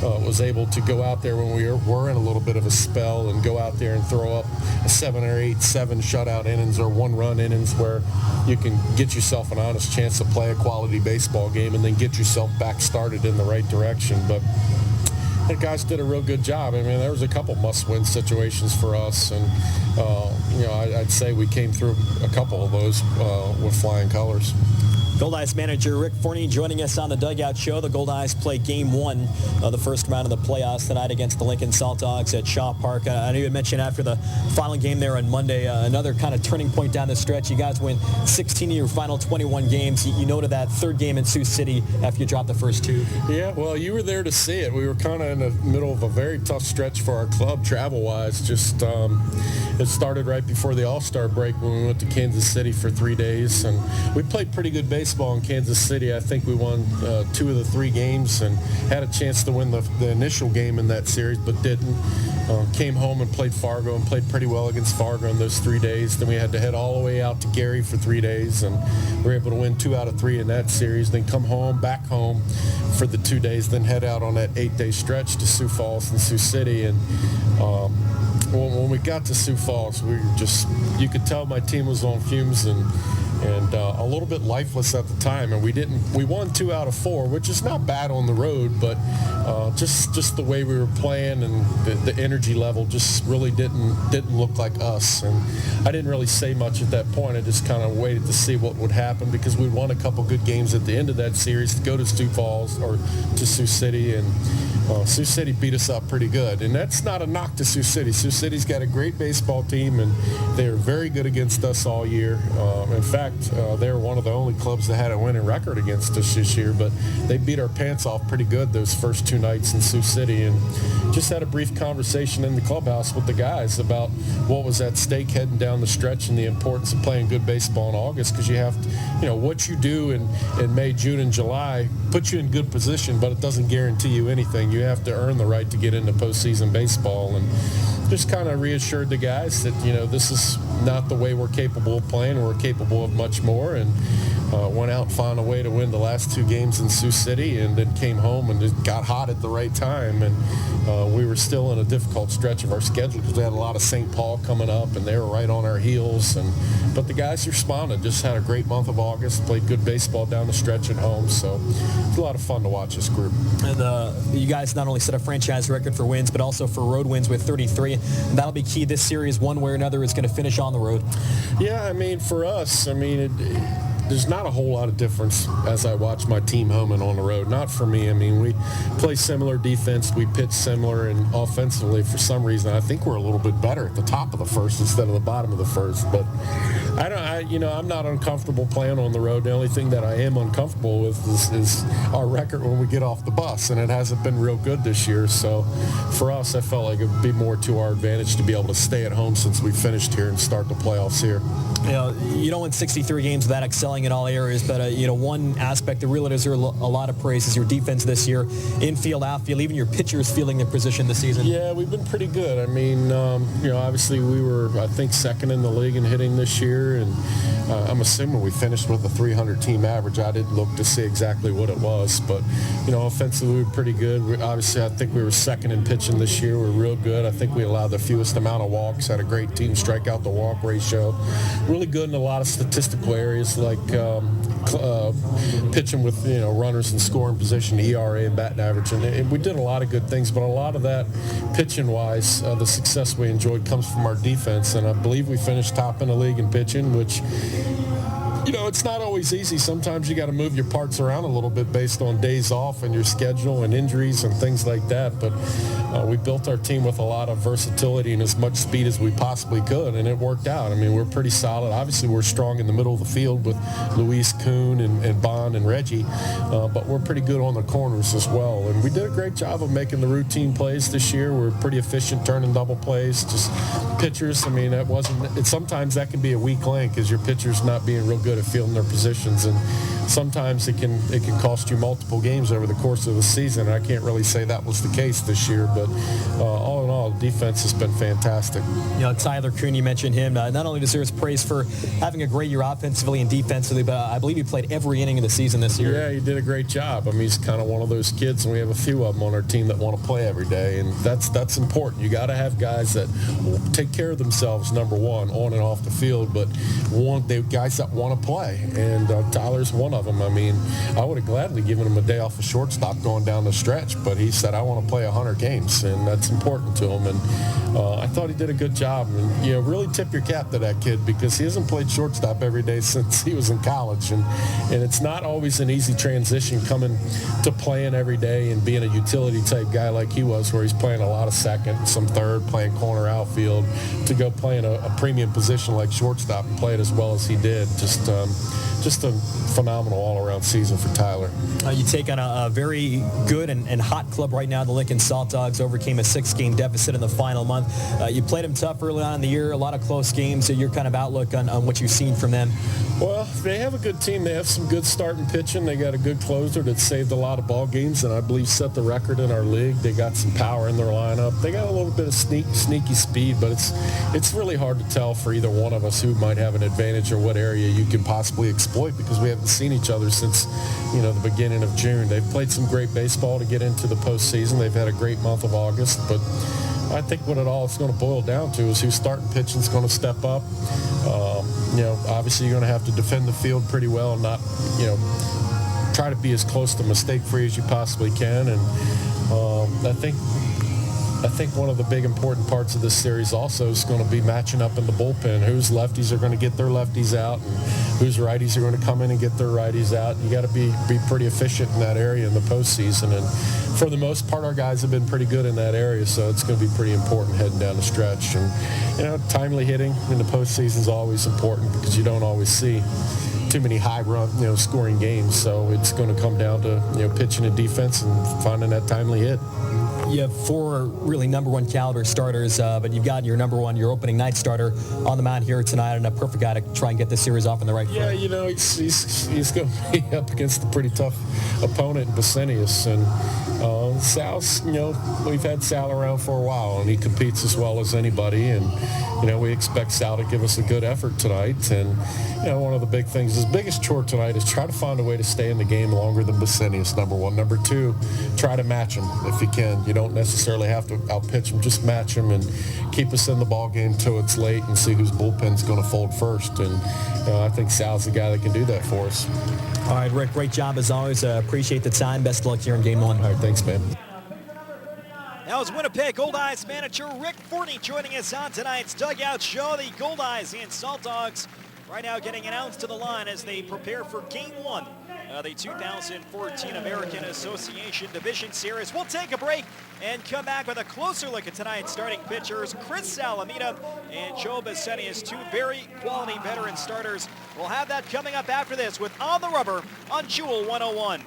was able to go out there when we were in a little bit of a spell and go out there and throw up a 7 or 8, 7 shutout innings or 1-run innings where you can get yourself an honest chance to play a quality baseball game and then get yourself back started in the right direction. But the guys did a real good job. I mean, there was a couple must-win situations for us, and I'd say we came through a couple of those with flying colors. Goldeyes manager Rick Forney joining us on the Dugout Show. The Goldeyes play Game 1 of the first round of the playoffs tonight against the Lincoln Saltdogs at Shaw Park. I know you mentioned after the final game there on Monday, another kind of turning point down the stretch. You guys win 16 of your final 21 games. You noted that third game in Sioux City after you dropped the first 2. Yeah, well, you were there to see it. We were kind of in the middle of a very tough stretch for our club travel-wise. Just it started right before the All-Star break when we went to Kansas City for 3 days, and we played pretty good baseball in Kansas City. I think we won 2 of the 3 games and had a chance to win the initial game in that series, but didn't. Came home and played Fargo and played pretty well against Fargo in those 3 days. Then we had to head all the way out to Gary for 3 days, and we were able to win 2 out of 3 in that series. Then come home, back home for the 2 days, then head out on that 8-day stretch to Sioux Falls and Sioux City. And when we got to Sioux Falls, we were just, you could tell my team was on fumes and a little bit lifeless at the time, and we won 2 out of 4, which is not bad on the road, but just the way we were playing and the energy level just really didn't look like us. And I didn't really say much at that point. I just kind of waited to see what would happen because we won a couple good games at the end of that series to go to Sioux Falls or to Sioux City, and Sioux City beat us up pretty good. And that's not a knock to Sioux City. Sioux City's got a great baseball team, and they're very good against us all year. In fact, they're one of the only clubs that had a winning record against us this year, but they beat our pants off pretty good those first 2 nights in Sioux City. And just had a brief conversation in the clubhouse with the guys about what was at stake heading down the stretch and the importance of playing good baseball in August, because you have to, what you do in May, June, and July puts you in good position, but it doesn't guarantee you anything. You have to earn the right to get into postseason baseball, and just kind of reassured the guys that, this is not the way we're capable of playing. We're capable of much more, and went out and found a way to win the last 2 games in Sioux City, and then came home and it got hot at the right time. And we were still in a difficult stretch of our schedule because we had a lot of St. Paul coming up, and they were right on our heels. But the guys responded. Just had a great month of August, played good baseball down the stretch at home. So it's a lot of fun to watch this group. And you guys not only set a franchise record for wins, but also for road wins with 33. And that'll be key this series. One way or another is going to finish on the road. Yeah, for us, there's not a whole lot of difference as I watch my team home and on the road. Not for me. We play similar defense. We pitch similar, and offensively, for some reason, I think we're a little bit better at the top of the first instead of the bottom of the first. But I'm not uncomfortable playing on the road. The only thing that I am uncomfortable with is our record when we get off the bus, and it hasn't been real good this year. So for us, I felt like it would be more to our advantage to be able to stay at home since we finished here and start the playoffs here. You don't win 63 games without excelling in all areas, but one aspect that really deserves a lot of praise is your defense this year, infield, outfield, even your pitchers feeling their position this season. Yeah, we've been pretty good. Obviously we were, I think, second in the league in hitting this year, and I'm assuming we finished with a 300 team average. I didn't look to see exactly what it was, but offensively we were pretty good. Obviously, I think we were second in pitching this year. We're real good. I think we allowed the fewest amount of walks, had a great team strikeout to walk ratio. Really good in a lot of statistical areas like pitching with runners in scoring position, ERA, and batting average, and we did a lot of good things. But a lot of that pitching wise, the success we enjoyed comes from our defense, and I believe we finished top in the league in pitching, which it's not always easy. Sometimes you got to move your parts around a little bit based on days off and your schedule and injuries and things like that. But we built our team with a lot of versatility and as much speed as we possibly could, and it worked out. We're pretty solid. Obviously, we're strong in the middle of the field with Luis, Coon, and Bond and Reggie, but we're pretty good on the corners as well. And we did a great job of making the routine plays this year. We're pretty efficient turning double plays. Just pitchers, that wasn't. Sometimes that can be a weak link, is your pitchers not being real good at fielding their positions, and sometimes it can cost you multiple games over the course of the season. I can't really say that was the case this year, but all in all, defense has been fantastic. Tyler Coon, you mentioned him, not only deserves praise for having a great year offensively and defensively, but I believe he played every inning of the season this year. Yeah, he did a great job. I mean, he's kind of one of those kids, and we have a few of them on our team that want to play every day, and that's important. You got to have guys that take care of themselves, number one, on and off the field, but guys that want to play, and Tyler's one of them. I mean, I would have gladly given him a day off of shortstop going down the stretch, but he said, I want to play 100 games, and that's important to him, and I thought he did a good job. And, really tip your cap to that kid, because he hasn't played shortstop every day since he was in college, and it's not always an easy transition coming to playing every day and being a utility type guy like he was, where he's playing a lot of second, some third, playing corner outfield, to go playing a premium position like shortstop and play it as well as he did. Just a phenomenal all-around season for Tyler. You take on a very good and hot club right now. The Lincoln Saltdogs overcame a 6-game deficit in the final month. You played them tough early on in the year, a lot of close games. Your kind of outlook on what you've seen from them? Well, they have a good team. They have some good starting pitching. They got a good closer that saved a lot of ball games and I believe set the record in our league. They got some power in their lineup. They got a little bit of sneaky speed, but it's really hard to tell for either one of us who might have an advantage or what area you can possibly exploit, because we haven't seen each other since the beginning of June. They've played some great baseball to get into the postseason. They've had a great month of August, but I think what it all is going to boil down to is who's starting pitching is going to step up. Obviously you're going to have to defend the field pretty well and not, try to be as close to mistake-free as you possibly can. And I think one of the big important parts of this series also is going to be matching up in the bullpen. Whose lefties are going to get their lefties out and whose righties are going to come in and get their righties out. You got to be pretty efficient in that area in the postseason. And for the most part, our guys have been pretty good in that area, so it's going to be pretty important heading down the stretch. And, timely hitting in the postseason is always important because you don't always see too many high-run, scoring games. So it's going to come down to, pitching and defense and finding that timely hit. You have 4 really number one caliber starters, but you've got your opening night starter on the mound here tonight, and a perfect guy to try and get this series off in the right foot. Yeah, he's going to be up against a pretty tough opponent in Vicenius, and Sal's, we've had Sal around for a while, and he competes as well as anybody, and we expect Sal to give us a good effort tonight. And one of the big things, his biggest chore tonight is try to find a way to stay in the game longer than Vicenius, number one. Number two, try to match him if you can. You don't necessarily have to outpitch him, just match him and keep us in the ball game till it's late and see whose bullpen's going to fold first. And I think Sal's the guy that can do that for us. All right, Rick, great job as always. Appreciate the time. Best of luck here in Game 1. All right, thanks, man. That was Winnipeg Goldeyes manager Rick Forney joining us on tonight's Dugout Show. The Goldeyes and Saltdogs right now getting announced to the line as they prepare for Game 1 of the 2014 American Association Division Series. We'll take a break and come back with a closer look at tonight's starting pitchers, Chris Salamita and Joe Vicenius, 2 very quality veteran starters. We'll have that coming up after this with On the Rubber on Jewel 101.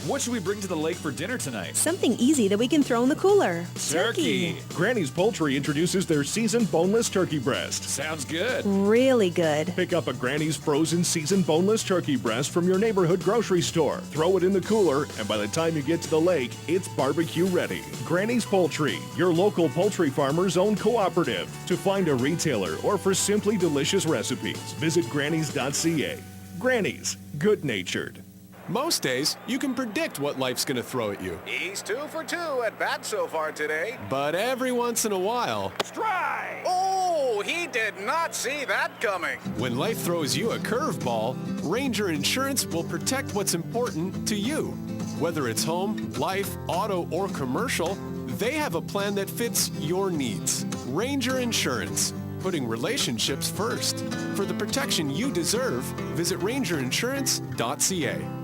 What should we bring to the lake for dinner tonight? Something easy that we can throw in the cooler. Turkey. Granny's Poultry introduces their seasoned boneless turkey breast. Sounds good. Really good. Pick up a Granny's frozen seasoned boneless turkey breast from your neighborhood grocery store. Throw it in the cooler, and by the time you get to the lake, it's barbecue ready. Granny's Poultry, your local poultry farmer's own cooperative. To find a retailer or for simply delicious recipes, visit grannys.ca. Granny's, good-natured. Most days, you can predict what life's going to throw at you. He's 2 for 2 at bat so far today. But every once in a while... Strike! Oh, he did not see that coming. When life throws you a curveball, Ranger Insurance will protect what's important to you. Whether it's home, life, auto, or commercial, they have a plan that fits your needs. Ranger Insurance, putting relationships first. For the protection you deserve, visit rangerinsurance.ca.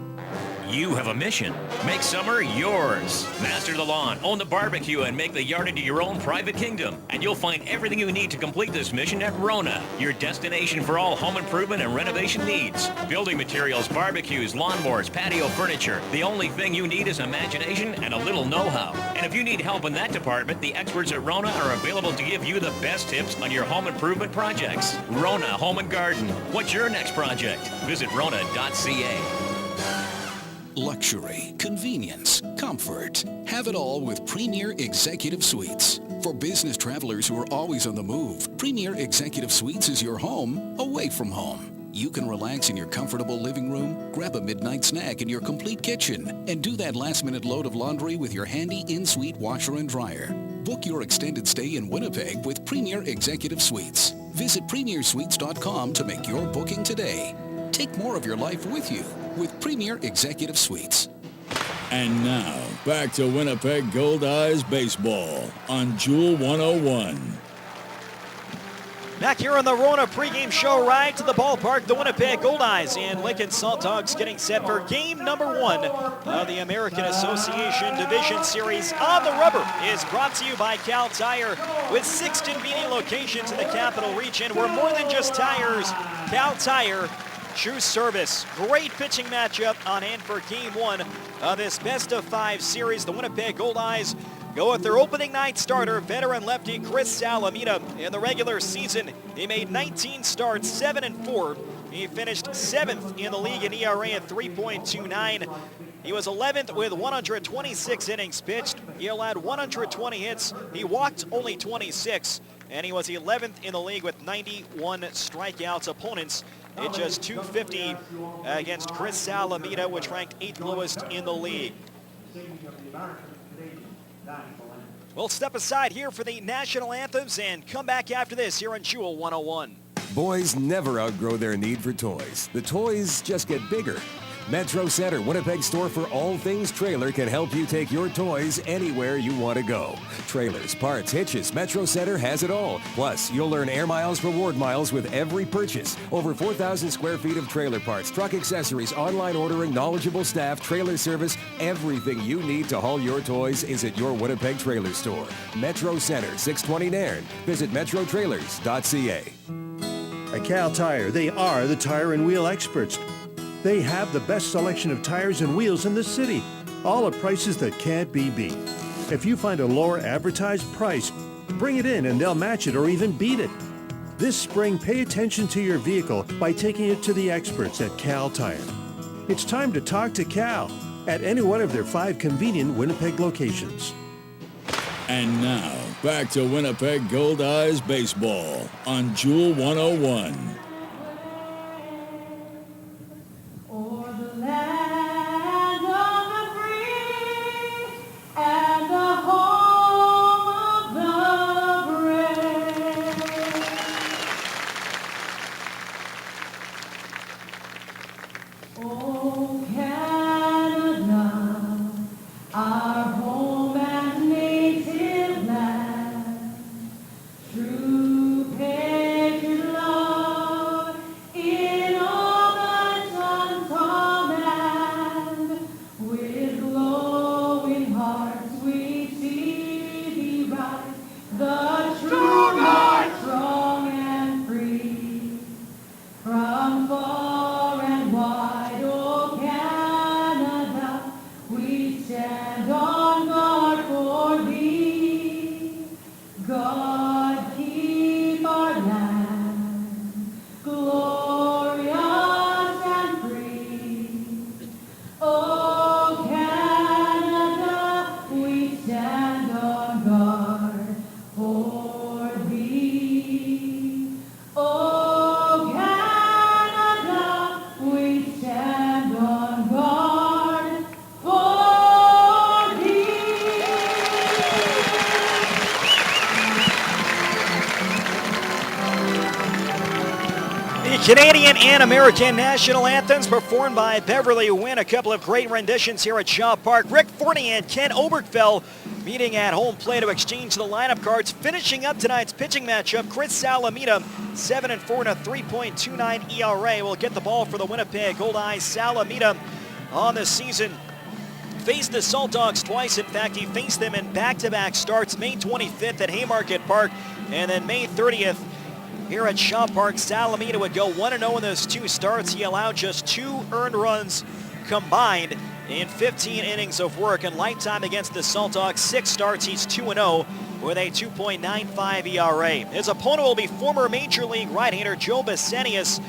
You have a mission. Make summer yours. Master the lawn, own the barbecue, and make the yard into your own private kingdom. And you'll find everything you need to complete this mission at Rona, your destination for all home improvement and renovation needs. Building materials, barbecues, lawnmowers, patio furniture. The only thing you need is imagination and a little know-how. And if you need help in that department, the experts at Rona are available to give you the best tips on your home improvement projects. Rona Home and Garden. What's your next project? Visit Rona.ca. Luxury, convenience, comfort. Have it all with Premier Executive Suites. For business travelers who are always on the move, Premier Executive Suites is your home away from home. You can relax in your comfortable living room, grab a midnight snack in your complete kitchen, and do that last-minute load of laundry with your handy in-suite washer and dryer. Book your extended stay in Winnipeg with Premier Executive Suites. Visit premiersuites.com to make your booking today. Take more of your life with you with Premier Executive Suites. And now, back to Winnipeg Goldeyes baseball on Jewel 101. Back here on the Rona pregame show ride to the ballpark, the Winnipeg Goldeyes and Lincoln Saltdogs getting set for game number 1 of the American Association Division Series. On the Rubber is brought to you by Cal Tire. With 6 convenient locations in the Capital Region, we're more than just tires. Cal Tire, true service. Great pitching matchup on hand for game 1 of this best-of-5 series. The Winnipeg Goldeyes go with their opening night starter, veteran lefty Chris Salamita. In the regular season, he made 19 starts, 7-4. He finished 7th in the league in ERA at 3.29. He was 11th with 126 innings pitched. He allowed 120 hits. He walked only 26, and he was 11th in the league with 91 strikeouts. Opponents at just 250 against Chris Salamita, which ranked 8th lowest in the league. We'll step aside here for the national anthems and come back after this here on Jewel 101. Boys never outgrow their need for toys. The toys just get bigger. Metro Center, Winnipeg's store for all things trailer, can help you take your toys anywhere you want to go. Trailers, parts, hitches, Metro Center has it all. Plus, you'll earn Air Miles reward miles with every purchase. Over 4,000 square feet of trailer parts, truck accessories, online ordering, knowledgeable staff, trailer service. Everything you need to haul your toys is at your Winnipeg trailer store. Metro Center, 620 Nairn. Visit metrotrailers.ca. At Cal Tire, they are the tire and wheel experts. They have the best selection of tires and wheels in the city, all at prices that can't be beat. If you find a lower advertised price, bring it in and they'll match it or even beat it. This spring, pay attention to your vehicle by taking it to the experts at Cal Tire. It's time to talk to Cal at any one of their 5 convenient Winnipeg locations. And now, back to Winnipeg Goldeyes baseball on Jewel 101. Canadian and American national anthems performed by Beverly Wynn. A couple of great renditions here at Shaw Park. Rick Forney and Ken Obergfell meeting at home plate to exchange the lineup cards. Finishing up tonight's pitching matchup, Chris Salamita, 7-4 and a 3.29 ERA. Will get the ball for the Winnipeg Goldeyes. Salamita on the season faced the Saltdogs twice. In fact, he faced them in back-to-back starts, May 25th at Haymarket Park and then May 30th here at Shaw Park. Salamita would go 1-0 in those 2 starts. He allowed just 2 earned runs combined in 15 innings of work. And lifetime against the Saltdogs, 6 starts, he's 2-0 with a 2.95 ERA. His opponent will be former Major League right-hander Joe Basenius.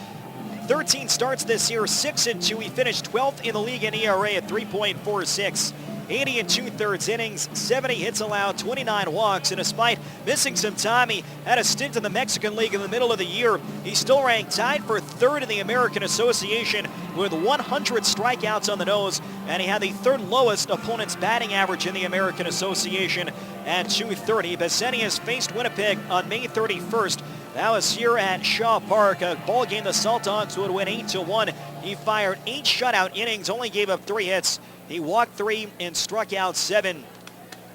13 starts this year, 6-2. He finished 12th in the league in ERA at 3.46. 80 2/3 innings, 70 hits allowed, 29 walks, and despite missing some time, he had a stint in the Mexican League in the middle of the year. He's still ranked tied for third in the American Association with 100 strikeouts on the nose, and he had the third lowest opponent's batting average in the American Association at .230. Besenius faced Winnipeg on May 31st. That was here at Shaw Park, a ball game the Saltdogs would win 8-1. He fired 8 shutout innings, only gave up 3 hits. He walked 3 and struck out 7.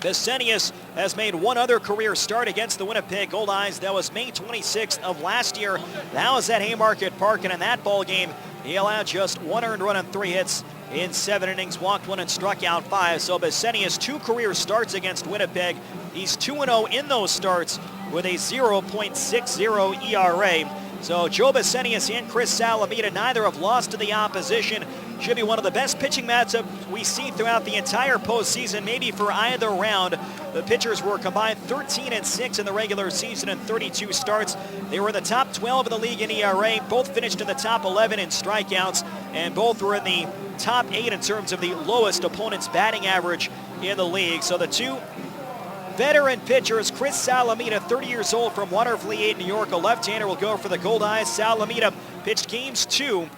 Besenius has made one other career start against the Winnipeg Goldeyes. That was May 26th of last year. That was at Haymarket Park, and in that ball game, he allowed just 1 earned run on 3 hits in 7 innings, walked 1 and struck out 5. So Besenius, 2 career starts against Winnipeg. He's 2-0 in those starts with a 0.60 ERA. So Joe Besenius and Chris Salamita, neither have lost to the opposition. Should be one of the best pitching matchups we see throughout the entire postseason, maybe for either round. The pitchers were combined 13-6 in the regular season and 32 starts. They were in the top 12 of the league in ERA. Both finished in the top 11 in strikeouts, and both were in the top 8 in terms of the lowest opponent's batting average in the league. So the two veteran pitchers, Chris Salamita, 30 years old from Watervliet, New York, a left-hander, will go for the Goldeyes. Salamita pitched games 2,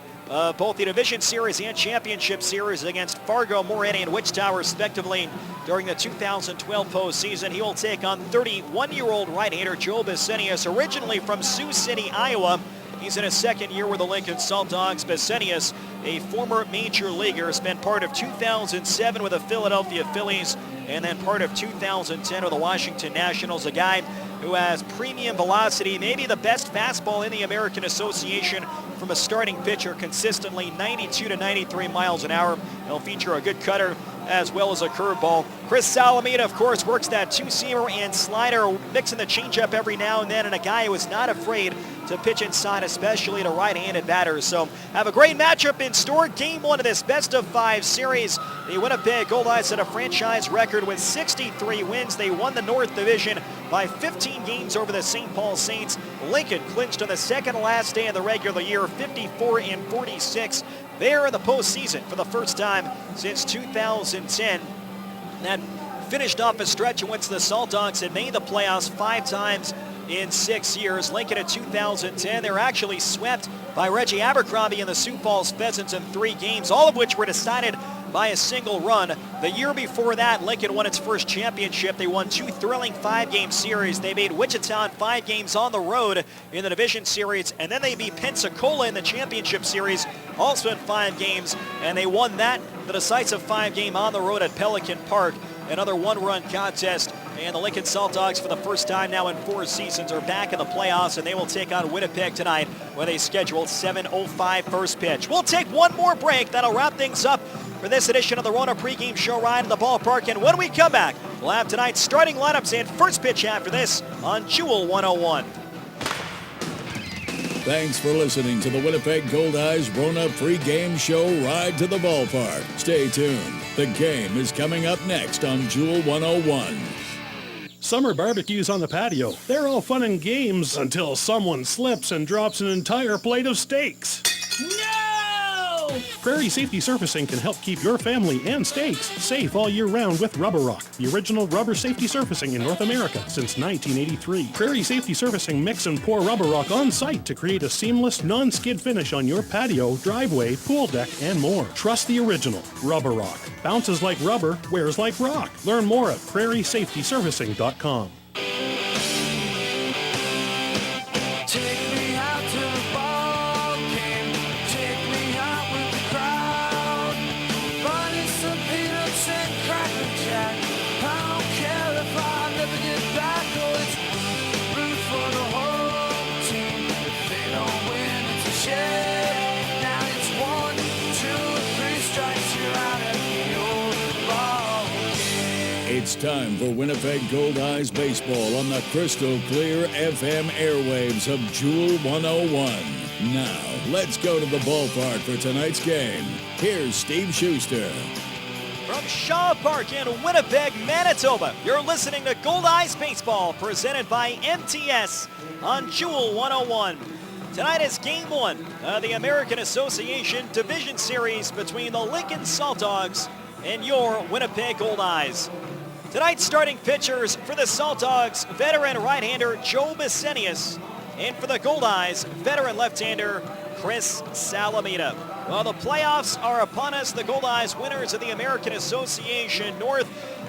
both the Division Series and Championship Series against Fargo, Moretti, and Wichita, respectively, during the 2012 postseason. He will take on 31-year-old right-hander Joe Besenius, originally from Sioux City, Iowa. He's in his second year with the Lincoln Saltdogs. Besenius, a former major leaguer, spent part of 2007 with the Philadelphia Phillies and then part of 2010 with the Washington Nationals. A guy who has premium velocity, maybe the best fastball in the American Association from a starting pitcher, consistently 92 to 93 miles an hour. He'll feature a good cutter as well as a curveball. Chris Salamita, of course, works that 2-seamer and slider, mixing the changeup every now and then, and a guy who is not afraid to pitch inside, especially to right-handed batters. So have a great matchup in store. Game 1 of this best-of-5 series. The Winnipeg Goldeyes set a franchise record with 63 wins. They won the North Division by 15 games over the St. Paul Saints. Lincoln clinched on the second last day of the regular year, 54-46. They're in the postseason for the first time since 2010. That finished off a stretch in which the Saltdogs had made the playoffs 5 times in 6 years. Lincoln in 2010, they were actually swept by Reggie Abercrombie and the Sioux Falls Pheasants in 3 games, all of which were decided by a single run. The year before that, Lincoln won its first championship. They won 2 thrilling 5-game series. They beat Wichita in 5 games on the road in the Division Series, and then they beat Pensacola in the Championship Series, also in 5 games, and they won that, the decisive 5-game on the road at Pelican Park. Another 1-run contest, and the Lincoln Saltdogs, for the first time now in 4 seasons, are back in the playoffs, and they will take on Winnipeg tonight with a scheduled 7:05 first pitch. We'll take one more break. That'll wrap things up for this edition of the Rona pregame show ride in the ballpark, and when we come back, we'll have tonight's starting lineups and first pitch after this on Jewel 101. Thanks for listening to the Winnipeg Goldeyes Rona pregame show ride to the ballpark. Stay tuned. The game is coming up next on Jewel 101. Summer barbecues on the patio. They're all fun and games until someone slips and drops an entire plate of steaks. No! Prairie Safety Surfacing can help keep your family and steaks safe all year round with Rubber Rock, the original rubber safety surfacing in North America since 1983. Prairie Safety Surfacing mix and pour Rubber Rock on site to create a seamless, non-skid finish on your patio, driveway, pool deck, and more. Trust the original Rubber Rock. Bounces like rubber, wears like rock. Learn more at prairiesafetysurfacing.com. It's time for Winnipeg Goldeyes baseball on the crystal clear FM airwaves of Jewel 101. Now, let's go to the ballpark for tonight's game. Here's Steve Schuster. From Shaw Park in Winnipeg, Manitoba, you're listening to Goldeyes Baseball, presented by MTS on Jewel 101. Tonight is Game 1 of the American Association Division Series between the Lincoln Saltdogs and your Winnipeg Goldeyes. Tonight's starting pitchers for the Saltdogs, veteran right-hander Joe Bissenius, and for the Goldeyes, veteran left-hander Chris Salamita. Well, the playoffs are upon us. The Goldeyes, winners of the American Association North,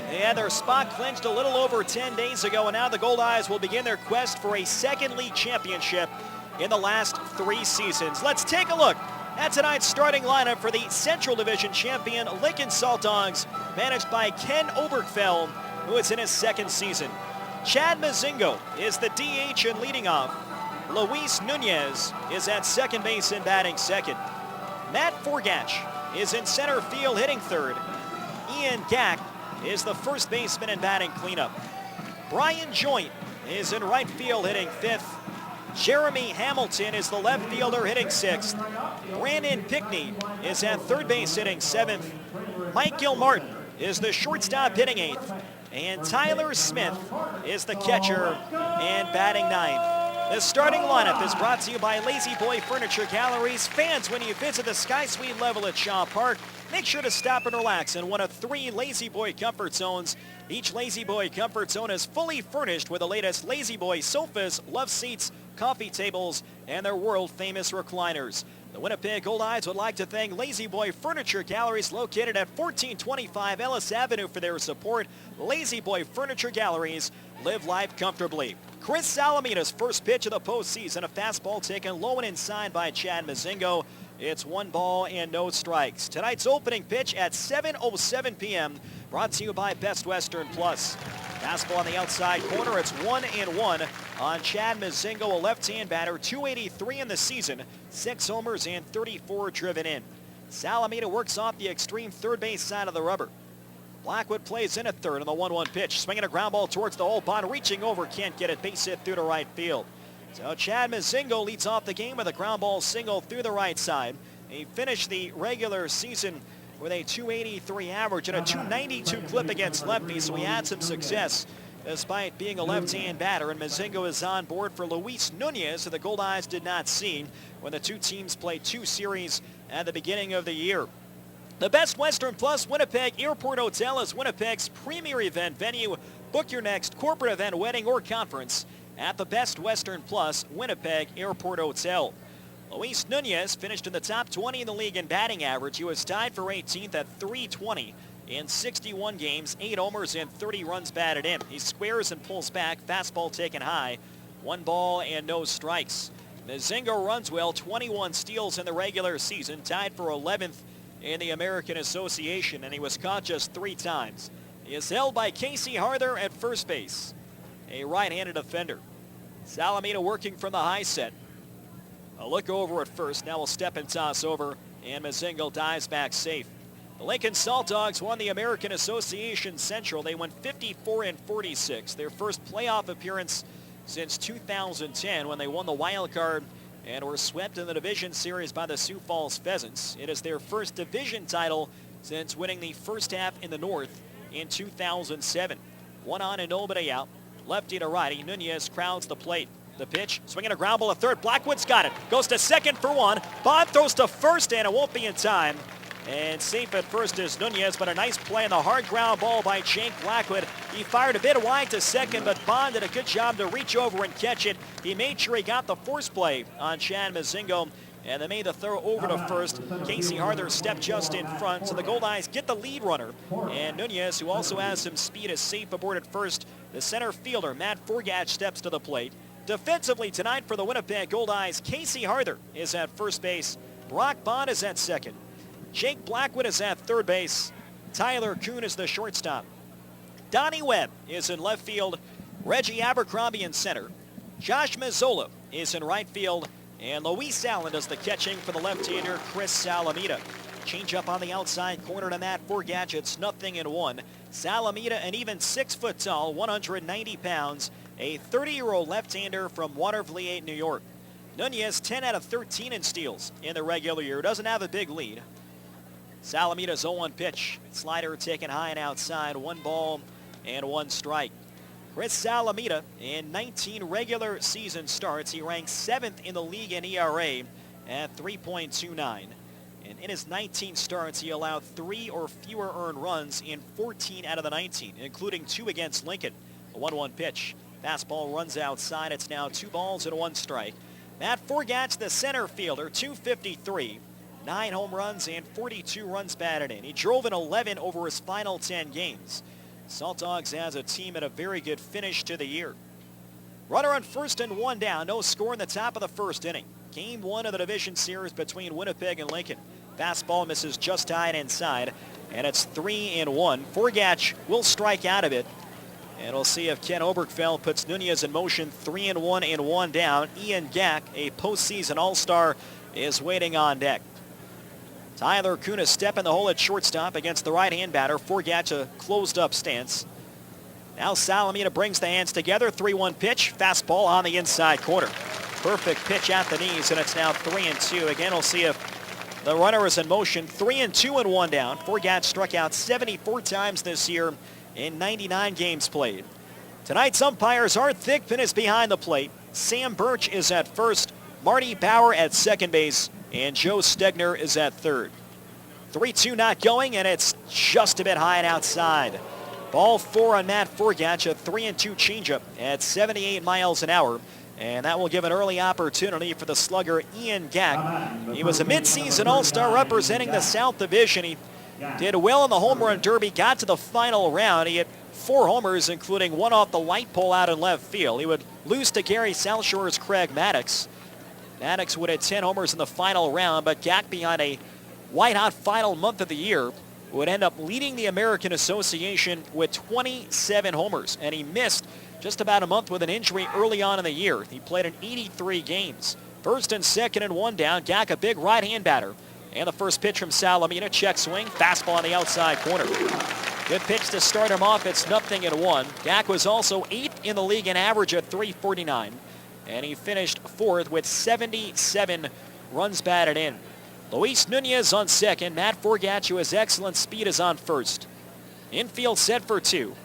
they had their spot clinched a little over 10 days ago, and now the Goldeyes will begin their quest for a second league championship in the last 3 seasons. Let's take a look at tonight's starting lineup for the Central Division champion Lincoln Saltdogs, managed by Ken Obergfell, who is in his 2nd season. Chad Mazingo is the DH and leading off. Luis Nunez is at second base and batting second. Matt Forgach is in center field hitting third. Ian Gack is the first baseman and batting cleanup. Brian Joint is in right field hitting 5th. Jeremy Hamilton is the left fielder hitting 6th. Brandon Pickney is at third base hitting 7th. Mike Gilmartin is the shortstop hitting 8th. And Tyler Smith is the catcher and batting 9th. The starting lineup is brought to you by Lazy Boy Furniture Galleries. Fans, when you visit the Sky Suite level at Shaw Park, make sure to stop and relax in one of 3 Lazy Boy Comfort Zones. Each Lazy Boy Comfort Zone is fully furnished with the latest Lazy Boy sofas, love seats, coffee tables, and their world-famous recliners. The Winnipeg Goldeyes would like to thank Lazy Boy Furniture Galleries, located at 1425 Ellis Avenue, for their support. Lazy Boy Furniture Galleries, live life comfortably. Chris Salamita's first pitch of the postseason, a fastball taken low and inside by Chad Mazingo. It's 1 ball and no strikes. Tonight's opening pitch at 7:07 p.m. brought to you by Best Western Plus. Fastball on the outside corner. It's 1-1 on Chad Mazingo, a left-hand batter, 283 in the season, 6 homers and 34 driven in. Salamita works off the extreme third base side of the rubber. Blackwood plays in at third on the 1-1 pitch, swinging a ground ball towards the hole. Bond reaching over, can't get it. Base hit through to right field. So Chad Mazingo leads off the game with a ground ball single through the right side. He finished the regular season with a 283 average and a 292 clip against lefties, so he had some success despite being a left-hand batter. And Mazingo is on board for Luis Nunez, who the Goldeyes did not see when the 2 teams played 2 series at the beginning of the year. The Best Western Plus Winnipeg Airport Hotel is Winnipeg's premier event venue. Book your next corporate event, wedding, or conference at the Best Western Plus Winnipeg Airport Hotel. Luis Nunez finished in the top 20 in the league in batting average. He was tied for 18th at .320 in 61 games, 8 homers and 30 runs batted in. He squares and pulls back, fastball taken high, 1 ball and no strikes. Mazingo runs well, 21 steals in the regular season, tied for 11th in the American Association, and he was caught just 3 times. He is held by Casey Harther at first base, a right-handed defender. Salamita working from the high set. A look over at first. Now we'll step and toss over, and Mazingo dives back safe. The Lincoln Saltdogs won the American Association Central. They went 54-46, their first playoff appearance since 2010 when they won the wild card and were swept in the division series by the Sioux Falls Pheasants. It is their first division title since winning the first half in the North in 2007. 1 on and nobody out. Lefty to righty. Nunez crowds the plate. The pitch, swinging a ground ball at third. Blackwood's got it. Goes to second for 1. Bond throws to first, and it won't be in time. And safe at first is Nunez, but a nice play on the hard ground ball by Jake Blackwood. He fired a bit wide to second, but Bond did a good job to reach over and catch it. He made sure he got the force play on Chad Mazingo, and they made the throw over to first. Casey Harther stepped just in front, so the Goldeyes get the lead runner. And Nunez, who also has some speed, is safe aboard at first. The center fielder, Matt Forgach, steps to the plate. Defensively tonight for the Winnipeg Goldeyes, Casey Harther is at first base. Brock Bond is at second. Jake Blackwood is at third base. Tyler Coon is the shortstop. Donnie Webb is in left field. Reggie Abercrombie in center. Josh Mazzola is in right field. And Luis Allen does the catching for the left-hander, Chris Salamita. Change up on the outside corner to Matt Forgach. It's 0-1. Salamita, an even 6 foot tall, 190 pounds, a 30-year-old left-hander from Watervliet, 8, New York. Nunez 10 out of 13 in steals in the regular year. Doesn't have a big lead. Salamita's 0-1 pitch. Slider taken high and outside. 1 ball and 1 strike. Chris Salamita, in 19 regular season starts, he ranks 7th in the league in ERA at 3.29. And in his 19 starts, he allowed 3 or fewer earned runs in 14 out of the 19, including 2 against Lincoln. A 1-1 pitch. Fastball runs outside. It's now 2 balls and 1 strike. Matt Forgatch, the center fielder, 253. 9 home runs and 42 runs batted in. He drove in 11 over his final 10 games. Saltdogs as a team had a very good finish to the year. Runner on first and 1 down. No score in the top of the first inning. Game 1 of the division series between Winnipeg and Lincoln. Fastball misses just high and inside, and it's 3-1. Forgatch will strike out of it, and we'll see if Ken Obergfell puts Nunez in motion. 3-1 and 1 down. Ian Gack, a postseason All-Star, is waiting on deck. Tyler Coon is stepping the hole at shortstop against the right-hand batter. Forgatch a closed-up stance. Now Salamita brings the hands together. 3-1 pitch. Fastball on the inside corner. Perfect pitch at the knees, and it's now 3-2. Again, we'll see if the runner is in motion. 3-2 and 1 down. Forgatch struck out 74 times this year in 99 games played. Tonight's umpires are Thigpen is behind the plate. Sam Birch is at first. Marty Bauer at second base. And Joe Stegner is at third. 3-2 not going, and it's just a bit high and outside. Ball 4 on Matt Forgatch, a 3-2 changeup at 78 miles an hour. And that will give an early opportunity for the slugger Ian Gack. He was a midseason All-Star representing the South Division. He did well in the home run derby, got to the final round. He had 4 homers, including 1 off the light pole out in left field. He would lose to Gary South Shore's Craig Maddox. Maddox would have 10 homers in the final round, but Gack, behind a white-hot final month of the year, would end up leading the American Association with 27 homers, and he missed just about a month with an injury early on in the year. He played in 83 games. First and second and 1 down. Gack, a big right-hand batter. And the first pitch from Salamita, check swing, fastball on the outside corner. Good pitch to start him off. It's 0-1. Gack was also 8th in the league in average at .349. And he finished 4th with 77 runs batted in. Luis Nunez on second. Matt Forgatch, who has excellent speed, is on first. Infield set for 2.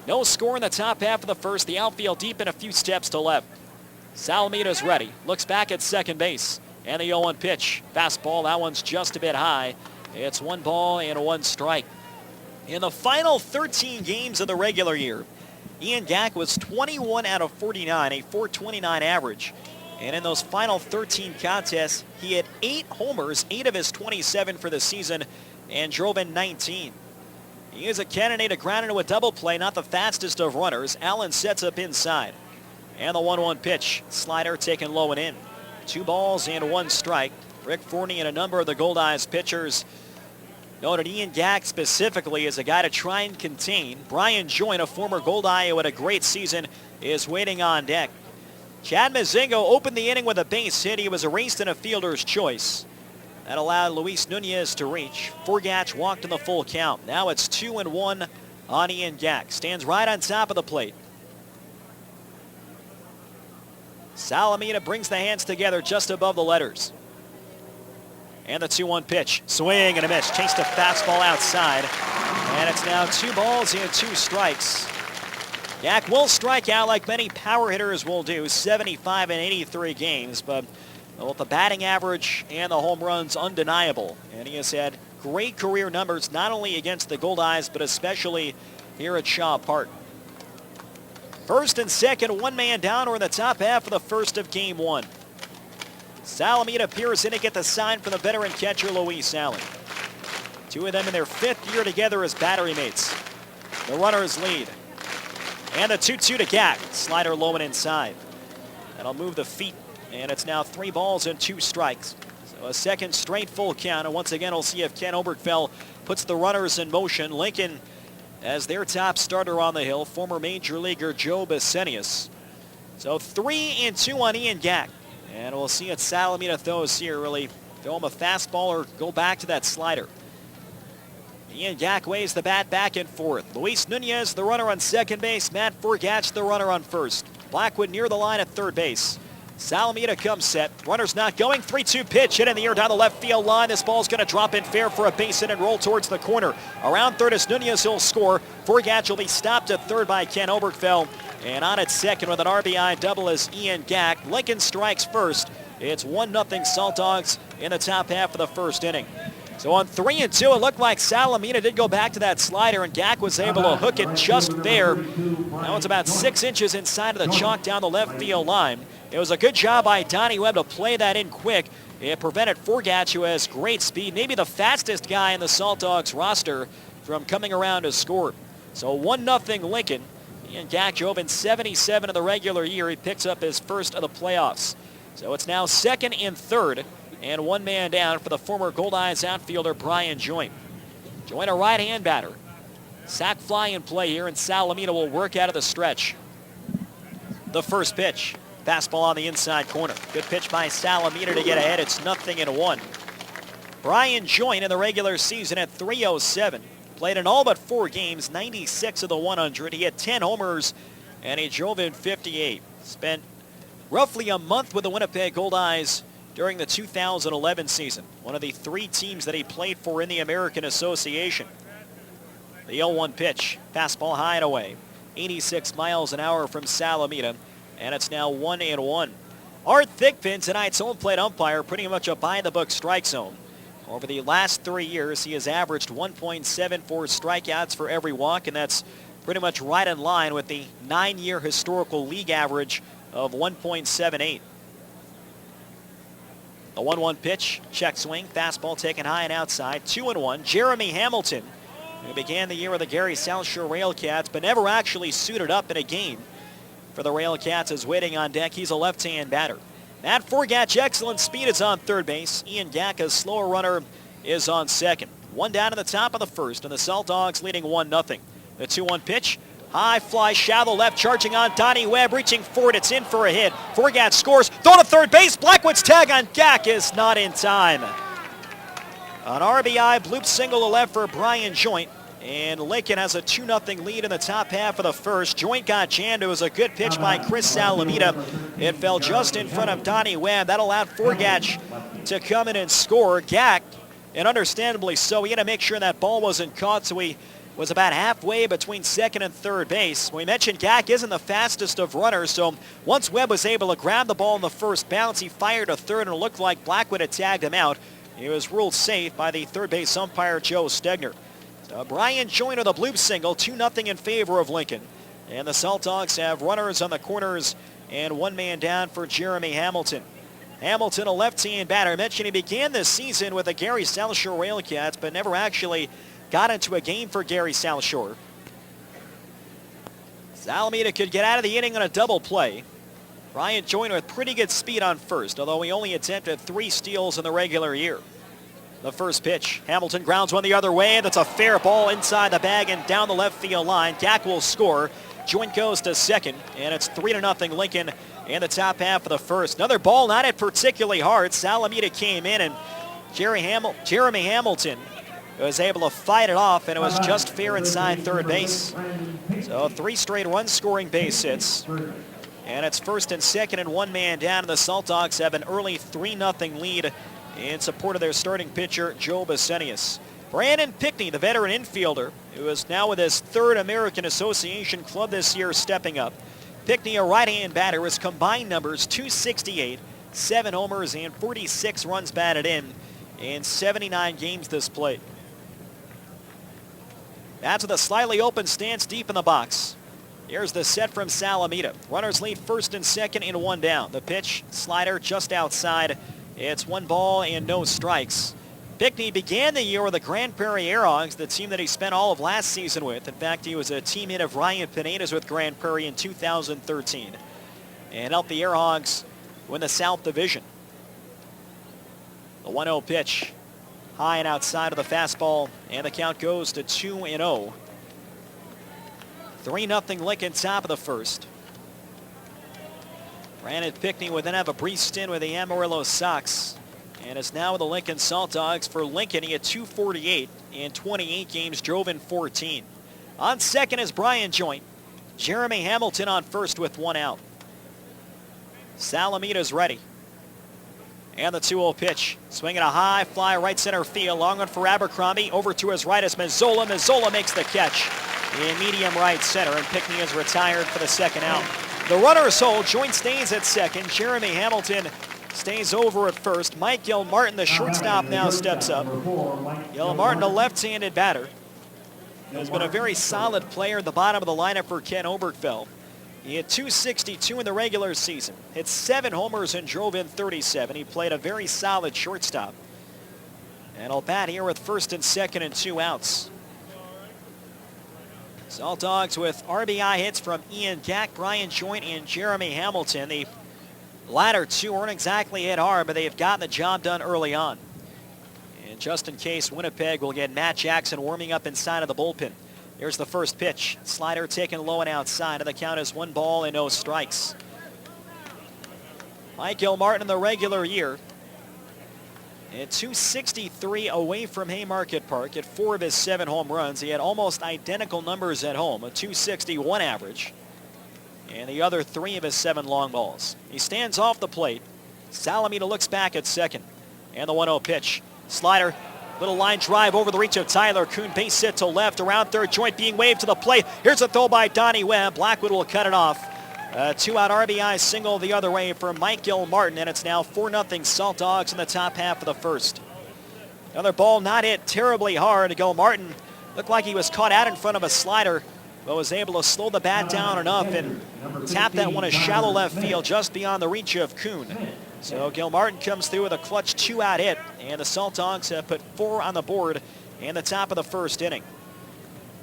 No score in the top half of the first. The outfield deep and a few steps to left. Salamita's ready. Looks back at second base. And the 0-1 pitch. Fastball, that one's just a bit high. It's 1 ball and 1 strike. In the final 13 games of the regular year, Ian Gack was 21 out of 49, a .429 average. And in those final 13 contests, he had 8 homers, 8 of his 27 for the season, and drove in 19. He is a candidate to ground into a double play, not the fastest of runners. Allen sets up inside. And the 1-1 pitch. Slider taken low and in. 2 balls and 1 strike. Rick Forney and a number of the Goldeyes pitchers noted Ian Gack specifically as a guy to try and contain. Brian Joyne, a former Goldeye who had a great season, is waiting on deck. Chad Mazingo opened the inning with a base hit. He was erased in a fielder's choice. That allowed Luis Nunez to reach. Forgatch walked in the full count. Now it's 2-1 on Ian Gack. Stands right on top of the plate. Salamita brings the hands together just above the letters. And the 2-1 pitch. Swing and a miss. Chased a fastball outside. And it's now 2 balls and 2 strikes. Gack will strike out like many power hitters will do. 75 in 83 games. But both the batting average and the home runs undeniable. And he has had great career numbers not only against the Goldeyes but especially here at Shaw Park. First and second, 1 man down. We're in the top half of the first of game 1. Salamita appears in to get the sign from the veteran catcher Luis Allen. 2 of them in their 5th year together as battery mates. The runners lead. And the 2-2 to Gack. Slider low and inside. That'll move the feet. And it's now 3 balls and 2 strikes. So a second straight full count. And once again, we'll see if Ken Obergfell puts the runners in motion. Lincoln as their top starter on the hill, former major leaguer Joe Besenius. So 3-2 on Ian Gack. And we'll see if Salamita throws here, really throw him a fastball or go back to that slider. Ian Gack waves the bat back and forth. Luis Nunez, the runner on second base. Matt Forgatch, the runner on first. Blackwood near the line at third base. Salamita comes set. Runner's not going. 3-2 pitch hit in the air down the left field line. This ball's going to drop in fair for a base hit and roll towards the corner. Around third is Nunez. He'll score. Forgatch will be stopped at third by Ken Obergfell. And on at second with an RBI double is Ian Gack. Lincoln strikes first. It's 1-0 Saltdogs in the top half of the first inning. So on 3-2, it looked like Salamita did go back to that slider, and Gack was able to hook it just there. Now it's about 6 inches inside of the chalk down the left field line. It was a good job by Donnie Webb to play that in quick. It prevented Forgatch, who has great speed, maybe the fastest guy in the Saltdogs roster, from coming around to score. So 1-0 Lincoln. Ian Gack drove in 77 in the regular year. He picks up his first of the playoffs. So it's now second and third, and one man down for the former Goldeyes outfielder Brian Joint. Joint, a right-hand batter. Sac fly in play here, and Salamita will work out of the stretch. The first pitch. Fastball on the inside corner. Good pitch by Salamita to get ahead. It's 0-1. Brian Joint in the regular season at .307. Played in all but 4 games, 96 of the 100. He had 10 homers, and he drove in 58. Spent roughly a month with the Winnipeg Goldeyes during the 2011 season. One of the 3 teams that he played for in the American Association. The 0-1 pitch. Fastball high and away. 86 miles an hour from Salamita. And it's now 1-1. Art Thigpen, tonight's home plate umpire, pretty much a by-the-book strike zone. Over the last 3 years, he has averaged 1.74 strikeouts for every walk, and that's pretty much right in line with the 9-year historical league average of 1.78. The 1-1 pitch, check swing, fastball taken high and outside, 2-1. Jeremy Hamilton, who began the year with the Gary South Shore Railcats, but never actually suited up in a game for the Railcats, is waiting on deck. He's a left-hand batter. Matt Forgatch, excellent speed, is on third base. Ian Gack, a slower runner, is on second. One down in the top of the first, and the Saltdogs leading 1-0. The 2-1 pitch, high fly, shallow left, charging on Donnie Webb, reaching forward. It's in for a hit. Forgatch scores, throw to third base. Blackwood's tag on Gack is not in time. An RBI bloop single to left for Brian Joint. And Lincoln has a 2-0 lead in the top half of the first. Joint got jammed. It was a good pitch by Chris Salamita. It fell just in front of Donnie Webb. That allowed Forgatch to come in and score. Gack, and understandably so, he had to make sure that ball wasn't caught, so he was about halfway between second and third base. We mentioned Gack isn't the fastest of runners, so once Webb was able to grab the ball in the first bounce, he fired to third, and it looked like Blackwood had tagged him out. He was ruled safe by the third base umpire, Joe Stegner. Brian Joint with a bloop single, 2-0 in favor of Lincoln. And the Saltdogs have runners on the corners and one man down for Jeremy Hamilton. Hamilton, a left-hand batter. I mentioned he began this season with the Gary South Shore Railcats, but never actually got into a game for Gary South Shore. Salamita could get out of the inning on a double play. Brian Joint with pretty good speed on first, although he only attempted 3 steals in the regular year. The first pitch, Hamilton grounds one the other way. That's a fair ball inside the bag and down the left field line. Gack will score. Joint goes to second, and it's 3-0 Lincoln in the top half of the first. Another ball not hit particularly hard. Salamita came in, and Jeremy Hamilton was able to fight it off, and it was just fair inside third base. So 3 straight run-scoring base hits. And it's first and second and one man down, and the Saltdogs have an early 3-0 lead in support of their starting pitcher, Joe Basenius. Brandon Pickney, the veteran infielder, who is now with his 3rd American Association club this year, stepping up. Pickney, a right-hand batter, his combined numbers, .268, 7 homers, and 46 runs batted in 79 games this play. That's with a slightly open stance deep in the box. Here's the set from Salamita. Runners lead first and second and one down. The pitch, slider just outside. It's 1 ball and no strikes. Pickney began the year with the Grand Prairie Airhogs, the team that he spent all of last season with. In fact, he was a teammate of Ryan Pineda's with Grand Prairie in 2013 and helped the Airhogs win the South Division. The 1-0 pitch, high and outside of the fastball, and the count goes to 2-0. 3-0 Lincoln, top of the first. Brandon Pickney would then have a brief stint with the Amarillo Sox and is now with the Lincoln Saltdogs. For Lincoln, he had .248 in 28 games, drove in 14. On second is Brian Joint. Jeremy Hamilton on first with 1 out. Salamina's ready. And the 2-0 pitch. Swinging a high fly right center field. Long one for Abercrombie. Over to his right is Mazzola. Mazzola makes the catch in medium right center. And Pickney is retired for the second out. The runner's hold. Joint stays at second. Jeremy Hamilton stays over at first. Mike Gilmartin, the shortstop, now steps up. Gilmartin, a left-handed batter, has been a very solid player at the bottom of the lineup for Ken Obergfell. He had .262 in the regular season, hit 7 homers and drove in 37. He played a very solid shortstop. And he'll bat here with first and second and 2 outs. Saltdogs with RBI hits from Ian Gack, Brian Joint, and Jeremy Hamilton. The latter 2 aren't exactly hit hard, but they've gotten the job done early on. And just in case, Winnipeg will get Matt Jackson warming up inside of the bullpen. Here's the first pitch. Slider taken low and outside, and the count is 1 ball and no strikes. Mike Gilmartin in the regular year at .263 away from Haymarket Park at 4 of his 7 home runs. He had almost identical numbers at home, a .261 average, and the other 3 of his 7 long balls. He stands off the plate. Salamina looks back at second, and the 1-0 pitch. Slider. Little line drive over the reach of Tyler Coon. Base hit to left around third. Joint being waved to the plate. Here's a throw by Donnie Webb. Blackwood will cut it off. 2-out RBI single the other way for Mike Gilmartin, and it's now 4-0 Saltdogs in the top half of the first. Another ball not hit terribly hard. Gilmartin looked like he was caught out in front of a slider, but was able to slow the bat down enough and tap that one a shallow left field just beyond the reach of Coon. So Gilmartin comes through with a clutch 2-out hit, and the Saltdogs have put 4 on the board in the top of the first inning.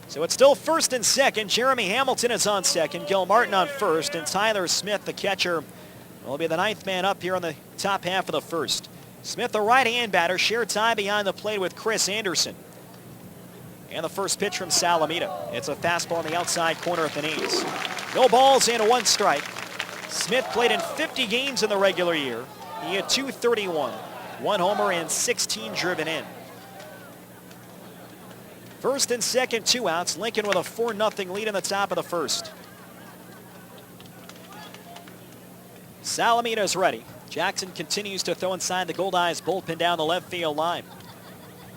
So it's still first and second. Jeremy Hamilton is on second, Gilmartin on first, and Tyler Smith, the catcher, will be the 9th man up here on the top half of the first. Smith, the right-hand batter, share tie behind the plate with Chris Anderson. And the first pitch from Salamina. It's a fastball on the outside corner of the knees. No balls and 1 strike. Smith played in 50 games in the regular year. He had .231, 1 homer and 16 driven in. First and second, 2 outs. Lincoln with a 4-0 lead in the top of the first. Salamina is ready. Jackson continues to throw inside the Goldeyes bullpen down the left field line.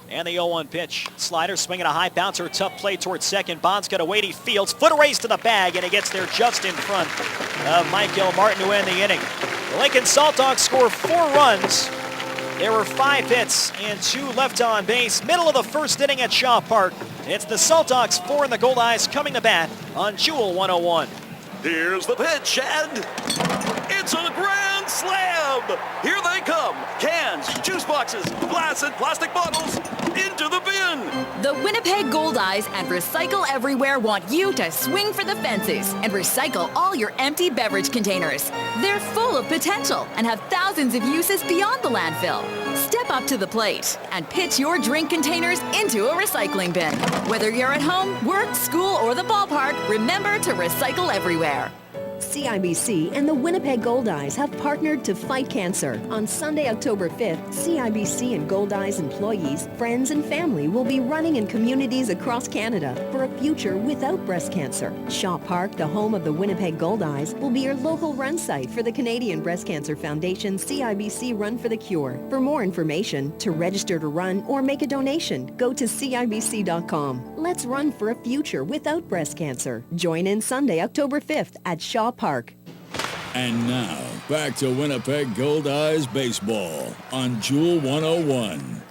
And the 0-1 pitch. Slider swinging a high bouncer, tough play towards second. Bond's got a wait, he fields, foot race to the bag, and he gets there just in front of Mike Gilmartin to end the inning. The Lincoln Saltdogs score 4 runs. There were 5 hits and 2 left on base. Middle of the first inning at Shaw Park. It's the Saltdogs 4 and the Goldeyes coming to bat on Jewel 101. Here's the pitch, and it's a grand slam! Here they come. Cans, juice boxes, glass and plastic bottles, into the bin! The Winnipeg Goldeyes and Recycle Everywhere want you to swing for the fences and recycle all your empty beverage containers. They're full of potential and have thousands of uses beyond the landfill. Step up to the plate and pitch your drink containers into a recycling bin. Whether you're at home, work, school, or the ballpark, remember to recycle everywhere. CIBC and the Winnipeg Goldeyes have partnered to fight cancer. On Sunday, October 5th, CIBC and Goldeyes employees, friends, and family will be running in communities across Canada for a future without breast cancer. Shaw Park, the home of the Winnipeg Goldeyes, will be your local run site for the Canadian Breast Cancer Foundation CIBC Run for the Cure. For more information, to register to run or make a donation, go to CIBC.com. Let's run for a future without breast cancer. Join in Sunday, October 5th at Shaw Park. And now, back to Winnipeg Goldeyes baseball on Jewel 101.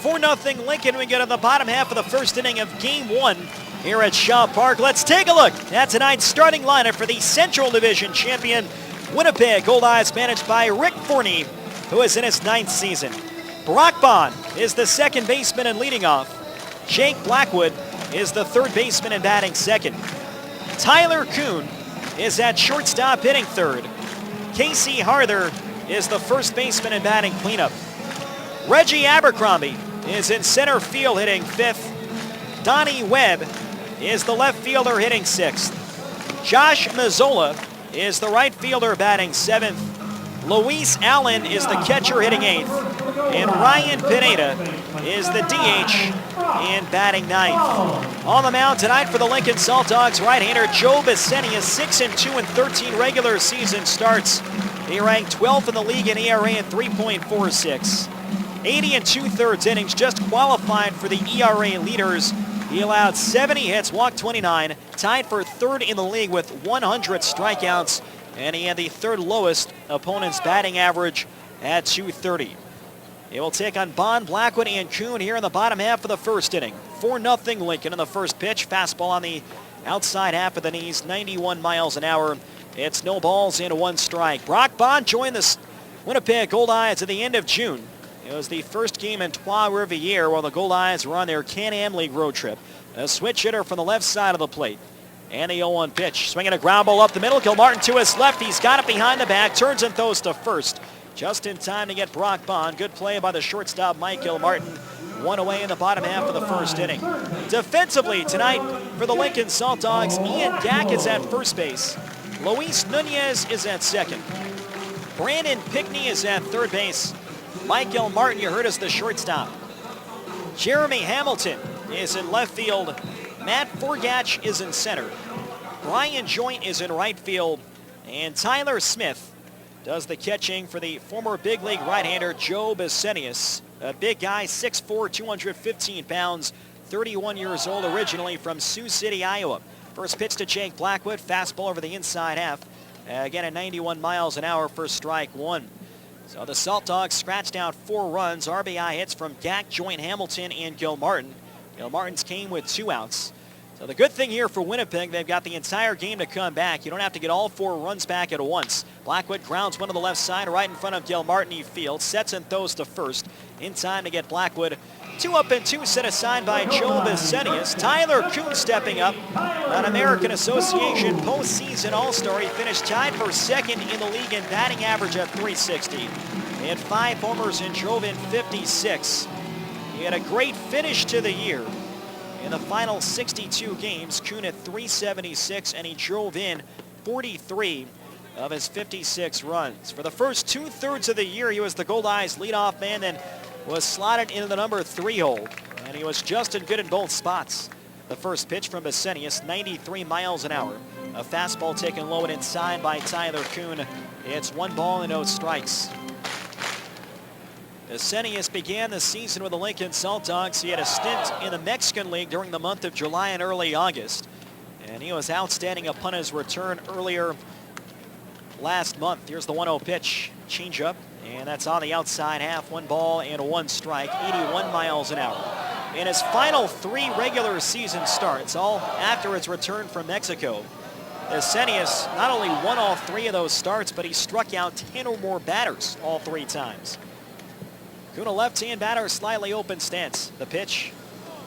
4-0 Lincoln. We get to the bottom half of the first inning of Game 1 here at Shaw Park. Let's take a look at tonight's starting lineup for the Central Division champion Winnipeg Goldeyes, managed by Rick Forney, who is in his 9th season. Brock Bond is the second baseman and leading off. Jake Blackwood is the third baseman and batting second. Tyler Coon is at shortstop hitting third. Casey Harther is the first baseman and batting cleanup. Reggie Abercrombie is in center field hitting fifth. Donnie Webb is the left fielder hitting sixth. Josh Mazzola is the right fielder batting seventh. Luis Allen is the catcher hitting eighth. And Ryan Pineda is the DH in batting ninth. On the mound tonight for the Lincoln Saltdogs, right-hander Joe Bissenia, 6-2 in 13 regular season starts. He ranked 12th in the league in ERA at 3.46. 80 2/3 innings, just qualified for the ERA leaders. He allowed 70 hits, walked 29, tied for third in the league with 100 strikeouts, and he had the third lowest opponent's batting average at 230. He will take on Bond, Blackwood, and Coon here in the bottom half of the first inning. 4-0 Lincoln in the first pitch. Fastball on the outside half of the knees, 91 miles an hour. It's no balls and 1 strike. Brock Bond joined the Winnipeg Goldeyes at the end of June. It was the first game in Trois-Rivières while the Goldeyes were on their Can-Am League road trip. A switch hitter from the left side of the plate. And the 0-1 pitch. Swinging a ground ball up the middle. Gilmartin to his left. He's got it behind the back. Turns and throws to first. Just in time to get Brock Bond. Good play by the shortstop, Mike Gilmartin. 1 away in the bottom half of the first inning. Defensively tonight for the Lincoln Saltdogs, Ian Gack is at first base. Luis Nunez is at second. Brandon Pickney is at third base. Mike Gilmartin, you heard, is the shortstop. Jeremy Hamilton is in left field. Matt Forgatch is in center. Brian Joint is in right field. And Tyler Smith does the catching for the former big league right-hander Joe Bissenius. A big guy, 6'4", 215 pounds, 31 years old, originally from Sioux City, Iowa. First pitch to Jake Blackwood, fastball over the inside half. Again at 91 miles an hour for strike 1. So the Saltdogs scratched out 4 runs. RBI hits from Gack, Joint, Hamilton, and Gilmartin. Gilmartin's came with 2 outs. So the good thing here for Winnipeg, they've got the entire game to come back. You don't have to get all 4 runs back at once. Blackwood grounds one to the left side, right in front of Gilmartin. He fields, sets and throws to first. In time to get Blackwood. 2 up and 2 set aside by Joe Bissenius. Tyler Coon stepping up. An American Association postseason All-Star. He finished tied for second in the league in batting average at .360. He had 5 homers and drove in 56. He had a great finish to the year. In the final 62 games, Coon at .376, and he drove in 43 of his 56 runs. For the first 2/3 of the year, he was the Goldeyes leadoff man, then was slotted into the number 3 hole, and he was just as good in both spots. The first pitch from Bissenius, 93 miles an hour. A fastball taken low and inside by Tyler Coon. It's 1 ball and no strikes. Bissenius began the season with the Lincoln Saltdogs. He had a stint in the Mexican League during the month of July and early August, and he was outstanding upon his return earlier last month. Here's the 1-0 pitch, changeup, and that's on the outside half. 1 ball and 1 strike, 81 miles an hour. In his final 3 regular season starts, all after his return from Mexico, Bissenius not only won all 3 of those starts, but he struck out 10 or more batters all 3 times. Coon, a left-hand batter, slightly open stance. The pitch,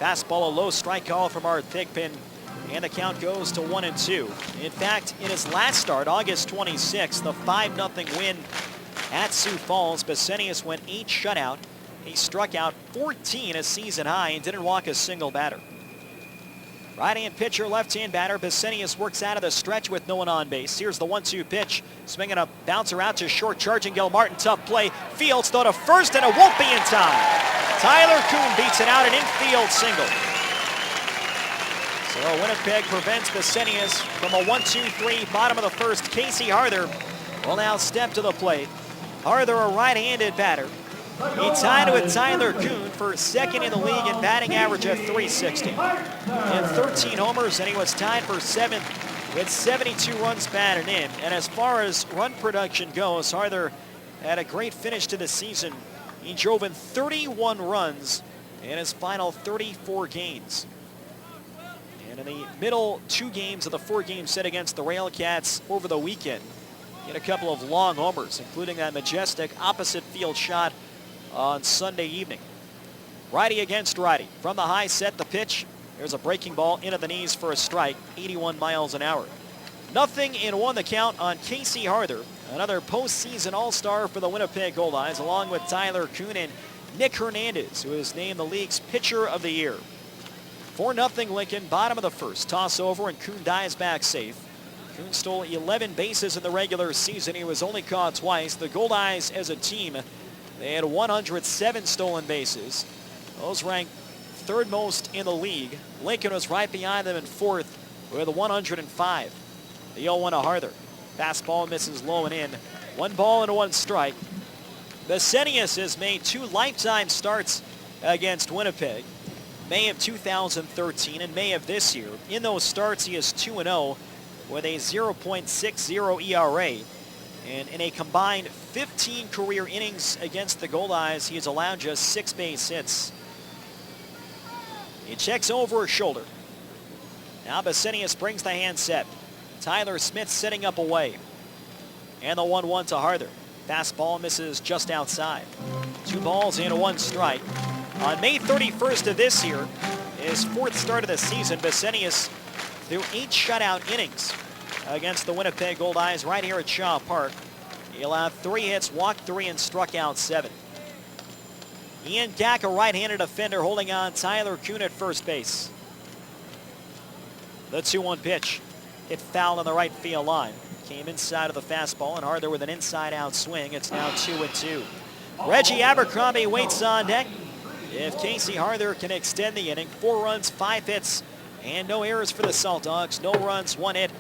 fastball, a low strike call from Art Thigpen, and the count goes to 1-2. In fact, in his last start, August 26th, the 5-0 win at Sioux Falls, Bissenius went 8 shutout. He struck out 14, a season high, and didn't walk a single batter. Right-hand pitcher, left-hand batter. Bissenius works out of the stretch with no one on base. Here's the 1-2 pitch. Swinging a bouncer out to short, charging Gilmartin. Tough play. Fields throw to first, and it won't be in time. Tyler Coon beats it out, an infield single. So Winnipeg prevents Bissenius from a 1-2-3 bottom of the first. Casey Harther will now step to the plate. Harther, a right-handed batter. He tied with Tyler Coon for second in the league in batting average at .360. He had 13 homers, and he was tied for 7th with 72 runs batted in. And as far as run production goes, Harther had a great finish to the season. He drove in 31 runs in his final 34 games. And in the middle 2 games of the 4-game set against the Railcats over the weekend, he had a couple of long homers, including that majestic opposite field shot on Sunday evening. Righty against righty. From the high set, the pitch. There's a breaking ball into the knees for a strike, 81 miles an hour. 0-1 the count on Casey Harther, another postseason All-Star for the Winnipeg Goldeyes, along with Tyler Coon and Nick Hernandez, who is named the league's Pitcher of the Year. 4-0 Lincoln, bottom of the first. Toss over, and Coon dives back safe. Coon stole 11 bases in the regular season. He was only caught twice. The Goldeyes as a team, they had 107 stolen bases. Those ranked third most in the league. Lincoln was right behind them in fourth with 105. The 0-1 to Harther. Fastball misses low and in. 1 ball and 1 strike. Besenius has made 2 lifetime starts against Winnipeg. May of 2013 and May of this year. In those starts, he is 2-0 with a 0.60 ERA. And in a combined 15 career innings against the Goldeyes, he has allowed just 6 base hits. He checks over his shoulder. Now Besenius brings the handset. Tyler Smith setting up away. And the 1-1 to Harther. Fastball misses just outside. 2 balls and 1 strike. On May 31st of this year, his 4th start of the season, Besenius threw 8 shutout innings against the Winnipeg Goldeyes right here at Shaw Park. He allowed 3 hits, walked 3, and struck out 7. Ian Gack, a right-handed defender, holding on Tyler Coon at first base. The 2-1 pitch. Hit foul on the right field line. Came inside of the fastball, and Harther with an inside-out swing. It's now 2-2. Reggie Abercrombie waits on deck. If Casey Harther can extend the inning, 4 runs, 5 hits, and no errors for the Saltdogs. No runs, 1 hit,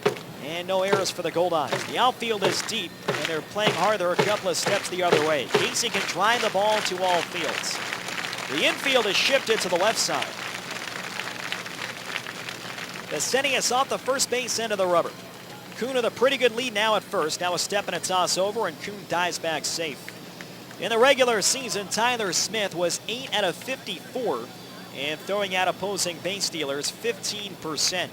and no errors for the Goldeyes. The outfield is deep, and they're playing Harther a couple of steps the other way. Casey can drive the ball to all fields. The infield is shifted to the left side. Besenius off the first base end of the rubber. Coon with a pretty good lead now at first. Now a step and a toss over, and Coon dives back safe. In the regular season, Tyler Smith was 8 out of 54 and throwing out opposing base stealers 15%.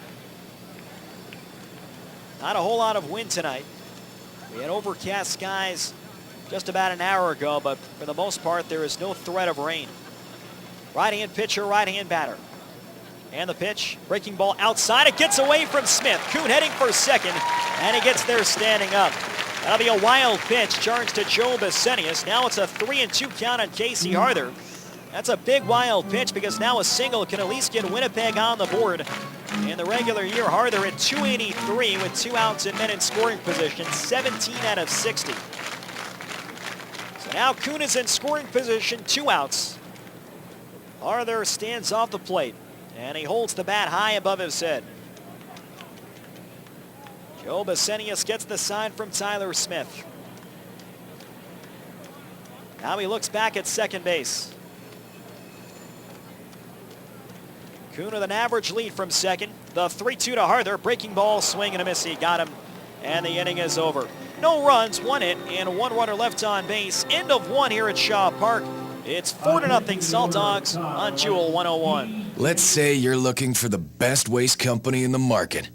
Not a whole lot of wind tonight. We had overcast skies just about an hour ago, but for the most part, there is no threat of rain. Right-hand pitcher, right-hand batter. And the pitch, breaking ball outside. It gets away from Smith. Coon heading for second, and he gets there standing up. That'll be a wild pitch charged to Joe Besenius. Now it's a 3-2 count on Casey Harther. That's a big wild pitch because now a single can at least get Winnipeg on the board. In the regular year, Harther at 283 with 2 outs and men in scoring position, 17 out of 60. So now Coon is in scoring position, 2 outs. Harther stands off the plate, and he holds the bat high above his head. Joe Besenius gets the sign from Tyler Smith. Now he looks back at second base. Coon with an average lead from second. The 3-2 to Harther. Breaking ball, swing and a miss. He got him, and the inning is over. No runs, 1 hit, and 1 runner left on base. End of 1 here at Shaw Park. It's 4-0 Saltdogs on Jewel 101. Let's say you're looking for the best waste company in the market.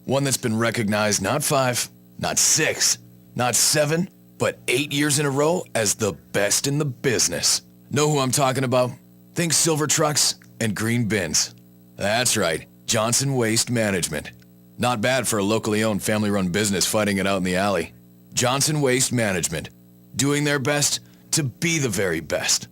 One that's been recognized not 5, not 6, not 7, but 8 years in a row as the best in the business. Know who I'm talking about? Think silver trucks and green bins. That's right, Johnson Waste Management. Not bad for a locally owned family-run business fighting it out in the alley. Johnson Waste Management, doing their best to be the very best.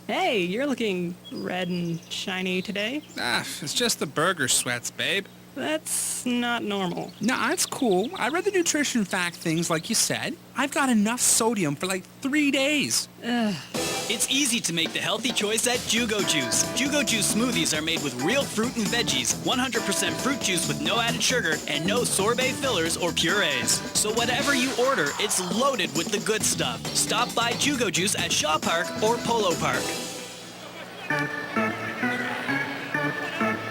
Hey, you're looking red and shiny today. It's just the burger sweats, babe. That's not normal. Nah, it's cool. I read the nutrition fact things like you said. I've got enough sodium for like 3 days. It's easy to make the healthy choice at Jugo Juice. Jugo Juice smoothies are made with real fruit and veggies, 100% fruit juice with no added sugar, and no sorbet fillers or purees. So whatever you order, it's loaded with the good stuff. Stop by Jugo Juice at Shaw Park or Polo Park.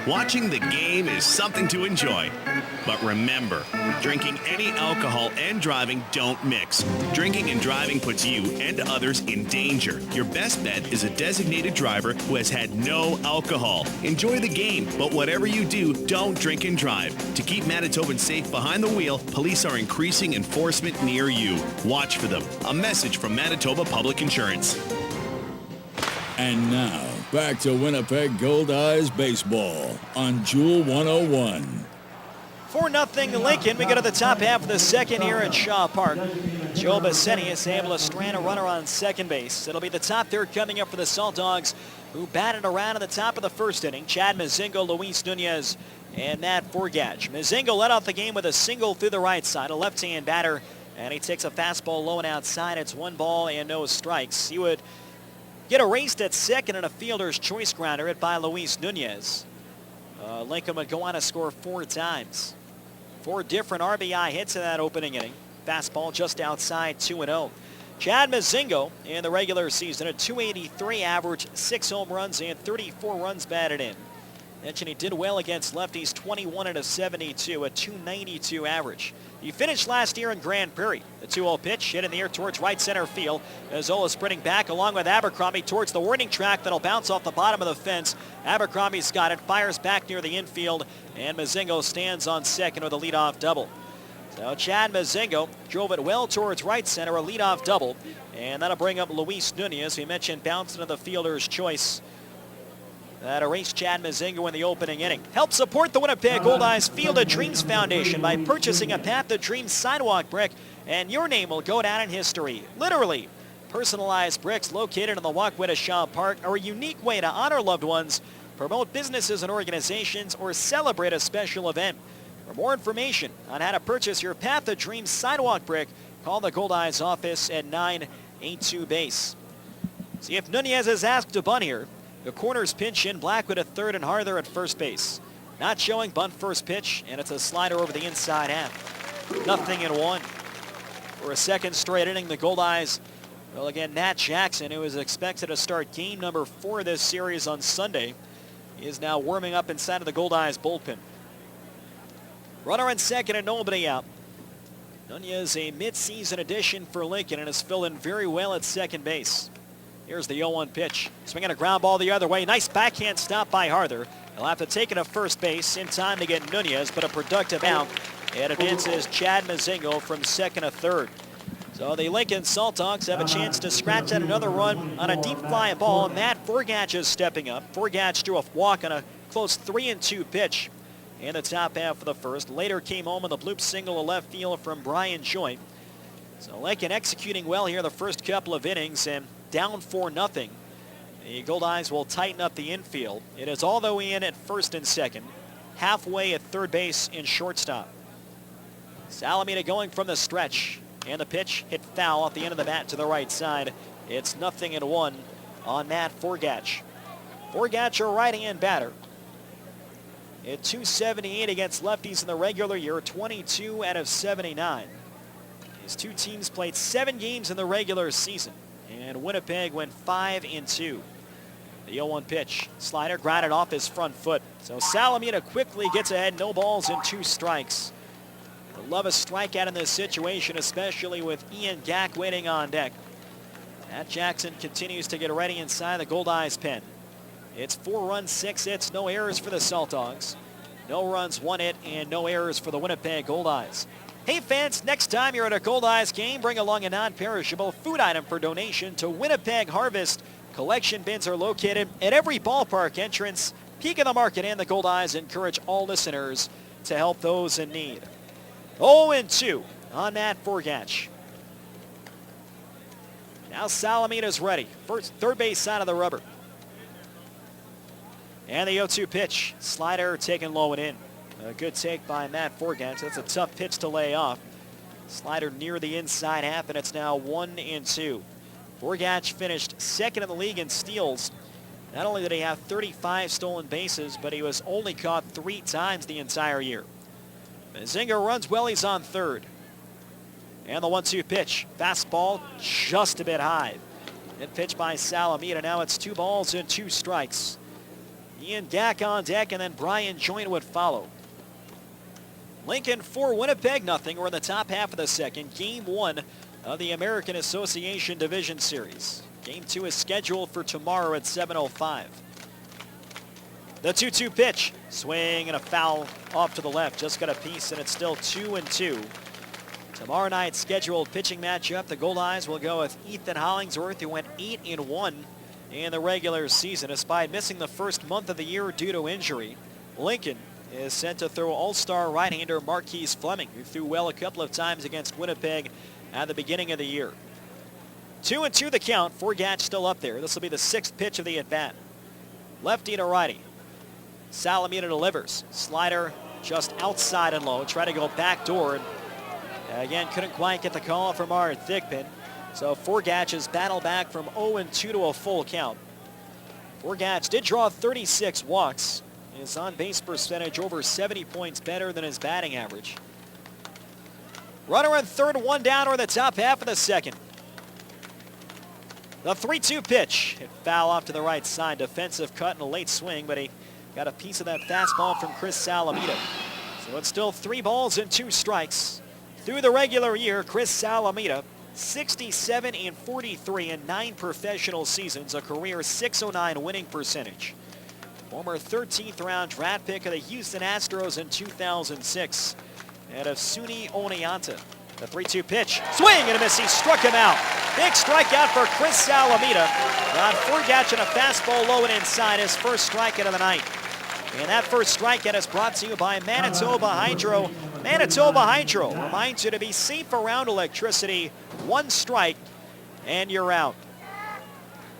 Watching the game is something to enjoy. But remember, drinking any alcohol and driving don't mix. Drinking and driving puts you and others in danger. Your best bet is a designated driver who has had no alcohol. Enjoy the game, but whatever you do, don't drink and drive. To keep Manitobans safe behind the wheel, police are increasing enforcement near you. Watch for them. A message from Manitoba Public Insurance. And now, back to Winnipeg Goldeyes baseball on Jewel 101. 4-0 Lincoln. We go to the top half of the second here at Shaw Park. Joe Besenius able to strand a runner on second base. It'll be the top third coming up for the Saltdogs, who batted around in the top of the first inning. Chad Mazingo, Luis Nunez, and Matt Forgage. Mazingo led off the game with a single through the right side, a left-hand batter, and he takes a fastball low and outside. It's 1 ball and no strikes. He would get erased at second, and a fielder's choice grounder hit by Luis Nunez. Lincoln would go on to score 4 times. 4 different RBI hits in that opening inning. Fastball just outside 2-0. Chad Mazingo in the regular season, a .283 average, 6 home runs and 34 runs batted in. Mentioned he did well against lefties, 21 out of 72, a .292 average. He finished last year in Grand Prairie. The 2-0 pitch hit in the air towards right center field. Mazzola sprinting back along with Abercrombie towards the warning track that'll bounce off the bottom of the fence. Abercrombie's got it, fires back near the infield, and Mazingo stands on second with a leadoff double. So Chad Mazingo drove it well towards right center, a leadoff double, and that'll bring up Luis Nunez. We mentioned bouncing to the fielder's choice. That erased Chad Mazingo in the opening inning. Help support the Winnipeg Goldeyes Field of Dreams Foundation by purchasing a Path of Dreams sidewalk brick, and your name will go down in history. Literally. Personalized bricks located on the walkway to Shaw Park are a unique way to honor loved ones, promote businesses and organizations, or celebrate a special event. For more information on how to purchase your Path of Dreams sidewalk brick, call the Goldeyes office at 982-BASE. See if Nunez is asked to bunt here. The corners pinch in, Blackwood at third and Harther at first base. Not showing, bunt first pitch, and it's a slider over the inside half. 0-1. For a second straight inning, the Goldeyes, well again, Nat Jackson, who is expected to start game number 4 of this series on Sunday, is now warming up inside of the Goldeyes bullpen. Runner in second and nobody out. Nunez, a mid-season addition for Lincoln, and is filling very well at second base. Here's the 0-1 pitch. Swinging a ground ball the other way. Nice backhand stop by Harther. He'll have to take it to first base in time to get Nunez, but a productive out. And advances Chad Mazingo from second to third. So the Lincoln Saltdogs have a chance to scratch out another run on a deep fly ball. Matt Forgatch is stepping up. Forgatch drew a walk on a close 3-2 pitch in the top half of the first. Later came home on the bloop single to left field from Brian Joint. So Lincoln executing well here the first couple of innings, and down 4-0. The Goldeyes will tighten up the infield. It is all the way in at first and second, halfway at third base and shortstop. Salamina going from the stretch, and the pitch hit foul at the end of the bat to the right side. It's 0-1 on Matt Forgatch. Forgatch, a right-hand batter. At .278 against lefties in the regular year, 22 out of 79. His 2 teams played 7 games in the regular season, and Winnipeg went 5-2. The 0-1 pitch, slider grounded off his front foot. So Salamina quickly gets ahead, no balls and 2 strikes. They love a strikeout in this situation, especially with Ian Gack waiting on deck. Matt Jackson continues to get ready inside the Goldeyes pen. It's 4 runs, 6 hits, no errors for the Saltdogs. No runs, 1 hit, and no errors for the Winnipeg Goldeyes. Hey fans, next time you're at a Goldeyes game, bring along a non-perishable food item for donation to Winnipeg Harvest. Collection bins are located at every ballpark entrance. Peak of the Market and the Goldeyes encourage all listeners to help those in need. 0-2 on Matt Forgatch. Now Salamina's ready. Third base side of the rubber. And the 0-2 pitch. Slider taken low and in. A good take by Matt Forgatch. That's a tough pitch to lay off. Slider near the inside half, and it's now 1-2. Forgatch finished second in the league in steals. Not only did he have 35 stolen bases, but he was only caught 3 times the entire year. Mazingo runs well, he's on third. And the 1-2 pitch. Fastball just a bit high. Hit pitch by Salamina. Now it's 2 balls and 2 strikes. Ian Gack on deck, and then Brian Joint would follow. Lincoln 4, Winnipeg 0. We're in the top half of the second. Game 1 of the American Association Division Series. Game 2 is scheduled for tomorrow at 7:05. The 2-2 pitch. Swing and a foul off to the left. Just got a piece, and it's still 2-2. Tomorrow night's scheduled pitching matchup. The Goldeyes will go with Ethan Hollingsworth, who went 8-1 in the regular season, despite missing the first month of the year due to injury. Lincoln is sent to throw all-star right-hander Marquise Fleming, who threw well a couple of times against Winnipeg at the beginning of the year. 2-2 the count. Forgatch still up there. This will be the 6th pitch of the at-bat. Lefty to righty. Salamina delivers. Slider just outside and low. Try to go backdoor. And again, couldn't quite get the call from Art Thigpen. So Forgatch has battled back from 0-2 to a full count. Forgatch did draw 36 walks. His on-base percentage over 70 points better than his batting average. Runner in third, one down or the top half of the second. The 3-2 pitch. Hit foul off to the right side. Defensive cut and a late swing, but he got a piece of that fastball from Chris Salamita. So it's still 3 balls and 2 strikes. Through the regular year, Chris Salamita, 67-43 in 9 professional seasons, a career .609 winning percentage. Former 13th round draft pick of the Houston Astros in 2006. Out of SUNY Oneonta. The 3-2 pitch. Swing and a miss. He struck him out. Big strikeout for Chris Salamita. Ron Forgatch and a fastball low and inside, his first strikeout of the night. And that first strikeout is brought to you by Manitoba Hydro. Manitoba Hydro reminds you to be safe around electricity. 1 strike and you're out.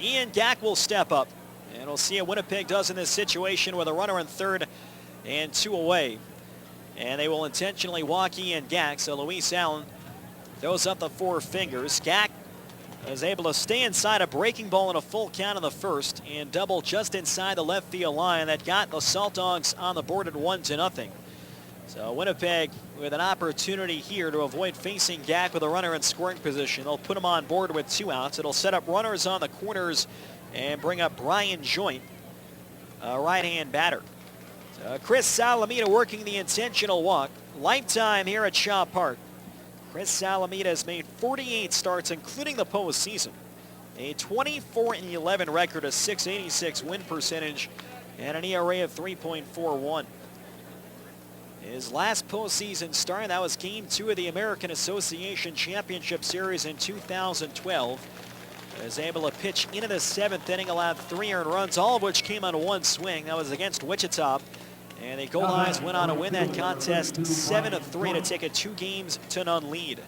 Ian Gack will step up. And we'll see what Winnipeg does in this situation with a runner in third and 2 away. And they will intentionally walk Ian Gack. So Luis Allen throws up the 4 fingers. Gack is able to stay inside a breaking ball in a full count in the first and double just inside the left field line that got the Saltdogs on the board at 1-0. So Winnipeg with an opportunity here to avoid facing Gack with a runner in scoring position. They'll put him on board with 2 outs. It'll set up runners on the corners and bring up Brian Joint, a right-hand batter. So Chris Salamita working the intentional walk. Lifetime here at Shaw Park. Chris Salamita has made 48 starts, including the postseason. A 24-11 record, a .686 win percentage, and an ERA of 3.41. His last postseason start, that was Game 2 of the American Association Championship Series in 2012. He was able to pitch into the 7th inning, allowed 3 earned runs, all of which came on 1 swing. That was against Wichita. And the Goldeyes went on to win that contest 7-3 to take a 2-0 lead.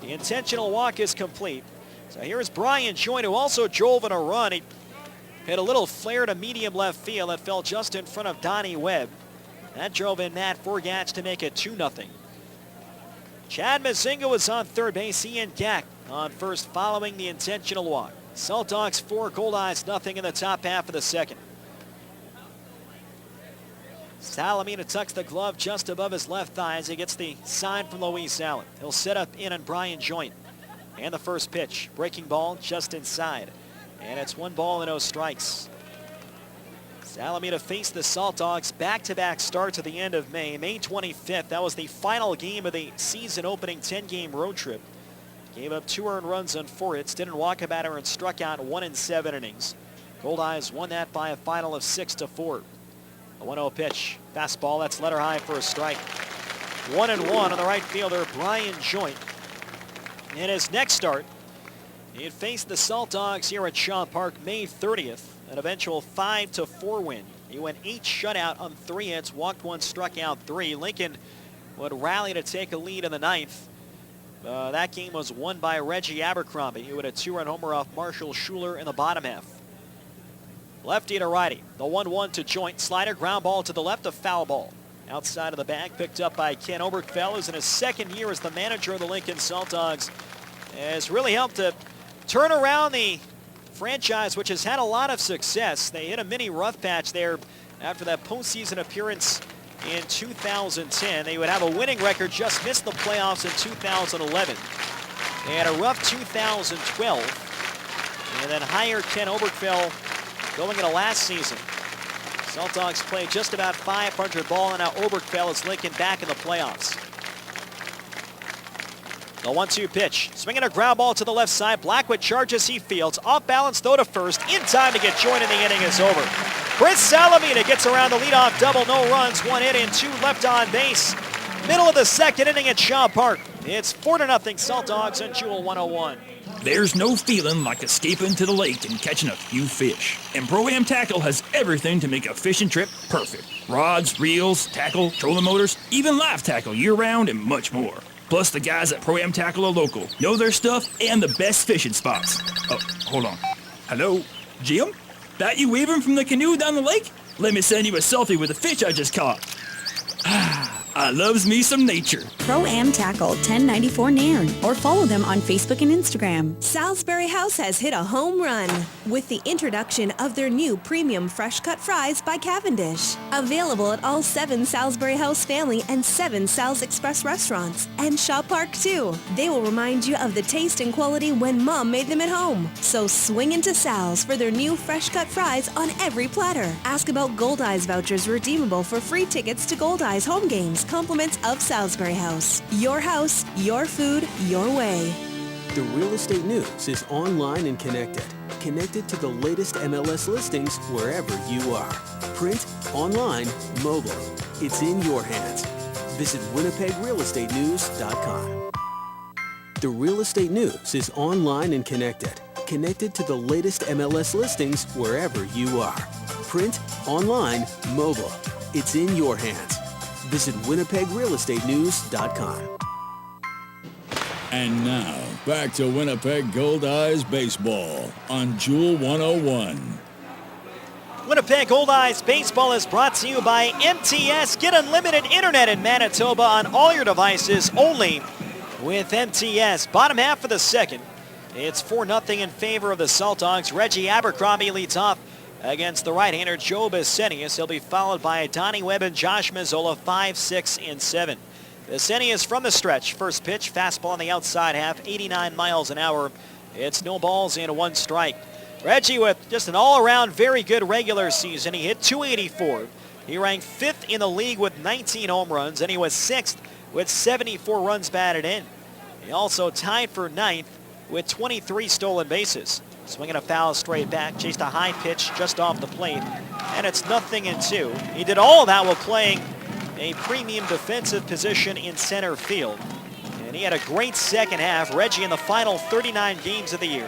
The intentional walk is complete. So here's Brian Joint, who also drove in a run. He hit a little flare to medium left field that fell just in front of Donnie Webb. That drove in Matt Forgatch to make it 2-0. Chad Mazinga was on third base. Ian Gack on first following the intentional walk. Saltdogs 4, Goldeyes nothing in the top half of the second. Salamita tucks the glove just above his left thigh as he gets the sign from Luis Allen. He'll set up in on Brian Joint. And the first pitch, breaking ball just inside. And it's 1 ball and no strikes. Salamita faced the Saltdogs back-to-back starts at the end of May. May 25th, that was the final game of the season-opening 10-game road trip. Gave up 2 earned runs on 4 hits, didn't walk a batter, and struck out 1 in 7 innings. Goldeyes won that by a final of 6-4. A 1-0 pitch. Fastball, that's letter high for a strike. 1-1 on the right fielder, Brian Joint. In his next start, he had faced the Saltdogs here at Shaw Park May 30th, an eventual 5-4 win. He went 8 shutout on 3 hits, walked 1, struck out 3. Lincoln would rally to take a lead in the 9th. That game was won by Reggie Abercrombie, who had a 2-run homer off Marshall Schuler in the bottom half. Lefty to righty. The 1-1 to Joint. Slider, ground ball to the left, a foul ball. Outside of the bag, picked up by Ken Oberkfell, who's in his 2nd year as the manager of the Lincoln Saltdogs. Has really helped to turn around the franchise, which has had a lot of success. They hit a mini rough patch there after that postseason appearance in 2010. They would have a winning record, just missed the playoffs in 2011. They had a rough 2012, and then hired Ken Oberkfell going into last season. Saltdogs played just about .500 ball, and now Oberkfell is Lincoln back in the playoffs. The 1-2 pitch. Swinging a ground ball to the left side. Blackwood charges, he fields. Off balance, throw to first. In time to get Joint, and the inning is over. Chris Salamita gets around the leadoff double. No runs, 1 hit and 2 left on base. Middle of the 2nd inning at Shaw Park. It's 4-0 Saltdogs and Jewel 101. There's no feeling like escaping to the lake and catching a few fish. And Pro-Am Tackle has everything to make a fishing trip perfect. Rods, reels, tackle, trolling motors, even live tackle year-round, and much more. Plus, the guys at Pro-Am Tackle are local, know their stuff, and the best fishing spots. Oh, hold on. Hello? Jim? That you waving from the canoe down the lake? Let me send you a selfie with the fish I just caught. I loves me some nature. Pro-Am Tackle, 1094 Nairn, or follow them on Facebook and Instagram. Salisbury House has hit a home run with the introduction of their new premium fresh-cut fries by Cavendish. Available at all 7 Salisbury House family and 7 Sal's Express restaurants and Shop Park too. They will remind you of the taste and quality when Mom made them at home. So swing into Sal's for their new fresh-cut fries on every platter. Ask about Goldeyes vouchers redeemable for free tickets to Goldeyes home games. Compliments of Salisbury House. Your house, your food, your way. The real estate news is online and connected. Connected to the latest MLS listings wherever you are. Print, online, mobile. It's in your hands. Visit WinnipegRealEstateNews.com. The real estate news is online and connected. Connected to the latest MLS listings wherever you are. Print, online, mobile. It's in your hands. Visit WinnipegRealEstateNews.com. And now, back to Winnipeg Goldeyes baseball on Jewel 101. Winnipeg Goldeyes baseball is brought to you by MTS. Get unlimited internet in Manitoba on all your devices only with MTS. Bottom half of the second. It's 4-0 in favor of the Saltdogs. Reggie Abercrombie leads off against the right-hander Joe Bissenius. He'll be followed by Donnie Webb and Josh Mazzola, 5, 6, and 7. Bissenius from the stretch. First pitch, fastball on the outside half, 89 miles an hour. It's no balls and 1 strike. Reggie with just an all-around very good regular season. He hit .284. He ranked 5th in the league with 19 home runs, and he was 6th with 74 runs batted in. He also tied for 9th with 23 stolen bases. Swinging a foul straight back, chased a high pitch just off the plate, and it's 0-2. He did all of that while playing a premium defensive position in center field. And he had a great second half. Reggie in the final 39 games of the year.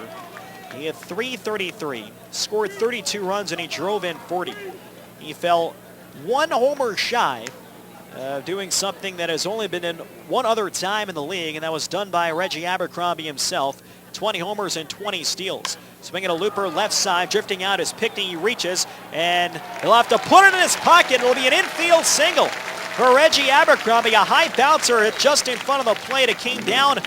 He had .333, scored 32 runs, and he drove in 40. He fell 1 homer shy of doing something that has only been in one other time in the league, and that was done by Reggie Abercrombie himself. 20 homers and 20 steals. Swinging a looper left side, drifting out as Pickney reaches, and he'll have to put it in his pocket. It'll be an infield single for Reggie Abercrombie. A high bouncer hit just in front of the plate. It came down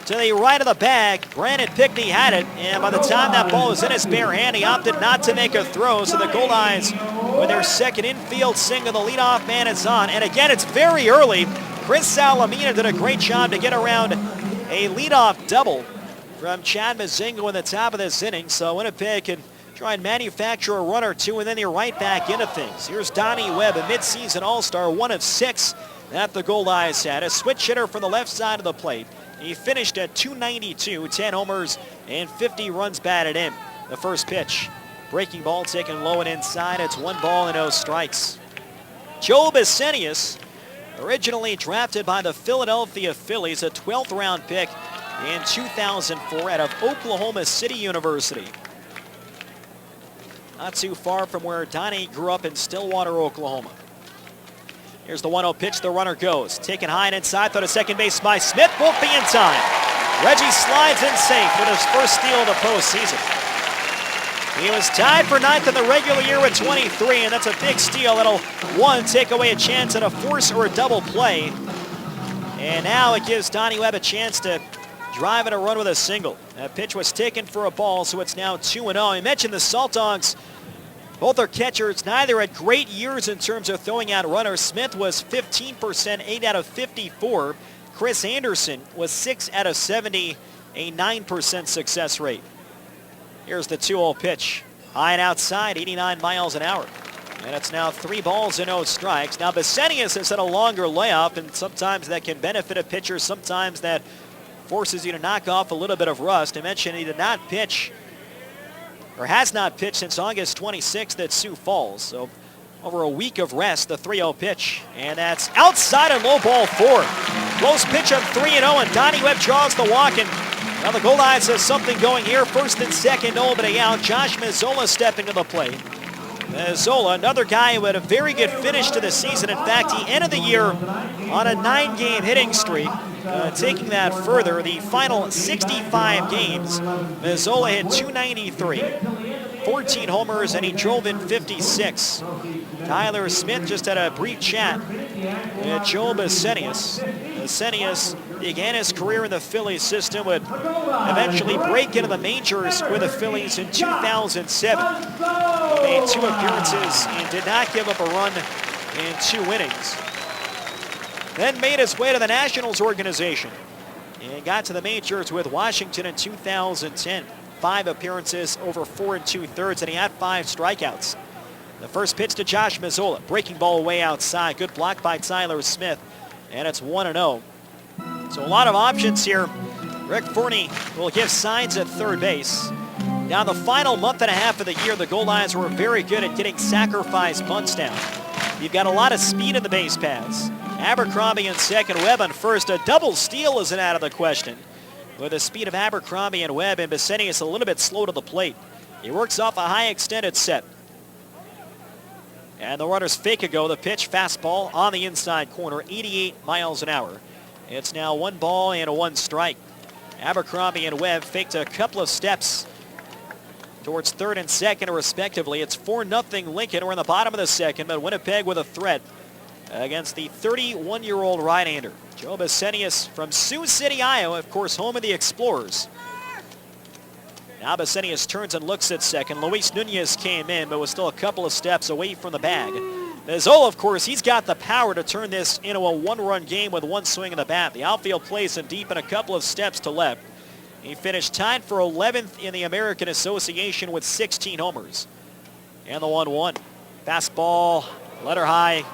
to the right of the bag. Brandon Pickney had it, and by the time that ball was in his bare hand, he opted not to make a throw. So the Goldeyes, with their second infield single, the leadoff man is on. And again, it's very early. Chris Salamina did a great job to get around a leadoff double from Chad Mazingo in the top of this inning. So Winnipeg can try and manufacture a run or two, and then you're right back into things. Here's Donnie Webb, a midseason all-star, 1 of 6 that the Goldeyes had. A switch hitter from the left side of the plate. He finished at .292, 10 homers and 50 runs batted in. The first pitch, breaking ball taken low and inside. It's 1 ball and 0 strikes. Joe Bissenius, originally drafted by the Philadelphia Phillies, a 12th round pick in 2004 out of Oklahoma City University. Not too far from where Donnie grew up in Stillwater, Oklahoma. Here's the 1-0 pitch. The runner goes. Taken high and inside. Throw to second base by Smith. Won't be in time. Reggie slides in safe with his first steal of the postseason. He was tied for 9th in the regular year with 23, and that's a big steal. That'll, 1, take away a chance at a force or a double play. And now it gives Donnie Webb a chance to drive in a run with a single. That pitch was taken for a ball, so it's now 2-0. I mentioned the Saltdogs. Both are catchers. Neither had great years in terms of throwing out runners. Smith was 15%, 8 out of 54. Chris Anderson was 6 out of 70, a 9% success rate. Here's the 2-0 pitch. High and outside, 89 miles an hour. And it's now 3 balls and 0 strikes. Now Bissenius has had a longer layoff, and sometimes that can benefit a pitcher. Sometimes that forces you to knock off a little bit of rust. I mentioned he did not pitch, or has not pitched since August 26th at Sioux Falls. So over a week of rest, the 3-0 pitch. And that's outside and low ball 4. Close pitch on 3-0, and Donnie Webb draws the walk. And now the Goldeyes has something going here. First and second, nobody out. Josh Mazzola stepping to the plate. Mazzola, another guy who had a very good finish to the season. In fact, he ended the year on a 9-game hitting streak. Taking that further, the final 65 games, Mazzola hit .293, 14 homers, and he drove in 56. Tyler Smith just had a brief chat And Joe Bissenius. Bissenius began his career in the Phillies system, would eventually break into the majors with the Phillies in 2007. He made 2 appearances and did not give up a run in 2 innings. Then made his way to the Nationals organization and got to the majors with Washington in 2010. 5 appearances over 4 2/3, and he had 5 strikeouts. The first pitch to Josh Mazzola. Breaking ball way outside. Good block by Tyler Smith. And it's 1-0. So a lot of options here. Rick Forney will give signs at third base. Now the final month and a half of the year, the Goldeyes were very good at getting sacrifice bunts down. You've got a lot of speed in the base paths. Abercrombie in second, Webb on first. A double steal isn't out of the question. With the speed of Abercrombie and Webb, and Bissenius a little bit slow to the plate. He works off a high extended set. And the runners fake a go. The pitch, fastball on the inside corner, 88 miles an hour. It's now 1 ball and 1 strike. Abercrombie and Webb faked a couple of steps towards third and second, respectively. It's 4-0 Lincoln. We're in the bottom of the second, but Winnipeg with a threat against the 31-year-old right-hander. Joe Bissenius from Sioux City, Iowa, of course, home of the Explorers. Now Bissenius turns and looks at second. Luis Nunez came in, but was still a couple of steps away from the bag. Mazzola, of course, he's got the power to turn this into a 1-run game with 1 swing of the bat. The outfield plays him deep and a couple of steps to left. He finished tied for 11th in the American Association with 16 homers. And the 1-1. Fastball, letter high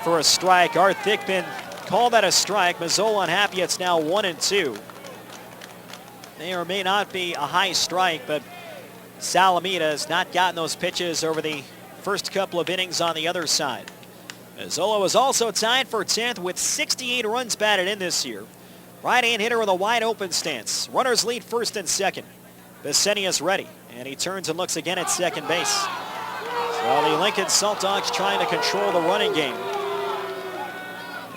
for a strike. Art Thigpen called that a strike. Mazzola unhappy. It's now 1-2. May or may not be a high strike, but Salamita has not gotten those pitches over the first couple of innings on the other side. Mazzola was also tied for 10th with 68 runs batted in this year. Right-hand hitter with a wide open stance. Runners lead first and second. Bissenius ready, and he turns and looks again at second base. So the Lincoln Saltdogs trying to control the running game.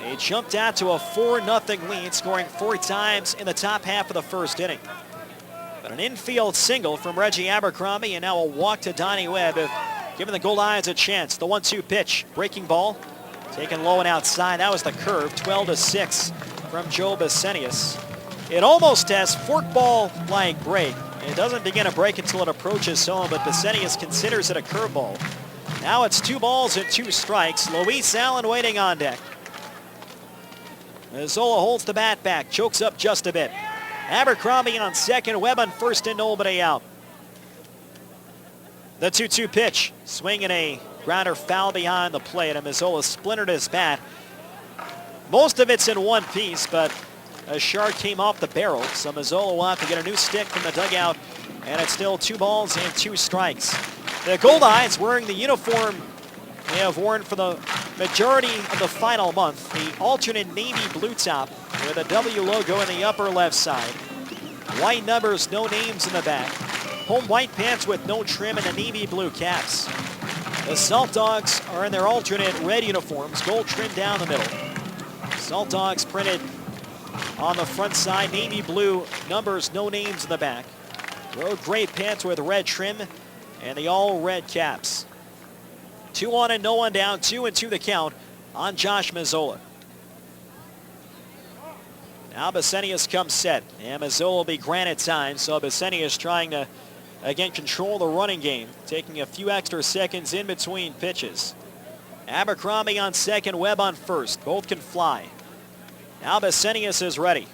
They jumped out to a 4-0 lead, scoring 4 times in the top half of the first inning. But an infield single from Reggie Abercrombie, and now a walk to Donnie Webb, giving the Goldeyes a chance. The 1-2 pitch, breaking ball, taken low and outside. That was the curve, 12-6 from Joe Bissenius. It almost has forkball-like break. It doesn't begin to break until it approaches home, but Bissenius considers it a curveball. Now it's 2 balls and 2 strikes. Luis Allen waiting on deck. Mazzola holds the bat back, chokes up just a bit. Abercrombie on second, Webb on first, and nobody out. The 2-2 pitch, swinging a grounder foul behind the plate, and Mazzola splintered his bat. Most of it's in one piece, but a shard came off the barrel, so Mazzola will have to get a new stick from the dugout, and it's still 2 balls and 2 strikes. The Goldeyes wearing the uniform they have worn for the majority of the final month, the alternate navy blue top with a W logo in the upper left side. White numbers, no names in the back. Home white pants with no trim and the navy blue caps. The Saltdogs are in their alternate red uniforms, gold trim down the middle. Saltdogs printed on the front side, navy blue numbers, no names in the back. Road gray pants with red trim and the all red caps. 2 on and no one down, 2-2 the count on Josh Mazzola. Now Bissenius comes set, and Mazzola will be granted time, so Bissenius trying to, again, control the running game, taking a few extra seconds in between pitches. Abercrombie on second, Webb on first. Both can fly. Now Bissenius is ready.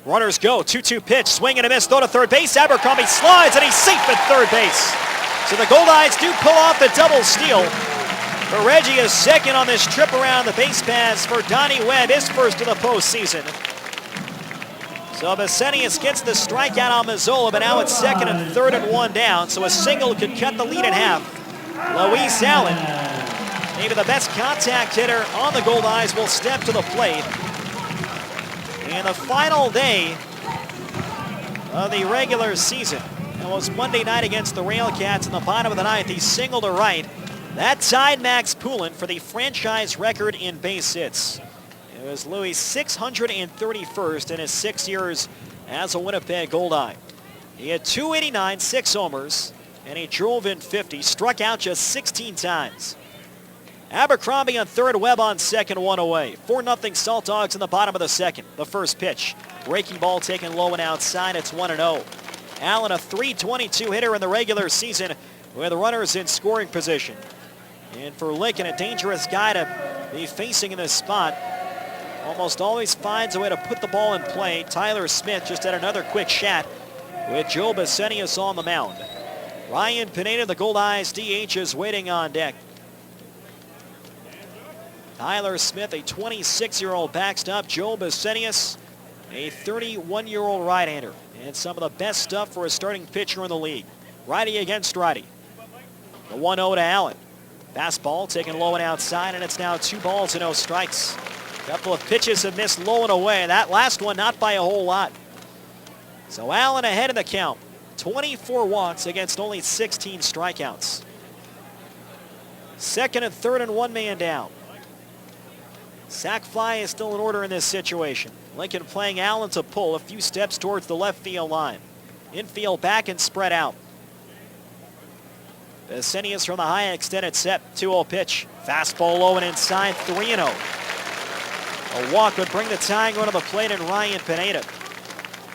Runners go, 2-2 pitch, swing and a miss, throw to third base. Abercrombie slides, and he's safe at third base. So the Goldeyes do pull off the double steal. But Reggie is second on this trip around the base paths for Donnie Webb, his first of the postseason. So Bissenius gets the strikeout on Mazzola, but now it's second and third and 1 down, so a single could cut the lead in half. Luis Allen, maybe the best contact hitter on the Goldeyes, will step to the plate. And the final day of the regular season. It was Monday night against the Railcats in the bottom of the ninth. He singled to right. That tied Max Poulin for the franchise record in base hits. It was Louis' 631st in his 6 years as a Winnipeg Goldeye. He had 289, 6 homers, and he drove in 50, struck out just 16 times. Abercrombie on third, Webb on second, one away. 4-0 Saltdogs in the bottom of the second. The first pitch. Breaking ball taken low and outside. It's 1-0. Allen, a .322 hitter in the regular season with runners in scoring position. And for Lincoln, a dangerous guy to be facing in this spot. Almost always finds a way to put the ball in play. Tyler Smith just had another quick shot with Joe Besenius on the mound. Ryan Pineda, the Goldeyes DH, is waiting on deck. Tyler Smith, a 26-year-old backstop. Joe Besenius, a 31-year-old right-hander. And some of the best stuff for a starting pitcher in the league. Righty against righty. The 1-0 to Allen. Fastball taken low and outside, and it's now 2 balls and no strikes. A couple of pitches have missed low and away. That last one not by a whole lot. So Allen ahead in the count. 24 walks against only 16 strikeouts. Second and third and one man down. Sac fly is still in order in this situation. Lincoln playing Allen to pull a few steps towards the left field line. Infield back and spread out. Besenius from the high extended set. 2-0 pitch. Fastball low and inside. 3-0. A walk would bring the tying run to the plate and Ryan Pineda.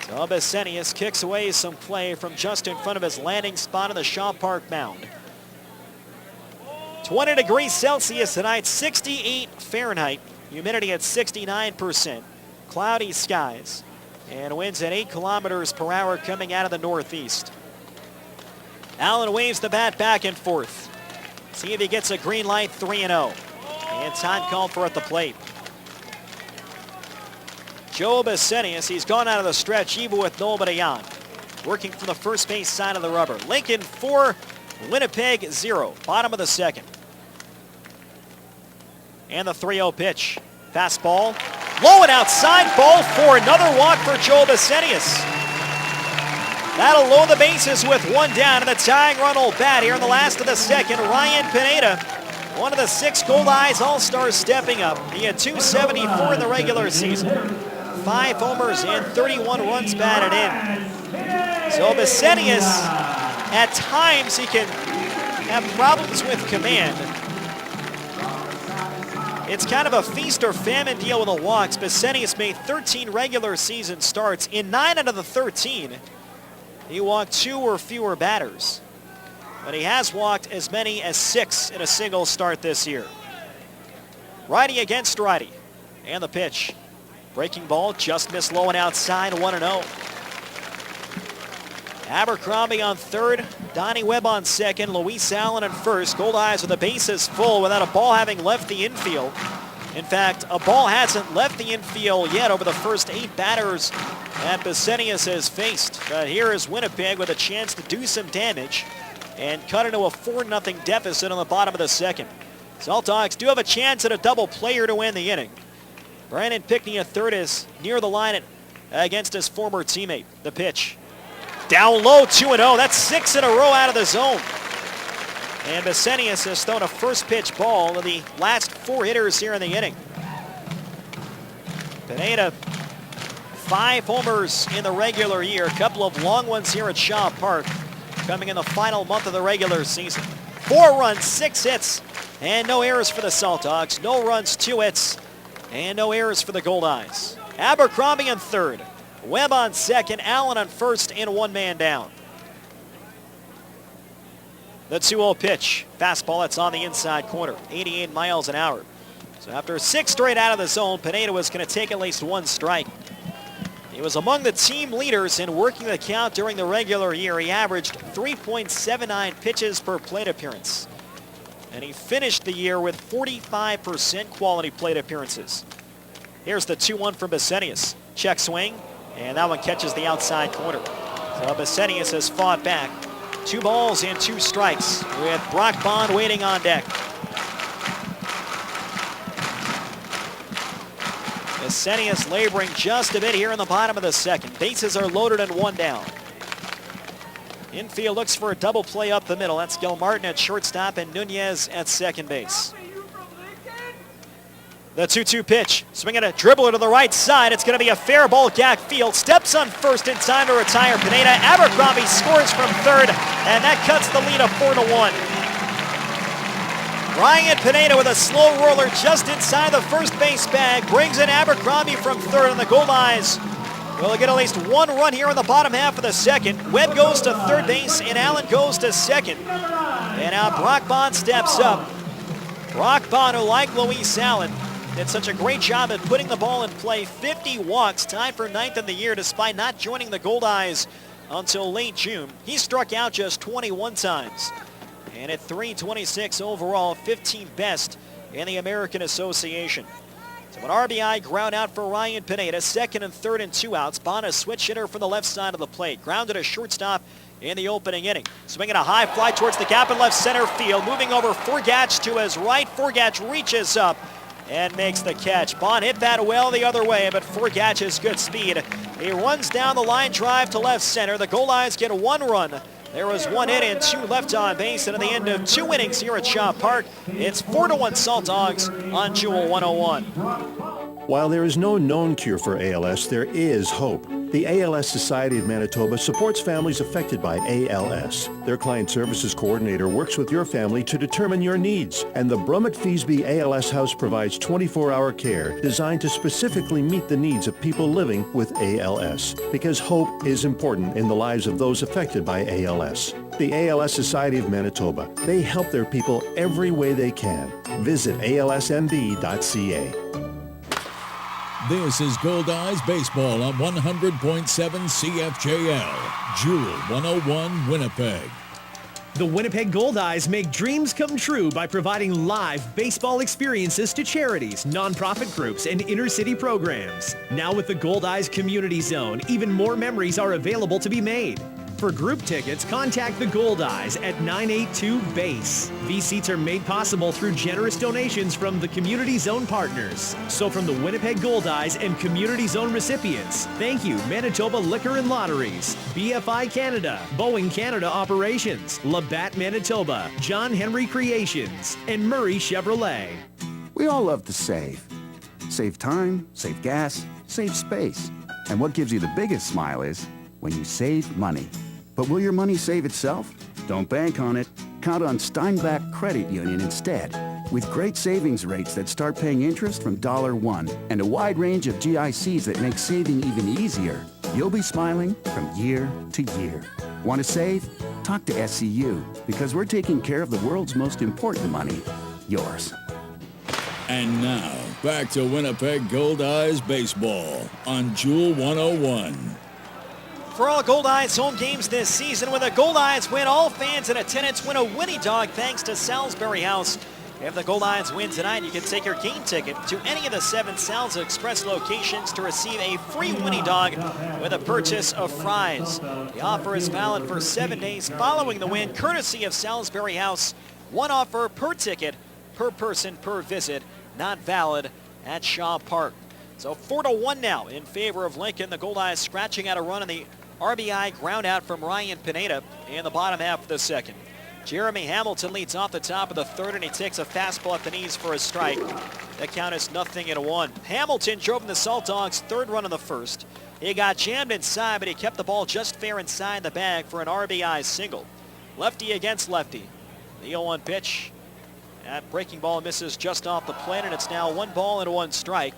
So Besenius kicks away some play from just in front of his landing spot on the Shaw Park mound. 20 degrees Celsius tonight, 68 Fahrenheit. Humidity at 69%. Cloudy skies. And winds at 8 kilometers per hour coming out of the northeast. Allen waves the bat back and forth. See if he gets a green light. 3-0. And time called for at the plate. Joe Besenius, he's gone out of the stretch even with nobody on. Working from the first base side of the rubber. Lincoln 4, Winnipeg 0. Bottom of the second. And the 3-0 pitch. Fastball. Low and outside, ball 4. Another walk for Joe Besenius. That'll load the bases with 1 down, and the tying run will bat here in the last of the second. Ryan Pineda, one of the 6 Goldeyes All-Stars stepping up. He had .274 in the regular season. 5 homers and 31 runs batted in. So Besenius, at times he can have problems with command. It's kind of a feast or famine deal with the walks. Besenius made 13 regular season starts. In 9 out of the 13, he walked 2 or fewer batters. But he has walked as many as 6 in a single start this year. Righty against righty. And the pitch. Breaking ball just missed low and outside, 1-0. Abercrombie on third, Donnie Webb on second, Luis Allen on first. Goldeyes with the bases full without a ball having left the infield. In fact, a ball hasn't left the infield yet over the first 8 batters that Besenius has faced. But here is Winnipeg with a chance to do some damage and cut into a 4-0 deficit on the bottom of the second. Saltdogs do have a chance at a double player to win the inning. Brandon Pickney at third is near the line against his former teammate. The pitch. Down low, 2-0. That's 6 in a row out of the zone. And Besenius has thrown a first pitch ball to the last 4 hitters here in the inning. Pineda, 5 homers in the regular year. A couple of long ones here at Shaw Park coming in the final month of the regular season. 4 runs, 6 hits, and no errors for the Saltdogs. No runs, 2 hits, and no errors for the Goldeyes. Abercrombie on third. Webb on second, Allen on first, and 1 man down. The 2-0 pitch. Fastball that's on the inside corner. 88 miles an hour. So after 6 straight out of the zone, Pineda was going to take at least 1 strike. He was among the team leaders in working the count during the regular year. He averaged 3.79 pitches per plate appearance. And he finished the year with 45% quality plate appearances. Here's the 2-1 from Besenius. Check swing. And that one catches the outside corner. So Besenius has fought back. 2 balls and 2 strikes with Brock Bond waiting on deck. Besenius laboring just a bit here in the bottom of the second. Bases are loaded and 1 down. Infield looks for a double play up the middle. That's Gilmartin at shortstop and Nunez at second base. The 2-2 pitch, swinging a dribbler to the right side. It's going to be a fair ball, Gak Field. Steps on first in time to retire Pineda. Abercrombie scores from third, and that cuts the lead of 4-1. Ryan Pineda with a slow roller just inside the first base bag. Brings in Abercrombie from third, and the Goldeyes will get at least one run here in the bottom half of the second. Webb goes to third base, and Allen goes to second. And now Brock Bond steps up. Brock Bond, who like Luis Allen, did such a great job at putting the ball in play. 50 walks, tied for 9th in the year despite not joining the Goldeyes until late June. He struck out just 21 times. And at .326 overall, 15th best in the American Association. So an RBI ground out for Ryan Pineda, second and third and 2 outs. Bond, a switch hitter from the left side of the plate. Grounded a shortstop in the opening inning. Swinging a high fly towards the gap in left center field. Moving over Forgatch to his right. Forgatch reaches up and makes the catch. Bond hit that well the other way, but Forgatch has good speed. He runs down the line drive to left center. The Goldeyes get 1 run. There was 1 hit and 2 left on base, and at the end of 2 innings here at Shaw Park, it's 4-1 Saltdogs on Jewel 101. While there is no known cure for ALS, there is hope. The ALS Society of Manitoba supports families affected by ALS. Their client services coordinator works with your family to determine your needs, and the Brummett-Feasby ALS House provides 24-hour care designed to specifically meet the needs of people living with ALS, because hope is important in the lives of those affected by ALS. The ALS Society of Manitoba, they help their people every way they can. Visit alsmb.ca. This is Goldeyes Baseball on 100.7 CFJL, Jewel 101, Winnipeg. The Winnipeg Goldeyes make dreams come true by providing live baseball experiences to charities, nonprofit groups, and inner-city programs. Now with the Goldeyes Community Zone, even more memories are available to be made. For group tickets, contact the Goldeyes at 982-BASE. These seats are made possible through generous donations from the Community Zone partners. So from the Winnipeg Goldeyes and Community Zone recipients, thank you Manitoba Liquor and Lotteries, BFI Canada, Boeing Canada Operations, Labatt Manitoba, John Henry Creations, and Murray Chevrolet. We all love to save. Save time, save gas, save space. And what gives you the biggest smile is when you save money. But will your money save itself? Don't bank on it. Count on Steinbach Credit Union instead. With great savings rates that start paying interest from $1 and a wide range of GICs that make saving even easier, you'll be smiling from year to year. Want to save? Talk to SCU, because we're taking care of the world's most important money, yours. And now, back to Winnipeg Goldeyes Baseball on Jewel 101. For all Goldeyes home games this season, when the Goldeyes win, all fans in attendance win a Winnie Dog thanks to Salisbury House. If the Goldeyes win tonight, you can take your game ticket to any of the 7 Sal's Express locations to receive a free Winnie Dog with a purchase of fries. The offer is valid for 7 days following the win, courtesy of Salisbury House. 1 offer per ticket, per person, per visit, not valid at Shaw Park. So 4-1 now in favor of Lincoln. The Goldeyes scratching out a run in the RBI ground out from Ryan Pineda in the bottom half of the second. Jeremy Hamilton leads off the top of the third, and he takes a fastball at the knees for a strike. That count is 0-1. Hamilton drove in the Saltdogs' third run in the first. He got jammed inside, but he kept the ball just fair inside the bag for an RBI single. Lefty against lefty. The 0-1 pitch. That breaking ball misses just off the plate, and it's now 1 ball and 1 strike.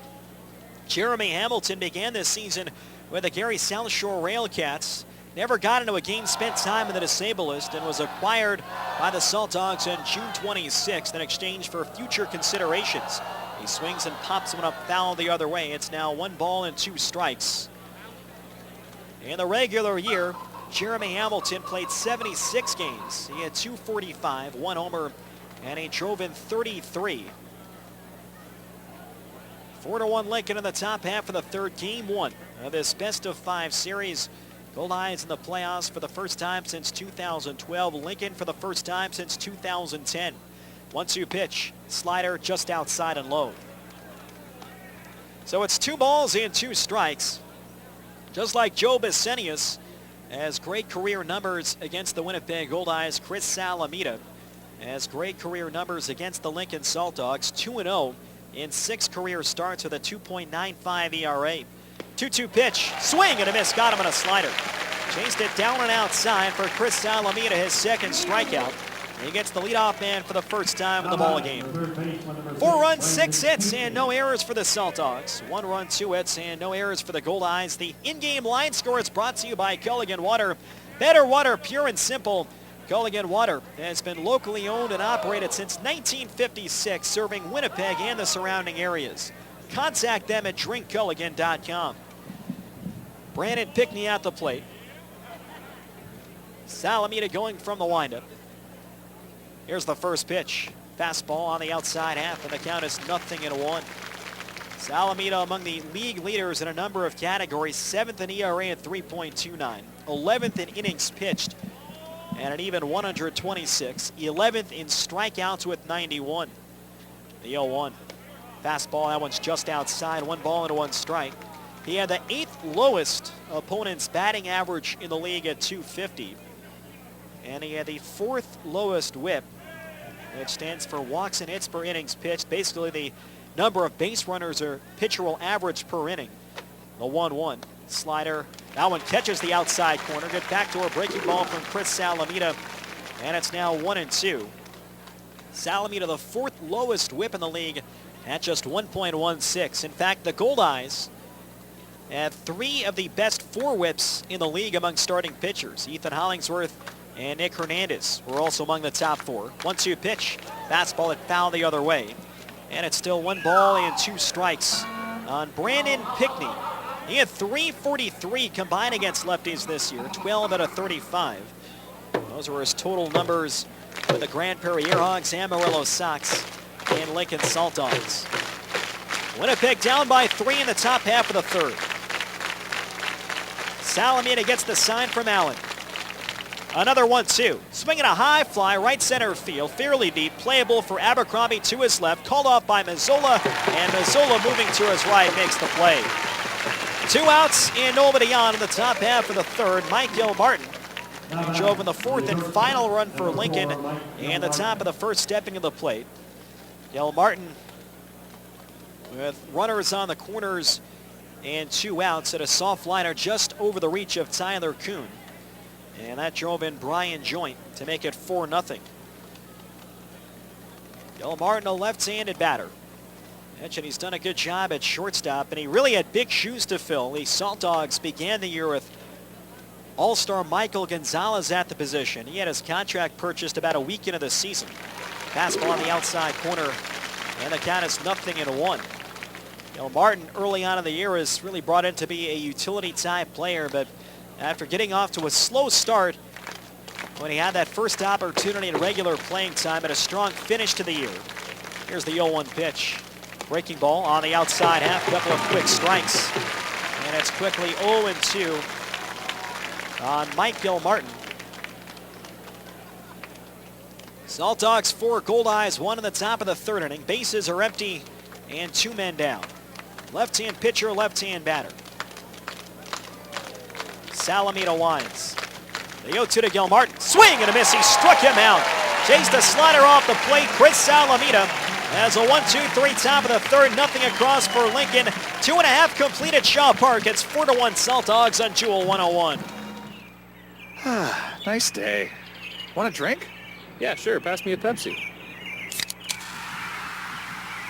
Jeremy Hamilton began this season with the Gary South Shore Railcats. Never got into a game, spent time in the disabled list, and was acquired by the Saltdogs on June 26th in exchange for future considerations. He swings and pops one up foul the other way. It's now 1 ball and 2 strikes. In the regular year, Jeremy Hamilton played 76 games. He had 245, 1 homer, and he drove in 33. 4-1 Lincoln in the top half of the third, game 1 of this best-of-5 series. Goldeyes in the playoffs for the first time since 2012. Lincoln for the first time since 2010. 1-2 pitch, slider just outside and low. So it's 2 balls and 2 strikes. Just like Joe Bissenius has great career numbers against the Winnipeg Goldeyes. Chris Salamita has great career numbers against the Lincoln Saltdogs. 2-0 in 6 career starts with a 2.95 ERA. 2-2 pitch, swing and a miss, got him on a slider. Chased it down and outside for Chris Salamita, his second strikeout. He gets the leadoff man for the first time in the ball game. 4 runs, 6 hits, and no errors for the Saltdogs. 1 run, 2 hits, and no errors for the Goldeyes. The in-game line score is brought to you by Culligan Water. Better water, pure and simple. Culligan Water has been locally owned and operated since 1956, serving Winnipeg and the surrounding areas. Contact them at drinkculligan.com. Brandon Pickney at the plate. Salamita going from the windup. Here's the first pitch. Fastball on the outside half, and the count is 0-1. Salamita among the league leaders in a number of categories. 7th in ERA at 3.29. 11th in innings pitched and an even 126. 11th in strikeouts with 91. The 0-1. Fastball, that one's just outside. 1 ball and 1 strike. He had the 8th lowest opponent's batting average in the league at 250. And he had the 4th lowest whip, which stands for walks and hits per innings pitched. Basically the number of base runners or pitcher will average per inning. The 1-1 slider. That one catches the outside corner. Good backdoor breaking ball from Chris Salamita. And it's now 1-2. Salamita, the 4th lowest whip in the league at just 1.16. In fact, the Goldeyes had 3 of the best 4 whips in the league among starting pitchers. Ethan Hollingsworth and Nick Hernandez were also among the top 4. 1-2 pitch. Fastball that fouled the other way. And it's still 1 ball and 2 strikes on Brandon Pickney. He had 343 combined against lefties this year, 12 out of 35. Those were his total numbers for the Grand Prairie Airhogs, Amarillo Sox, and Lincoln Saltdogs. Winnipeg down by 3 in the top half of the 3rd. Salamita gets the sign from Allen. Another 1-2. Swinging a high fly, right center field, fairly deep, playable for Abercrombie to his left, called off by Mazzola, and Mazzola moving to his right makes the play. 2 outs and nobody on in the top half of the 3rd. Mike Gilmartin drove in the 4th and final run for Lincoln, and the top of the 1st stepping to the plate. Gilmartin with runners on the corners and 2 outs at a soft liner just over the reach of Tyler Coon. And that drove in Brian Joint to make it 4-0. Gilmartin, a left-handed batter. Mentioned he's done a good job at shortstop, and he really had big shoes to fill. The Saltdogs began the year with All-Star Michael Gonzalez at the position. He had his contract purchased about a week into the season. Fastball on the outside corner, and the count is 0-1. Gilmartin early on in the year is really brought in to be a utility-type player, but after getting off to a slow start when he had that first opportunity in regular playing time and a strong finish to the year. Here's the 0-1 pitch. Breaking ball on the outside half, couple of quick strikes. And it's quickly 0-2 on Mike Gilmartin. Saltdogs 4, Goldeyes 1 in the top of the 3rd inning. Bases are empty and 2 men down. Left-hand pitcher, left-hand batter. Salamita winds. The 0-2 to Gilmartin. Swing and a miss. He struck him out. Chased a slider off the plate. Chris Salamita has a 1-2-3 top of the 3rd. Nothing across for Lincoln. 2.5 complete at Shaw Park. It's 4-1 Saltdogs on Jewel 101. Nice day. Want a drink? Yeah, sure. Pass me a Pepsi.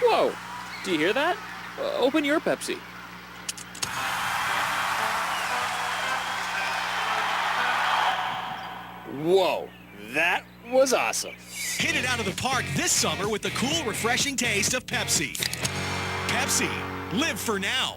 Whoa. Do you hear that? Open your Pepsi. Whoa. That was awesome. Hit it out of the park this summer with the cool, refreshing taste of Pepsi. Pepsi. Live for now.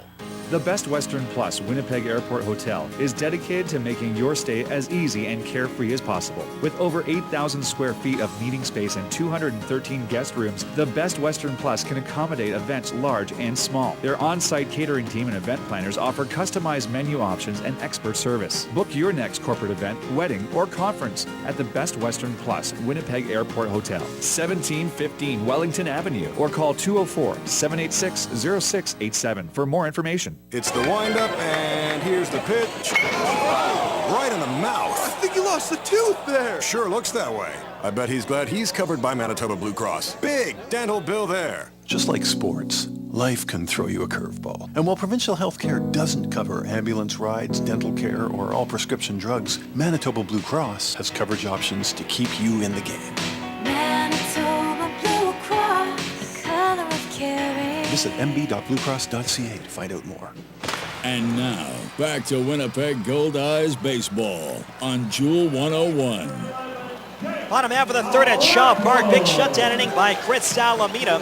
The Best Western Plus Winnipeg Airport Hotel is dedicated to making your stay as easy and carefree as possible. With over 8,000 square feet of meeting space and 213 guest rooms, the Best Western Plus can accommodate events large and small. Their on-site catering team and event planners offer customized menu options and expert service. Book your next corporate event, wedding, or conference at the Best Western Plus Winnipeg Airport Hotel, 1715 Wellington Avenue, or call 204-786-0687 for more information. It's the windup, and here's the pitch. Right in the mouth. I think he lost a tooth there. Sure looks that way. I bet he's glad he's covered by Manitoba Blue Cross. Big dental bill there. Just like sports, life can throw you a curveball. And while provincial health care doesn't cover ambulance rides, dental care, or all prescription drugs, Manitoba Blue Cross has coverage options to keep you in the game. Visit mb.bluecross.ca to find out more. And now, back to Winnipeg Goldeyes baseball on Jewel 101. Bottom half of the third at Shaw Park. Big shutdown inning by Chris Salamina.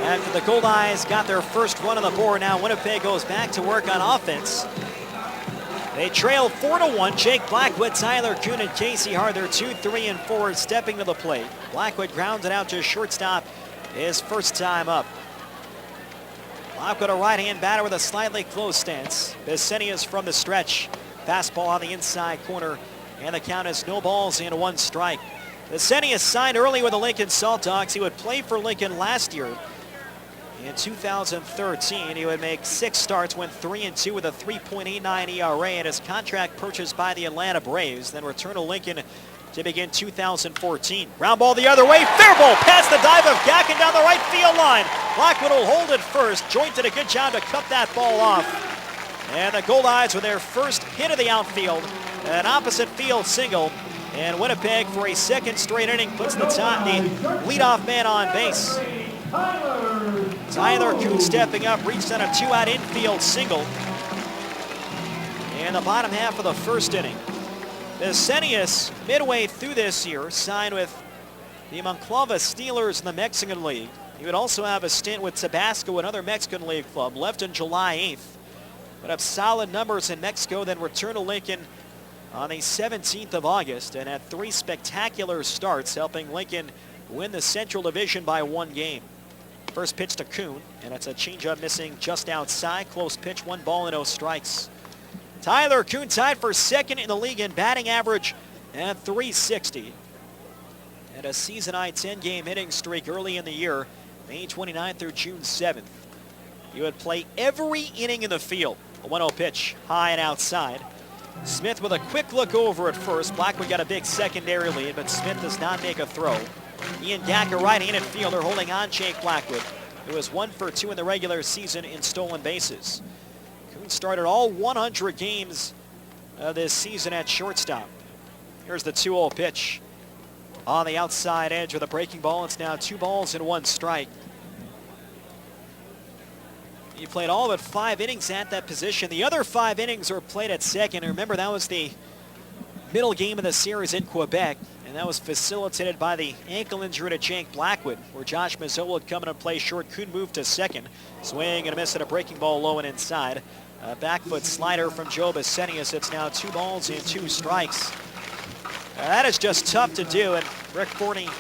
After the Goldeyes got their first run on the board, now Winnipeg goes back to work on offense. They trail 4-1. Jake Blackwood, Tyler Coon, and Casey Harder, 2, 3, and 4, stepping to the plate. Blackwood grounds it out to shortstop his first time up. Blackwood, a right-hand batter with a slightly close stance. Vicenius from the stretch. Fastball on the inside corner, and the count is no balls and 1 strike. Vicenius signed early with the Lincoln Saltdogs. He would play for Lincoln last year. In 2013, he would make 6 starts, went 3-2 with a 3.89 ERA, and his contract purchased by the Atlanta Braves, then returned to Lincoln to begin 2014. Ground ball the other way, fair ball past the dive of Gackin down the right field line. Blackwood will hold it first. Joint did a good job to cut that ball off. And the Goldeyes with their first hit of the outfield, an opposite field single. And Winnipeg, for a second straight inning, puts the leadoff man on base. Tyler Coon stepping up, reached on a 2-out infield single. And the bottom half of the first inning. Vicenius, midway through this year, signed with the Monclova Steelers in the Mexican League. He would also have a stint with Tabasco, another Mexican League club, left on July 8th. Put up solid numbers in Mexico, then returned to Lincoln on the 17th of August and had 3 spectacular starts, helping Lincoln win the Central Division by 1 game. First pitch to Coon, and it's a changeup missing just outside. Close pitch, 1 ball and no strikes. Tyler Coon tied for second in the league in batting average at .360. And a season-high 10-game hitting streak early in the year, May 29th through June 7th. He would play every inning in the field. A 1-0 pitch, high and outside. Smith with a quick look over at first. Blackwood got a big secondary lead, but Smith does not make a throw. Ian Gack, a right-handed fielder, holding on Jake Blackwood, who was 1 for 2 in the regular season in stolen bases. Coon started all 100 games this season at shortstop. Here's the 2-0 pitch. On the outside edge with a breaking ball, it's now 2 balls and 1 strike. He played all but 5 innings at that position. The other 5 innings were played at second. And remember, that was the middle game of the series in Quebec, and that was facilitated by the ankle injury to Jake Blackwood, where Josh Mazzola would come in and play short. Coon moved to second. Swing and a miss at a breaking ball low and inside. A back foot slider from Joe Vicenius. It's now 2 balls and 2 strikes. That is just tough to do, and Rick Forney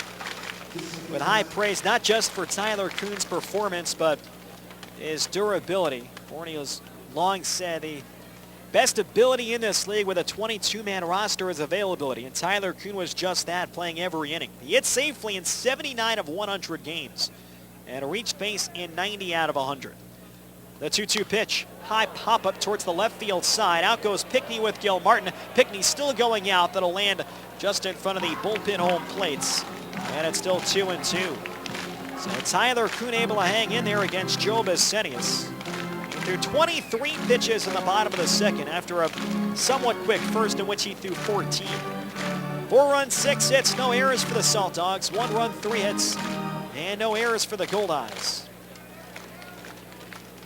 with high praise, not just for Tyler Coon's performance, but his durability. Forney has long said the best ability in this league with a 22-man roster is availability, and Tyler Coon was just that, playing every inning. He hit safely in 79 of 100 games and reached base in 90 out of 100. The 2-2 pitch, high pop-up towards the left field side. Out goes Pickney with Gil Martin. Pickney still going out. That'll land just in front of the bullpen home plates, and it's still 2-2. So Tyler Coon able to hang in there against Joe Vicenius. Threw 23 pitches in the bottom of the second after a somewhat quick first in which he threw 14. 4 runs, 6 hits, no errors for the Saltdogs. 1 run, 3 hits, and no errors for the Goldeyes.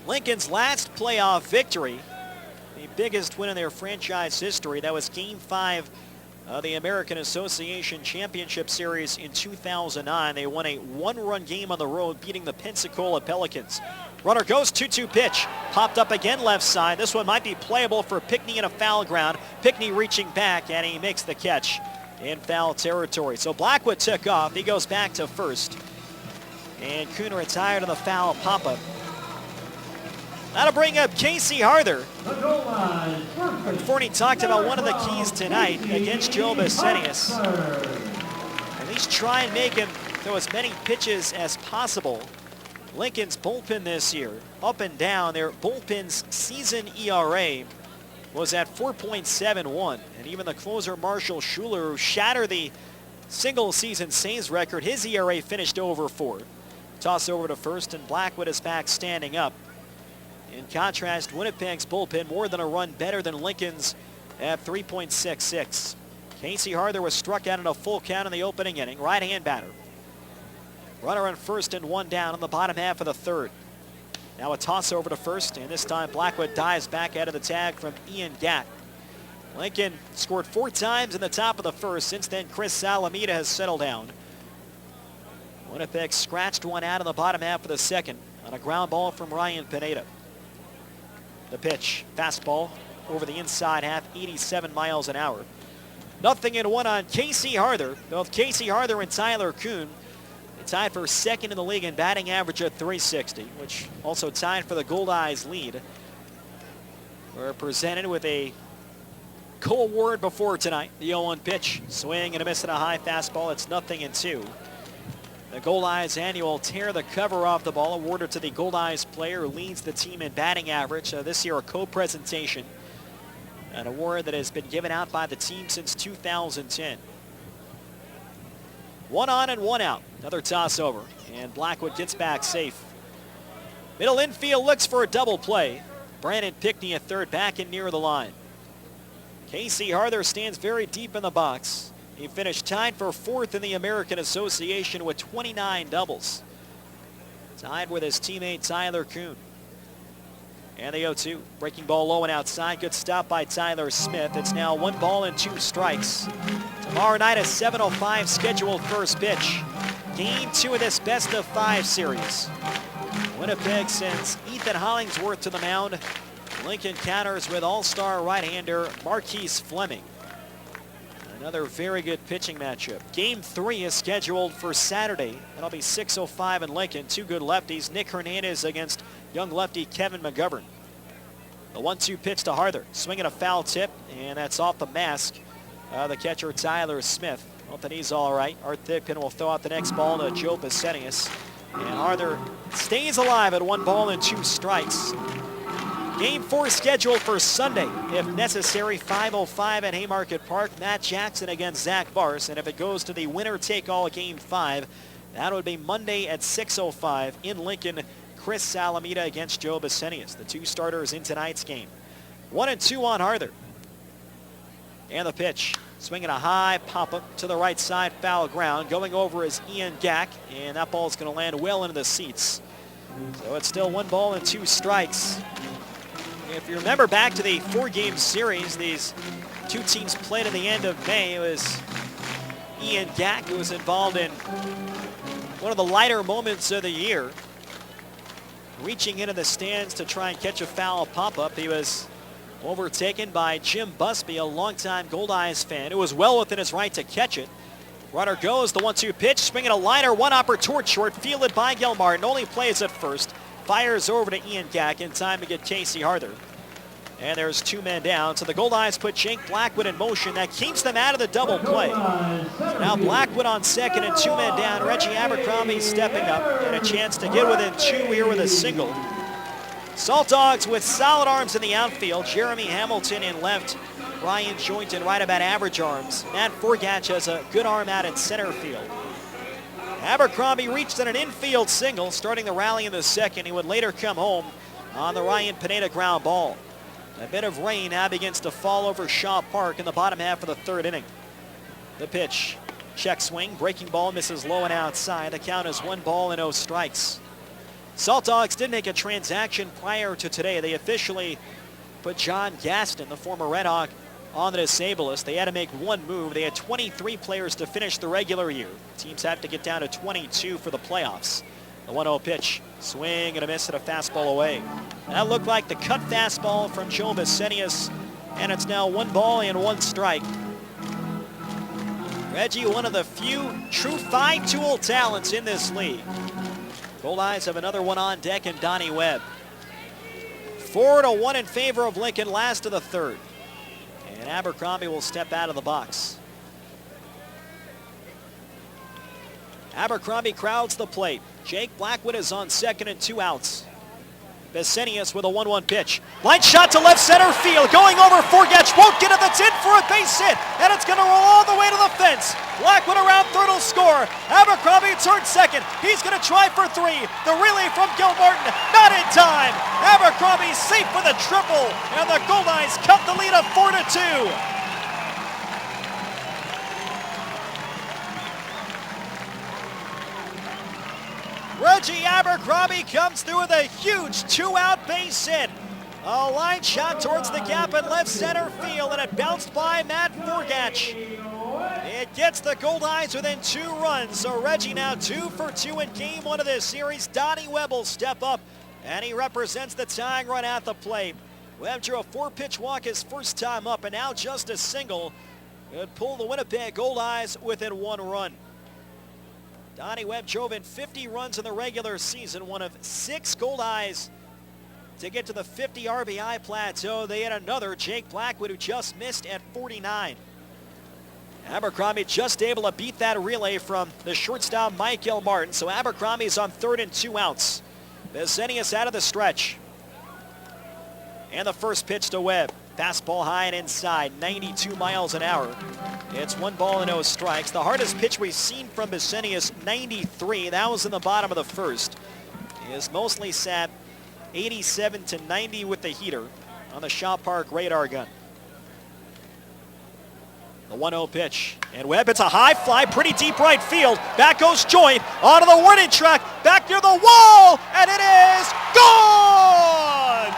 Lincoln's last playoff victory, the biggest win in their franchise history. That was Game 5 of the American Association Championship Series in 2009. They won a 1-run game on the road, beating the Pensacola Pelicans. Runner goes, 2-2 pitch. Popped up again left side. This one might be playable for Pickney in a foul ground. Pickney reaching back, and he makes the catch in foul territory. So Blackwood took off. He goes back to first. And Coon retired on the foul pop-up. That'll bring up Casey Harder. Forney talked about one of the keys tonight against Joe Vicenius. At least try and make him throw as many pitches as possible. Lincoln's bullpen this year, up and down. Their bullpen's season ERA was at 4.71. And even the closer, Marshall Schuler, who shattered the single-season saves record, his ERA finished over 4. Toss over to first, and Blackwood is back standing up. In contrast, Winnipeg's bullpen more than a run better than Lincoln's at 3.66. Casey Harder was struck out in a full count in the opening inning. Right-hand batter. Runner on first and 1 down in the bottom half of the third. Now a toss over to first, and this time Blackwood dives back out of the tag from Ian Gack. Lincoln scored 4 times in the top of the first. Since then, Chris Salamita has settled down. Winnipeg scratched one out in the bottom half of the second on a ground ball from Ryan Pineda. The pitch, fastball over the inside half, 87 miles an hour. 0-1 on Casey Harther. Both Casey Harther and Tyler Coon tied for second in the league in batting average at .360, which also tied for the Goldeyes lead. We're presented with a co-award before tonight. The 0-1 pitch, swing and a miss and a high fastball. It's 0-2. The Goldeyes annual tear the cover off the ball, awarded to the Goldeyes player who leads the team in batting average. This year a co-presentation, an award that has been given out by the team since 2010. 1 on and 1 out. Another toss over, and Blackwood gets back safe. Middle infield looks for a double play. Brandon Pickney at third, back and near the line. Casey Harther stands very deep in the box. He finished tied for 4th in the American Association with 29 doubles. Tied with his teammate Tyler Coon. And the 0-2. Breaking ball low and outside. Good stop by Tyler Smith. It's now 1 ball and 2 strikes. Tomorrow night a 7:05 scheduled first pitch. Game 2 of this best-of-5 series. Winnipeg sends Ethan Hollingsworth to the mound. Lincoln counters with all-star right-hander Marquise Fleming. Another very good pitching matchup. Game 3 is scheduled for Saturday. That'll be 6:05 in Lincoln. 2 good lefties. Nick Hernandez against young lefty Kevin McGovern. The 1-2 pitch to Harther. Swinging a foul tip, and that's off the mask. The catcher Tyler Smith. Hope that he's all right. Art Thigpen will throw out the next ball to Joe Pesenius. And Harther stays alive at 1 ball and 2 strikes. Game 4 scheduled for Sunday, if necessary, 5:05 at Haymarket Park. Matt Jackson against Zach Vars. And if it goes to the winner-take-all Game 5, that would be Monday at 6:05 in Lincoln. Chris Salamita against Joe Pesenius, the 2 starters in tonight's game. 1-2 on Harther. And the pitch, swinging a high pop-up to the right side, foul ground. Going over is Ian Gack, and that ball is going to land well into the seats. So it's still 1 ball and 2 strikes. If you remember back to the 4-game series, these 2 teams played at the end of May. It was Ian Gack who was involved in one of the lighter moments of the year, reaching into the stands to try and catch a foul pop-up. He was overtaken by Jim Busby, a longtime Goldeyes fan, who was well within his right to catch it. Runner goes, the 1-2 pitch, swinging a liner, 1-hopper toward short, fielded by Gilmartin, only plays at first. Fires over to Ian Gack in time to get Casey Harther. And there's 2 men down. So the Goldeyes put Jake Blackwood in motion. That keeps them out of the double play. So now Blackwood on second and 2 men down. Reggie Abercrombie stepping up and a chance to get within 2 here with a single. Saltdogs with solid arms in the outfield. Jeremy Hamilton in left. Ryan Joynton right about average arms. Matt Forgatch has a good arm out in center field. Abercrombie reached in an infield single, starting the rally in the second. He would later come home on the Ryan Pineda ground ball. A bit of rain now begins to fall over Shaw Park in the bottom half of the 3rd inning. The pitch, check swing, breaking ball misses low and outside. The count is 1 ball and 0 strikes. Saltdogs did make a transaction prior to today. They officially put John Gaston, the former Red Hawk, on the disabled list. They had to make 1 move. They had 23 players to finish the regular year. Teams have to get down to 22 for the playoffs. The 1-0 pitch, swing and a miss and a fastball away. That looked like the cut fastball from Joe Pesenius, and it's now 1 ball and 1 strike. Reggie, one of the few true 5-tool talents in this league. Goldeyes have another one on deck in Donnie Webb. 4-1 in favor of Lincoln, last of the 3rd. And Abercrombie will step out of the box. Abercrombie crowds the plate. Jake Blackwood is on second and 2 outs. Pesenius with a 1-1 pitch. Line shot to left center field. Going over Forgatch. Won't get it. That's in for a base hit. And it's going to roll all the way to the fence. Blackwood around third will score. Abercrombie turns second. He's going to try for 3. The relay from Gilmartin. Not in time. Abercrombie safe with a triple. And the Goldeyes cut the lead of 4-2. Reggie Abercrombie comes through with a huge two-out base hit. A line shot towards the gap in left center field, and it bounced by Matt Forgatch. It gets the Goldeyes within 2 runs, so Reggie now 2 for 2 in game 1 of this series. Donnie Webb will step up, and he represents the tying run at the plate. Webb drew a 4-pitch walk his first time up, and now just a single could pull the Winnipeg Goldeyes within 1 run. Donnie Webb drove in 50 runs in the regular season, one of 6 Goldeyes to get to the 50 RBI plateau. They had another, Jake Blackwood, who just missed at 49. Abercrombie just able to beat that relay from the shortstop Michael Martin, so Abercrombie's on 3rd and 2 outs. Vicenius out of the stretch. And the first pitch to Webb. Fastball high and inside, 92 miles an hour. It's 1 ball and no strikes. The hardest pitch we've seen from Vicenius, 93. That was in the bottom of the first. He has mostly sat 87 to 90 with the heater on the Shaw Park radar gun. The 1-0 pitch. And Webb, it's a high fly, pretty deep right field. Back goes Joint, onto the warning track, back near the wall, and it is gone!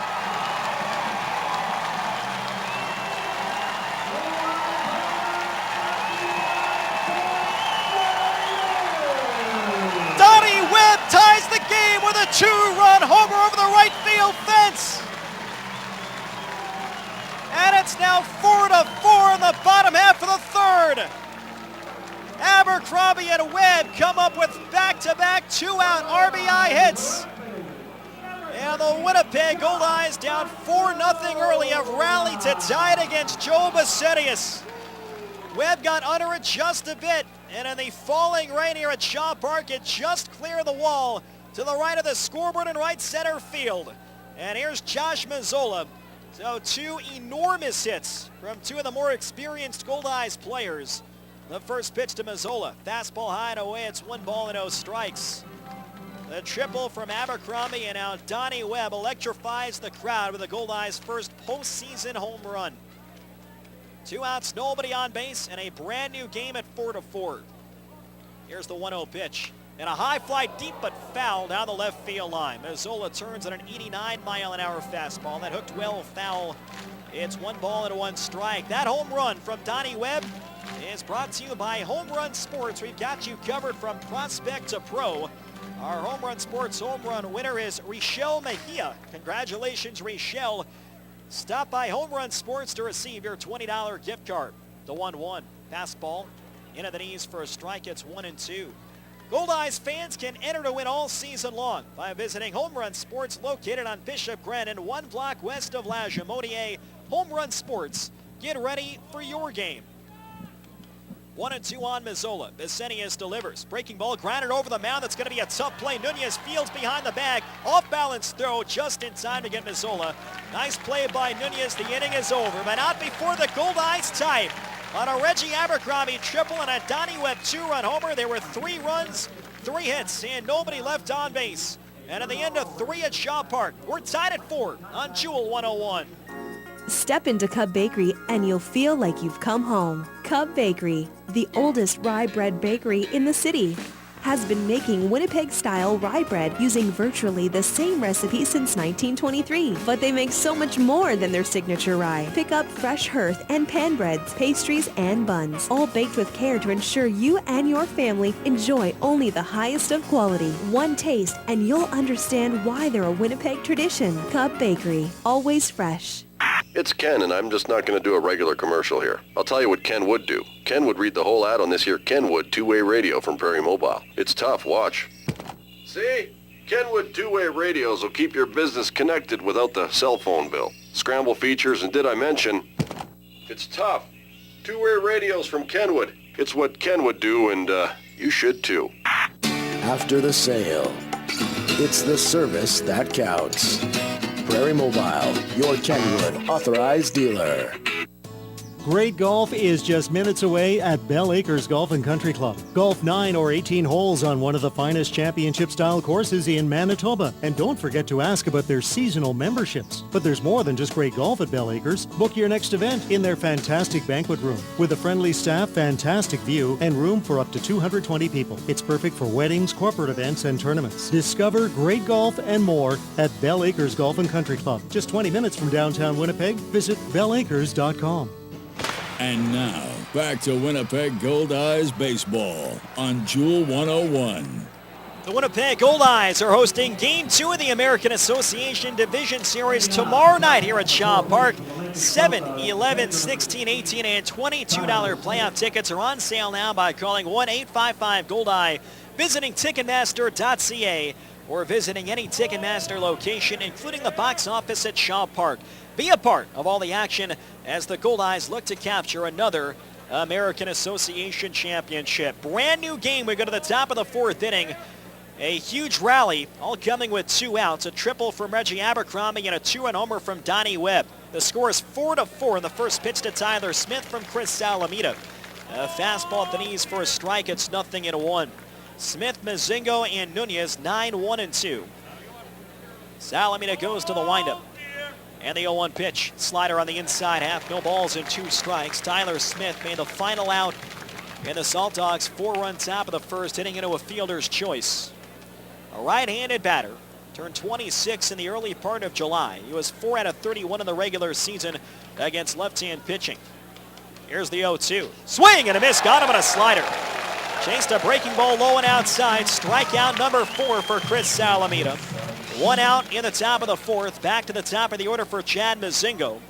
Donnie Webb ties the game with a 2-run homer over the right field fence. And it's now 4-4 in the bottom half of the 3rd. Abercrombie and Webb come up with back-to-back 2-out RBI hits. And the Winnipeg Goldeyes down 4-0 early have rallied to tie it against Joe Vicenius. Webb got under it just a bit, and in the falling rain here at Shaw Park, it just cleared the wall to the right of the scoreboard in right center field. And here's Josh Mazzola. So 2 enormous hits from 2 of the more experienced Goldeyes players. The first pitch to Mazzola. Fastball high and away. It's 1 ball and no strikes. The triple from Abercrombie, and now Donnie Webb electrifies the crowd with the Goldeyes' first postseason home run. 2 outs, nobody on base, and a brand new game at 4-4. Here's the 1-0 pitch. And a high fly deep but foul down the left field line. Mazzola turns on an 89-mile-an-hour fastball. That hooked well foul. It's 1 ball and 1 strike. That home run from Donnie Webb is brought to you by Home Run Sports. We've got you covered from prospect to pro. Our Home Run Sports home run winner is Richelle Mejia. Congratulations, Richelle. Stop by Home Run Sports to receive your $20 gift card. The 1-1. Fastball into the knees for a strike. It's 1-2. Goldeyes fans can enter to win all season long by visiting Home Run Sports, located on Bishop Grannon, 1 block west of La Jamodier. Home Run Sports. Get ready for your game. 1-2 on Mazzola. Vicenius delivers. Breaking ball grounded over the mound. That's going to be a tough play. Nunez fields behind the bag. Off balance throw just in time to get Mazzola. Nice play by Nunez. The inning is over, but not before the Goldeyes tie. On a Reggie Abercrombie triple and a Donnie Webb 2-run homer, there were 3 runs, 3 hits, and nobody left on base. And at the end of 3 at Shaw Park, we're tied at 4 on Jewel 101. Step into Cub Bakery and you'll feel like you've come home. Cub Bakery, the oldest rye bread bakery in the city, has been making Winnipeg-style rye bread using virtually the same recipe since 1923. But they make so much more than their signature rye. Pick up fresh hearth and pan breads, pastries, and buns, all baked with care to ensure you and your family enjoy only the highest of quality. One taste and you'll understand why they're a Winnipeg tradition. Cub Bakery, always fresh. It's Ken, and I'm just not going to do a regular commercial here. I'll tell you what Ken would do. Ken would read the whole ad on this here Kenwood two-way radio from Prairie Mobile. It's tough, watch. See? Kenwood two-way radios will keep your business connected without the cell phone bill. Scramble features, and did I mention, it's tough. Two-way radios from Kenwood. It's what Ken would do, and you should too. After the sale, it's the service that counts. Prairie Mobile, your Kenwood authorized dealer. Great golf is just minutes away at Bell Acres Golf and Country Club. Golf 9 or 18 holes on one of the finest championship-style courses in Manitoba. And don't forget to ask about their seasonal memberships. But there's more than just great golf at Bell Acres. Book your next event in their fantastic banquet room. With a friendly staff, fantastic view, and room for up to 220 people. It's perfect for weddings, corporate events, and tournaments. Discover great golf and more at Bell Acres Golf and Country Club. Just 20 minutes from downtown Winnipeg. Visit bellacres.com. And now, back to Winnipeg Goldeyes baseball on Jewel 101. The Winnipeg Goldeyes are hosting Game 2 of the American Association Division Series tomorrow night here at Shaw Park. 7, 11, 16, 18, and $22 playoff tickets are on sale now by calling 1-855-GOLDEYE, visiting Ticketmaster.ca, or visiting any Ticketmaster location, including the box office at Shaw Park. Be a part of all the action as the Goldeyes look to capture another American Association Championship. Brand new game. We go to the top of the fourth inning. A huge rally, all coming with 2 outs. A triple from Reggie Abercrombie and a 2-run homer from Donnie Webb. The score is 4-4 in the first pitch to Tyler Smith from Chris Salamita. A fastball at the knees for a strike. It's 0-1. Smith, Mazingo, and Nunez 9-1-2. Salamita goes to the windup. And the 0-1 pitch. Slider on the inside half. No balls and 2 strikes. Tyler Smith made the final out in the Saltdogs' 4-run top of the first, hitting into a fielder's choice. A right-handed batter. Turned 26 in the early part of July. He was 4 out of 31 in the regular season against left-hand pitching. Here's the 0-2. Swing and a miss. Got him on a slider. Chased a breaking ball low and outside. Strikeout number 4 for Chris Salamita. 1 out in the top of the fourth. Back to the top of the order for Chad Mazingo.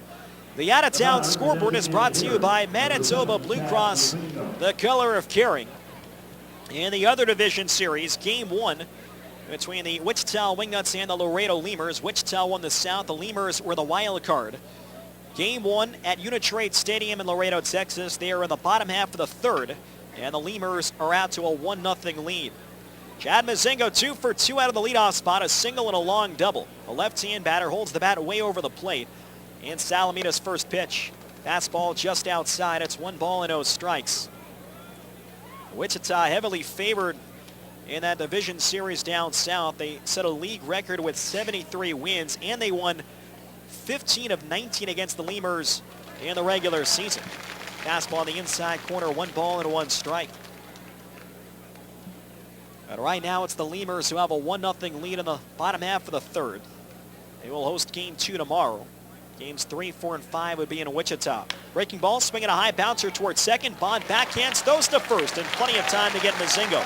The out-of-town scoreboard is brought to you by Manitoba Blue Cross, the color of caring. In the other division series, Game 1 between the Wichita Wingnuts and the Laredo Lemurs. Wichita won the South. The Lemurs were the wild card. Game 1 at Unitrade Stadium in Laredo, Texas. They are in the bottom half of the third, and the Lemurs are out to a 1-0 lead. Chad Mazingo 2 for 2 out of the leadoff spot, a single and a long double. A left-hand batter holds the bat way over the plate. And Salamita's first pitch. Fastball just outside. It's 1 ball and 0 strikes. Wichita heavily favored in that division series down south. They set a league record with 73 wins, and they won 15 of 19 against the Lemurs in the regular season. Fastball on the inside corner, 1 ball and 1 strike. But right now it's the Lemurs who have a 1-0 lead in the bottom half of the third. They will host Game 2 tomorrow. Games 3, 4, and 5 would be in Wichita. Breaking ball, swinging a high bouncer towards second. Bond backhands, throws to first, and plenty of time to get Mazingo.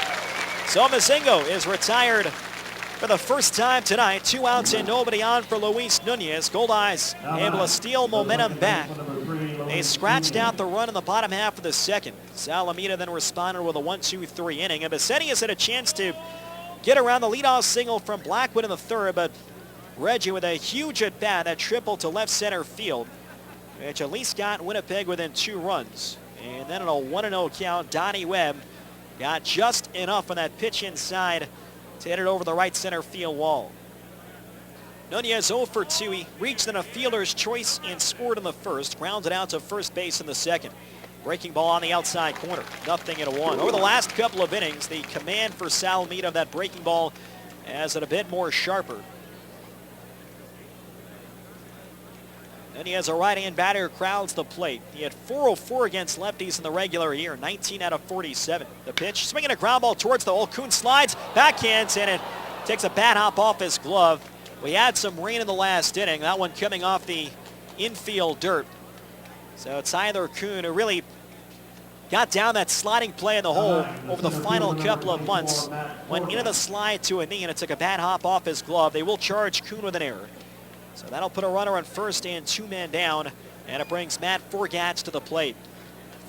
So Mazingo is retired for the first time tonight. 2 outs and nobody on for Luis Nunez. Goldeyes able to steal momentum back. They scratched out the run in the bottom half of the second. Salamita then responded with a 1-2-3 inning. And Basetti has had a chance to get around the leadoff single from Blackwood in the third, but Reggie with a huge at-bat, that triple to left center field, which at least got Winnipeg within 2 runs. And then on a 1-0 count, Donnie Webb got just enough on that pitch inside to hit it over the right center field wall. Nunez 0 for 2. He reached in a fielder's choice and scored in the first. Grounded out to first base in the second. Breaking ball on the outside corner. 0-1. Over the last couple of innings, the command for Salamita of that breaking ball has it a bit more sharper. Then he has a right-hand batter who crowds the plate. He had 404 against lefties in the regular year, 19 out of 47. The pitch, swinging a ground ball towards the hole. Coon slides, backhands, and it takes a bat hop off his glove. We had some rain in the last inning. That one coming off the infield dirt. So it's either Coon who really got down that sliding play in the hole over the final couple of months. Went into the slide to a knee, and it took a bat hop off his glove. They will charge Coon with an error. So that'll put a runner on first and 2 men down, and it brings Matt Forgatch to the plate.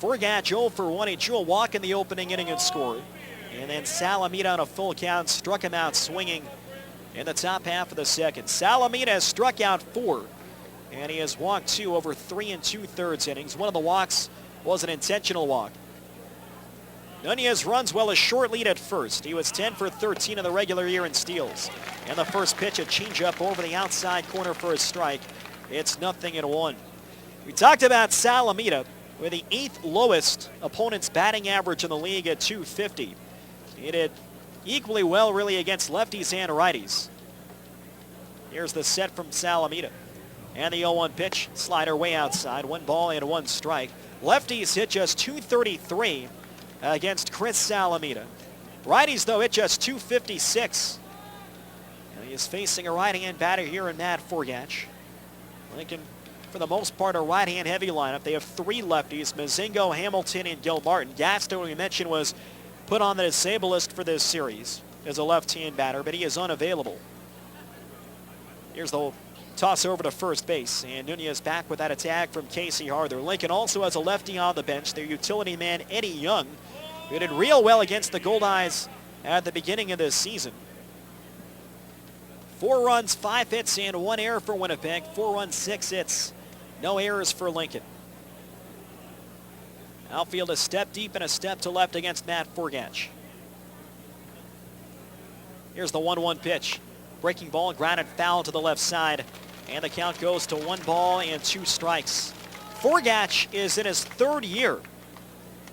Forgatch 0 for 1. He drew a walk in the opening inning and scored. And then Salamita on a full count struck him out swinging in the top half of the second. Salamita has struck out 4, and he has walked 2 over 3 2/3 innings. One of the walks was an intentional walk. Nunez runs well a short lead at first. He was 10 for 13 in the regular year in steals. And the first pitch, a changeup over the outside corner for a strike. It's 0-1. We talked about Salamita. with the 8th lowest opponent's batting average in the league at .250. He did equally well really against lefties and righties. Here's the set from Salamita. And the 0-1 pitch, slider way outside, 1 ball and 1 strike. Lefties hit just .233 against Chris Salamita. Righties, though, hit just .256. And he is facing a right-hand batter here in Matt Forgach. Lincoln, for the most part, a right-hand heavy lineup. They have 3 lefties, Mazingo, Hamilton, and Gil Martin. Gaston, we mentioned, was put on the disabled list for this series as a left-hand batter, but he is unavailable. Here's the toss over to first base, and Nunez back with that attack from Casey Harder. Lincoln also has a lefty on the bench, their utility man Eddie Young, who did real well against the Goldeyes at the beginning of this season. 4 runs, 5 hits, and 1 error for Winnipeg. 4 runs, 6 hits, no errors for Lincoln. Outfield a step deep and a step to left against Matt Forgach. Here's the 1-1 pitch. Breaking ball, grounded foul to the left side. And the count goes to 1 ball and 2 strikes. Forgach is in his 3rd year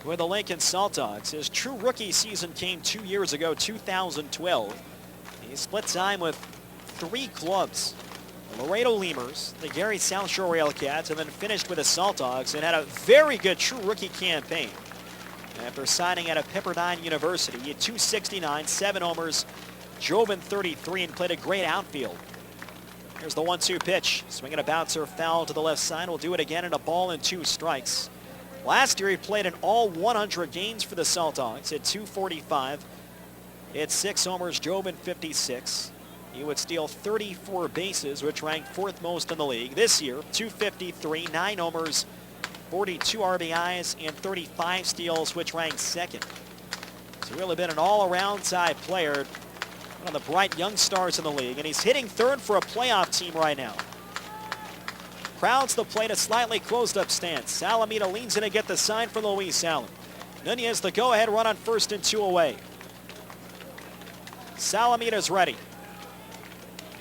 with the Lincoln Saltdogs. His true rookie season came 2 years ago, 2012. He split time with 3 clubs. The Laredo Lemurs, the Gary South Shore Railcats, and then finished with the Saltdogs and had a very good true rookie campaign. After signing out of Pepperdine University, he had .269, 7 homers, drove in 33, and played a great outfield. Here's the 1-2 pitch. Swinging a bouncer, foul to the left side. We'll do it again in a ball and 2 strikes. Last year he played in all 100 games for the Saltdogs at .245. He had 6 homers, drove in 56. He would steal 34 bases, which ranked 4th most in the league. This year, .253, 9 homers, 42 RBIs, and 35 steals, which ranked 2nd. He's really been an all-around type player. One of the bright young stars in the league, and he's hitting 3rd for a playoff team right now. Crowds the plate, a slightly closed-up stance. Salamita leans in to get the sign for Luis Allen. Nunez the go-ahead run on 1st and 2 away. Salamita's ready.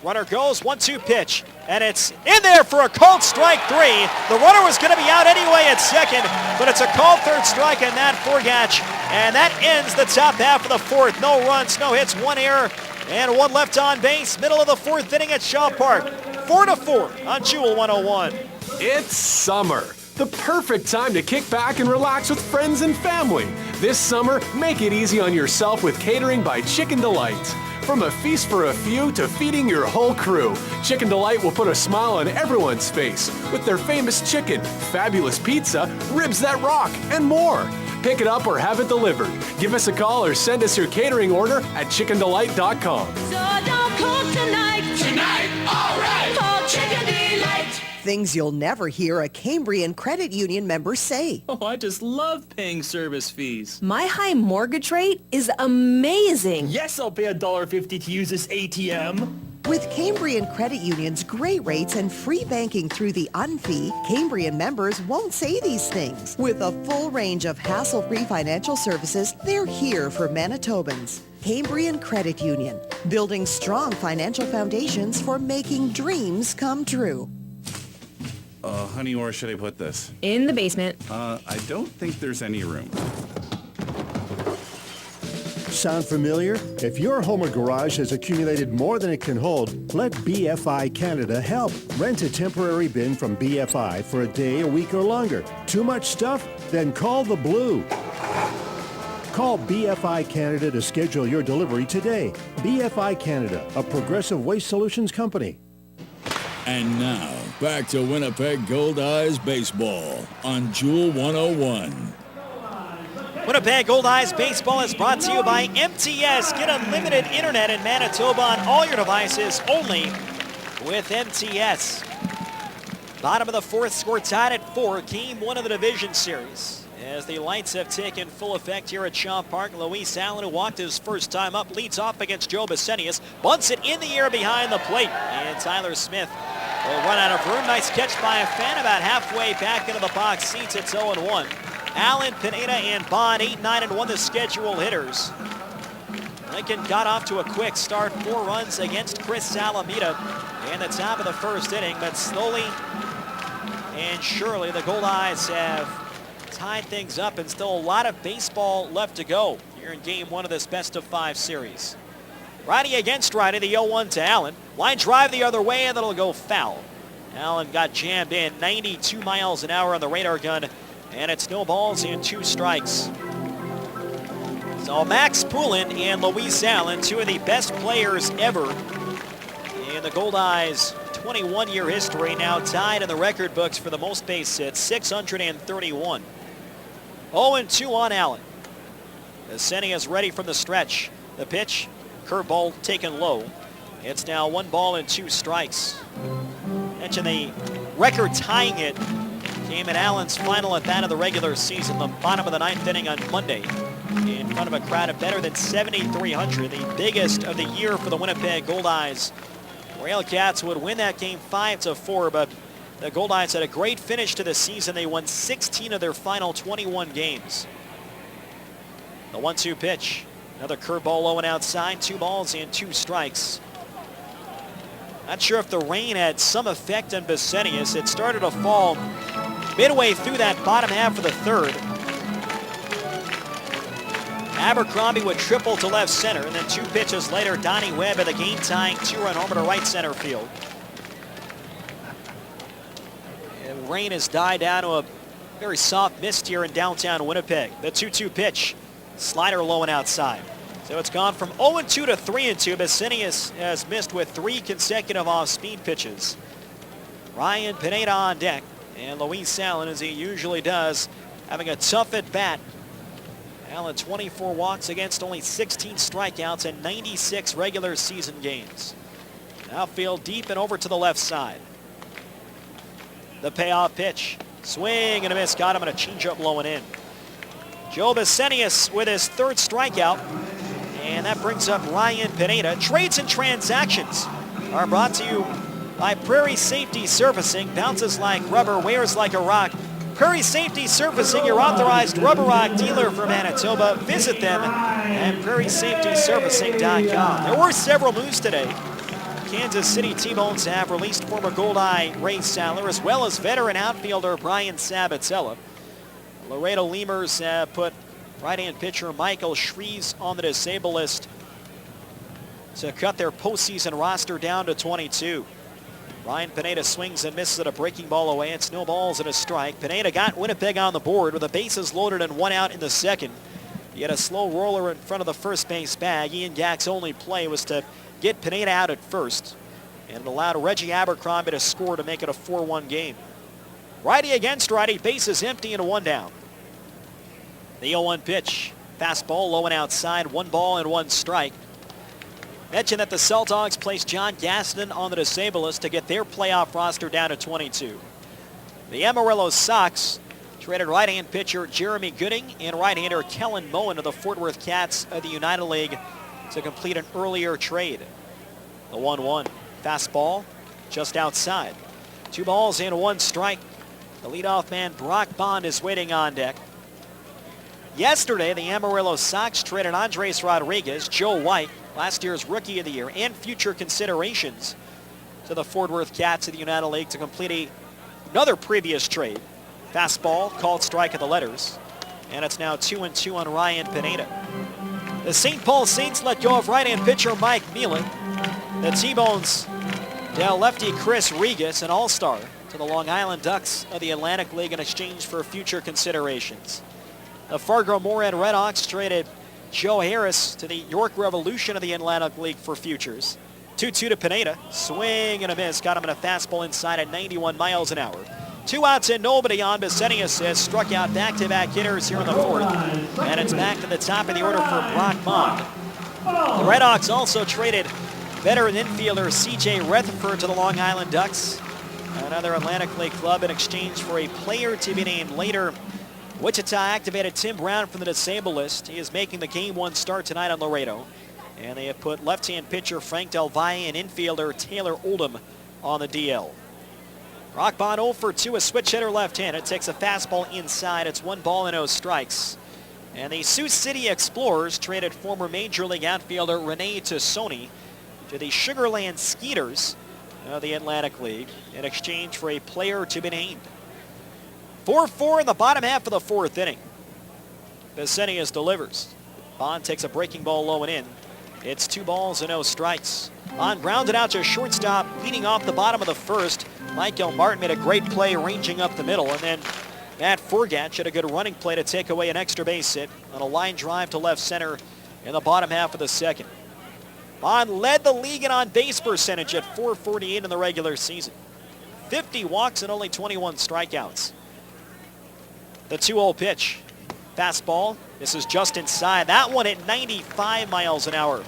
Runner goes, 1-2 pitch, and it's in there for a called strike 3. The runner was going to be out anyway at 2nd, but it's a called 3rd strike on that Forgach, and that ends the top half of the 4th. No runs, no hits, 1 error, and 1 left on base. Middle of the 4th inning at Shaw Park. 4-4 on Jewel 101. It's summer. The perfect time to kick back and relax with friends and family. This summer, make it easy on yourself with catering by Chicken Delight. From a feast for a few to feeding your whole crew, Chicken Delight will put a smile on everyone's face with their famous chicken, fabulous pizza, ribs that rock, and more. Pick it up or have it delivered. Give us a call or send us your catering order at chickendelight.com. So don't cook tonight. Tonight, all right. Call Chicken Delight. Things you'll never hear a Cambrian Credit Union member say. Oh, I just love paying service fees. My high mortgage rate is amazing. Yes, I'll pay $1.50 to use this ATM. With Cambrian Credit Union's great rates and free banking through the UnFee, Cambrian members won't say these things. With a full range of hassle-free financial services, they're here for Manitobans. Cambrian Credit Union, building strong financial foundations for making dreams come true. Honey, where should I put this? In the basement. I don't think there's any room. Sound familiar? If your home or garage has accumulated more than it can hold, let BFI Canada help. Rent a temporary bin from BFI for a day, a week, or longer. Too much stuff? Then call the Blue. Call BFI Canada to schedule your delivery today. BFI Canada, a Progressive Waste Solutions company. And now, back to Winnipeg Goldeyes baseball on Jewel 101. Winnipeg Goldeyes baseball is brought to you by MTS. Get unlimited internet in Manitoba on all your devices only with MTS. Bottom of the 4th, score tied at 4. Game 1 of the division series. As the lights have taken full effect here at Shaw Park, Luis Allen, who walked his first time up, leads off against Joe Besenius, bunts it in the air behind the plate, and Tyler Smith will run out of room. Nice catch by a fan about halfway back into the box seats. It's 0-1. Allen, Pineda, and Bond, 8-9-1 the scheduled hitters. Lincoln got off to a quick start, 4 runs against Chris Salamita in the top of the 1st inning, but slowly and surely the Goldeyes have tied things up, and still a lot of baseball left to go here in game one of this best-of-5 series. Righty against righty, the 0-1 to Allen. Line drive the other way, and that'll go foul. Allen got jammed in, 92 miles an hour on the radar gun, and it's no balls and 2 strikes. So Max Poulin and Luis Allen, 2 of the best players ever in the Goldeyes' 21-year history, now tied in the record books for the most base hits, 631. 0-2 on Allen. Viceni is ready from the stretch. The pitch, curveball taken low. It's now 1 ball and 2 strikes. Mention the record tying hit came in Allen's final at bat of the regular season, the bottom of the 9th inning on Monday, in front of a crowd of better than 7,300, the biggest of the year for the Winnipeg Goldeyes. Railcats would win that game 5-4, but the Goldeyes had a great finish to the season. They won 16 of their final 21 games. The 1-2 pitch, another curveball low and outside, 2 balls and 2 strikes. Not sure if the rain had some effect on Viceni. It started to fall midway through that bottom half of the 3rd. Abercrombie would triple to left center, and then 2 pitches later, Donnie Webb at the game-tying 2-run homer to right center field. And rain has died down to a very soft mist here in downtown Winnipeg. The 2-2 pitch, slider low and outside. So it's gone from 0-2 to 3-2. Viceni has missed with 3 consecutive off-speed pitches. Ryan Pineda on deck, and Luis Allen, as he usually does, having a tough at-bat. Allen 24 walks against only 16 strikeouts in 96 regular season games. Outfield deep and over to the left side. The payoff pitch. Swing and a miss. Got him on a changeup low and in. Joe Viceni with his 3rd strikeout. And that brings up Ryan Pineda. Trades and transactions are brought to you by Prairie Safety Surfacing. Bounces like rubber, wears like a rock. Prairie Safety Surfacing, your authorized rubber rock dealer for Manitoba. Visit them at prairieSafetySurfacing.com. There were several moves today. Kansas City T-Bones have released former Goldeye Ray Saller, as well as veteran outfielder Brian Sabatella. Laredo Lemurs have put right-hand pitcher Michael Shreves on the disabled list to cut their postseason roster down to 22. Ryan Pineda swings and misses at a breaking ball away. It's no balls and a strike. Pineda got Winnipeg on the board with the bases loaded and 1 out in the 2nd. He had a slow roller in front of the first base bag. Ian Gack's only play was to get Pineda out at first, and it allowed Reggie Abercrombie to score to make it a 4-1 game. Righty against righty, bases empty and 1 down. The 0-1 pitch, fastball low and outside, 1 ball and 1 strike. Mention that the Saltdogs placed John Gaston on the disabled list to get their playoff roster down to 22. The Amarillo Sox traded right-hand pitcher Jeremy Gooding and right-hander Kellen Moen to the Fort Worth Cats of the United League to complete an earlier trade. The 1-1 fastball just outside. 2 balls and 1 strike. The leadoff man Brock Bond is waiting on deck. Yesterday, the Amarillo Sox traded Andres Rodriguez, Joe White, last year's Rookie of the Year, and future considerations to the Fort Worth Cats of the United League to complete another previous trade. Fastball, called strike of the letters, and it's now 2-2 on Ryan Pineda. The St. Paul Saints let go of right-hand pitcher Mike Meelan. The T-Bones dealt lefty Chris Regas, an all-star, to the Long Island Ducks of the Atlantic League in exchange for future considerations. The Fargo-Moorhead Redhawks traded Joe Harris to the York Revolution of the Atlantic League for futures. 2-2 to Pineda. Swing and a miss. Got him in a fastball inside at 91 miles an hour. 2 outs and nobody on. Viceni has struck out back-to-back hitters here in the 4th. And it's back to the top of the order for Brock Bond. The Redhawks also traded veteran infielder C.J. Rutherford to the Long Island Ducks, another Atlantic League club, in exchange for a player to be named later. Wichita activated Tim Brown from the disabled list. He is making the Game 1 start tonight on Laredo. And they have put left-hand pitcher Frank Del Valle and infielder Taylor Oldham on the DL. Brock Bond 0 for 2, a switch hitter left-handed. Takes a fastball inside. It's 1 ball and 0 strikes. And the Sioux City Explorers traded former Major League outfielder Rene Tassoni to the Sugarland Skeeters of the Atlantic League in exchange for a player to be named. 4-4 in the bottom half of the fourth inning. Vicenius delivers. Bond takes a breaking ball low and in. It's 2 balls and no strikes. Bond grounded out to shortstop, leading off the bottom of the first. Michael Martin made a great play ranging up the middle, and then Matt Forgatch had a good running play to take away an extra base hit on a line drive to left center in the bottom half of the second. Bond led the league in on-base percentage at .448 in the regular season. 50 walks and only 21 strikeouts. The 2-0 pitch. Fastball. This is just inside. That one at 95 miles an hour.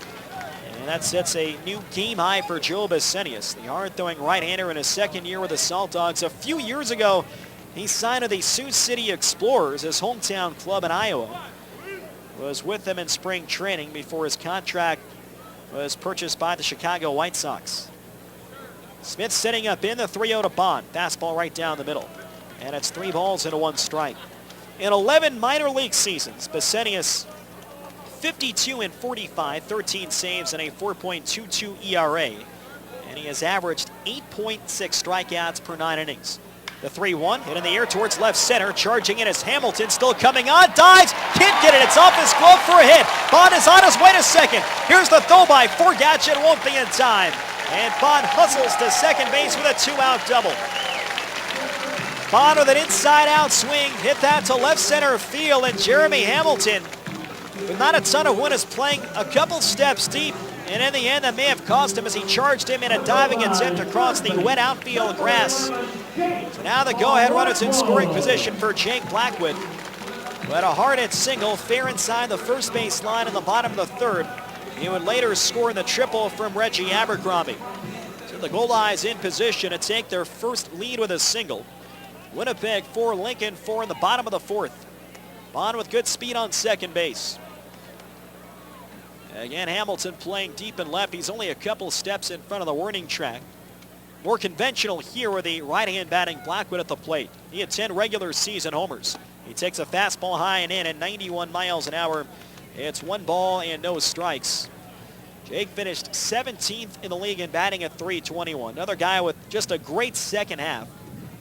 And that sets a new game high for Joe Vicenius, the hard-throwing right-hander in his second year with the Saltdogs. A few years ago, he signed with the Sioux City Explorers, his hometown club in Iowa. Was with them in spring training before his contract was purchased by the Chicago White Sox. Smith setting up in the 3-0 to Bond. Fastball right down the middle. And it's 3 balls and 1 strike. In 11 minor league seasons, Vicenius 52 and 45, 13 saves and a 4.22 ERA. And he has averaged 8.6 strikeouts per 9 innings. The 3-1 hit in the air towards left center. Charging in is Hamilton, still coming on. Dives, can't get it. It's off his glove for a hit. Bond is on his way to second. Here's the throw by Forgatch. It won't be in time. And Bond hustles to second base with a 2-out double. Bond with an inside-out swing, hit that to left center field, and Jeremy Hamilton, with not a ton of wind, is playing a couple steps deep, and in the end that may have cost him as he charged him in a diving attempt across the wet outfield grass. So now the go-ahead runner's in scoring position for Jake Blackwood, who had a hard-hit single fair inside the first base line in the bottom of the third. He would later score in the triple from Reggie Abercrombie. So the Goldeyes in position to take their first lead with a single. Winnipeg 4, Lincoln 4 in the bottom of the fourth. Bond with good speed on second base. Again, Hamilton playing deep and left. He's only a couple steps in front of the warning track. More conventional here with the right-hand batting Blackwood at the plate. He had 10 regular season homers. He takes a fastball high and in at 91 miles an hour. It's 1 ball and no strikes. Jake finished 17th in the league in batting at .321. Another guy with just a great second half.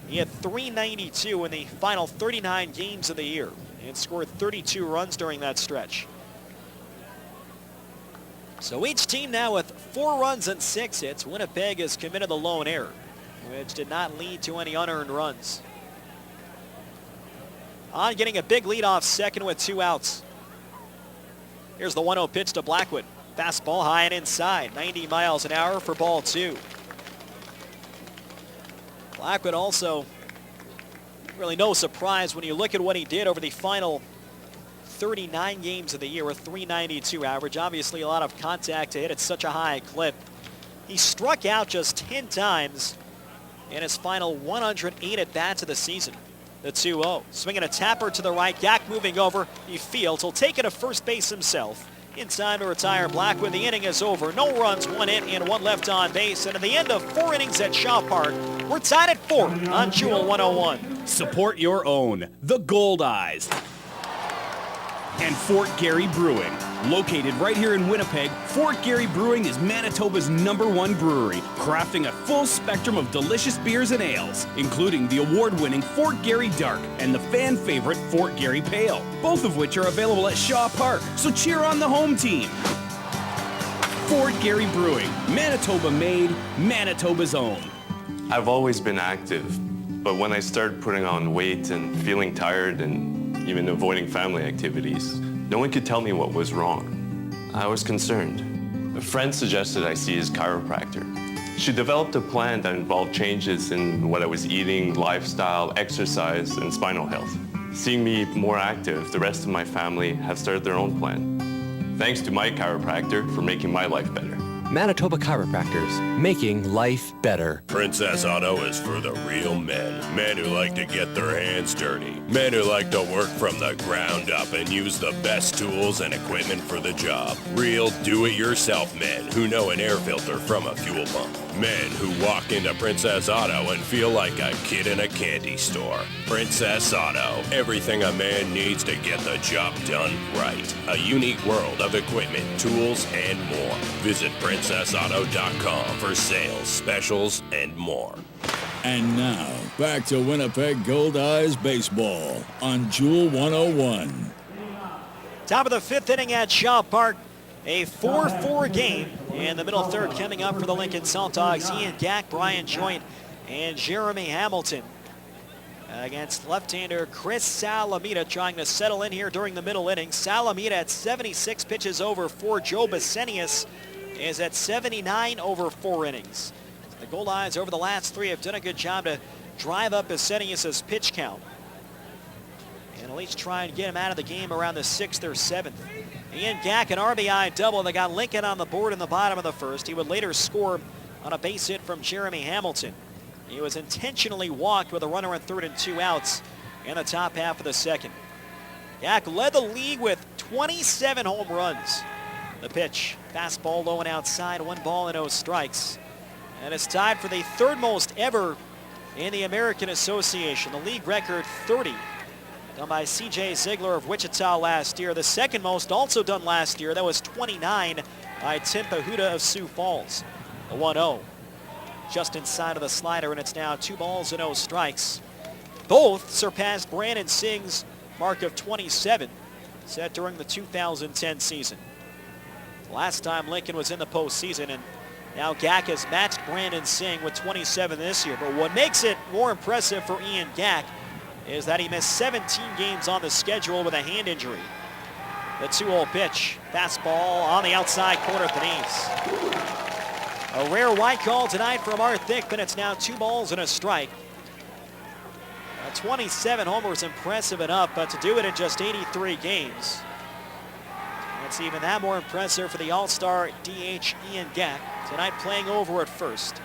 He had .392 in the final 39 games of the year and scored 32 runs during that stretch. So each team now with 4 runs and 6 hits. Winnipeg has committed the lone error, which did not lead to any unearned runs. On getting a big lead off second with 2 outs. Here's the 1-0 pitch to Blackwood. Fastball high and inside, 90 miles an hour for ball 2. Blackwood also, really no surprise when you look at what he did over the final 39 games of the year with .392 average. Obviously a lot of contact to hit at such a high clip. He struck out just 10 times in his final 108 at-bats of the season. The 2-0. Swinging a tapper to the right. Yak moving over. He fields. He'll take it to first base himself. In time to retire Blackwood. The inning is over. No runs, 1 hit, and 1 left on base. And at the end of 4 innings at Shaw Park, we're tied at 4 on Jewel 101. Support your own, the Goldeyes. And Fort Garry Brewing. Located right here in Winnipeg, Fort Garry Brewing is Manitoba's #1 brewery, crafting a full spectrum of delicious beers and ales, including the award-winning Fort Garry Dark and the fan-favorite Fort Garry Pale, both of which are available at Shaw Park, so cheer on the home team. Fort Garry Brewing, Manitoba made, Manitoba's own. I've always been active, but when I started putting on weight and feeling tired and even avoiding family activities, no one could tell me what was wrong. I was concerned. A friend suggested I see his chiropractor. She developed a plan that involved changes in what I was eating, lifestyle, exercise, and spinal health. Seeing me more active, the rest of my family have started their own plan. Thanks to my chiropractor for making my life better. Manitoba Chiropractors, making life better. Princess Auto is for the real men. Men who like to get their hands dirty. Men who like to work from the ground up and use the best tools and equipment for the job. Real do-it-yourself men who know an air filter from a fuel pump. Men who walk into Princess Auto and feel like a kid in a candy store. Princess Auto, everything a man needs to get the job done right. A unique world of equipment, tools, and more. Visit PrincessAuto.com for sales, specials, and more. And now, back to Winnipeg Goldeyes baseball on Jewel 101. Top of the fifth inning at Shaw Park. A 4-4 game in the middle third coming up for the Lincoln Saltdogs. Ian Gack, Brian Joint, and Jeremy Hamilton against left-hander Chris Salamita trying to settle in here during the middle innings. Salamita at 76 pitches over 4. Joe Besenius is at 79 over 4 innings. The Goldeyes over the last 3 have done a good job to drive up Besenius' pitch count and at least try and get him out of the game around the 6th or 7th. Ian Gack, an RBI double that got Lincoln on the board in the bottom of the first. He would later score on a base hit from Jeremy Hamilton. He was intentionally walked with a runner on 3rd and 2 outs in the top half of the second. Gack led the league with 27 home runs. The pitch, fastball low and outside, 1 ball and 0 strikes. And it's tied for the 3rd most ever in the American Association. The league record 30. Done by C.J. Ziegler of Wichita last year. The 2nd most also done last year. That was 29 by Tim Pahuta of Sioux Falls. The 1-0 just inside of the slider, and it's now 2 balls and 0 strikes. Both surpassed Brandon Singh's mark of 27 set during the 2010 season. Last time Lincoln was in the postseason, and now Gack has matched Brandon Singh with 27 this year. But what makes it more impressive for Ian Gack is that he missed 17 games on the schedule with a hand injury. The 2-0 pitch, fastball on the outside corner at the knees. A rare white call tonight from Art Thickman. It's now 2 balls and a strike. 27 homers, impressive enough, but to do it in just 83 games, it's even that more impressive for the All-Star DH Ian Gack, tonight playing over at first.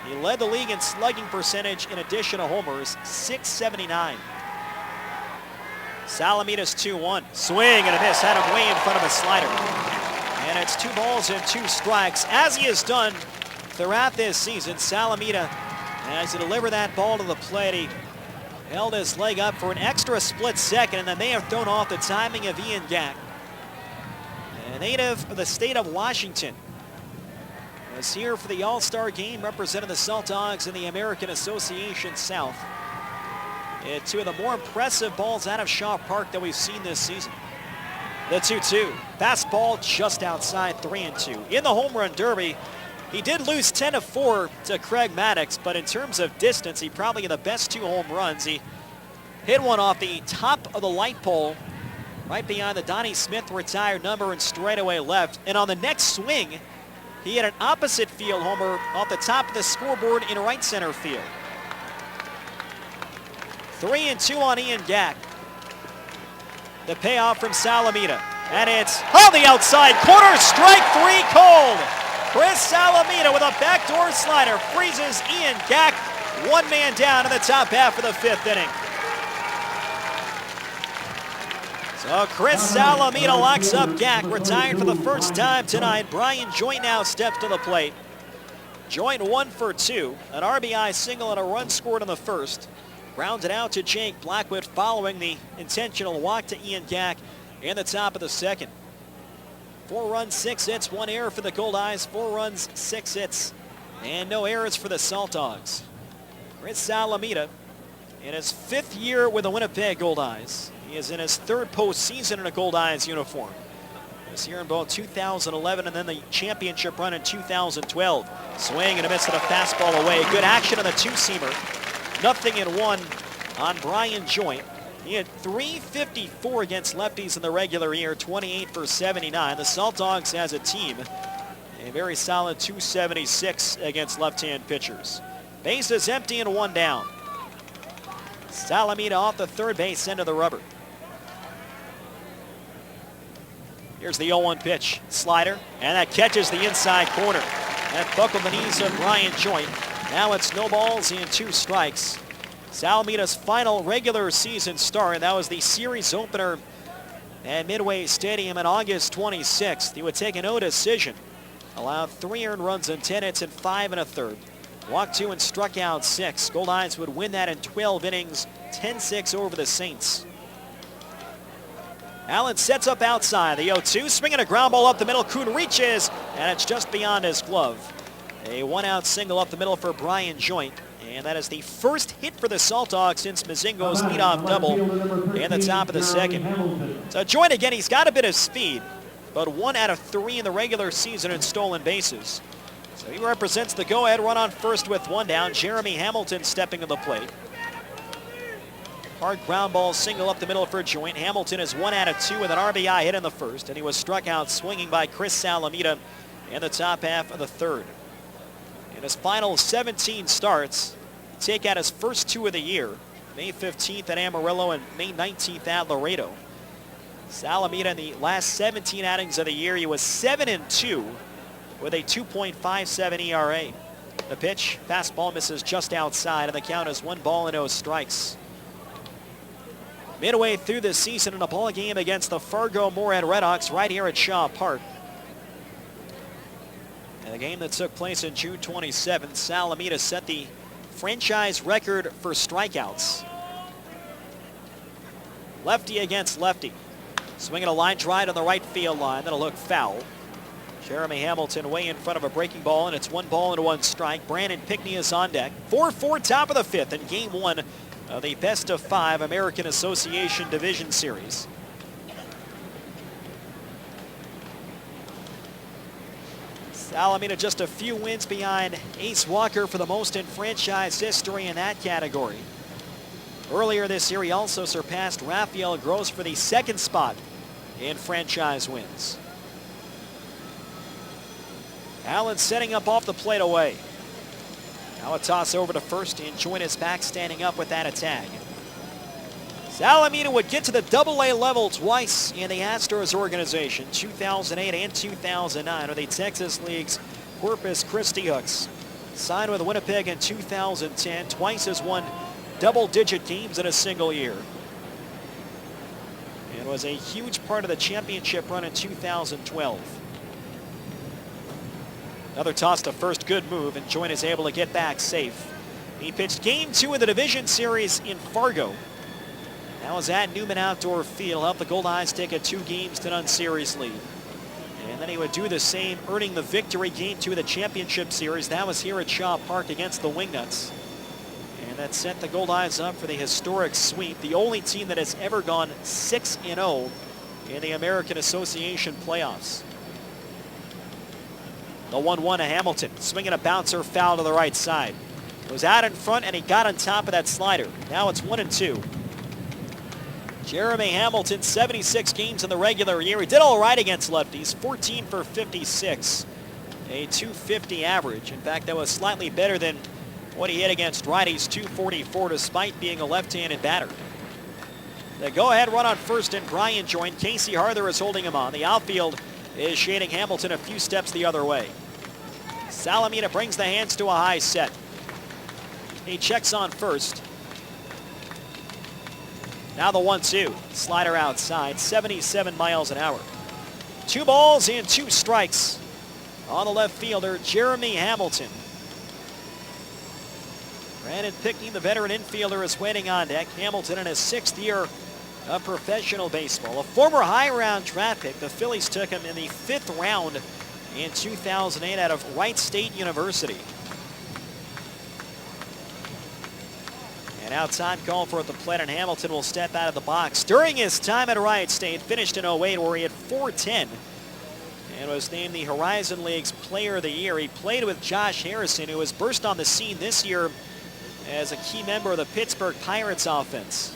He led the league in slugging percentage in addition to homers, .679. Salamita's 2-1. Swing and a miss. Had him way in front of a slider. And it's 2 balls and 2 strikes, as he has done throughout this season. Salamita, as he delivered that ball to the plate, he held his leg up for an extra split second, and that may have thrown off the timing of Ian Gack. A native of the state of Washington, was here for the All-Star game, representing the Saltdogs in the American Association South. And 2 of the more impressive balls out of Shaw Park that we've seen this season. The 2-2, fastball just outside, 3-2. In the home run derby, he did lose 10-4 to Craig Maddox, but in terms of distance, he probably had the best 2 home runs. He hit one off the top of the light pole, right behind the Donnie Smith retired number and straightaway left. And on the next swing, he had an opposite field homer off the top of the scoreboard in right center field. 3-2 on Ian Gack. The payoff from Salamita. And it's on the outside corner, strike 3 called. Chris Salamita with a backdoor slider freezes Ian Gack. 1 man down in the top half of the 5th inning. So Chris Salamita locks up Gack, retired for the first time tonight. Brian Joint now steps to the plate. Joint 1 for 2, an RBI single and a run scored in the first. Grounded out to Jake Blackwood following the intentional walk to Ian Gack in the top of the second. 4 runs, 6 hits, 1 error for the Goldeyes. 4 runs, 6 hits, and no errors for the Saltdogs. Chris Salamita in his 5th year with the Winnipeg Goldeyes. He is in his 3rd postseason in a Goldeyes uniform. This year in both 2011 and then the championship run in 2012. Swing and a miss at a fastball away. Good action on the 2-seamer. 0-1 on Brian Joint. He had .354 against lefties in the regular year, 28 for 79. The Saltdogs as a team, a very solid .276 against left-hand pitchers. Bases empty and 1 down. Salamita off the 3rd base end of the rubber. Here's the 0-1 pitch. Slider, and that catches the inside corner. That buckled the knees of Brian Joint. Now it's no balls and 2 strikes. Salamita's final regular season start, and that was the series opener at Midway Stadium on August 26th. He would take a no decision. Allowed 3 earned runs and 10 hits in 5 1/3. Walked 2 and struck out 6. Goldeyes would win that in 12 innings, 10-6 over the Saints. Allen sets up outside. The 0-2, swinging a ground ball up the middle. Coon reaches, and it's just beyond his glove. A 1-out single up the middle for Brian Joint. And that is the first hit for the Saltdogs since Mazingo's leadoff double in the top of the second. So Joint again, he's got a bit of speed, but 1 out of 3 in the regular season in stolen bases. So he represents the go-ahead run on first with 1 down. Jeremy Hamilton stepping to the plate. Hard ground ball single up the middle for Joint. Hamilton is 1 out of 2 with an RBI hit in the first, and he was struck out swinging by Chris Salamita in the top half of the third. In his final 17 starts, take out his first 2 of the year, May 15th at Amarillo and May 19th at Laredo. Salamita in the last 17 outings of the year, he was 7-2 with a 2.57 ERA. The pitch, fastball misses just outside, and the count is 1 ball and no strikes. Midway through the season in a ball game against the Fargo-Moorhead Redhawks right here at Shaw Park. And the game that took place in June 27th, Salamita set the franchise record for strikeouts. Lefty against lefty. Swinging a line drive on the right field line. That'll look foul. Jeremy Hamilton way in front of a breaking ball, and it's 1 ball and 1 strike. Brandon Pickney is on deck. 4-4 top of the 5th in Game 1 of the best of 5 American Association Division Series. Salamita just a few wins behind Ace Walker for the most in franchise history in that category. Earlier this year, he also surpassed Rafael Gross for the 2nd spot in franchise wins. Allen setting up off the plate away. Now a toss over to first, and Joint is back standing up with that attack. Salamita would get to the AA level twice in the Astros organization, 2008 and 2009, or the Texas League's Corpus Christi Hooks. Signed with Winnipeg in 2010, twice has won double-digit games in a single year. And was a huge part of the championship run in 2012. Another toss to first, good move, and Joint is able to get back safe. He pitched Game 2 of the Division Series in Fargo. That was at Newman Outdoor Field. Helped the Goldeyes take a 2-0 series lead. And then he would do the same, earning the victory Game 2 of the championship series. That was here at Shaw Park against the Wingnuts. And that set the Goldeyes up for the historic sweep, the only team that has ever gone 6-0 in the American Association playoffs. The 1-1 to Hamilton, swinging a bouncer foul to the right side. It was out in front, and he got on top of that slider. Now it's 1-2. Jeremy Hamilton, 76 games in the regular year. He did all right against lefties, 14 for 56, a .250 average. In fact, that was slightly better than what he hit against righties, .244, despite being a left-handed batter. The go-ahead run on first, and Brian Joint. Casey Harther is holding him on. The outfield is shading Hamilton a few steps the other way. Salamita brings the hands to a high set. He checks on first. Now the 1-2. Slider outside, 77 miles an hour. 2 balls and 2 strikes on the left fielder, Jeremy Hamilton. Brandon Pickney, the veteran infielder, is waiting on deck. Hamilton in his 6th year of professional baseball. A former high-round draft pick. The Phillies took him in the 5th round in 2008 out of Wright State University. And outside call for at the plate, and Hamilton will step out of the box. During his time at Wright State, finished in 08 where he had .410 and was named the Horizon League's Player of the Year. He played with Josh Harrison, who has burst on the scene this year as a key member of the Pittsburgh Pirates offense.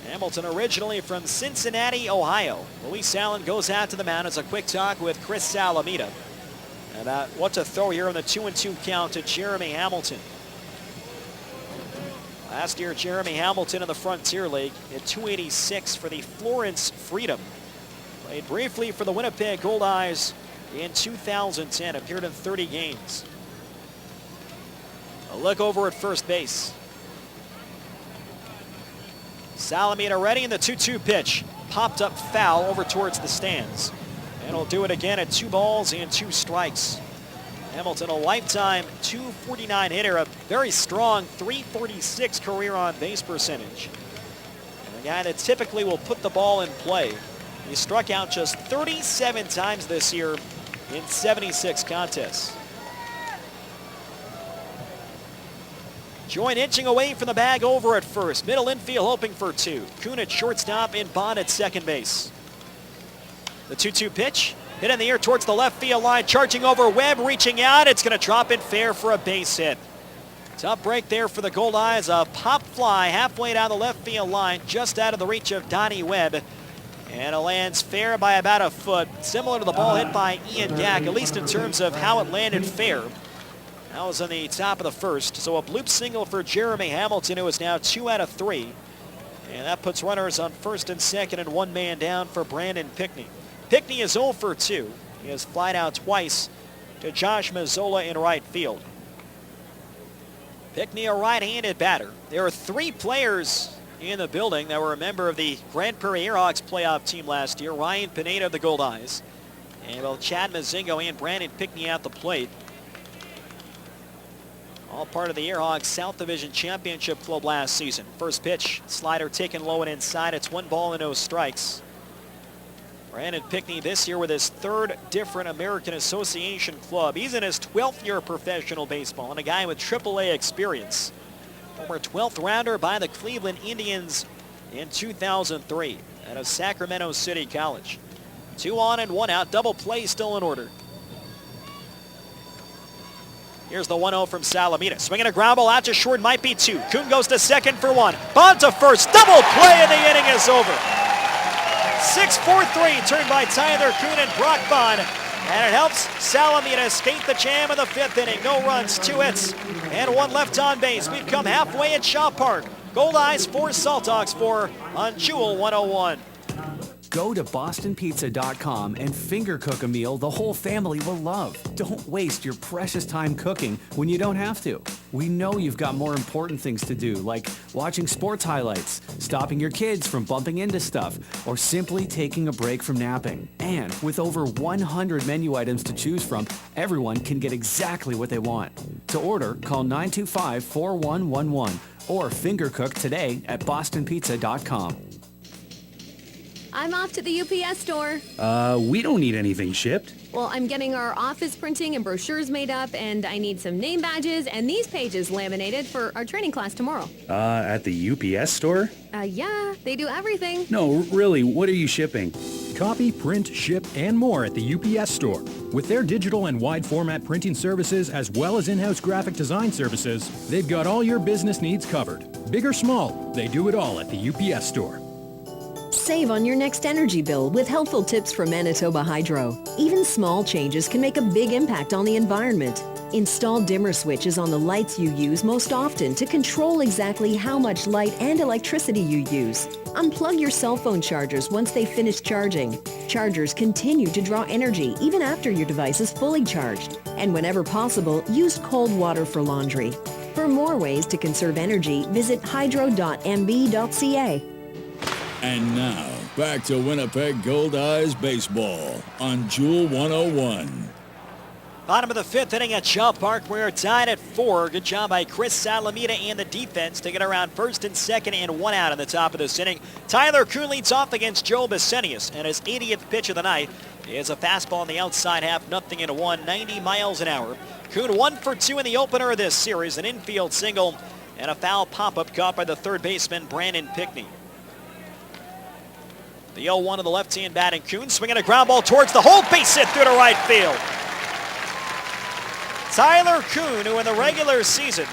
Hamilton originally from Cincinnati, Ohio. Luis Allen goes out to the mound as a quick talk with Chris Salamita about what to throw here on the 2-2 count to Jeremy Hamilton. Last year, Jeremy Hamilton in the Frontier League at .286 for the Florence Freedom. Played briefly for the Winnipeg Goldeyes in 2010, appeared in 30 games. A look over at first base. Salamita ready in the 2-2 pitch. Popped up foul over towards the stands. And he'll do it again at 2 balls and 2 strikes. Hamilton, a lifetime .249 hitter, a very strong .346 career on base percentage. And a guy that typically will put the ball in play. He struck out just 37 times this year in 76 contests. Join inching away from the bag over at first. Middle infield hoping for 2. Coon at shortstop and Bond at second base. The 2-2 pitch. Hit in the air towards the left field line. Charging over Webb, reaching out. It's going to drop in fair for a base hit. Tough break there for the Goldeyes. A pop fly halfway down the left field line, just out of the reach of Donnie Webb. And it lands fair by about a foot. Similar to the ball hit by Ian Gack, at least in terms of how it landed fair. That was on the top of the first. So a bloop single for Jeremy Hamilton, who is now 2 out of 3. And that puts runners on first and second and 1 man down for Brandon Pickney. Pickney is 0 for 2. He has flied out twice to Josh Mazzola in right field. Pickney, a right-handed batter. There are 3 players in the building that were a member of the Grand Prairie Airhawks playoff team last year. Ryan Pineda of the Goldeyes. And both Chad Mazingo and Brandon Pickney at the plate. All part of the Airhawks South Division Championship Club last season. First pitch, slider taken low and inside. It's 1 ball and no strikes. Brandon Pickney this year with his 3rd different American Association club. He's in his 12th year of professional baseball and a guy with AAA experience. Former 12th rounder by the Cleveland Indians in 2003 out of Sacramento City College. 2 on and 1 out. Double play still in order. Here's the 1-0 from Salamita. Swinging a ground ball out to short, might be 2. Coon goes to second for 1. Bond to first. Double play and the inning is over. 6-4-3 turned by Tyler Coon and Brock Bond. And it helps Salamita escape the jam of the 5th inning. No runs, 2 hits, and 1 left on base. We've come halfway at Shaw Park. Goldeyes 4, Saltdogs 4 on Jewel 101. Go to bostonpizza.com and finger cook a meal the whole family will love. Don't waste your precious time cooking when you don't have to. We know you've got more important things to do, like watching sports highlights, stopping your kids from bumping into stuff, or simply taking a break from napping. And with over 100 menu items to choose from, everyone can get exactly what they want. To order, call 925-4111 or finger cook today at bostonpizza.com. I'm off to the UPS store. We don't need anything shipped. Well, I'm getting our office printing and brochures made up, and I need some name badges and these pages laminated for our training class tomorrow. At the UPS store? Yeah, they do everything. No, really, what are you shipping? Copy, print, ship, and more at the UPS store. With their digital and wide format printing services, as well as in-house graphic design services, they've got all your business needs covered. Big or small, they do it all at the UPS store. Save on your next energy bill with helpful tips from Manitoba Hydro. Even small changes can make a big impact on the environment. Install dimmer switches on the lights you use most often to control exactly how much light and electricity you use. Unplug your cell phone chargers once they finish charging. Chargers continue to draw energy even after your device is fully charged. And whenever possible, use cold water for laundry. For more ways to conserve energy, visit hydro.mb.ca. And now, back to Winnipeg Goldeyes baseball on Jewel 101. Bottom of the 5th inning at Shaw Park. We're tied at 4. Good job by Chris Salamita and the defense to get around first and second and 1 out in the top of this inning. Tyler Coon leads off against Joe Bissenius, and his 80th pitch of the night is a fastball on the outside half, 0-1, 90 miles an hour. Coon 1 for 2 in the opener of this series, an infield single and a foul pop-up caught by the third baseman Brandon Pickney. The 0-1 of the left-hand batting Coon, swinging a ground ball towards the hole, base hit through to right field. Tyler Coon, who in the regular season,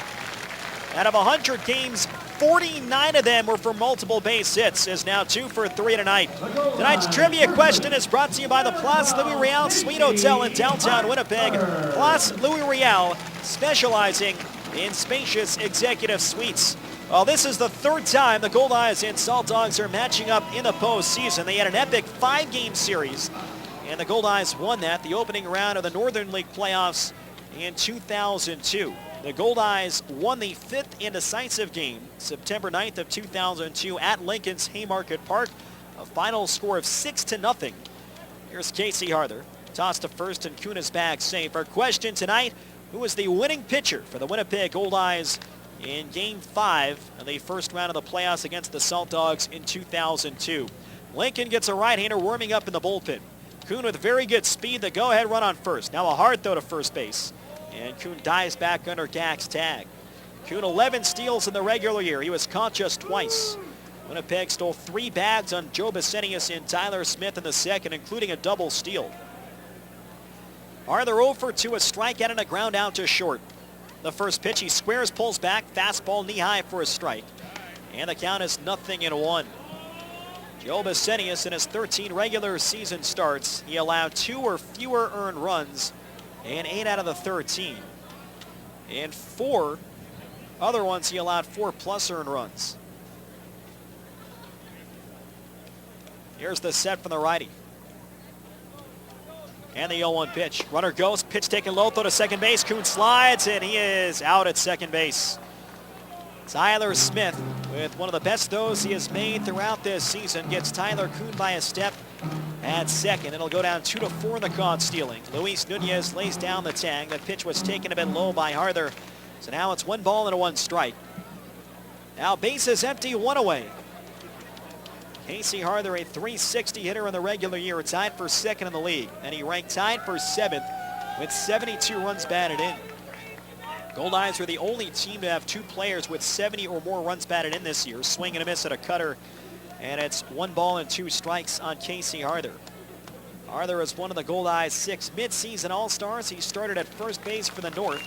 out of 100 games, 49 of them were for multiple base hits, is now 2 for 3 tonight. Tonight's trivia question is brought to you by the Place Louis Riel Suite Hotel in downtown Winnipeg. Place Louis Riel, specializing in spacious executive suites. Well, this is the 3rd time the Goldeyes and Saltdogs are matching up in the postseason. They had an epic 5-game series, and the Goldeyes won that, the opening round of the Northern League playoffs in 2002. The Goldeyes won the 5th and decisive game, September 9th of 2002 at Lincoln's Haymarket Park. A final score of 6-0. Here's Casey Harther. Toss to first, and Coon is back safe. Our question tonight, who is the winning pitcher for the Winnipeg Goldeyes in Game 5 of the first round of the playoffs against the Saltdogs in 2002. Lincoln gets a right-hander warming up in the bullpen. Coon with very good speed, the go-ahead run on first. Now a hard throw to first base, and Coon dives back under Gack's tag. Coon 11 steals in the regular year. He was caught just twice. Winnipeg stole 3 bags on Joe Bissenius and Tyler Smith in the second, including a double steal. Arthur over to a strikeout and a ground out to short. The first pitch, he squares, pulls back, fastball knee high for a strike. And the count is 0-1. Joe Bissenius in his 13 regular season starts, he allowed 2 or fewer earned runs in 8 out of the 13. In 4 other ones, he allowed 4+ earned runs. Here's the set from the righty. And the 0-1 pitch. Runner goes, pitch taken low, throw to second base. Coon slides, and he is out at second base. Tyler Smith, with one of the best throws he has made throughout this season, gets Tyler Coon by a step at second. It'll go down 2-4 in the caught stealing. Luis Nunez lays down the tag. That pitch was taken a bit low by Arthur. So now it's 1 ball and a 1 strike. Now bases empty, 1 away. Casey Arthur, a .360 hitter in the regular year, tied for second in the league, and he ranked tied for 7th with 72 runs batted in. Goldeyes are the only team to have 2 players with 70 or more runs batted in this year. Swing and a miss at a cutter, and it's 1 ball and 2 strikes on Casey Arthur. Arthur is one of the Goldeyes' 6 midseason All-Stars. He started at first base for the North,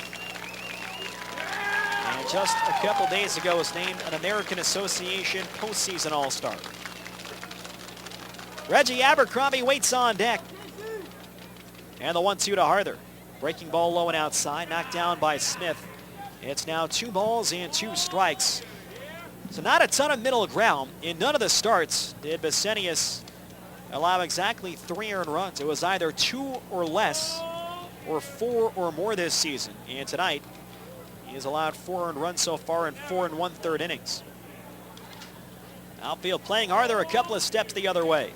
and just a couple days ago was named an American Association postseason All-Star. Reggie Abercrombie waits on deck. And the 1-2 to Arthur. Breaking ball low and outside, knocked down by Smith. It's now 2 balls and 2 strikes. So not a ton of middle ground. In none of the starts did Bissenius allow exactly 3 earned runs. It was either 2 or less or 4 or more this season. And tonight, he has allowed 4 earned runs so far in 4 1/3 innings. Outfield playing Arthur a couple of steps the other way.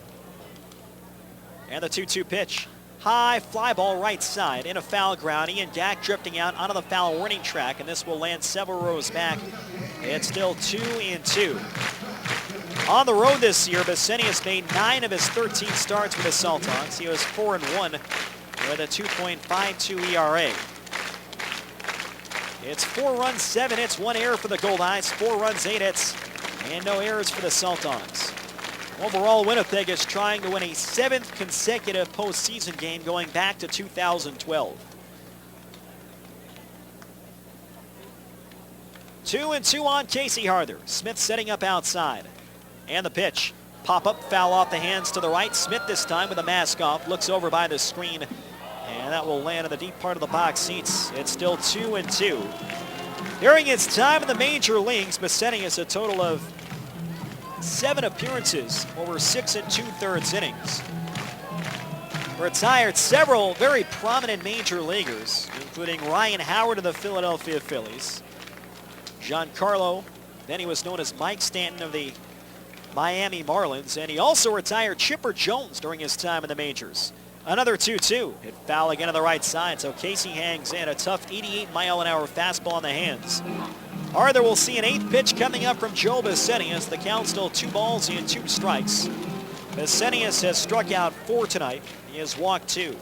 And the 2-2 pitch. High fly ball right side in a foul ground. Ian Gack drifting out onto the foul warning track, and this will land several rows back. It's still 2-2. On the road this year, Bissenius made 9 of his 13 starts with the Saltdogs. He was 4-1 with a 2.52 ERA. It's 4 runs, 7 hits, 1 error for the Goldeyes, 4 runs, 8 hits, and no errors for the Saltdogs. Overall, Winnipeg is trying to win a 7th consecutive postseason game going back to 2012. 2-2 on Casey Arthur. Smith setting up outside. And the pitch. Pop-up foul off the hands to the right. Smith this time with a mask off. Looks over by the screen. And that will land in the deep part of the box seats. It's still 2-2. During his time in the major leagues, Bissenius a total of 7 appearances over 6 2/3 innings. Retired several very prominent major leaguers, including Ryan Howard of the Philadelphia Phillies, Giancarlo, then he was known as Mike Stanton of the Miami Marlins, and he also retired Chipper Jones during his time in the majors. Another 2-2. Hit foul again on the right side, so Casey hangs in. A tough 88-mile-an-hour fastball on the hands. Arthur will see an 8th pitch coming up from Joe Bissenius. The count still 2 balls and 2 strikes. Bissenius has struck out 4 tonight. He has walked 2.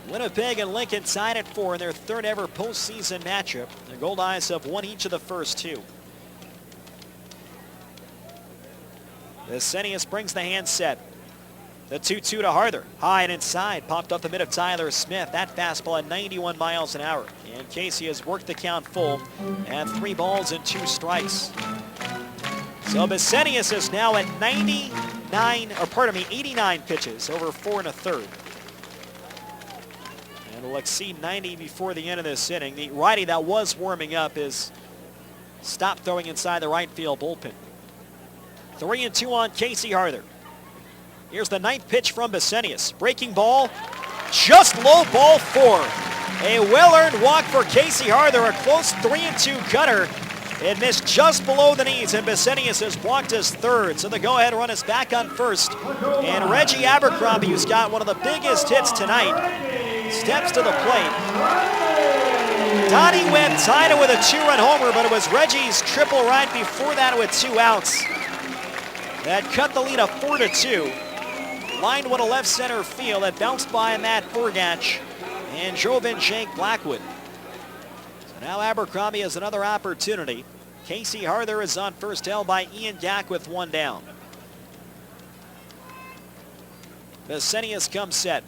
Winnipeg and Lincoln tied at 4 in their 3rd ever postseason matchup. The Goldeyes have won each of the first 2. Bissenius brings the hand set. The 2-2 to Arthur. High and inside. Popped up the mid of Tyler Smith. That fastball at 91 miles an hour. And Casey has worked the count full. And 3 balls and 2 strikes. So Bissenius is now at 89 pitches over 4 1/3. And will exceed 90 before the end of this inning. The righty that was warming up is stopped throwing inside the right field bullpen. 3-2 on Casey Arthur. Here's the 9th pitch from Bissenius. Breaking ball, just low, ball 4. A well-earned walk for Casey Arthur, a close 3-2 cutter. It missed just below the knees, and Bissenius has walked his 3rd. So the go-ahead run is back on first. And Reggie Abercrombie, who's got one of the biggest hits tonight, steps to the plate. Donnie Webb tied it with a 2-run homer, but it was Reggie's triple right before that with 2 outs that cut the lead of 4-2. Lined one to left center field that bounced by Matt Forgatch and drove in Jake Blackwood. Now Abercrombie has another opportunity. Casey Harther is on first, held by Ian Gack with one down. Vesenius comes set.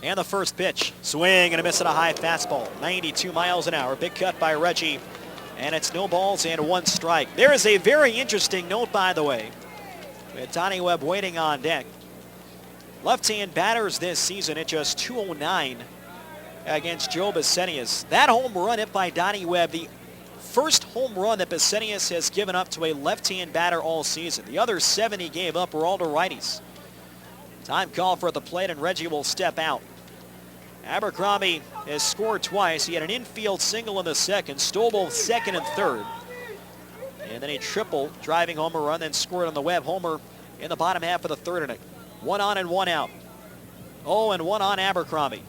And the first pitch. Swing and a miss at a high fastball. 92 miles an hour. Big cut by Reggie. And it's no balls and one strike. There is a very interesting note, by the way, with Donnie Webb waiting on deck. Left-hand batters this season at just 209 against Joe Vesenius. That home run hit by Donnie Webb, the first home run that Vesenius has given up to a left-hand batter all season. The other 7 he gave up were all to righties. Time call for the plate, and Reggie will step out. Abercrombie has scored twice. He had an infield single in the second, stole both second and third. And then a triple driving home a run, then scored on the Webb homer in the bottom half of the third inning. 1 on and 1 out. 0-1 on Abercrombie.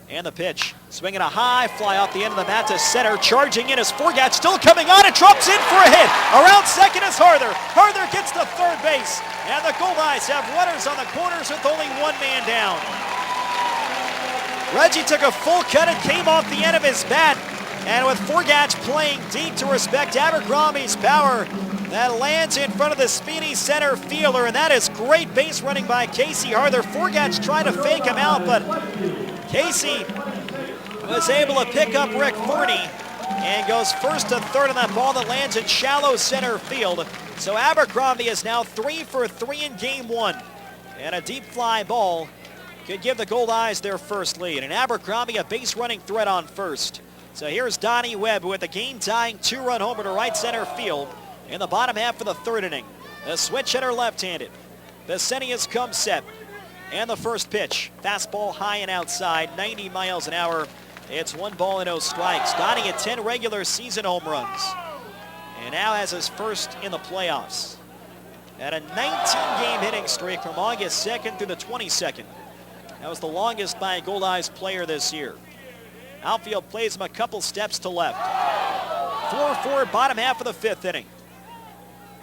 And the pitch. Swinging a high fly off the end of the bat to center. Charging in is Forgat, still coming on. It drops in for a hit. Around second is Harther. Harther gets to third base. And the Goldeyes have runners on the corners with only one man down. Reggie took a full cut and came off the end of his bat. And with Forgat playing deep to respect Abercrombie's power, that lands in front of the speedy center fielder. And that is great base running by Casey Harther. Forgat's trying to fake him out, but Casey was able to pick up Rick Forney and goes first to third on that ball that lands in shallow center field. So Abercrombie is now 3 for 3 in game 1. And a deep fly ball could give the Goldeyes their first lead. And Abercrombie a base running threat on first. So here's Donnie Webb with a game-tying 2-run homer to right center field in the bottom half of the third inning. The switch hitter left-handed. Vesenius comes set. And the first pitch. Fastball high and outside, 90 miles an hour. It's 1 ball and no strikes. Donnie had 10 regular season home runs. And now has his first in the playoffs. At a 19-game hitting streak from August 2nd through the 22nd. That was the longest by a Goldeyes player this year. Outfield plays him a couple steps to left. 4-4, bottom half of the 5th inning.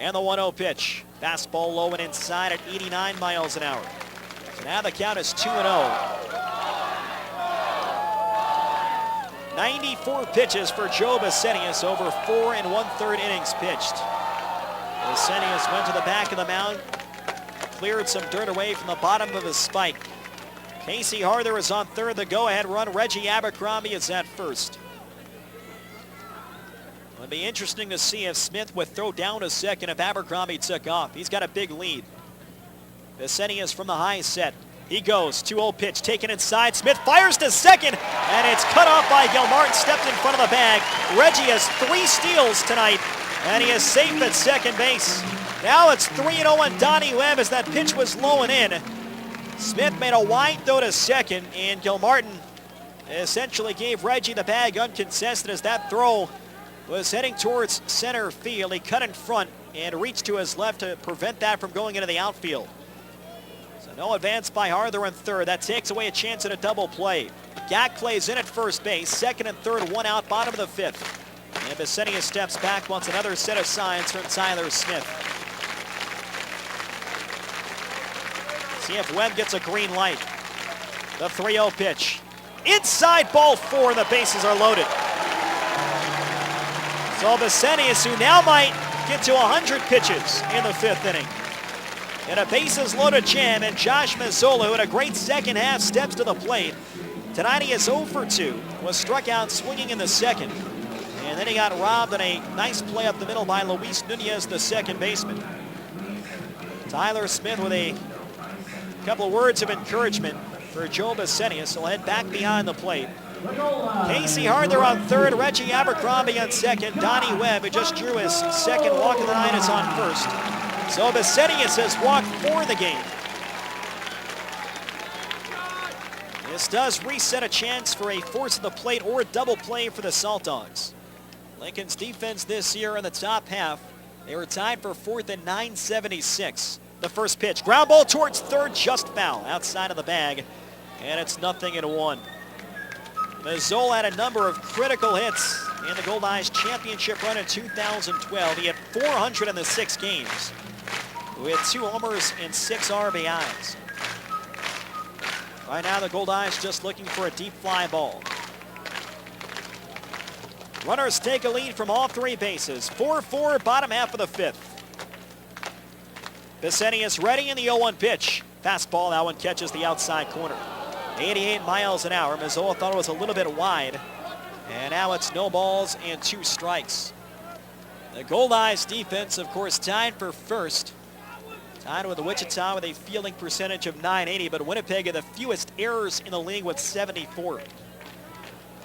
And the 1-0 pitch. Fastball low and inside at 89 miles an hour. So now the count is 2-0. 94 pitches for Joe Vesenius over 4 1/3 innings pitched. Vesenius went to the back of the mound, cleared some dirt away from the bottom of his spike. Casey Harther is on third. The go-ahead run. Reggie Abercrombie is at first. It'll be interesting to see if Smith would throw down a second if Abercrombie took off. He's got a big lead. Vesenius from the high set. He goes. 2-0 pitch taken inside. Smith fires to second, and it's cut off by Gilmartin. Stepped in front of the bag. Reggie has 3 steals tonight, and he is safe at second base. Now it's 3-0 on Donnie Webb as that pitch was low and in. Smith made a wide throw to second, and Gilmartin essentially gave Reggie the bag uncontested as that throw was heading towards center field. He cut in front and reached to his left to prevent that from going into the outfield. So no advance by Harther in third. That takes away a chance at a double play. Gack plays in at first base. Second and third, 1 out, bottom of the 5th. And Vesenius steps back, wants another set of signs from Tyler Smith. See if Webb gets a green light. The 3-0 pitch. Inside ball 4, the bases are loaded. So Vesenius, who now might get to 100 pitches in the 5th inning. In a bases loaded jam, and Josh Mazzola, who had a great second half, steps to the plate. Tonight he is 0 for 2, was struck out swinging in the second. And then he got robbed on a nice play up the middle by Luis Nunez, the second baseman. Tyler Smith with a couple of words of encouragement for Joe Vesenius. He'll head back behind the plate. Casey Harther on third, Reggie Abercrombie on second. Donnie Webb, who just drew his second walk of the night, is on first. So Vesenius has walked 4 in the game. This does reset a chance for a force of the plate or a double play for the Saltdogs. Lincoln's defense this year in the top half, they were tied for 4th at 976. The first pitch, ground ball towards third, just foul outside of the bag, and it's 0-1. Mazzola had a number of critical hits in the Goldeyes championship run in 2012. He had 400 in the 6 games with 2 homers and 6 RBIs. Right now the Goldeyes just looking for a deep fly ball. Runners take a lead from all three bases. 4-4, bottom half of the fifth. Besenius ready in the 0-1 pitch. Fastball, that one catches the outside corner. 88 miles an hour. Mazzola thought it was a little bit wide. And now it's no balls and 2 strikes. The Goldeyes defense, of course, tied for first. Tied with Wichita with a fielding percentage of .980, but Winnipeg had the fewest errors in the league with 74.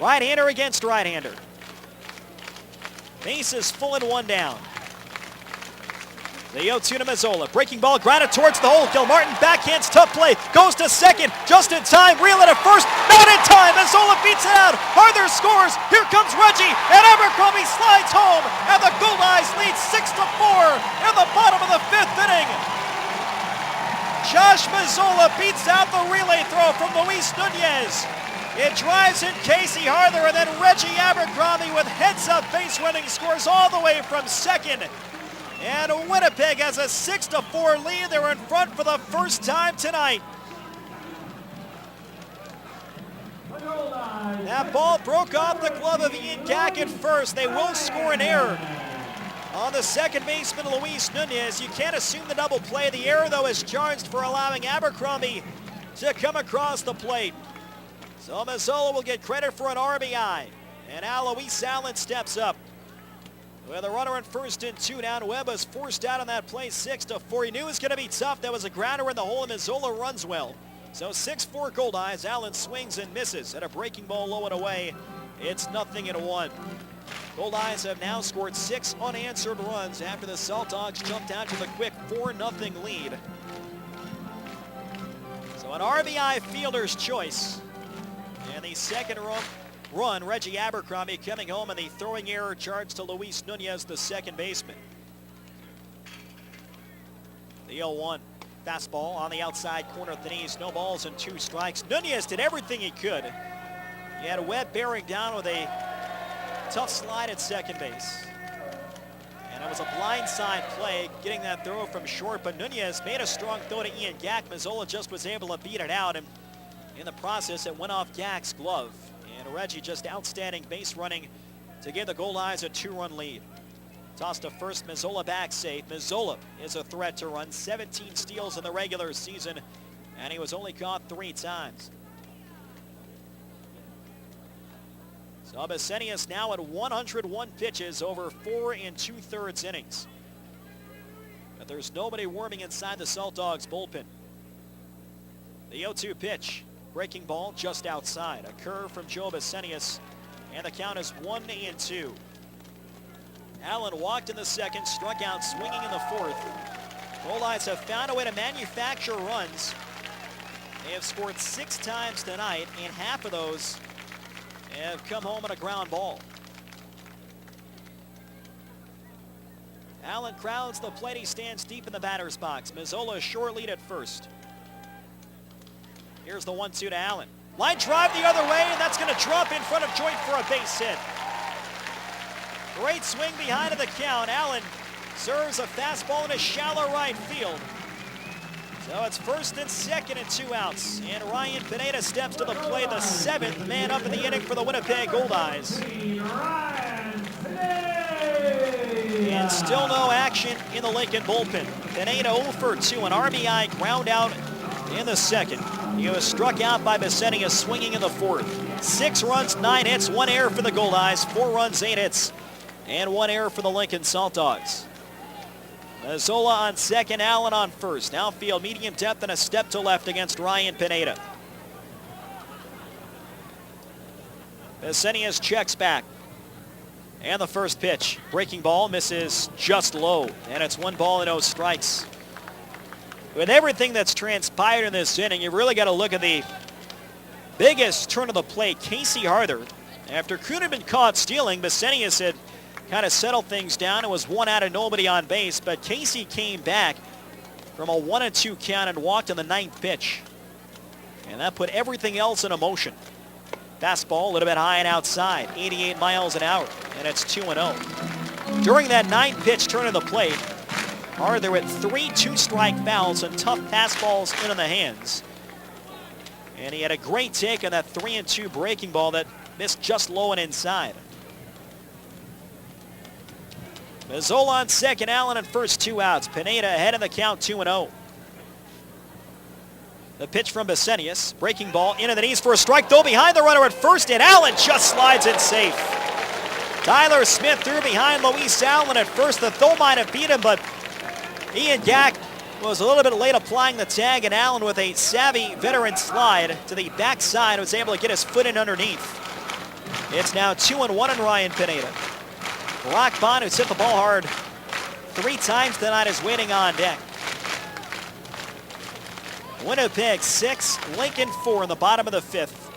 Right-hander against right-hander. Bases full and 1 down. The 0-2 to Mazzola. Breaking ball grounded towards the hole. Gilmartin backhands, tough play. Goes to second. Just in time. Reel it at first. Not in time. Mazzola beats it out. Arthur scores. Here comes Reggie. And Abercrombie slides home. And the Goldeyes lead 6-4 in the bottom of the 5th inning. Josh Mazzola beats out the relay throw from Luis Nunez. It drives in Casey Arthur, and then Reggie Abercrombie with heads-up base running scores all the way from second. And Winnipeg has a 6-4 lead. They're in front for the first time tonight. That ball broke off the glove of Ian Gack at first. They will score an error on the second baseman, Luis Nunez. You can't assume the double play. The error, though, is charged for allowing Abercrombie to come across the plate. So Mazzola will get credit for an RBI. And now Luis Allen steps up. With a runner in first and 2 down, Webb was forced out on that play 6-4. He knew it was going to be tough. That was a grounder in the hole, and Mazzola runs well. So 6-4 Goldeyes. Allen swings and misses at a breaking ball low and away. It's 0-1. Goldeyes have now scored 6 unanswered runs after the Saltdogs jumped out to the quick 4-0 lead. So an RBI fielder's choice. And the second run, Reggie Abercrombie coming home, and the throwing error charged to Luis Nunez, the second baseman. The 0-1 fastball on the outside corner of the knees. No balls and 2 strikes. Nunez did everything he could. He had Webb bearing down with a tough slide at second base. And it was a blindside play, getting that throw from short, but Nunez made a strong throw to Ian Gack. Mazzola just was able to beat it out, and in the process, it went off Gack's glove. And Reggie just outstanding base running to give the Goldeyes a 2-run lead. Toss to first, Mazzola back safe. Mazzola is a threat to run. 17 steals in the regular season, and he was only caught 3 times. So Besenius now at 101 pitches over 4 2/3 innings. But there's nobody warming inside the Saltdogs bullpen. The 0-2 pitch. Breaking ball just outside. A curve from Joe Besenius, and the count is 1-2. Allen walked in the second, struck out swinging in the fourth. Goldeyes have found a way to manufacture runs. They have scored 6 times tonight, and half of those have come home on a ground ball. Allen crowds the plate. He stands deep in the batter's box. Mazzola short lead at first. Here's the 1-2 to Allen. Line drive the other way, and that's going to drop in front of Joint for a base hit. Great swing behind of the count. Allen serves a fastball in a shallow right field. So it's first and second and 2 outs. And Ryan Pineda steps to the plate, the 7th man up in the inning for the Winnipeg Goldeyes. And still no action in the Lincoln bullpen. Pineda 0 for 2, an RBI ground out in the second. He was struck out by Besenius swinging in the fourth. 6 runs, 9 hits, 1 error for the Goldeyes, 4 runs, 8 hits, and 1 error for the Lincoln Saltdogs. Mazzola on second, Allen on first. Outfield medium depth and a step to left against Ryan Pineda. Besenius checks back. And the first pitch. Breaking ball misses just low. And it's 1 ball and 0 strikes. With everything that's transpired in this inning, you really got to look at the biggest turn of the plate. Casey Arthur, after Coon had been caught stealing, Besenius had kind of settled things down. It was 1 out of nobody on base, but Casey came back from a 1-2 count and walked on the 9th pitch. And that put everything else in motion. Fastball a little bit high and outside, 88 miles an hour, and it's 2-0. During that 9th pitch turn of the plate, Arthur with 3 2-strike fouls and tough fastballs in on the hands. And he had a great take on that 3-2 breaking ball that missed just low and inside. Mazzola on second, Allen on first, 2 outs. Pineda ahead in the count, 2-0. The pitch from Besenius, breaking ball into the knees for a strike, though behind the runner at first, and Allen just slides it safe. Tyler Smith threw behind Luis Allen at first. The throw might have beat him, but Ian Gack was a little bit late applying the tag, and Allen with a savvy veteran slide to the backside was able to get his foot in underneath. It's now 2-1 on Ryan Pineda. Brock Bond, who's hit the ball hard 3 times tonight, is waiting on deck. Winnipeg 6, Lincoln 4 in the bottom of the 5th.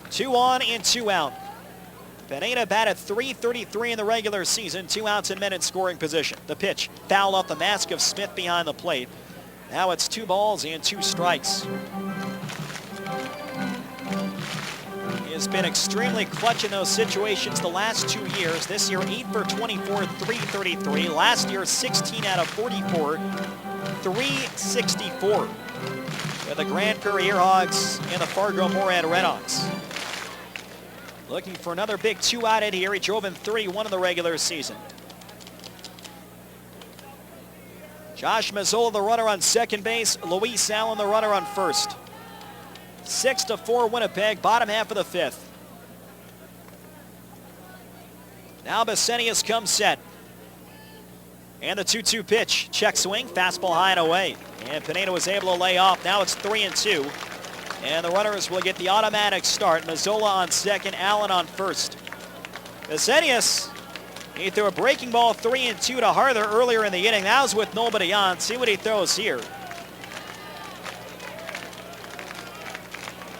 2 on and 2 out. Pineda batted .333 in the regular season, 2 outs and men in scoring position. The pitch, foul off the mask of Smith behind the plate. Now it's 2 balls and 2 strikes. He has been extremely clutch in those situations the last 2 years. This year, 8 for 24, .333. Last year, 16 out of 44, .364. With the Grand Prairie Earhogs and the Fargo-Moorhead Redhawks. Looking for another big 2-out hit here. He drove in 31 in the regular season. Josh Mazzola, the runner on second base. Luis Allen, the runner on first. 6-4 Winnipeg, bottom half of the 5th. Now Besenius comes set. And the 2-2 pitch. Check swing, fastball high and away. And Pineda was able to lay off. Now it's 3-2. And the runners will get the automatic start. Mazzola on second, Allen on first. Besenius, he threw a breaking ball 3-2 to Harther earlier in the inning. That was with nobody on. See what he throws here.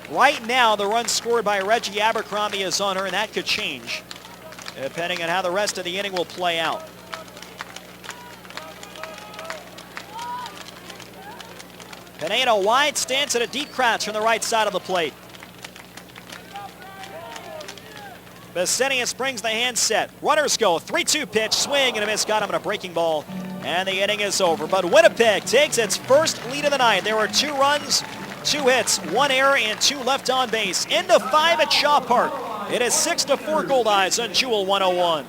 Right now, the run scored by Reggie Abercrombie is on her, and that could change depending on how the rest of the inning will play out. Pineda wide stance at a deep crouch from the right side of the plate. Besenius brings the hand set. Runners go. 3-2 pitch, swing and a miss. Got him on a breaking ball, and the inning is over. But Winnipeg takes its first lead of the night. There were 2 runs, 2 hits, 1 error, and 2 left on base. Into 5 at Shaw Park. It is 6-4 Goldeyes on Jewel 101.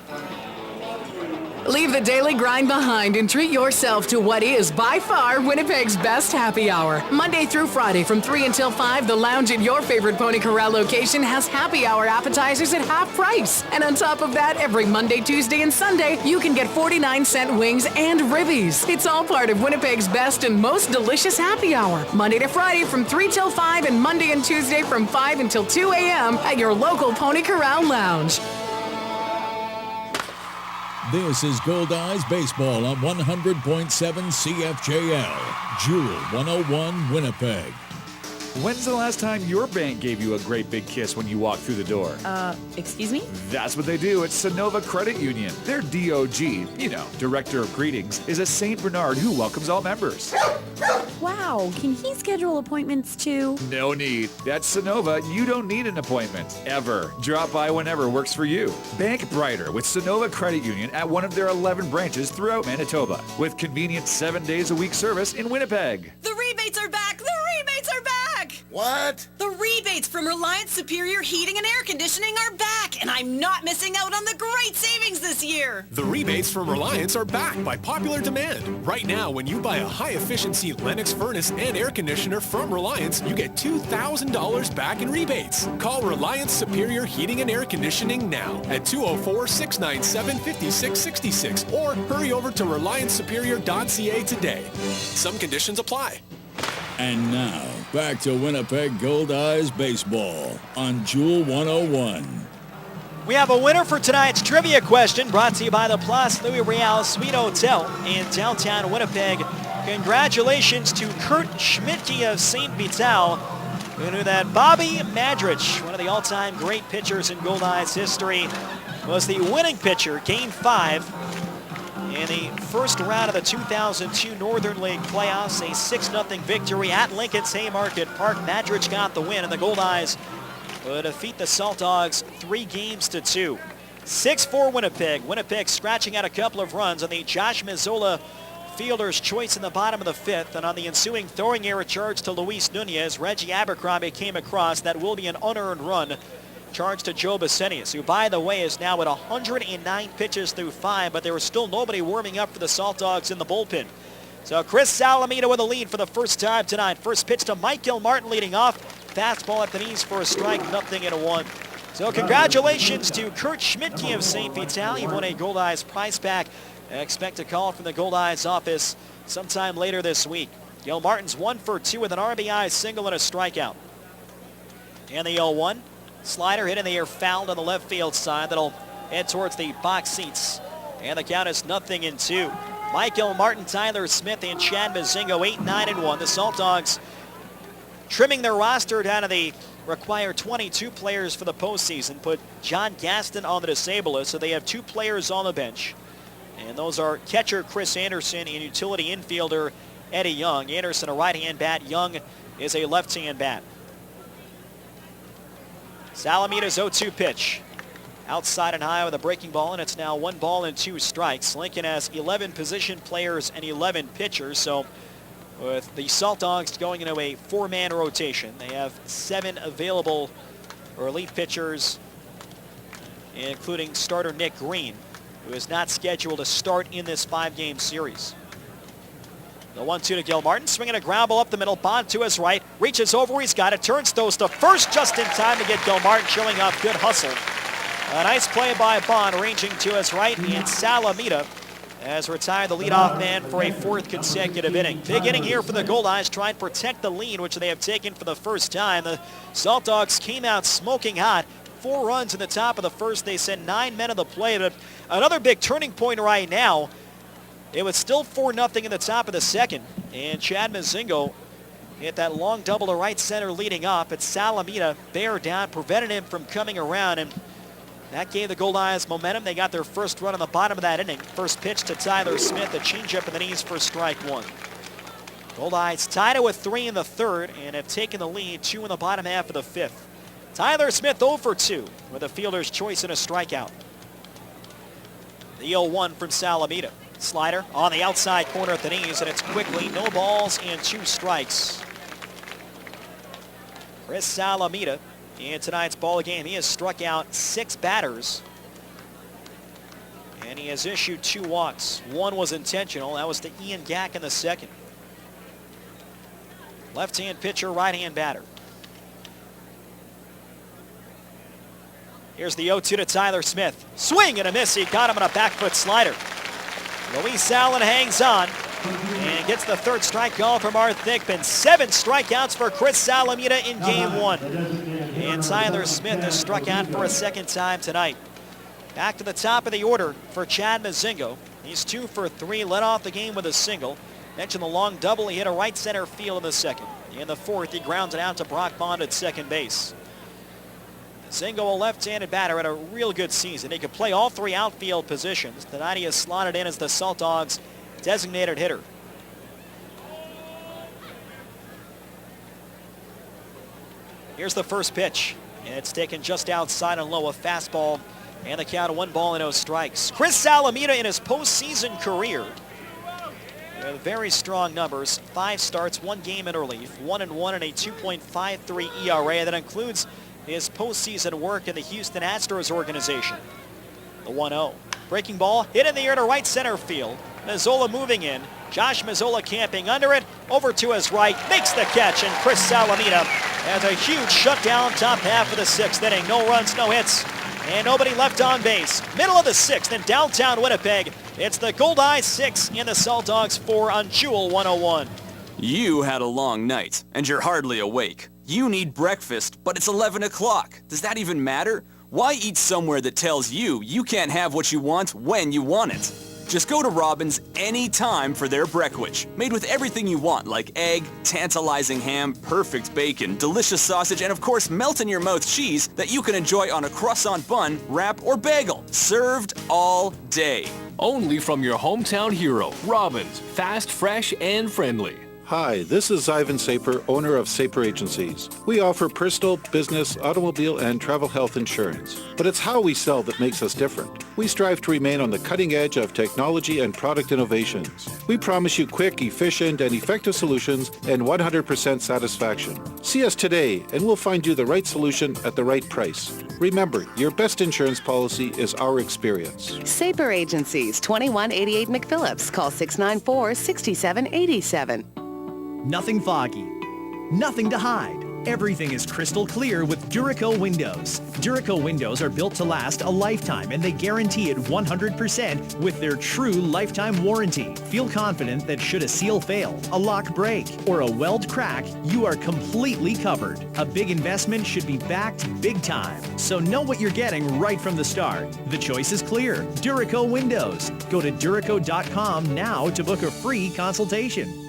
Leave the daily grind behind and treat yourself to what is by far Winnipeg's best happy hour. Monday through Friday from 3 until 5, the lounge at your favorite Pony Corral location has happy hour appetizers at half price. And on top of that, every Monday, Tuesday, and Sunday, you can get 49-cent wings and ribbies. It's all part of Winnipeg's best and most delicious happy hour. Monday to Friday from 3 till 5 and Monday and Tuesday from 5 until 2 a.m. at your local Pony Corral lounge. This is Goldeyes Baseball on 100.7 CFJL. Jewel 101 Winnipeg. When's the last time your bank gave you a great big kiss when you walked through the door? Excuse me? That's what they do at Sonova Credit Union. Their DOG, Director of Greetings, is a St. Bernard who welcomes all members. Wow, can he schedule appointments too? No need. At Sonova, you don't need an appointment, ever. Drop by whenever works for you. Bank brighter with Sonova Credit Union at one of their 11 branches throughout Manitoba, with convenient 7 days a week service in Winnipeg. The rebates are back! The rebates are back! What? The rebates from Reliance Superior Heating and Air Conditioning are back, and I'm not missing out on the great savings this year. The rebates from Reliance are back by popular demand. Right now, when you buy a high-efficiency Lennox furnace and air conditioner from Reliance, you get $2,000 back in rebates. Call Reliance Superior Heating and Air Conditioning now at 204-697-5666 or hurry over to RelianceSuperior.ca today. Some conditions apply. And now, back to Winnipeg Goldeyes Baseball on Jewel 101. We have a winner for tonight's trivia question, brought to you by the Place Louis Riel Suite Hotel in downtown Winnipeg. Congratulations to Kurt Schmidtke of St. Vital, who knew that Bobby Madrich, one of the all-time great pitchers in Goldeyes history, was the winning pitcher, Game 5, in the first round of the 2002 Northern League playoffs. A 6-0 victory at Lincoln's Haymarket Park. Madrich got the win, and the Goldeyes will defeat the Saltdogs 3-2. 6-4 Winnipeg. Winnipeg scratching out a couple of runs on the Josh Mazzola fielder's choice in the bottom of the 5th, and on the ensuing throwing error charge to Luis Nunez, Reggie Abercrombie came across. That will be an unearned run charge to Joe Basenius, who, by the way, is now at 109 pitches through 5, but there was still nobody warming up for the Saltdogs in the bullpen. So Chris Salamita with a lead for the first time tonight. First pitch to Mike Gilmartin leading off. Fastball at the knees for a strike, 0-1. So congratulations to Kurt Schmidtke of St. Vital. He won a Goldeyes prize pack. Expect a call from the Goldeyes office sometime later this week. Gilmartin's 1 for 2 with an RBI single and a strikeout. And the 0-1. Slider hit in the air, fouled on the left field side. That'll head towards the box seats. And the count is 0-2. Mike Gilmartin, Tyler Smith, and Chad Mazingo 8-9-1. The Saltdogs trimming their roster down to the required 22 players for the postseason. Put John Gaston on the disabled list, so they have 2 players on the bench. And those are catcher Chris Anderson and utility infielder Eddie Young. Anderson a right-hand bat. Young is a left-hand bat. Salamita's 0-2 pitch. Outside and high with a breaking ball, and it's now 1 ball and 2 strikes. Lincoln has 11 position players and 11 pitchers, so with the Saltdogs going into a 4-man rotation, they have 7 available relief pitchers, including starter Nick Green, who is not scheduled to start in this 5-game series. The 1-2 to Gilmartin, swinging a ground ball up the middle. Bond to his right, reaches over, he's got it, turns throws to first just in time to get Gilmartin, showing off good hustle. A nice play by Bond, ranging to his right, and Salamita has retired the leadoff man for a 4th consecutive inning. Big inning here for the Goldeyes, trying to protect the lead, which they have taken for the first time. The Saltdogs came out smoking hot. 4 runs in the top of the first. They sent 9 men to the plate. But another big turning point right now. It was still 4-0 in the top of the second, and Chad Mazingo hit that long double to right center leading off, but Salamita bared down, prevented him from coming around, and that gave the Goldeyes momentum. They got their first run on the bottom of that inning. First pitch to Tyler Smith, a changeup in the knees for strike 1. Goldeyes tied it with 3 in the third and have taken the lead, 2 in the bottom half of the 5th. Tyler Smith 0 for 2 with a fielder's choice and a strikeout. The 0-1 from Salamita. Slider on the outside corner at the knees, and it's quickly no balls and 2 strikes. Chris Salamita in tonight's ball game, he has struck out 6 batters, and he has issued 2 walks. 1 was intentional. That was to Ian Gack in the second. Left-hand pitcher, right-hand batter. Here's the 0-2 to Tyler Smith. Swing and a miss. He got him on a back foot slider. Luis Allen hangs on and gets the 3rd strike call from Art Thigpen. 7 strikeouts for Chris Salamita in game 1. And Tyler Smith has struck out for a 2nd time tonight. Back to the top of the order for Chad Mazingo. He's 2 for 3, led off the game with a single. Mentioned the long double, he hit a right center field in the 2nd. In the 4th, he grounds it out to Brock Bond at second base. Mazingo, a left-handed batter, had a real good season. He could play all 3 outfield positions. Tonight he is slotted in as the Saltdogs' designated hitter. Here's the first pitch, and it's taken just outside and low, a fastball, and the count of 1 ball and 0 strikes. Chris Salamita in his postseason career with very strong numbers. 5 starts, 1 game in relief, 1-1 and a 2.53 ERA. That includes his postseason work in the Houston Astros organization. The 1-0. Breaking ball, hit in the air to right center field. Mazzola moving in. Josh Mazzola camping under it. Over to his right, makes the catch, and Chris Salamita has a huge shutdown top half of the 6th inning. No runs, no hits, and nobody left on base. Middle of the 6th in downtown Winnipeg. It's the Goldeyes 6 and the Saltdogs 4 on Jewel 101. You had a long night, and you're hardly awake. You need breakfast, but it's 11 o'clock. Does that even matter? Why eat somewhere that tells you you can't have what you want when you want it? Just go to Robin's anytime for their Breckwich, made with everything you want, like egg, tantalizing ham, perfect bacon, delicious sausage, and of course melt-in-your-mouth cheese that you can enjoy on a croissant bun, wrap, or bagel. Served all day. Only from your hometown hero, Robin's. Fast, fresh, and friendly. Hi, this is Ivan Saper, owner of Saper Agencies. We offer personal, business, automobile, and travel health insurance. But it's how we sell that makes us different. We strive to remain on the cutting edge of technology and product innovations. We promise you quick, efficient, and effective solutions and 100% satisfaction. See us today, and we'll find you the right solution at the right price. Remember, your best insurance policy is our experience. Saper Agencies, 2188 McPhillips. Call 694-6787. Nothing foggy. Nothing to hide. Everything is crystal clear with Duraco windows. Duraco windows are built to last a lifetime, and they guarantee it 100% with their true lifetime warranty. Feel confident that should a seal fail, a lock break, or a weld crack, you are completely covered. A big investment should be backed big time. So know what you're getting right from the start. The choice is clear. Duraco windows. Go to Duraco.com now to book a free consultation.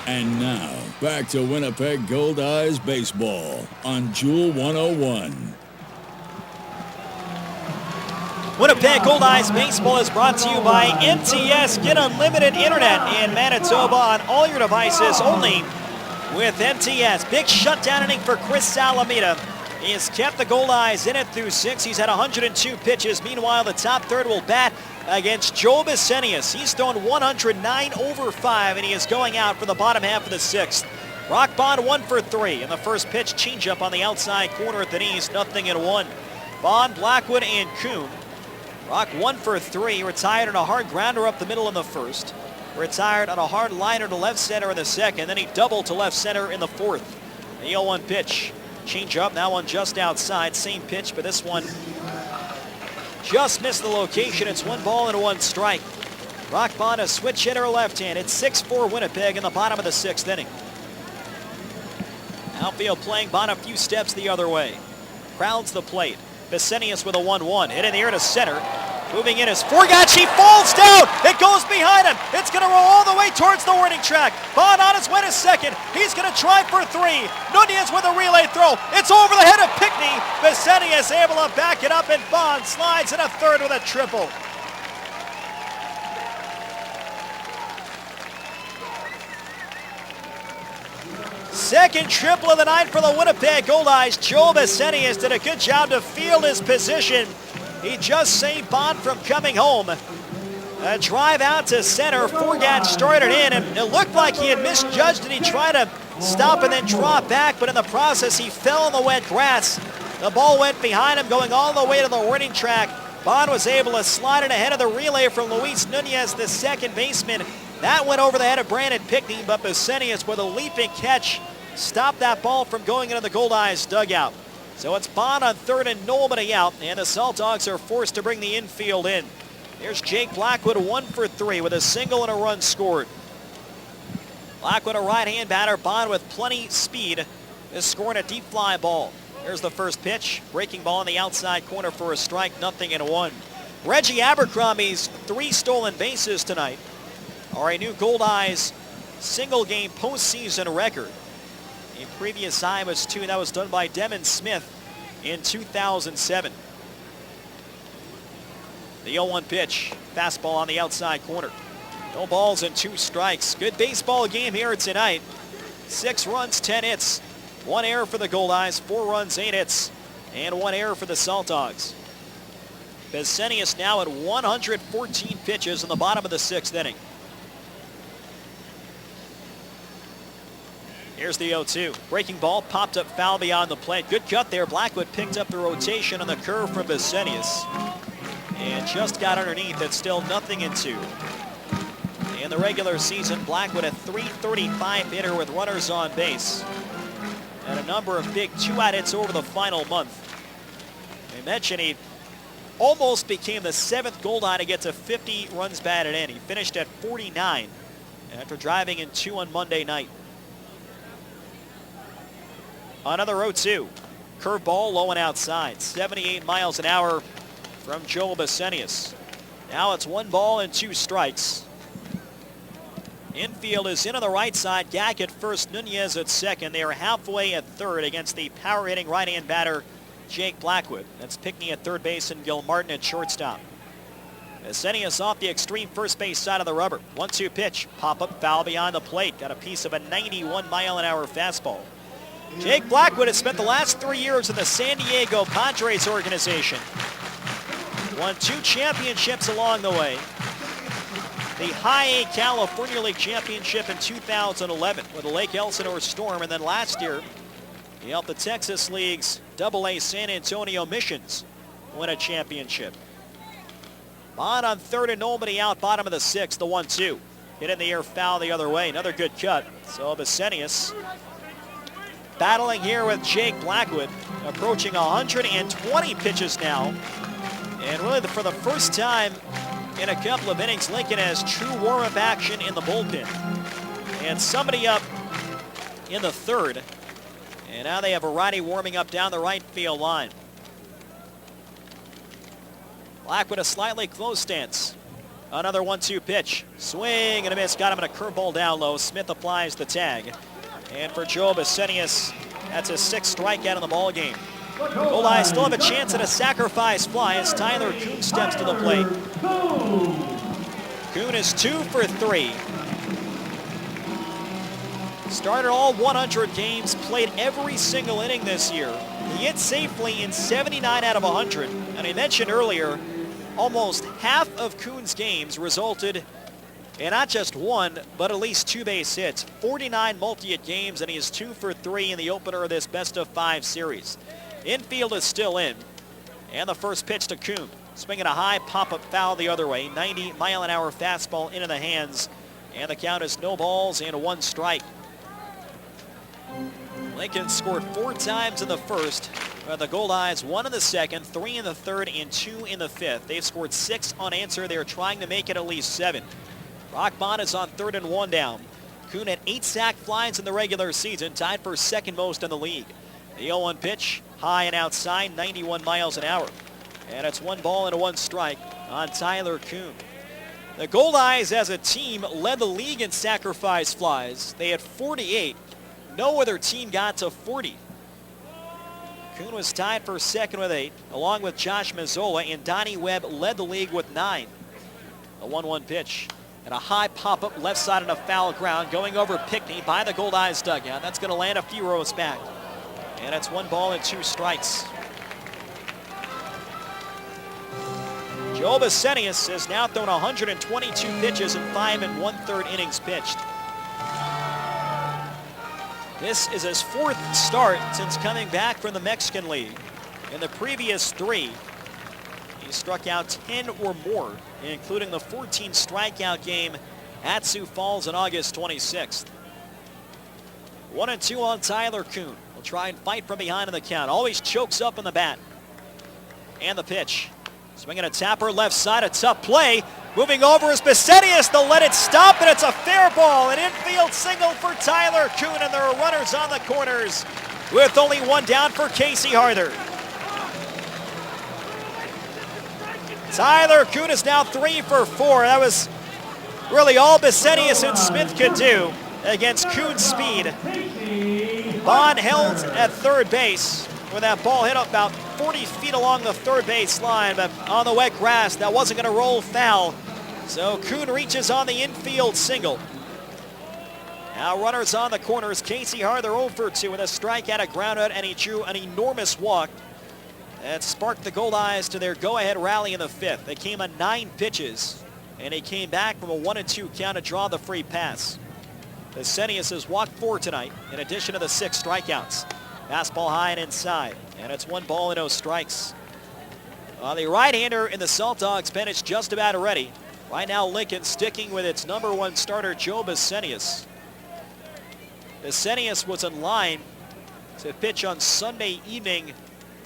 And now, back to Winnipeg Goldeyes baseball on Jewel 101. Winnipeg Goldeyes baseball is brought to you by NTS. Get unlimited internet in Manitoba on all your devices only with NTS. Big shutdown inning for Chris Alameda. He has kept the Goldeyes in it through 6. He's had 102 pitches. Meanwhile, the top third will bat against Joe Bissenius. He's thrown 109 over 5, and he is going out for the bottom half of the 6th. Brock Bond 1 for 3, and the first pitch changeup on the outside corner at the knees, 0-1. Bond, Blackwood, and Coon. Brock 1 for 3, retired on a hard grounder up the middle in the first. Retired on a hard liner to left center in the second, then he doubled to left center in the fourth. The 0-1 pitch. Changeup, that one just outside. Same pitch, but this one just missed the location. It's 1 ball and 1 strike. Brock Bond, a switch hitter left-hand. It's 6-4 Winnipeg in the bottom of the 6th inning. Outfield playing Bond a few steps the other way. Crowds the plate. Bissenius with a 1-1. Hit in the air to center. Moving in is Forgatch. He falls down. It goes behind him. It's going to roll all the way towards the warning track. Bond on his way to second. He's going to try for 3. Nunez with a relay throw. It's over the head of Pickney. Bissenius able to back it up, and Bond slides in a third with a triple. Second triple of the night for the Winnipeg Goldeyes. Joe Bissenius did a good job to field his position. He just saved Bond from coming home. A drive out to center. Forgatch started in, and it looked like he had misjudged it. He tried to stop and then draw back, but in the process, he fell on the wet grass. The ball went behind him, going all the way to the warning track. Bond was able to slide it ahead of the relay from Luis Nunez, the second baseman. That went over the head of Brandon Pickney, but Bissenius with a leaping catch stopped that ball from going into the Goldeyes dugout. So it's Bond on third and nobody out, and the Saltdogs are forced to bring the infield in. Here's Jake Blackwood, 1 for 3 with a single and a run scored. Blackwood, a right-hand batter. Bond with plenty speed is scoring a deep fly ball. Here's the first pitch. Breaking ball in the outside corner for a strike, 0-1. Reggie Abercrombie's 3 stolen bases tonight are a new Goldeyes single-game postseason record. A previous high was 2, and that was done by Devin Smith in 2007. The 0-1 pitch. Fastball on the outside corner. No balls and 2 strikes. Good baseball game here tonight. 6 runs, 10 hits. 1 error for the Goldeyes, 4 runs, 8 hits, and 1 error for the Saltdogs. Bissenius now at 114 pitches in the bottom of the 6th inning. Here's the 0-2. Breaking ball popped up foul beyond the plate. Good cut there. Blackwood picked up the rotation on the curve from Bissenius. And just got underneath. It's still 0-2. In the regular season, Blackwood a .335 hitter with runners on base. And a number of big 2-out hits over the final month. I mentioned he almost became the 7th Goldeye to get to 50 runs batted in. He finished at 49 after driving in 2 on Monday night. Another 0-2. Curveball low and outside. 78 miles an hour from Joe Bissenius. Now it's 1 ball and 2 strikes. Infield is in on the right side. Gack at first, Nunez at second. They are halfway at third against the power-hitting right-hand batter, Jake Blackwood. That's Pickney at third base and Gil Martin at shortstop. Besenius off the extreme first base side of the rubber. 1-2 pitch. Pop-up foul behind the plate. Got a piece of a 91-mile-an-hour fastball. Jake Blackwood has spent the last 3 years in the San Diego Padres organization. Won 2 championships along the way. The High A California League Championship in 2011 with the Lake Elsinore Storm, and then last year he helped the Texas League's AA San Antonio Missions win a championship. Bond on third and nobody out, bottom of the 6th, the 1-2. Hit in the air, foul the other way. Another good cut. So Besenius battling here with Jake Blackwood, approaching 120 pitches now. And really for the first time in a couple of innings, Lincoln has true warm-up action in the bullpen. And somebody up in the 3rd. And now they have a righty warming up down the right field line. Blackwood a slightly close stance. Another 1-2 pitch. Swing and a miss. Got him in a curveball down low. Smith applies the tag. And for Joe Besenius, that's his 6th strikeout in the ball game. Goldeyes still have a chance at a sacrifice fly as Tyler Coon steps to the plate. Coon is 2 for 3. Started all 100 games, played every single inning this year. He hit safely in 79 out of 100. And I mentioned earlier, almost half of Coon's games resulted in not just 1, but at least 2 base hits. 49 multi-hit games, and he is 2 for 3 in the opener of this best-of-5 series. Infield is still in. And the first pitch to Coon. Swinging a high pop-up foul the other way. 90-mile-an-hour fastball into the hands. And the count is no balls and 1 strike. Lincoln scored 4 times in the first. The Goldeyes 1 in the second, 3 in the third, and 2 in the 5th. They've scored 6 unanswered. They're trying to make it at least 7. Rock Bond is on 3rd and 1 down. Coon had 8 sac flies in the regular season, tied for 2nd most in the league. The 0-1 pitch, high and outside, 91 miles an hour. And it's 1 ball and 1 strike on Tyler Coon. The Goldeyes as a team led the league in sacrifice flies. They had 48. No other team got to 40. Coon was tied for 2nd with 8, along with Josh Mazzola, and Donnie Webb led the league with 9. A 1-1 pitch. And a high pop-up left side on a foul ground, going over Pickney by the Goldeyes dugout. That's going to land a few rows back. And it's 1 ball and 2 strikes. Joe Besenius has now thrown 122 pitches in 5 1/3 innings pitched. This is his 4th start since coming back from the Mexican League. In the previous 3, he struck out 10 or more, including the 14 strikeout game at Sioux Falls on August 26th. 1-2 on Tyler Coon. Will try and fight from behind in the count. Always chokes up in the bat. And the pitch. Swinging a tapper left side, a tough play. Moving over is Besenius. They'll let it stop, and it's a fair ball. An infield single for Tyler Coon, and there are runners on the corners with only 1 down for Casey Harther. Tyler Coon is now 3 for 4. That was really all Besenius and Smith could do against Coon's speed. Bond held at 3rd base when that ball hit about 40 feet along the 3rd base line, but on the wet grass, that wasn't going to roll foul. So Coon reaches on the infield single. Now runners on the corners. Casey Harther 0 for 2 with a strikeout, a ground out, and he drew an enormous walk that sparked the Goldeyes to their go-ahead rally in the 5th. They came on 9 pitches, and he came back from a 1-2 count to draw the free pass. Besenius has walked 4 tonight, in addition to the 6 strikeouts. Fastball high and inside, and it's 1 ball and 0 strikes. The right-hander in the Saltdogs pen is just about ready. Right now, Lincoln sticking with its #1 starter, Joe Besenius. Besenius was in line to pitch on Sunday evening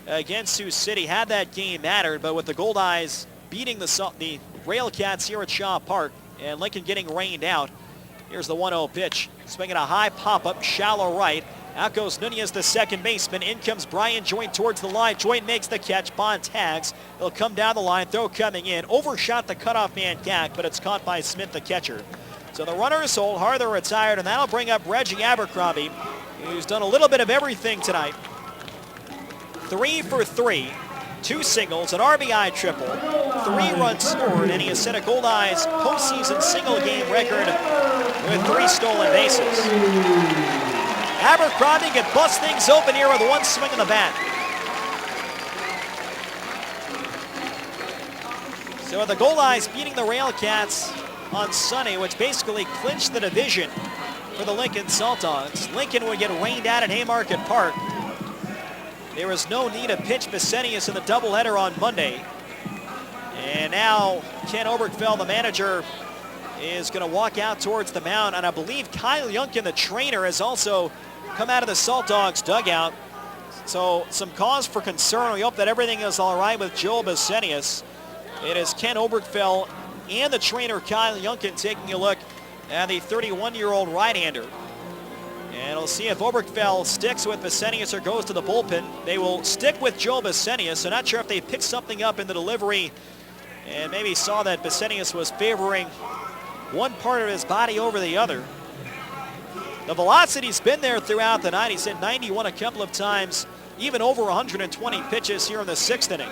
against Sioux City. Had that game mattered, but with the Goldeyes beating the Railcats here at Shaw Park and Lincoln getting rained out, here's the 1-0 pitch. Swinging a high pop-up, shallow right. Out goes Nunez, the second baseman. In comes Brian Joint towards the line. Joint makes the catch. Bond tags. They'll come down the line. Throw coming in. Overshot the cutoff man Cack, but it's caught by Smith, the catcher. So the runners hold. Harther retired, and that'll bring up Reggie Abercrombie, who's done a little bit of everything tonight. 3 for 3. 2 singles, an RBI triple, 3 runs scored, and he has set a Goldeyes postseason single game record with 3 stolen bases. Abercrombie can bust things open here with 1 swing of the bat. So the Goldeyes beating the Railcats on Sunday, which basically clinched the division for the Lincoln Saltdogs. Lincoln would get rained out at Haymarket Park. There was no need to pitch Besenius in the doubleheader on Monday. And now Ken Obergfell, the manager, is going to walk out towards the mound. And I believe Kyle Yunkin, the trainer, has also come out of the Saltdogs dugout. So some cause for concern. We hope that everything is all right with Joel Besenius. It is Ken Obergfell and the trainer Kyle Yunkin taking a look at the 31-year-old right-hander. And we'll see if Obergfell sticks with Besenius or goes to the bullpen. They will stick with Joel Besenius. So not sure if they picked something up in the delivery and maybe saw that Besenius was favoring one part of his body over the other. The velocity's been there throughout the night. He's hit 91 a couple of times, even over 120 pitches here in the 6th inning.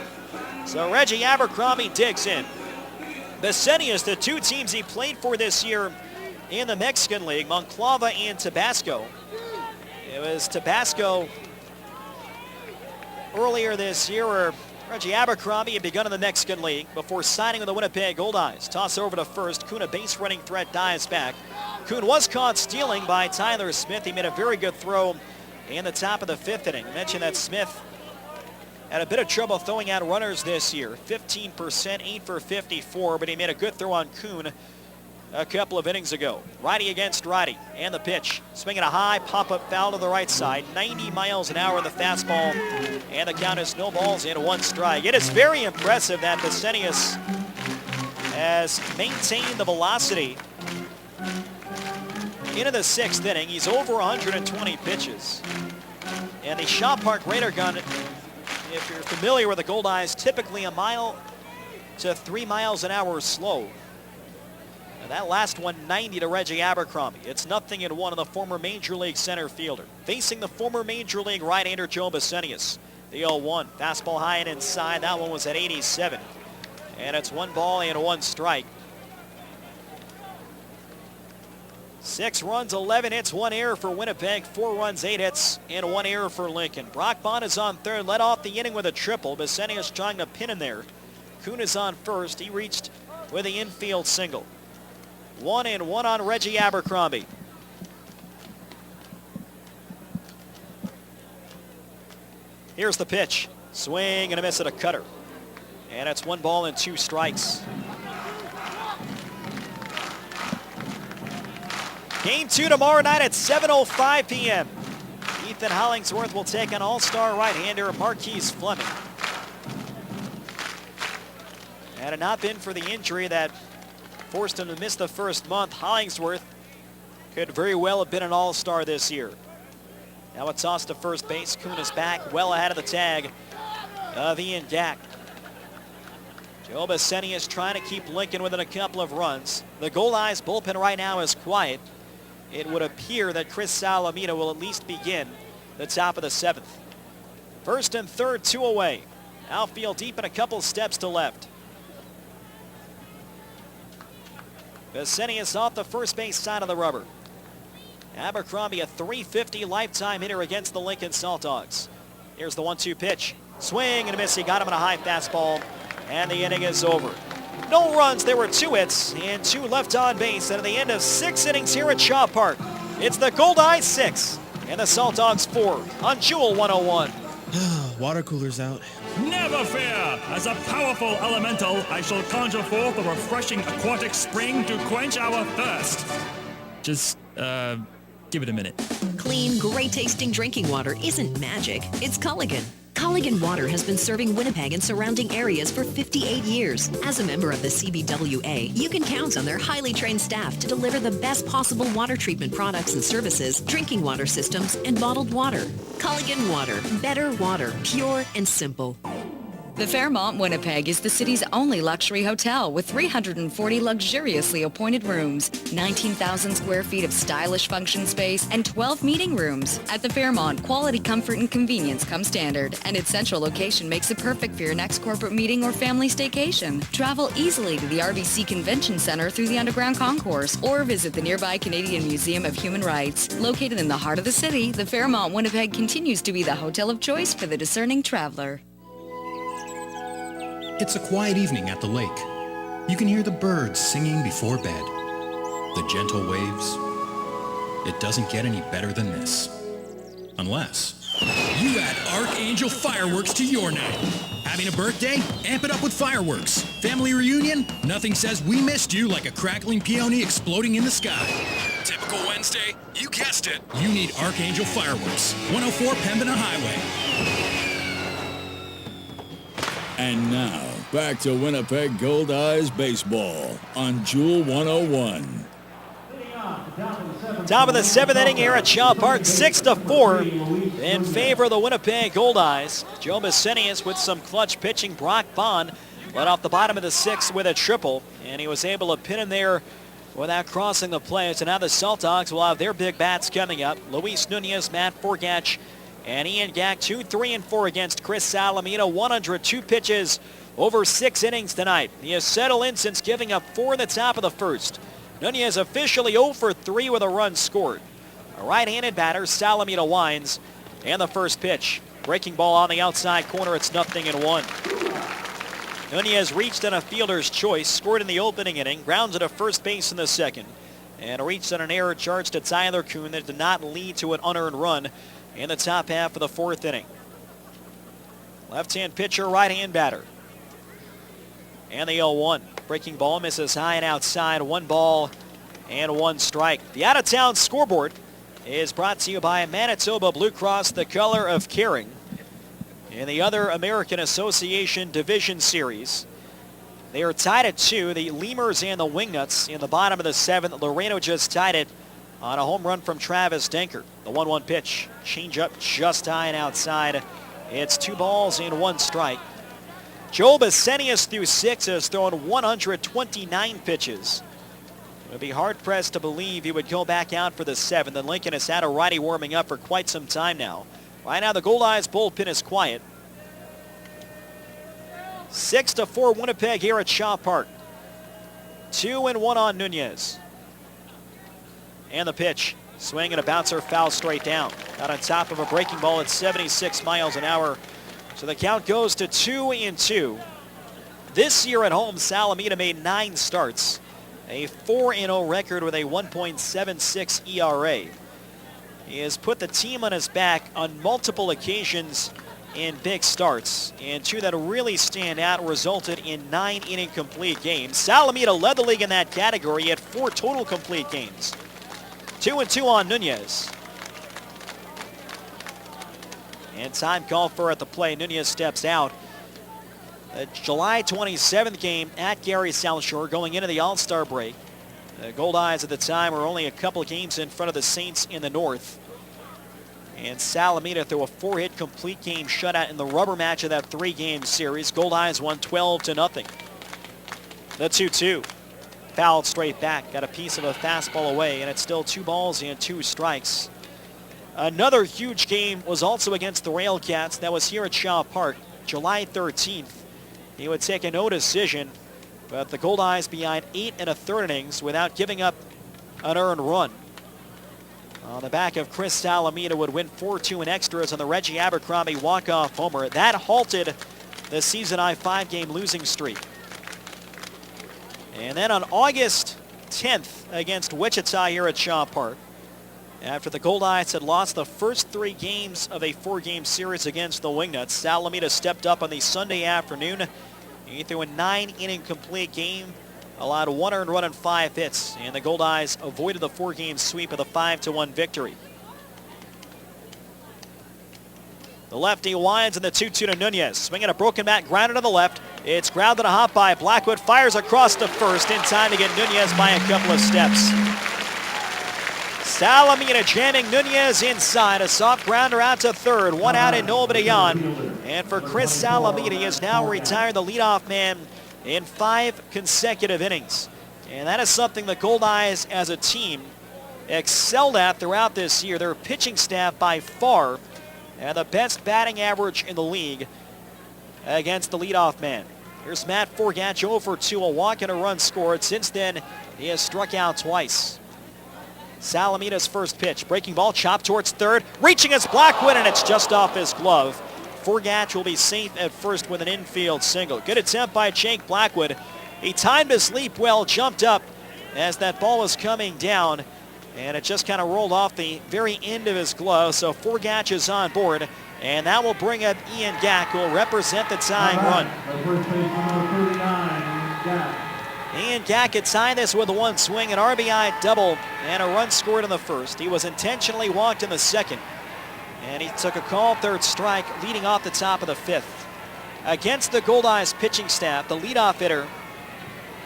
So Reggie Abercrombie digs in. Besenius, the 2 teams he played for this year in the Mexican League, Monclova and Tabasco. It was Tabasco earlier this year where Reggie Abercrombie had begun in the Mexican League before signing with the Winnipeg Goldeyes. Toss over to first. Coon, a base running threat, dives back. Coon was caught stealing by Tyler Smith. He made a very good throw in the top of the 5th inning. I mentioned that Smith had a bit of trouble throwing out runners this year. 15%, 8 for 54, but he made a good throw on Coon a couple of innings ago. Righty against righty, and the pitch. Swinging a high pop-up foul to the right side. 90 miles an hour in the fastball, and the count is no balls and 1 strike. It is very impressive that Besenius has maintained the velocity into the 6th inning. He's over 120 pitches. And the Shaw Park radar gun, if you're familiar with the Goldeyes, typically a mile to 3 miles an hour slow. And that last one, 90 to Reggie Abercrombie. It's 0-1 on the former Major League center fielder. Facing the former Major League right-hander Joel Besenius. The 0-1, fastball high and inside. That one was at 87. And it's 1 ball and 1 strike. 6 runs, 11 hits, 1 error for Winnipeg. 4 runs, 8 hits, and 1 error for Lincoln. Brock Bond is on third, led off the inning with a triple. Besenius trying to pin in there. Coon is on first. He reached with the infield single. 1-1 on Reggie Abercrombie. Here's the pitch. Swing and a miss at a cutter. And it's 1 ball and 2 strikes. Game 2 tomorrow night at 7:05 p.m. Ethan Hollingsworth will take on all-star right-hander Marquise Fleming. Had it not been for the injury that forced him to miss the first month, Hollingsworth could very well have been an all-star this year. Now a toss to first base. Coon is back well ahead of the tag of Ian Gack. Joel Besenius trying to keep Lincoln within a couple of runs. The Goldeyes bullpen right now is quiet. It would appear that Chris Salamita will at least begin the top of the 7th. First and third, 2 away. Outfield deep and a couple steps to left. Besenius off the first base side of the rubber. Abercrombie, a .350 lifetime hitter against the Lincoln Saltdogs. Here's the 1-2 pitch. Swing and a miss. He got him in a high fastball, and the inning is over. No runs. There were 2 hits and 2 left on base. And at the end of 6 innings here at Shaw Park, it's the Goldeyes 6 and the Saltdogs 4 on Jewel 101. Water cooler's out. Never fear! As a powerful elemental, I shall conjure forth a refreshing aquatic spring to quench our thirst. Just, give it a minute. Clean, great-tasting drinking water isn't magic. It's Culligan. Culligan Water has been serving Winnipeg and surrounding areas for 58 years. As a member of the CBWA, you can count on their highly trained staff to deliver the best possible water treatment products and services, drinking water systems, and bottled water. Culligan Water. Better water. Pure and simple. The Fairmont Winnipeg is the city's only luxury hotel with 340 luxuriously appointed rooms, 19,000 square feet of stylish function space, and 12 meeting rooms. At the Fairmont, quality, comfort, and convenience come standard, and its central location makes it perfect for your next corporate meeting or family staycation. Travel easily to the RBC Convention Center through the Underground Concourse, or visit the nearby Canadian Museum of Human Rights. Located in the heart of the city, the Fairmont Winnipeg continues to be the hotel of choice for the discerning traveler. It's a quiet evening at the lake. You can hear the birds singing before bed. The gentle waves. It doesn't get any better than this. Unless you add Archangel Fireworks to your night. Having a birthday? Amp it up with fireworks. Family reunion? Nothing says we missed you like a crackling peony exploding in the sky. Typical Wednesday? You guessed it. You need Archangel Fireworks. 104 Pembina Highway. And now, back to Winnipeg Goldeyes baseball on Jewel 101. Top of the 7th inning here at Shaw Park, 6-4 in favor of the Winnipeg Goldeyes. Joe Messenius with some clutch pitching. Brock Bond led off the bottom of the 6th with a triple, and he was able to pin him there without crossing the plate. So now the Saltdogs will have their big bats coming up. Luis Nunez, Matt Forgach, and Ian Gack, 2, 3, and 4 against Chris Salamina. 102 pitches over 6 innings tonight. He has settled in since giving up 4 in the top of the first. Nunez officially 0 for 3 with a run scored. A right-handed batter, Salamina winds, and the first pitch. Breaking ball on the outside corner, it's 0-1. Nunez reached on a fielder's choice, scored in the opening inning, grounded to first base in the second, and reached on an error charged to Tyler Coon that did not lead to an unearned run in the top half of the 4th inning. Left-hand pitcher, right-hand batter. And the 0-1. Breaking ball misses high and outside. 1 ball and 1 strike. The out-of-town scoreboard is brought to you by Manitoba Blue Cross, the color of caring. In the other American Association Division Series, they are tied at 2. The Lemurs and the Wingnuts in the bottom of the 7th. Laredo just tied it on a home run from Travis Denker. The 1-1 pitch. Change up just high and outside. It's 2 balls and 1 strike. Joe Messenius through 6 has thrown 129 pitches. It would be hard-pressed to believe he would go back out for the 7th, and Lincoln has had a righty warming up for quite some time now. Right now, the Goldeyes bullpen is quiet. 6-4 Winnipeg here at Shaw Park. 2-1 on Nunez. And the pitch. Swing and a bouncer, foul straight down. Out on top of a breaking ball at 76 miles an hour. So the count goes to 2-2. This year at home, Salamina made 9 starts. A 4-0 record with a 1.76 ERA. He has put the team on his back on multiple occasions in big starts. And 2 that really stand out resulted in 9 inning complete games. Salamina led the league in that category. He had 4 total complete games. 2-2 on Nunez. And time called for at the play. Nunez steps out. The July 27th game at Gary South Shore going into the All-Star break. The Goldeyes at the time were only a couple of games in front of the Saints in the North. And Salamina threw a 4-hit complete game shutout in the rubber match of that 3-game series. Goldeyes won 12-0. The 2-2. Fouled straight back. Got a piece of a fastball away, and it's still 2 balls and 2 strikes. Another huge game was also against the Railcats. That was here at Shaw Park, July 13th. He would take a no decision, but the Goldeyes behind 8 1/3 innings without giving up an earned run. On the back of Chris Salamina would win 4-2 in extras on the Reggie Abercrombie walk-off homer. That halted the season-high 5-game losing streak. And then on August 10th against Wichita here at Shaw Park, after the Goldeyes had lost the first 3 games of a 4-game series against the Wingnuts, Salamina stepped up on the Sunday afternoon. He threw a 9-inning complete game, allowed 1 earned run and 5 hits, and the Goldeyes avoided the 4-game sweep of the 5-1 victory. The lefty winds in the 2-2 to Nunez. Swinging a broken bat, grounded to the left. It's grounded a hop by Blackwood, fires across to first in time to get Nunez by a couple of steps. Salamita jamming Nunez inside. A soft grounder out to third. One out and nobody on. And for Chris Salamita, he has now retired the leadoff man in 5 consecutive innings. And that is something the Goldeyes as a team excelled at throughout this year. Their pitching staff by far and the best batting average in the league against the leadoff man. Here's Matt Forgatch, 0 for 2, a walk and a run scored. Since then, he has struck out twice. Salamita's first pitch. Breaking ball, chopped towards third. Reaching his Blackwood, and it's just off his glove. Forgatch will be safe at first with an infield single. Good attempt by Jake Blackwood. He timed his leap well, jumped up as that ball was coming down, and it just kind of rolled off the very end of his glove. So Forgatch is on board, and that will bring up Ian Gack, who will represent the tying run. Ian Gack had tied this with a 1 swing, an RBI double, and a run scored in the first. He was intentionally walked in the second, and he took a called third strike leading off the top of the 5th. Against the Goldeyes pitching staff, the leadoff hitter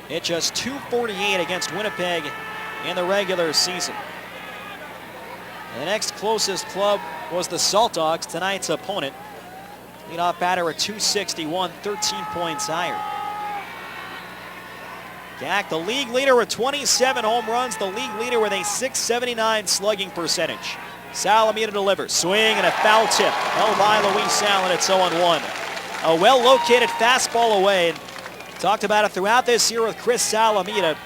hit just .248 against Winnipeg in the regular season. The next closest club was the Saltdogs, tonight's opponent. Leadoff batter at .261, 13 points higher. Gack, the league leader with 27 home runs, the league leader with a .679 slugging percentage. Salamita delivers, swing and a foul tip, held by Luis Allen. It's 0-1. A well-located fastball away. Talked about it throughout this year with Chris Salamita.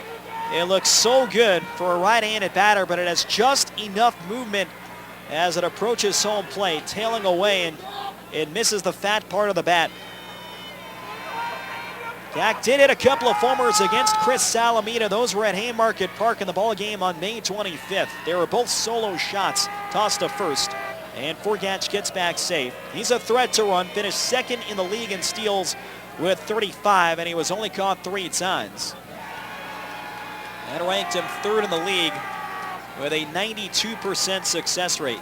It looks so good for a right-handed batter, but it has just enough movement as it approaches home plate, tailing away, and it misses the fat part of the bat. Gack did hit a couple of homers against Chris Salamita. Those were at Haymarket Park in the ball game on May 25th. They were both solo shots, tossed to first, and Forgatch gets back safe. He's a threat to run, finished second in the league in steals with 35, and he was only caught 3 times. That ranked him 3rd in the league with a 92% success rate.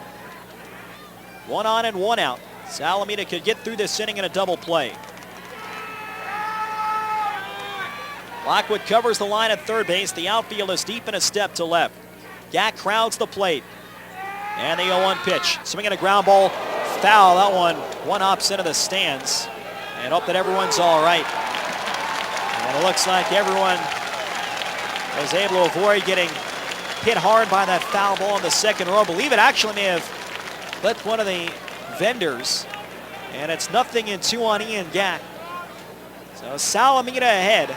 1 on and 1 out. Salamita could get through this inning in a double play. Blackwood covers the line at third base. The outfield is deep and a step to left. Gack crowds the plate. And the 0-1 pitch. Swinging a ground ball, foul. That one opposite of the stands. And hope that everyone's all right. And it looks like everyone was able to avoid getting hit hard by that foul ball in the second row. I believe it actually may have hit one of the vendors. And it's 0-2 on Ian Gack. So Salamita ahead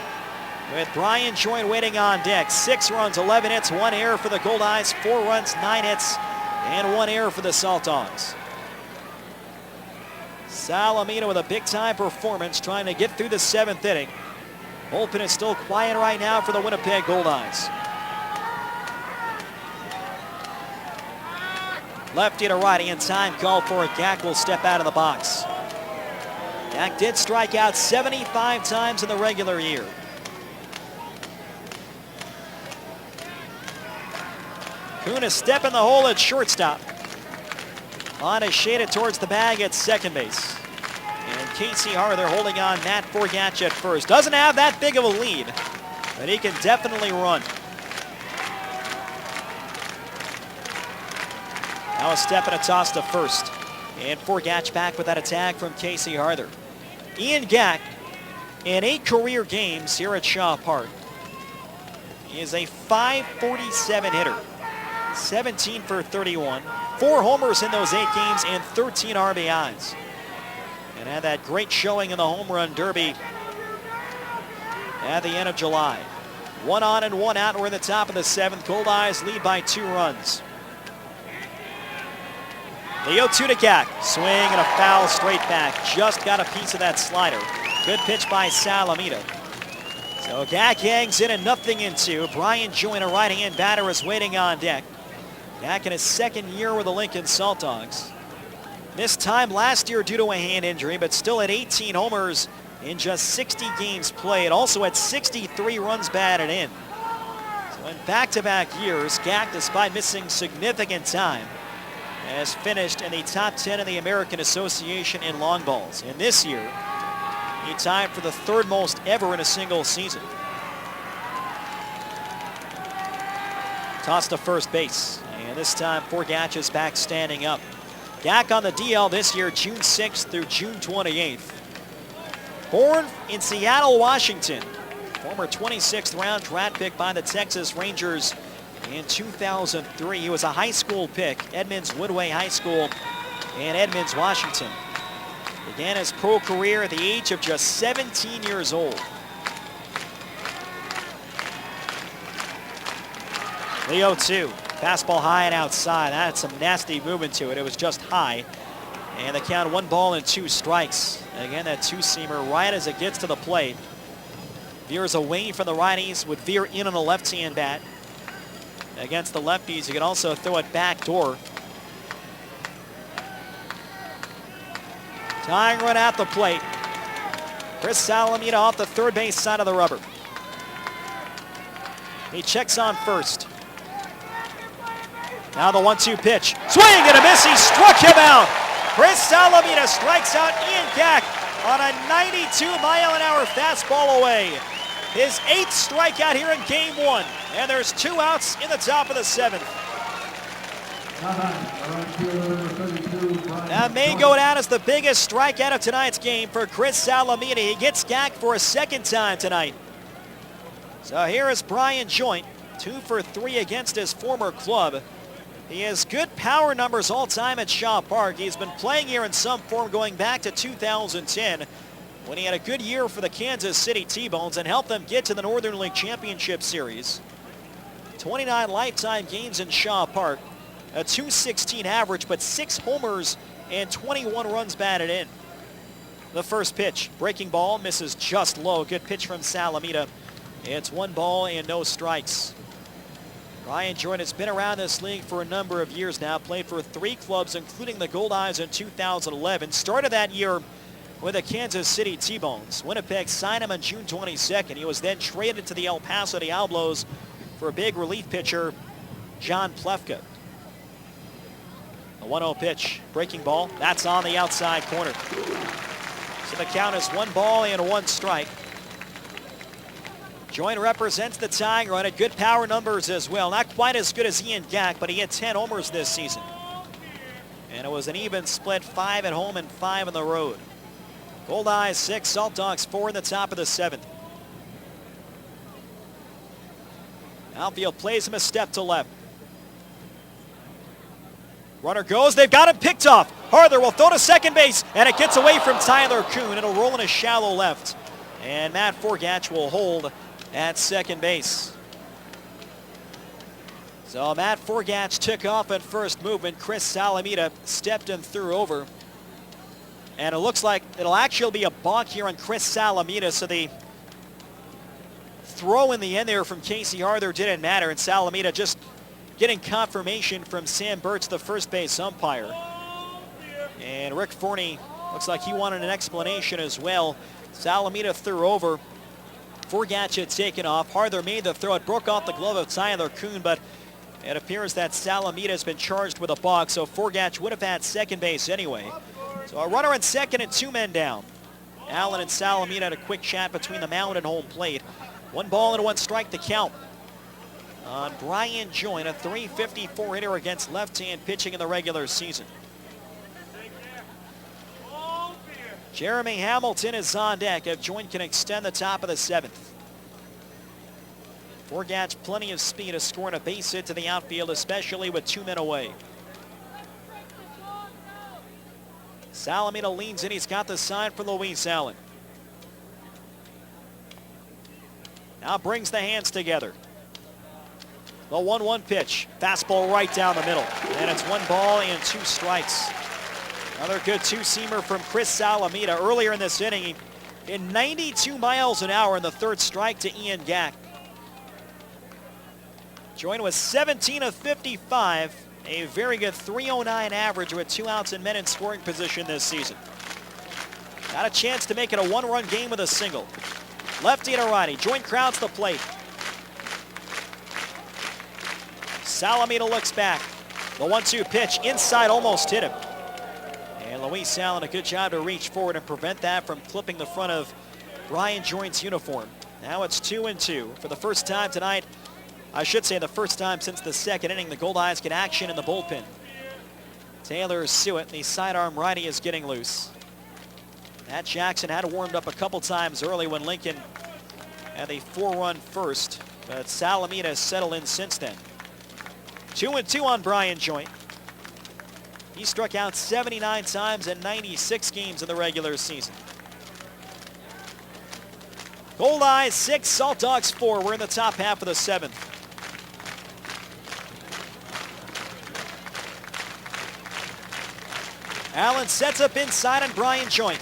with Brian Joyne waiting on deck. 6 runs, 11 hits, 1 error for the Goldeyes, 4 runs, 9 hits, and 1 error for the Saltdogs. Salamita with a big-time performance, trying to get through the 7th inning. Bullpen is still quiet right now for the Winnipeg Goldeyes. Lefty to righty, and time called for it. Gack will step out of the box. Gack did strike out 75 times in the regular year. Coon is stepping the hole at shortstop. On is shaded towards the bag at second base. And Casey Harther holding on Matt Forgatch at first. Doesn't have that big of a lead, but he can definitely run. Now a step and a toss to first. And Forgatch back with that attack from Casey Harther. Ian Gack, in 8 career games here at Shaw Park, is a .547 hitter. 17 for 31, 4 homers in those 8 games, and 13 RBIs. And had that great showing in the home run derby at the end of July. 1 on and 1 out. We're in the top of the 7th. Goldeyes lead by 2 runs. The 0-2 to Gack. Swing and a foul straight back. Just got a piece of that slider. Good pitch by Salamita. So Gack hangs in at 0-2. Brian Joyne, a right-hand batter, is waiting on deck. Gack in his 2nd year with the Lincoln Saltdogs. Missed time last year due to a hand injury, but still at 18 homers in just 60 games played. Also had 63 runs batted in. So in back-to-back years, Gack, despite missing significant time, has finished in the top 10 in the American Association in long balls. And this year, he tied for the 3rd most ever in a single season. Toss to first base. And this time, Forgatch is back standing up. Gack on the DL this year, June 6th through June 28th. Born in Seattle, Washington. Former 26th round draft pick by the Texas Rangers in 2003. He was a high school pick, Edmonds Woodway High School in Edmonds, Washington. Began his pro career at the age of just 17 years old. The 0-2. Fastball high and outside. That had some nasty movement to it. It was just high. And the count 1 ball and 2 strikes. Again, that two-seamer right as it gets to the plate. Veers away from the righties, would veer in on the left-hand bat. Against the lefties, you can also throw it back door. Tying run at the plate. Chris Salamita off the third base side of the rubber. He checks on first. Now the 1-2 pitch. Swing and a miss. He struck him out. Chris Salamita strikes out Ian Gack on a 92-mile-an-hour fastball away. His 8th strikeout here in Game 1. And there's 2 outs in the top of the 7th. That may go down as the biggest strikeout of tonight's game for Chris Salamita. He gets Gack for a 2nd time tonight. So here is Brian Joint, 2 for 3 against his former club. He has good power numbers all time at Shaw Park. He's been playing here in some form going back to 2010 when he had a good year for the Kansas City T-Bones and helped them get to the Northern League Championship Series. 29 lifetime games in Shaw Park, a .216 average, but 6 homers and 21 runs batted in. The first pitch, breaking ball, misses just low. Good pitch from Salamita. It's 1 ball and no strikes. Brian Joint has been around this league for a number of years now, played for 3 clubs, including the Goldeyes in 2011. Started that year with the Kansas City T-Bones. Winnipeg signed him on June 22nd. He was then traded to the El Paso Diablos for a big relief pitcher, John Plefka. A 1-0 pitch, breaking ball, that's on the outside corner. So the count is 1 ball and 1 strike. Joint represents the tying run at good power numbers as well. Not quite as good as Ian Gack, but he had 10 homers this season. And it was an even split, 5 at home and 5 on the road. Goldeyes 6, Saltdogs 4 in the top of the 7th. Outfield plays him a step to left. Runner goes, they've got him picked off. Harther will throw to second base, and it gets away from Tyler Coon. It'll roll in a shallow left. And Matt Forgatch will hold at second base. So Matt Forgatch took off at first movement. Chris Salamita stepped and threw over. And it looks like it'll actually be a balk here on Chris Salamita, so the throw in the end there from Casey Harther didn't matter, and Salamita just getting confirmation from Sam Burtz, the first base umpire. And Rick Forney looks like he wanted an explanation as well. Salamita threw over. Forgatch had taken off. Harther made the throw. It broke off the glove of Tyler Coon, but it appears that Salamita has been charged with a balk, so Forgatch would have had second base anyway. So a runner at second and 2 men down. Allen and Salamita had a quick chat between the mound and home plate. 1 ball and 1 strike to count on Brian Joint, a .354 hitter against left-hand pitching in the regular season. Jeremy Hamilton is on deck if Joint can extend the top of the 7th. Forgatch plenty of speed to scoring a base hit to the outfield, especially with 2 men away. Salamita leans in. He's got the sign for Luis Allen. Now brings the hands together. The 1-1 pitch. Fastball right down the middle. And it's 1 ball and 2 strikes. Another good two-seamer from Chris Salamita. Earlier in this inning, in 92 miles an hour in the 3rd strike to Ian Gack. Joint was 17 of 55. A very good .309 average with 2 outs and men in scoring position this season. Got a chance to make it a 1-run game with a single. Lefty and a righty. Joint crowds the plate. Salamita looks back. The 1-2 pitch inside almost hit him. And Luis Allen, a good job to reach forward and prevent that from clipping the front of Brian Joint's uniform. Now it's 2-2. For the first time tonight, I should say the first time since the second inning, the Goldeyes get action in the bullpen. Taylor Sewitt, the sidearm righty, is getting loose. Matt Jackson had warmed up a couple times early when Lincoln had a 4-run first, but Salamita has settled in since then. 2-2 on Brian Joint. He struck out 79 times in 96 games in the regular season. Goldeyes 6, Saltdogs 4. We're in the top half of the 7th. Allen sets up inside on Brian Joint.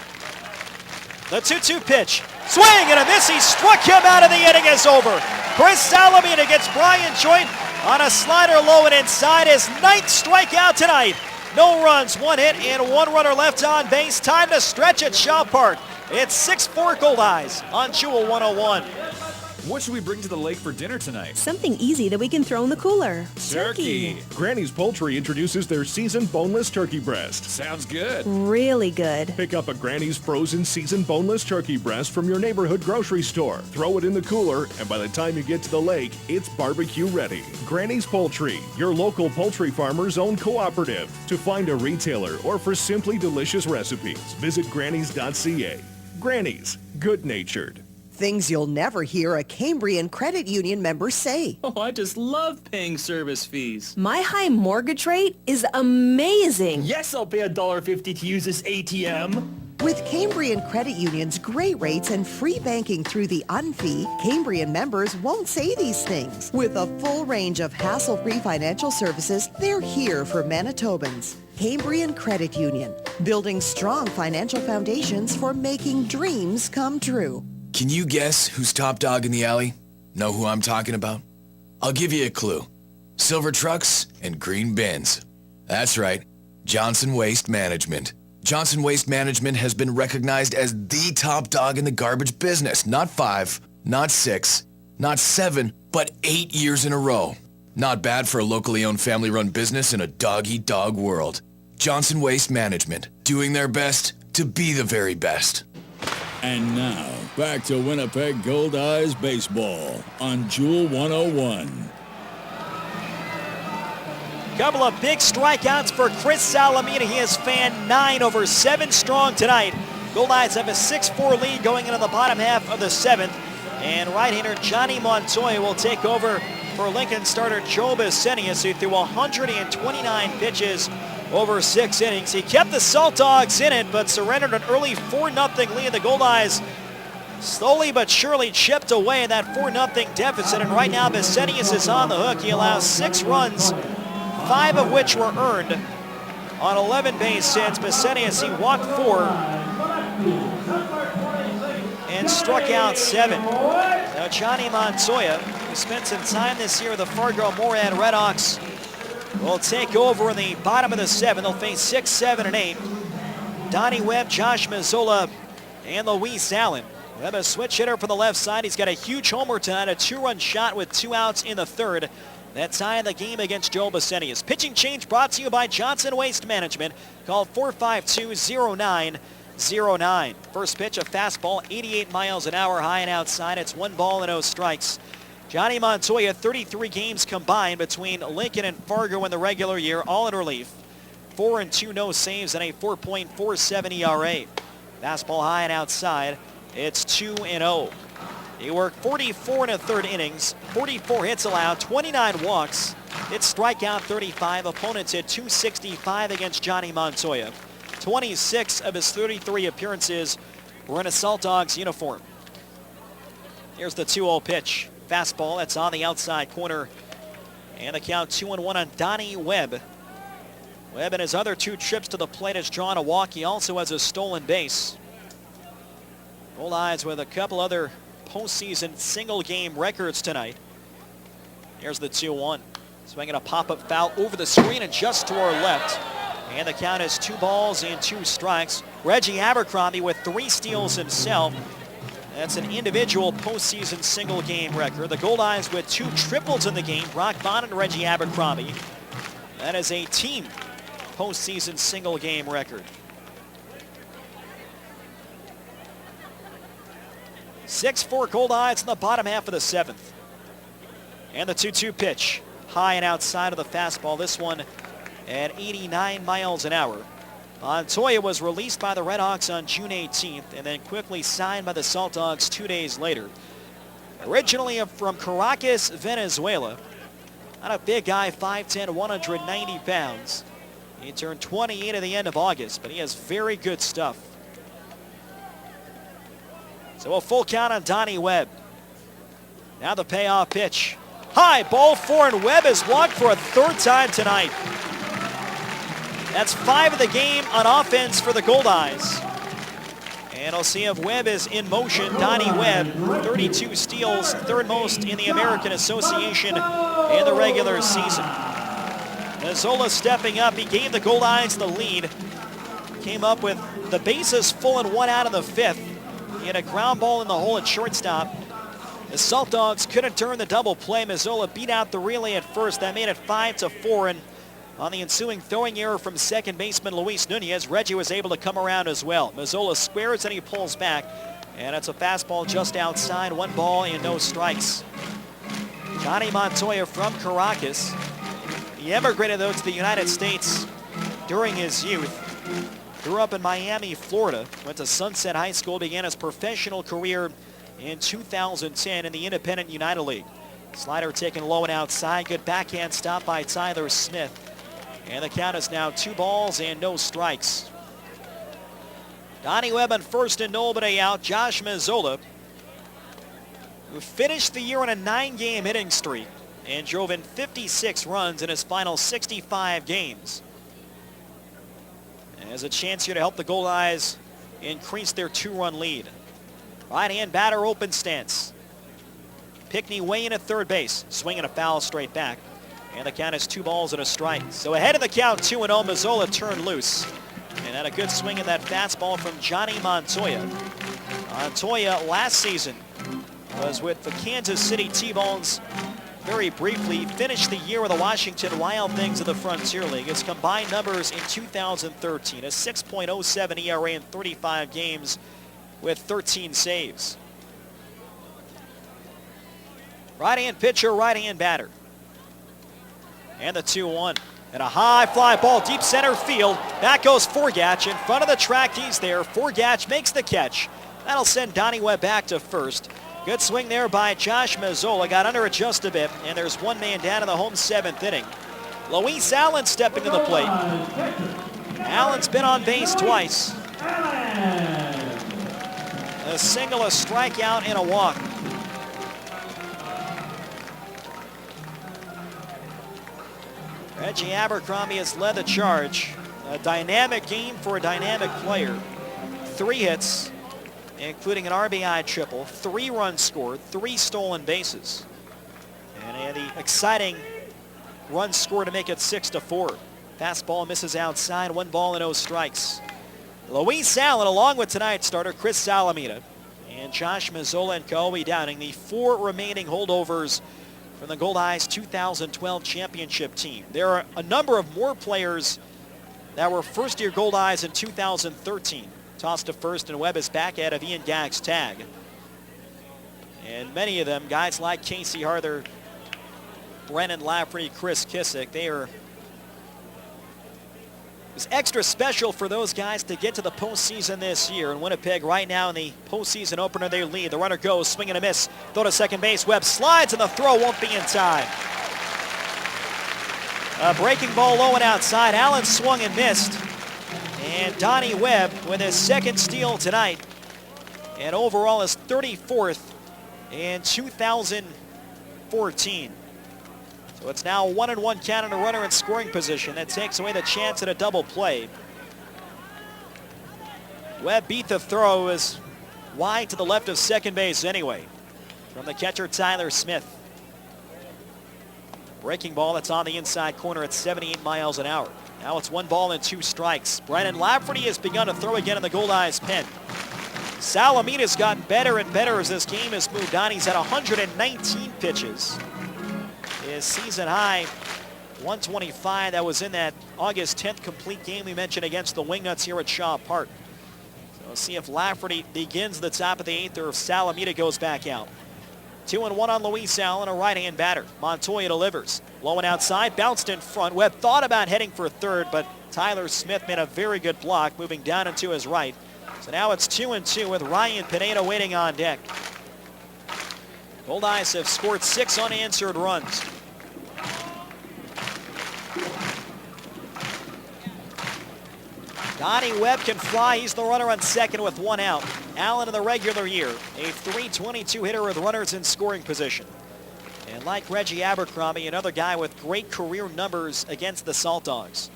The 2-2 pitch. Swing and a miss. He struck him out of the inning. Is over. Chris Salamita gets Brian Joint on a slider low and inside. His 9th strikeout tonight. No runs, 1 hit, and 1 runner left on base. Time to stretch at Shaw Park. It's 6-4 Goldeyes on Jewel 101. What should we bring to the lake for dinner tonight? Something easy that we can throw in the cooler. Turkey. Granny's Poultry introduces their seasoned boneless turkey breast. Sounds good. Really good. Pick up a Granny's frozen seasoned boneless turkey breast from your neighborhood grocery store. Throw it in the cooler, and by the time you get to the lake, it's barbecue ready. Granny's Poultry, your local poultry farmer's own cooperative. To find a retailer or for simply delicious recipes, visit grannys.ca. Granny's, good-natured. Things you'll never hear a Cambrian Credit Union member say. Oh, I just love paying service fees. My high mortgage rate is amazing. Yes, I'll pay $1.50 to use this ATM. With Cambrian Credit Union's great rates and free banking through the UnFee, Cambrian members won't say these things. With a full range of hassle-free financial services, they're here for Manitobans. Cambrian Credit Union, building strong financial foundations for making dreams come true. Can you guess who's top dog in the alley? Know who I'm talking about? I'll give you a clue. Silver trucks and green bins. That's right, Johnson Waste Management. Johnson Waste Management has been recognized as the top dog in the garbage business. Not 5, not 6, not 7, but 8 years in a row. Not bad for a locally owned family-run business in a dog-eat-dog world. Johnson Waste Management, doing their best to be the very best. And now, back to Winnipeg Goldeyes baseball on Jewel 101. Couple of big strikeouts for Chris Salamita. He has fanned 9 over 7 strong tonight. Goldeyes have a 6-4 lead going into the bottom half of the 7th. And right-hander Johnny Montoya will take over for Lincoln starter Joe Bissenius, who threw 129 pitches over 6 innings. He kept the Saltdogs in it, but surrendered an early 4-0 lead. The Goldeyes slowly but surely chipped away that 4-0 deficit, and right now Bissenius is on the hook. He allows 6 runs, 5 of which were earned on 11 base hits. Bissenius, he walked 4 and struck out 7. Now Johnny Montoya, who spent some time this year with the Fargo-Moorhead Redhawks, will take over in the bottom of the 7th. They'll face 6, 7, and 8. Donnie Webb, Josh Mazzola, and Luis Allen. Webb, a switch hitter from the left side. He's got a huge homer tonight, a 2-run shot with 2 outs in the 3rd. That tie the game against Joe Bissenius. Pitching change brought to you by Johnson Waste Management. Call 452-0909. First pitch, a fastball, 88 miles an hour, high and outside. It's 1 ball and no strikes. Johnny Montoya, 33 games combined between Lincoln and Fargo in the regular year, all in relief. 4-2 no saves and a 4.47 ERA. Fastball high and outside. It's 2-0. He worked 44 1/3 innings, 44 hits allowed, 29 walks. It's strikeout 35. Opponents hit 265 against Johnny Montoya. 26 of his 33 appearances were in a Saltdogs uniform. Here's the 2-0 pitch. Fastball, that's on the outside corner. And the count 2-1 on Donnie Webb. Webb in his other 2 trips to the plate has drawn a walk. He also has a stolen base. Goldeyes with a couple other postseason single game records tonight. Here's the 2-1. Swinging a pop-up foul over the screen and just to our left. And the count is 2 balls and 2 strikes. Reggie Abercrombie with 3 steals himself. That's an individual postseason single game record. The Goldeyes with 2 triples in the game. Brock Bond and Reggie Abercrombie. That is a team postseason single game record. 6-4 Goldeyes in the bottom half of the 7th. And the 2-2 pitch. High and outside of the fastball. This one at 89 miles an hour. Montoya was released by the Redhawks on June 18th and then quickly signed by the Saltdogs 2 days later. Originally from Caracas, Venezuela. Not a big guy, 5'10", 190 pounds. He turned 28 at the end of August, but he has very good stuff. So a full count on Donnie Webb. Now the payoff pitch. High ball 4, and Webb has walked for a 3rd time tonight. That's 5 of the game on offense for the Goldeyes. And we'll see if Webb is in motion. Donnie Webb, 32 steals, 3rd most in the American Association in the regular season. Mazzola stepping up. He gave the Goldeyes the lead. Came up with the bases full and 1 out in the 5th. He had a ground ball in the hole at shortstop. The Saltdogs couldn't turn the double play. Mazzola beat out the relay at first. That made it 5-4. And on the ensuing throwing error from second baseman Luis Nunez, Reggie was able to come around as well. Mazzola squares and he pulls back. And it's a fastball just outside. 1 ball and no strikes. Johnny Montoya from Caracas. He emigrated, though, to the United States during his youth. Grew up in Miami, Florida. Went to Sunset High School. Began his professional career in 2010 in the Independent United League. Slider taken low and outside. Good backhand stop by Tyler Smith. And the count is now 2 balls and no strikes. Donnie Webb on first and nobody out. Josh Mazzola, who finished the year on a 9-game hitting streak and drove in 56 runs in his final 65 games. Has a chance here to help the Goldeyes increase their 2-run lead. Right-hand batter, open stance. Pickney way in at third base. Swinging a foul straight back. And the count is 2 balls and a strike. So ahead of the count, 2-0. Mazzola turned loose. And had a good swing in that fastball from Johnny Montoya. Montoya last season was with the Kansas City T-Bones very briefly. Finished the year with the Washington Wild Things of the Frontier League. His combined numbers in 2013, a 6.07 ERA in 35 games with 13 saves. Right-hand pitcher, right-hand batter. And the 2-1. And a high fly ball, deep center field. Back goes Forgatch. In front of the track, he's there. Forgatch makes the catch. That'll send Donnie Webb back to first. Good swing there by Josh Mazzola. Got under it just a bit. And there's 1 man down in the home 7th inning. Luis Allen stepping to the plate. Allen's been on base twice. A single, a strikeout, and a walk. Reggie Abercrombie has led the charge. A dynamic game for a dynamic player. 3 hits, including an RBI triple, 3 runs scored, 3 stolen bases. And the exciting run score to make it 6-4. Fastball misses outside, 1 ball and no strikes. Luis Allen, along with tonight's starter Chris Salamita and Josh Mazzola and Kobe Downing, the 4 remaining holdovers from the Goldeyes 2012 championship team. There are a number of more players that were first-year Goldeyes in 2013. Tossed to first, and Webb is back out of Ian Gagg's tag. And many of them, guys like Casey Harther, Brennan Lafferty, Chris Kissick, it's extra special for those guys to get to the postseason this year. In Winnipeg right now in the postseason opener, they lead. The runner goes, swing and a miss. Throw to second base. Webb slides, and the throw won't be in time. A breaking ball low and outside. Allen swung and missed. And Donnie Webb with his 2nd steal tonight. And overall his 34th in 2014. So it's now 1-1 count and a runner in scoring position. That takes away the chance at a double play. Webb beat the throw, is wide to the left of second base anyway. From the catcher Tyler Smith. Breaking ball that's on the inside corner at 78 miles an hour. Now it's 1 ball and 2 strikes. Brennan Lafferty has begun to throw again in the Goldeyes pen. Salamita's gotten better and better as this game has moved on. He's had 119 pitches. His season high, 125. That was in that August 10th complete game we mentioned against the Wingnuts here at Shaw Park. So we'll see if Lafferty begins the top of the 8th or if Salamita goes back out. 2-1 on Luis Allen, a right-hand batter. Montoya delivers. Low and outside, bounced in front. Webb thought about heading for third, but Tyler Smith made a very good block, moving down and to his right. So now it's 2-2 with Ryan Pineda waiting on deck. Goldeyes have scored 6 unanswered runs. Donnie Webb can fly. He's the runner on second with 1 out. Allen in the regular year, a .322 hitter with runners in scoring position. And like Reggie Abercrombie, another guy with great career numbers against the Saltdogs.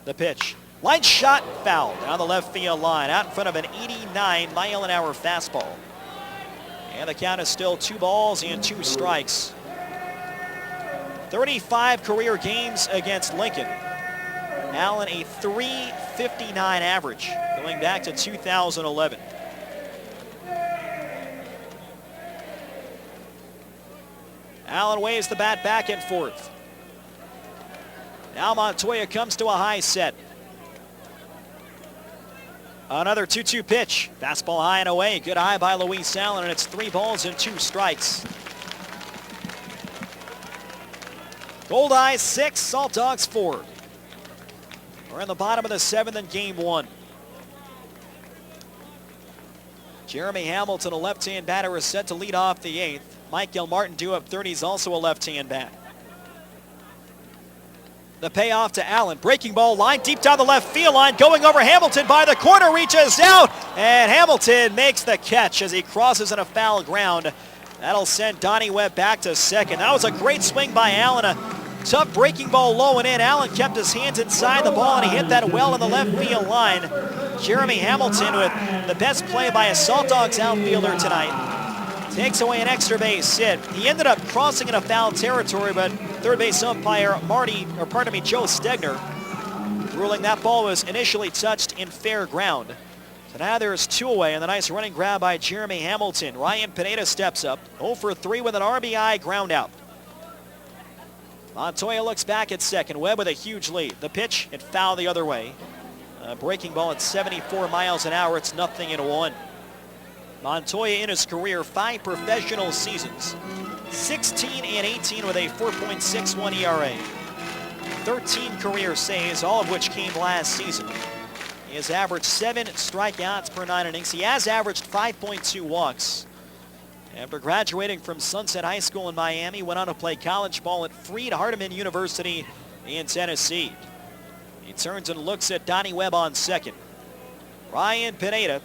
The pitch. Line shot, foul down the left field line, out in front of an 89-mile-an-hour fastball. And the count is still 2 balls and 2 strikes. 35 career games against Lincoln. Allen a .359 average going back to 2011. Allen waves the bat back and forth. Now Montoya comes to a high set. Another 2-2 pitch. Fastball high and away. Good eye by Luis Allen, and it's 3 balls and 2 strikes. Goldeyes 6, Saltdogs 4. We're in the bottom of the 7th in game 1. Jeremy Hamilton, a left-hand batter, is set to lead off the 8th. Mike Gilmartin due up 30 is also a left-hand bat. The payoff to Allen. Breaking ball line deep down the left field line. Going over Hamilton by the corner. Reaches out. And Hamilton makes the catch as he crosses in a foul ground. That'll send Donnie Webb back to second. That was a great swing by Allen. A tough breaking ball low and in. Allen kept his hands inside the ball and he hit that well in the left field line. Jeremy Hamilton with the best play by a Saltdogs outfielder tonight. Takes away an extra base hit. He ended up crossing into foul territory, but third base umpire Joe Stegner ruling that ball was initially touched in fair ground. So now there's 2 away, and the nice running grab by Jeremy Hamilton. Ryan Pineda steps up, 0 for 3 with an RBI ground out. Montoya looks back at second. Webb with a huge lead. The pitch, it fouled the other way. Breaking ball at 74 miles an hour. It's 0-1. Montoya in his career 5 professional seasons, 16 and 18 with a 4.61 ERA. 13 career saves, all of which came last season. He has averaged 7 strikeouts per 9 innings. He has averaged 5.2 walks. After graduating from Sunset High School in Miami, went on to play college ball at Freed-Hardeman University in Tennessee. He turns and looks at Donnie Webb on second. Ryan Pineda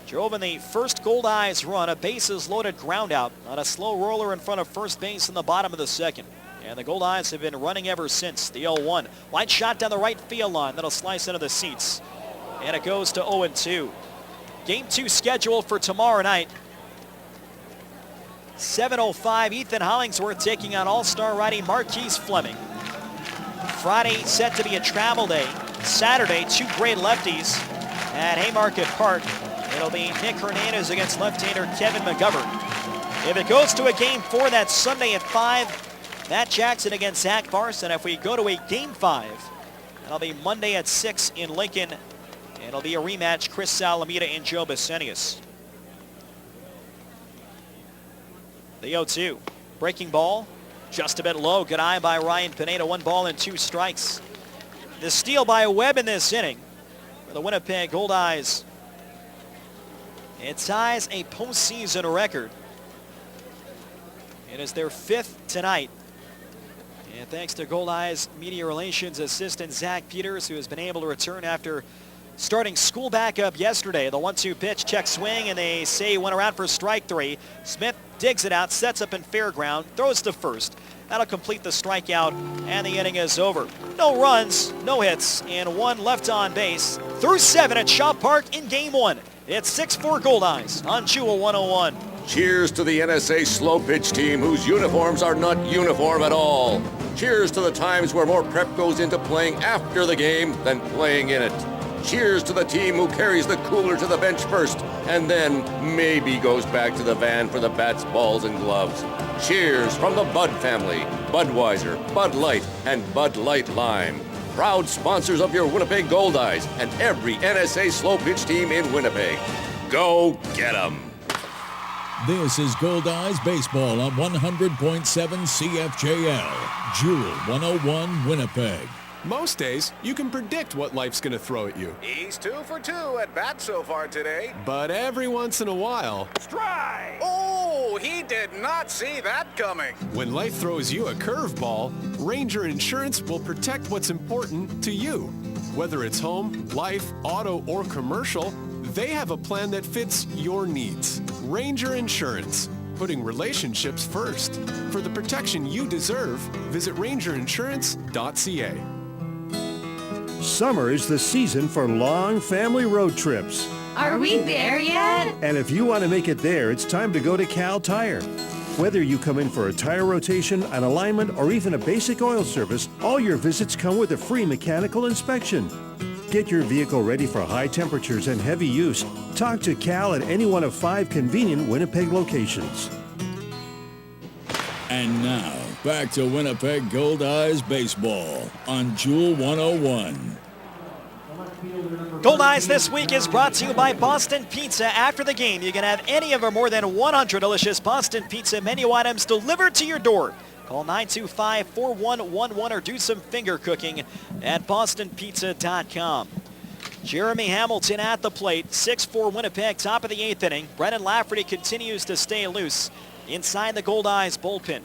drove in the first Goldeyes run, a bases-loaded ground out on a slow roller in front of first base in the bottom of the 2nd. And the Goldeyes have been running ever since the 0-1. Line shot down the right field line. That'll slice into the seats. And it goes to 0-2. Game 2 scheduled for tomorrow night. 7:05, Ethan Hollingsworth taking on all-star righty Marquise Fleming. Friday set to be a travel day. Saturday, 2 great lefties at Haymarket Park. It'll be Nick Hernandez against left-hander Kevin McGovern. If it goes to a game 4, that's Sunday at 5. Matt Jackson against Zach Barson. If we go to a game 5, that'll be Monday at 6 in Lincoln. And it'll be a rematch, Chris Salamita and Joe Basenius. The 0-2. Breaking ball, just a bit low. Good eye by Ryan Pineda. 1 ball and 2 strikes. The steal by Webb in this inning for the Winnipeg Goldeyes. It ties a postseason record. It is their 5th tonight. And thanks to Goldeyes Media Relations Assistant Zach Peters, who has been able to return after starting school back up yesterday. The 1-2 pitch, check swing, and they say he went around for strike 3. Smith digs it out, sets up in fair ground, throws to first. That'll complete the strikeout, and the inning is over. No runs, no hits, and 1 left on base. Through 7 at Shaw Park in game 1. It's 6-4 Goldeyes on Jewel 101. Cheers to the NSA slow pitch team whose uniforms are not uniform at all. Cheers to the times where more prep goes into playing after the game than playing in it. Cheers to the team who carries the cooler to the bench first and then maybe goes back to the van for the bats, balls, and gloves. Cheers from the Bud family, Budweiser, Bud Light, and Bud Light Lime. Proud sponsors of your Winnipeg Goldeyes and every NSA slow pitch team in Winnipeg. Go get 'em! This is Goldeyes Baseball on 100.7 CFJL, Jewel 101, Winnipeg. Most days, you can predict what life's going to throw at you. He's 2 for 2 at bat so far today. But every once in a while... Strike! Oh, he did not see that coming. When life throws you a curveball, Ranger Insurance will protect what's important to you. Whether it's home, life, auto, or commercial, they have a plan that fits your needs. Ranger Insurance, putting relationships first. For the protection you deserve, visit rangerinsurance.ca. Summer is the season for long family road trips. Are we there yet? And if you want to make it there, it's time to go to Cal Tire. Whether you come in for a tire rotation, an alignment, or even a basic oil service, all your visits come with a free mechanical inspection. Get your vehicle ready for high temperatures and heavy use. Talk to Cal at any one of 5 convenient Winnipeg locations. And now, back to Winnipeg Goldeyes Baseball on Jewel 101. Goldeyes this week is brought to you by Boston Pizza. After the game, you can have any of our more than 100 delicious Boston Pizza menu items delivered to your door. Call 925-4111 or do some finger cooking at bostonpizza.com. Jeremy Hamilton at the plate, 6-4 Winnipeg, top of the 8th inning. Brendan Lafferty continues to stay loose inside the Goldeyes bullpen.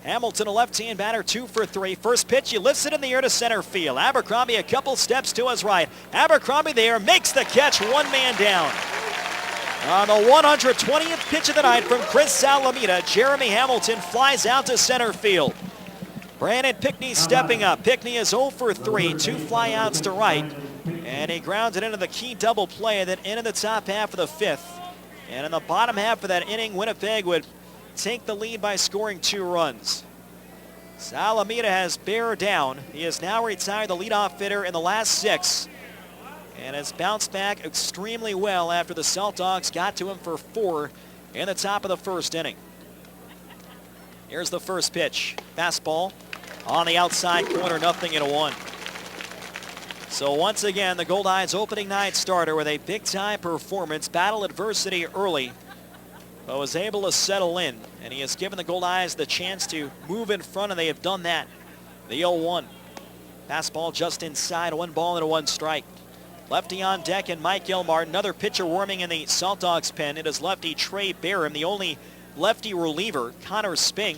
Hamilton, a left-hand batter, 2 for 3. First pitch, he lifts it in the air to center field. Abercrombie a couple steps to his right. Abercrombie there makes the catch, one man down. On the 120th pitch of the night from Chris Salamita, Jeremy Hamilton flies out to center field. Brandon Pickney stepping up. Pickney is 0 for 3, 2 flyouts to right. And he grounded into the key double play that ended the top half of the 5th. And in the bottom half of that inning, Winnipeg would take the lead by scoring 2 runs. Salamita has bear down. He has now retired the leadoff hitter in the last 6 and has bounced back extremely well after the Saltdogs got to him for 4 in the top of the 1st inning. Here's the first pitch. Fastball on the outside corner, 0-1. So once again, the Goldeyes opening night starter with a big-time performance, battled adversity early, but was able to settle in, and he has given the Goldeyes the chance to move in front, and they have done that. The 0-1. Fastball just inside, 1 ball and 1 strike. Lefty on deck and Mike Gilmar, another pitcher warming in the Saltdogs pen. It is lefty Trey Barham, the only lefty reliever. Connor Spink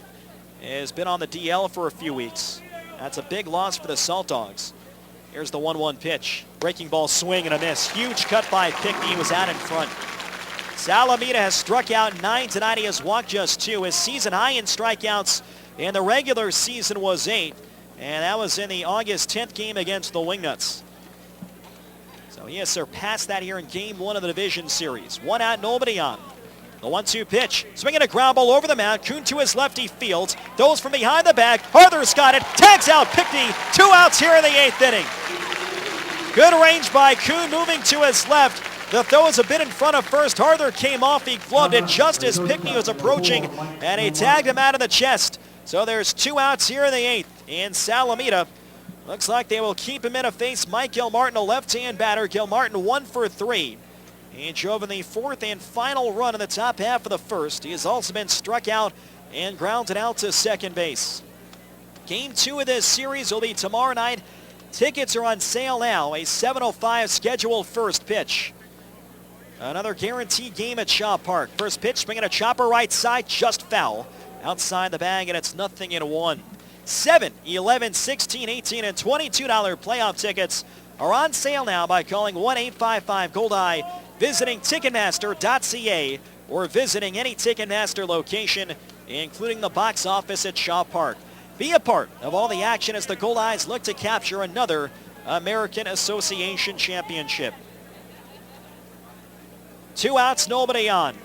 has been on the DL for a few weeks. That's a big loss for the Saltdogs. Here's the 1-1 pitch. Breaking ball swing and a miss. Huge cut by Pickney. He was out in front. Salamita has struck out 9 tonight. He has walked just 2. His season high in strikeouts in the regular season was 8. And that was in the August 10th game against the Wingnuts. So he has surpassed that here in Game 1 of the Division Series. 1 out, nobody on. The 1-2 pitch. Swinging a ground ball over the mound. Coon to his lefty field. Throws from behind the bag. Arthur's got it. Tags out Pickney. 2 outs here in the 8th inning. Good range by Coon moving to his left. The throw is a bit in front of first. Arthur came off. He gloved it just as Pickney was approaching, and he tagged him out of the chest. So there's 2 outs here in the 8th. And Salamita looks like they will keep him in to face Mike Gilmartin, a left-hand batter. Gilmartin 1 for 3. He drove in the 4th and final run in the top half of the 1st. He has also been struck out and grounded out to second base. Game 2 of this series will be tomorrow night. Tickets are on sale now. A 7:05 scheduled first pitch. Another guaranteed game at Shaw Park. First pitch, swinging a chopper right side, just foul. Outside the bag, and it's 0-1. 7, 11, 16, 18, and $22 playoff tickets are on sale now by calling 1-855-GOLDEYE, visiting Ticketmaster.ca, or visiting any Ticketmaster location, including the box office at Shaw Park. Be a part of all the action as the Goldeyes look to capture another American Association championship. 2 outs, nobody on.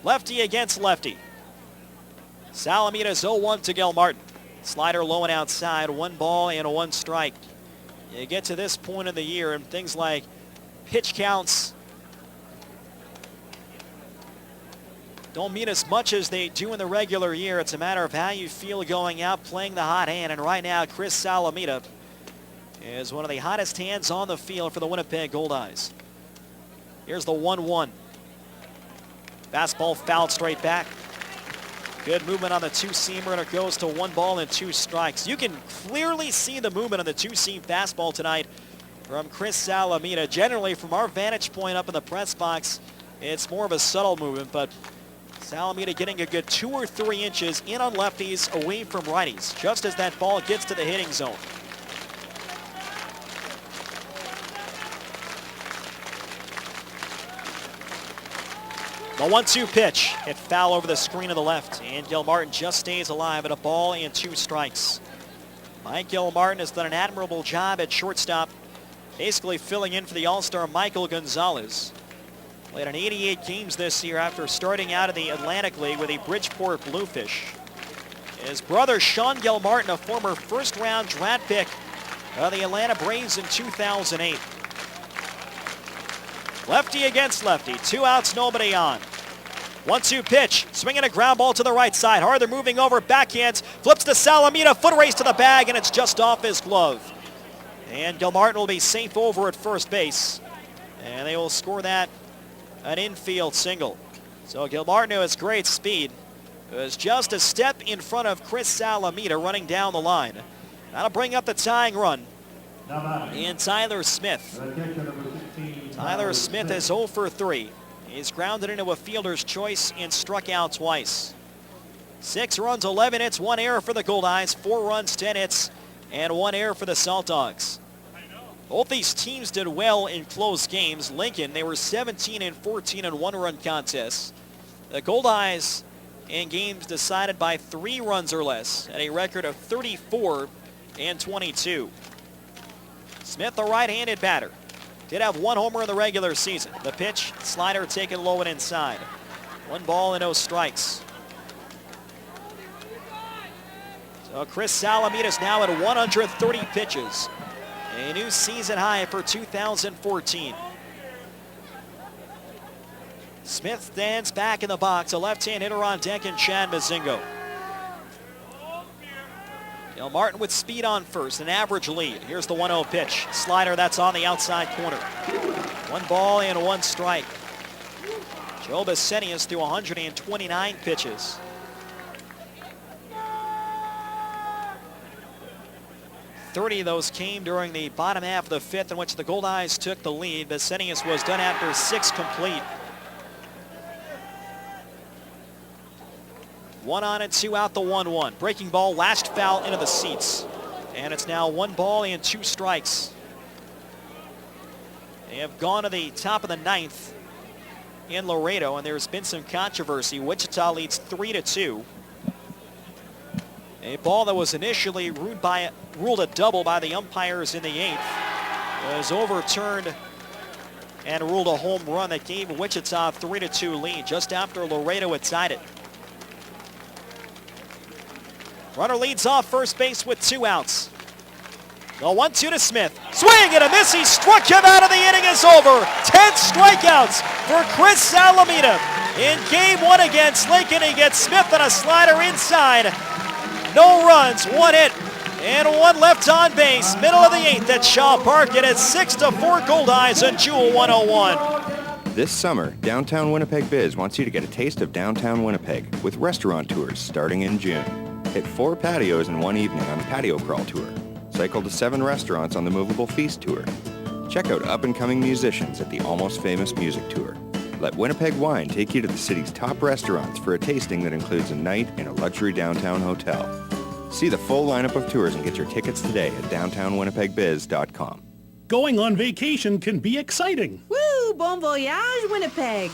Lefty against lefty. Salamita's 0-1 to Gilmartin. Slider low and outside, 1 ball and 1 strike. You get to this point of the year and things like pitch counts don't mean as much as they do in the regular year. It's a matter of how you feel going out, playing the hot hand. And right now, Chris Salamita is one of the hottest hands on the field for the Winnipeg Goldeyes. Here's the 1-1. Fastball fouled straight back. Good movement on the two-seamer, and it goes to 1 ball and 2 strikes. You can clearly see the movement on the two-seam fastball tonight from Chris Salamita. Generally, from our vantage point up in the press box, it's more of a subtle movement, but Salamita getting a good 2 or 3 inches in on lefties, away from righties, just as that ball gets to the hitting zone. The 1-2 pitch, hit foul over the screen of the left, and Gilmartin just stays alive at 1 ball and 2 strikes. Mike Gilmartin has done an admirable job at shortstop, basically filling in for the All-Star Michael Gonzalez. Played in 88 games this year after starting out in the Atlantic League with the Bridgeport Bluefish. His brother Sean Gilmartin, a former first-round draft pick of the Atlanta Braves in 2008. Lefty against lefty, 2 outs, nobody on. 1-2 pitch, swinging a ground ball to the right side. Harder moving over, backhands, flips to Salamita, foot race to the bag, and it's just off his glove. And Gilmartin will be safe over at first base. And they will score that an infield single. So Gilmartin, who has great speed, was just a step in front of Chris Salamita running down the line. That'll bring up the tying run. And Tyler Smith. Tyler Smith is 0 for 3. He's grounded into a fielder's choice and struck out twice. 6 runs, 11 hits, 1 error for the Goldeyes, 4 runs, 10 hits, and 1 error for the Saltdogs. Both these teams did well in close games. Lincoln, they were 17 and 14 in 1-run contests. The Goldeyes in games decided by 3 runs or less at a record of 34 and 22. Smith, the right-handed batter, did have 1 homer in the regular season. The pitch, slider taken low and inside. 1 ball and 0 strikes. So Chris Salamita is now at 130 pitches. A new season high for 2014. Smith stands back in the box. A left-hand hitter on deck in Chad Mazingo. Gilmartin with speed on first, an average lead. Here's the 1-0 pitch. Slider, that's on the outside corner. 1 ball and 1 strike. Joe Besenius threw 129 pitches. Thirty of those came during the bottom half of the 5th, in which the Goldeyes took the lead. Besenius was done after 6 complete. 1 on and 2 out, the 1-1. Breaking ball, last foul into the seats. And it's now 1 ball and 2 strikes. They have gone to the top of the 9th in Laredo, and there's been some controversy. Wichita leads 3-2. A ball that was initially ruled a double by the umpires in the 8th was overturned and ruled a home run that gave Wichita a 3-2 lead just after Laredo had tied it. Runner leads off first base with 2 outs. The 1-2 to Smith. Swing and a miss. He struck him out, of the inning is over. 10 strikeouts for Chris Salamita. In game 1 against Lincoln, he gets Smith on a slider inside. No runs, 1 hit, and 1 left on base. Middle of the 8th at Shaw Park. It is 6-4 Goldeyes on Jewel 101. This summer, Downtown Winnipeg Biz wants you to get a taste of downtown Winnipeg with restaurant tours starting in June. Hit 4 patios in 1 evening on the Patio Crawl Tour. Cycle to 7 restaurants on the Movable Feast Tour. Check out up-and-coming musicians at the Almost Famous Music Tour. Let Winnipeg Wine take you to the city's top restaurants for a tasting that includes a night in a luxury downtown hotel. See the full lineup of tours and get your tickets today at downtownwinnipegbiz.com. Going on vacation can be exciting. Woo! Bon voyage, Winnipeg!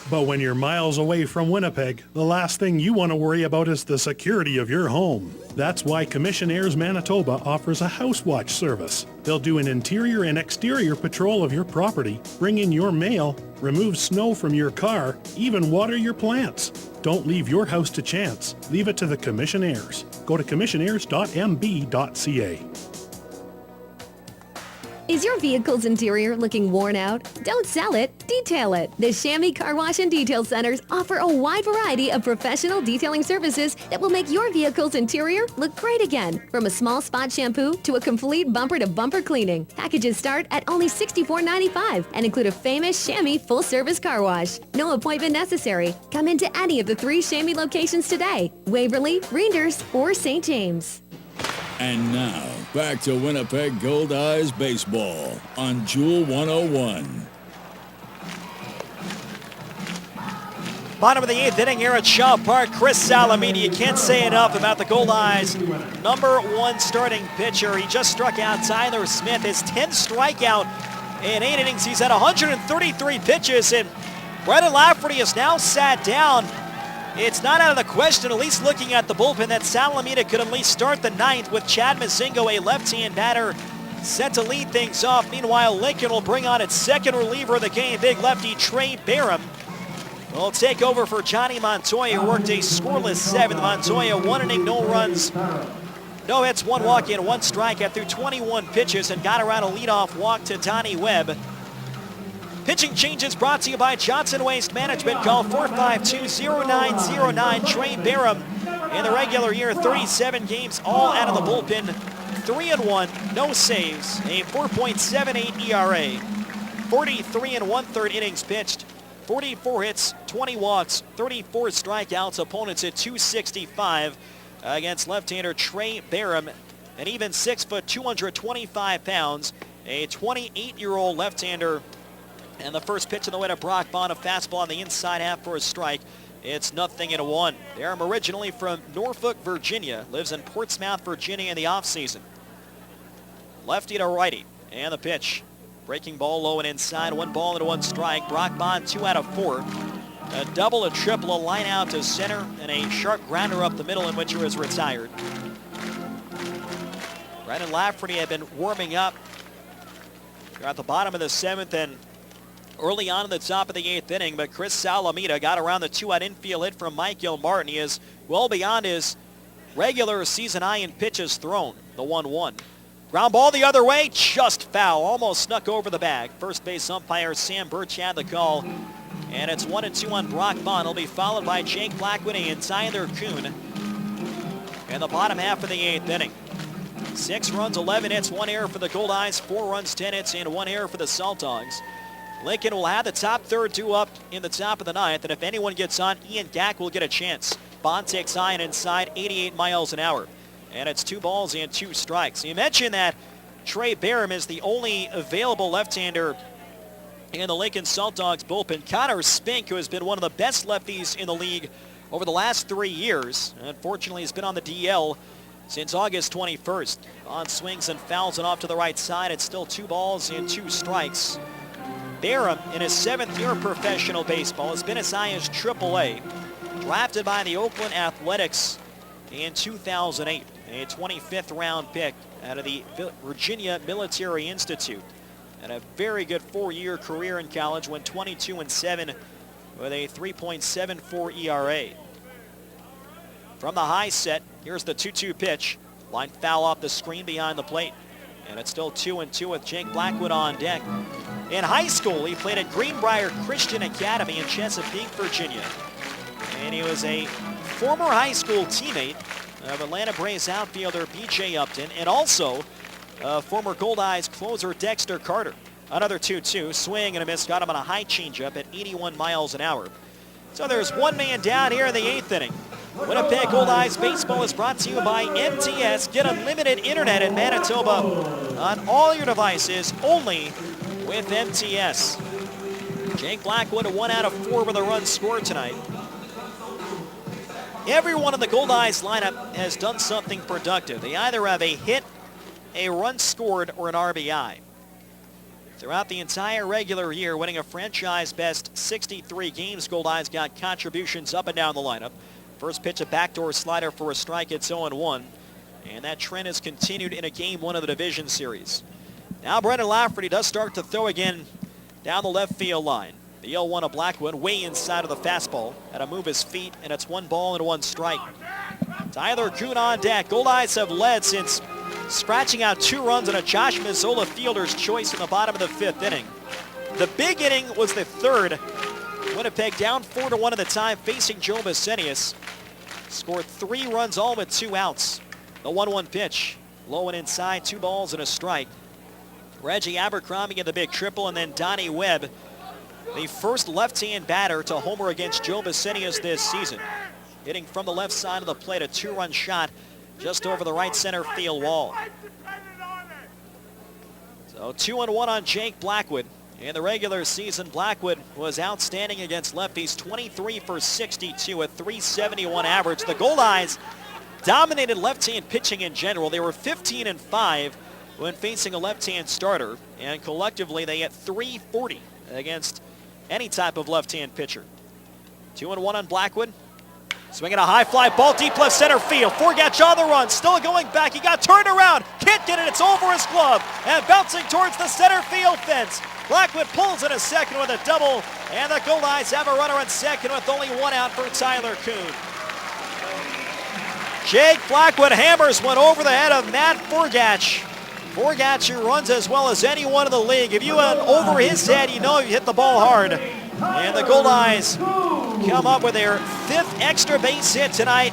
But when you're miles away from Winnipeg, the last thing you want to worry about is the security of your home. That's why Commissionaires Manitoba offers a house watch service. They'll do an interior and exterior patrol of your property, bring in your mail, remove snow from your car, even water your plants. Don't leave your house to chance. Leave it to the Commissionaires. Go to commissionaires.mb.ca. Is your vehicle's interior looking worn out? Don't sell it, detail it. The Chamois Car Wash and Detail Centers offer a wide variety of professional detailing services that will make your vehicle's interior look great again. From a small spot shampoo to a complete bumper-to-bumper cleaning. Packages start at only $64.95 and include a famous Chamois full-service car wash. No appointment necessary. Come into any of the 3 Chamois locations today. Waverly, Reinders, or St. James. And now, back to Winnipeg Goldeyes baseball on Jewel 101. Bottom of the 8th inning here at Shaw Park. Chris Salamini, you can't say enough about the Goldeyes' #1 starting pitcher. He just struck out Tyler Smith. His 10th strikeout in 8 innings. He's had 133 pitches, and Brendan Lafferty has now sat down. It's not out of the question, at least looking at the bullpen, that Salamina could at least start the 9th with Chad Mazingo, a left-hand batter, set to lead things off. Meanwhile, Lincoln will bring on its second reliever of the game, big lefty Trey Barham. Will take over for Johnny Montoya, who worked a scoreless 7th. Montoya, 1 inning, no runs, no hits, 1 walk in, 1 strikeout through 21 pitches, and got around a leadoff walk to Donnie Webb. Pitching changes brought to you by Johnson Waste Management. Call 452-0909. Trey Barham in the regular year, 37 games, all out of the bullpen. 3-1, no saves, a 4.78 ERA. 43 1/3 innings pitched, 44 hits, 20 walks, 34 strikeouts. Opponents at 265 against left-hander Trey Barham. An even 6 foot, 225 pounds, a 28-year-old left-hander. And the first pitch on the way to Brock Bond, a fastball on the inside half for a strike. It's 0-1. Barham originally from Norfolk, Virginia, lives in Portsmouth, Virginia in the offseason. Lefty to righty, and the pitch. Breaking ball low and inside, 1 ball and 1 strike. Brock Bond 2 out of 4. A double, a triple, a line out to center, and a sharp grounder up the middle in which he was retired. Brendan Lafferty had been warming up. We're at the bottom of the 7th and early on in the top of the 8th inning, but Chris Salamita got around the 2-out infield hit from Michael Martin. He is well beyond his regular season high in pitches thrown, the 1-1. Ground ball the other way, just foul, almost snuck over the bag. First base umpire Sam Birch had the call, and it's 1-2 on Brock Bond. He'll be followed by Jake Blackwood and Tyler Coon in the bottom half of the 8th inning. 6 runs, 11 hits, 1 error for the Goldeyes, 4 runs, 10 hits, and 1 error for the Saltdogs. Lincoln will have the top third due up in the top of the 9th, and if anyone gets on, Ian Gack will get a chance. Bond takes high and inside, 88 miles an hour. And it's 2 balls and 2 strikes. You mentioned that Trey Barham is the only available left-hander in the Lincoln Saltdogs bullpen. Connor Spink, who has been one of the best lefties in the league over the last 3 years, unfortunately has been on the DL since August 21st. Bond swings and fouls it off to the right side. It's still 2 balls and 2 strikes. Barham, in his 7th year of professional baseball, has been as high as AAA. Drafted by the Oakland Athletics in 2008, a 25th round pick out of the Virginia Military Institute. And a very good 4-year career in college, went 22-7 with a 3.74 ERA. From the high set, here's the 2-2 pitch. Line foul off the screen behind the plate. And it's still 2-2 with Jake Blackwood on deck. In high school, he played at Greenbrier Christian Academy in Chesapeake, Virginia. And he was a former high school teammate of Atlanta Braves outfielder B.J. Upton, and also former Goldeyes closer Dexter Carter. Another 2-2, swing and a miss, got him on a high changeup at 81 miles an hour. So there's 1 man down here in the 8th inning. Winnipeg Goldeyes baseball is brought to you by MTS. Get unlimited internet in Manitoba on all your devices, only with MTS. Jake Blackwood, a 1 out of 4 with a run scored tonight. Everyone in the Goldeyes lineup has done something productive. They either have a hit, a run scored, or an RBI. Throughout the entire regular year, winning a franchise best 63 games, Goldeyes got contributions up and down the lineup. First pitch, a backdoor slider for a strike. It's 0-1. And that trend has continued in a Game 1 of the division series. Now Brendan Lafferty does start to throw again down the left field line. The 0-1 of Blackwood, way inside of the fastball. Had to move his feet, and it's 1 ball and 1 strike. Tyler Coon on deck. Goldeyes have led since scratching out 2 runs on a Josh Mazzola fielder's choice in the bottom of the 5th inning. The big inning was the 3rd. Winnipeg down 4-1 at the time, facing Joe Vicenius. Scored 3 runs, all with 2 outs. The 1-1 pitch, low and inside, 2 balls and a strike. Reggie Abercrombie in the big triple, and then Donnie Webb, the first left-hand batter to homer against Joe Vicenius this season. Hitting from the left side of the plate, a 2-run shot just over the right center field wall. So 2-1 on Jake Blackwood. In the regular season, Blackwood was outstanding against lefties, 23 for 62, a .371 average. The Goldeyes dominated left-hand pitching in general. They were 15-5 when facing a left-hand starter, and collectively they hit .340 against any type of left-hand pitcher. 2-1 on Blackwood. Swinging a high fly ball deep left center field. Forgatch on the run, still going back. He got turned around, can't get it. It's over his glove and bouncing towards the center field fence. Blackwood pulls in a second with a double, and the Goldeyes have a runner on second with only 1 out for Tyler Coon. Jake Blackwood hammers one over the head of Matt Forgatch. Forgatch, who runs as well as anyone in the league. If you went over his head, you know you hit the ball hard. And the Goldeyes come up with their 5th extra base hit tonight.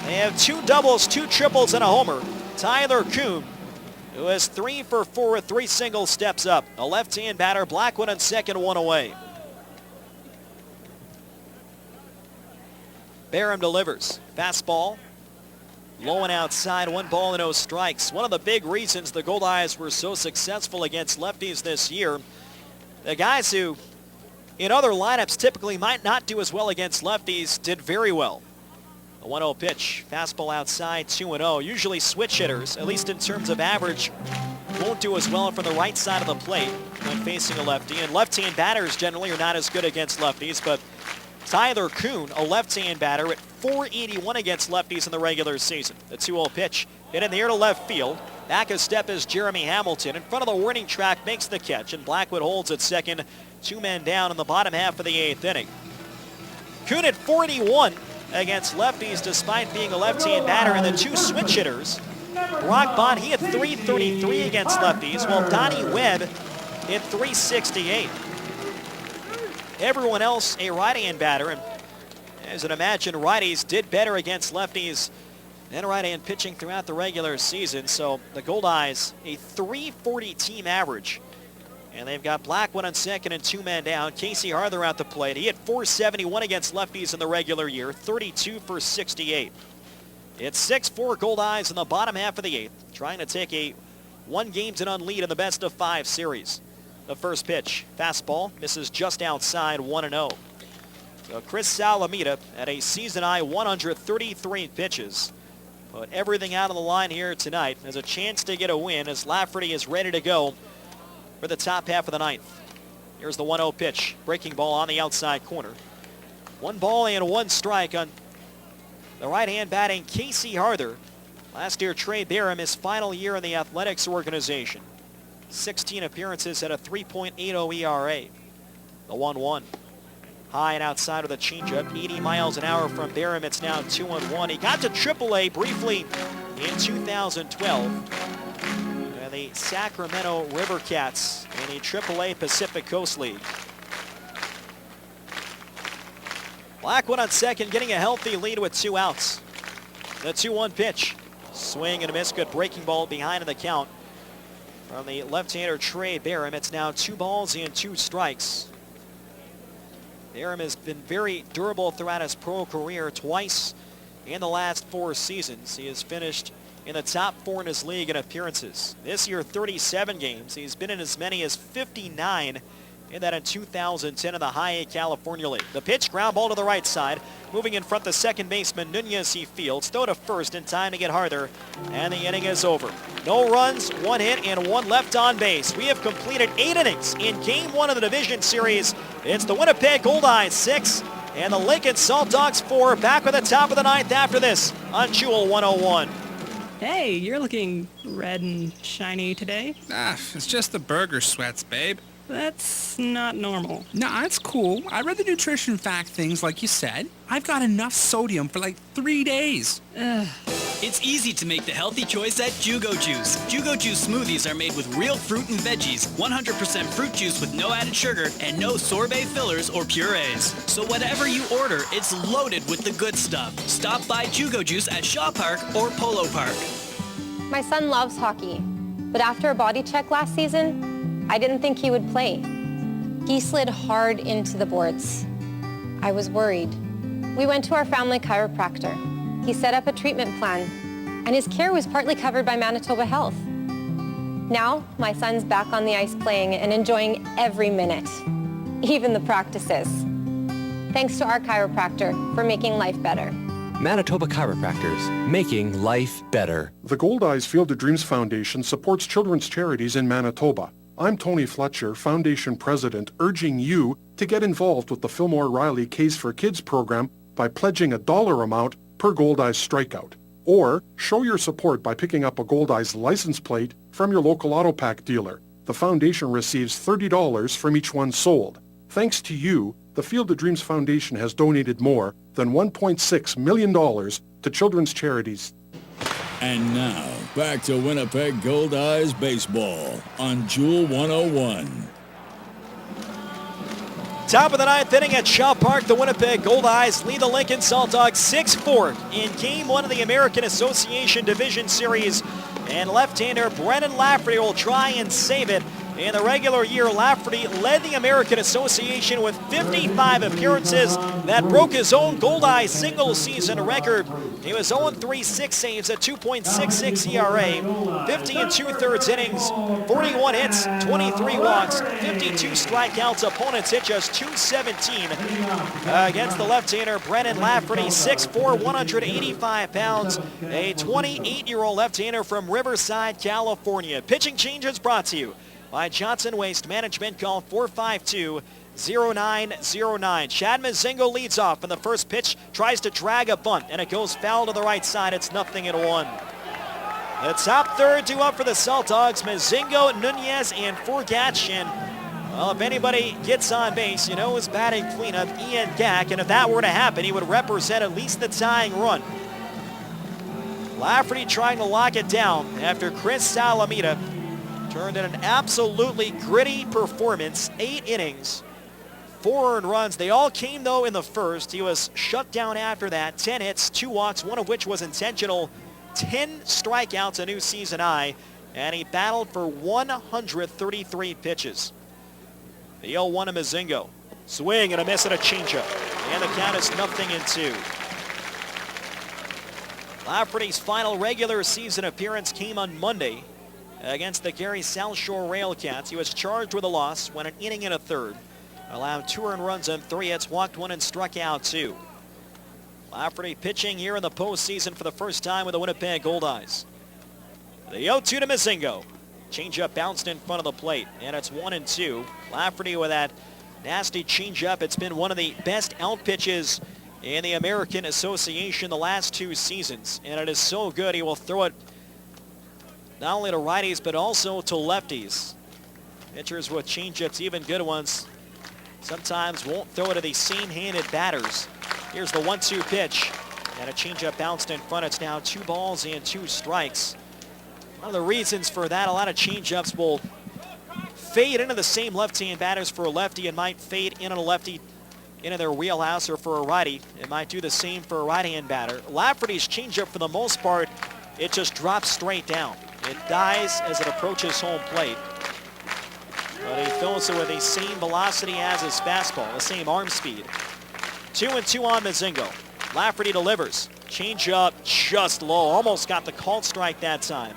They have 2 doubles, 2 triples, and a homer. Tyler Coon, who is 3 for 4 with 3 singles, steps up. A left-hand batter, Blackwood on second, 1 away. Barham delivers. Fastball. Low and outside, 1 ball and no strikes. One of the big reasons the Goldeyes were so successful against lefties this year, the guys who in other lineups typically might not do as well against lefties did very well. A 1-0 pitch, fastball outside, 2-0. Usually switch hitters, at least in terms of average, won't do as well from the right side of the plate when facing a lefty. And left-hand batters generally are not as good against lefties, but Tyler Coon, a left-hand batter, at .481 against lefties in the regular season. The 2-0 pitch hit in the air to left field. Back a step is Jeremy Hamilton. In front of the warning track, makes the catch, and Blackwood holds at second. 2 men down in the bottom half of the 8th inning. Coon at .41 against lefties despite being a left-hand batter, and the 2 switch hitters. Brock Bond, he had .333 against lefties, while Donnie Webb hit .368. Everyone else a right-hand batter, and as you'd imagine, righties did better against lefties than right-hand pitching throughout the regular season. So the Goldeyes, a .340 team average. And they've got Blackwood on second and 2 men down. Casey Harther at the plate. He hit .471 against lefties in the regular year, 32 for 68. It's 6-4 Goldeyes in the bottom half of the 8th, trying to take a 1-games-to-none lead in the best-of-5 series. The first pitch, fastball, misses just outside, 1-0. So Chris Salamita at a season-high 133 pitches. Put everything out on the line here tonight. Has a chance to get a win as Lafferty is ready to go for the top half of the 9th. Here's the 1-0 pitch. Breaking ball on the outside corner. 1 ball and 1 strike on the right-hand batting Casey Harther. Last year, Trey Barham, his final year in the athletics organization. 16 appearances at a 3.80 ERA. The 1-1. High and outside with a changeup. 80 miles an hour from Barham. It's now 2-1. He got to AAA briefly in 2012. And the Sacramento River Cats in the AAA Pacific Coast League. Blackwood on second, getting a healthy lead with 2 outs. The 2-1 pitch. Swing and a miss. Good breaking ball behind in the count from the left-hander Trey Barham. It's now 2 balls and 2 strikes. Barham has been very durable throughout his pro career. Twice in the last 4 seasons, he has finished in the top 4 in his league in appearances. This year, 37 games. He's been in as many as 59 in that in 2010 in the High A California League. The pitch, ground ball to the right side. Moving in front, the second baseman, Nunez, he fields. Throw to first in time to get Harther, and the inning is over. No runs, 1 hit, and 1 left on base. We have completed 8 innings in Game 1 of the Division Series. It's the Winnipeg Goldeyes 6 and the Lincoln Saltdogs 4. Back with the top of the 9th after this on Jewel 101. Hey, you're looking red and shiny today. It's just the burger sweats, babe. That's not normal. Nah, it's cool. I read the nutrition fact things like you said. I've got enough sodium for like 3 days. It's easy to make the healthy choice at Jugo Juice. Jugo Juice smoothies are made with real fruit and veggies, 100% fruit juice with no added sugar, and no sorbet fillers or purees. So whatever you order, it's loaded with the good stuff. Stop by Jugo Juice at Shaw Park or Polo Park. My son loves hockey, but after a body check last season, I didn't think he would play. He slid hard into the boards. I was worried. We went to our family chiropractor. He set up a treatment plan, and his care was partly covered by Manitoba Health. Now, my son's back on the ice playing and enjoying every minute, even the practices. Thanks to our chiropractor for making life better. Manitoba Chiropractors, making life better. The Goldeyes Field of Dreams Foundation supports children's charities in Manitoba. I'm Tony Fletcher, Foundation President, urging you to get involved with the Fillmore Riley Case for Kids program by pledging a dollar amount per Goldeyes strikeout. Or show your support by picking up a Goldeyes license plate from your local auto pack dealer. The foundation receives $30 from each one sold. Thanks to you, the Field of Dreams Foundation has donated more than $1.6 million to children's charities. And now, back to Winnipeg Goldeyes baseball on Jewel 101. Top of the ninth inning at Shaw Park, the Winnipeg Goldeyes lead the Lincoln Saltdogs 6-4 in Game 1 of the American Association Division Series. And left-hander Brendan Lafferty will try and save it. In the regular year, Lafferty led the American Association with 55 appearances. That broke his own Goldeyes single-season record. He was 0-3, 6 saves at 2.66 ERA, 50 2/3 innings, 41 hits, 23 walks, 52 strikeouts. Opponents hit just 217 against the left-hander Brendan Lafferty, 6'4", 185 pounds, a 28-year-old left-hander from Riverside, California. Pitching changes brought to you by Johnson Waste Management. Call 452-0909. Chad Mazingo leads off, and the first pitch tries to drag a bunt, and it goes foul to the right side. It's 0-1. The top third due up for the Saltdogs, Mazingo, Nunez, and Forgatch. And, well, if anybody gets on base, you know his batting cleanup, Ian Gack, and if that were to happen, he would represent at least the tying run. Lafferty trying to lock it down after Chris Salamita turned in an absolutely gritty performance. 8 innings, 4 earned runs. They all came, though, in the first. He was shut down after that. 10 hits, 2 walks, one of which was intentional. 10 strikeouts, a new season high. And he battled for 133 pitches. The 0-1 to Mazingo. Swing and a miss and a changeup. And the count is 0-2. Lafferty's final regular season appearance came on Monday against the Gary South Shore Railcats. He was charged with a loss, went an inning and a third, allowed 2 earned runs on 3 hits, walked 1 and struck out 2. Lafferty pitching here in the postseason for the first time with the Winnipeg Goldeyes. The 0-2 to Mazingo. Changeup bounced in front of the plate, and it's 1-2. Lafferty with that nasty changeup. It's been one of the best out pitches in the American Association the last 2 seasons, and it is so good he will throw it not only to righties, but also to lefties. Pitchers with changeups, even good ones, sometimes won't throw it to these same-handed batters. Here's the 1-2 pitch, and a changeup bounced in front. It's now 2 balls and 2 strikes. One of the reasons for that, a lot of changeups will fade into the same left-hand batters for a lefty and might fade in on a lefty into their wheelhouse, or for a righty, it might do the same for a right-hand batter. Lafferty's changeup, for the most part, it just drops straight down. It dies as it approaches home plate. But he throws it with the same velocity as his fastball, the same arm speed. 2-2 on Mazingo. Lafferty delivers. Changeup just low. Almost got the called strike that time.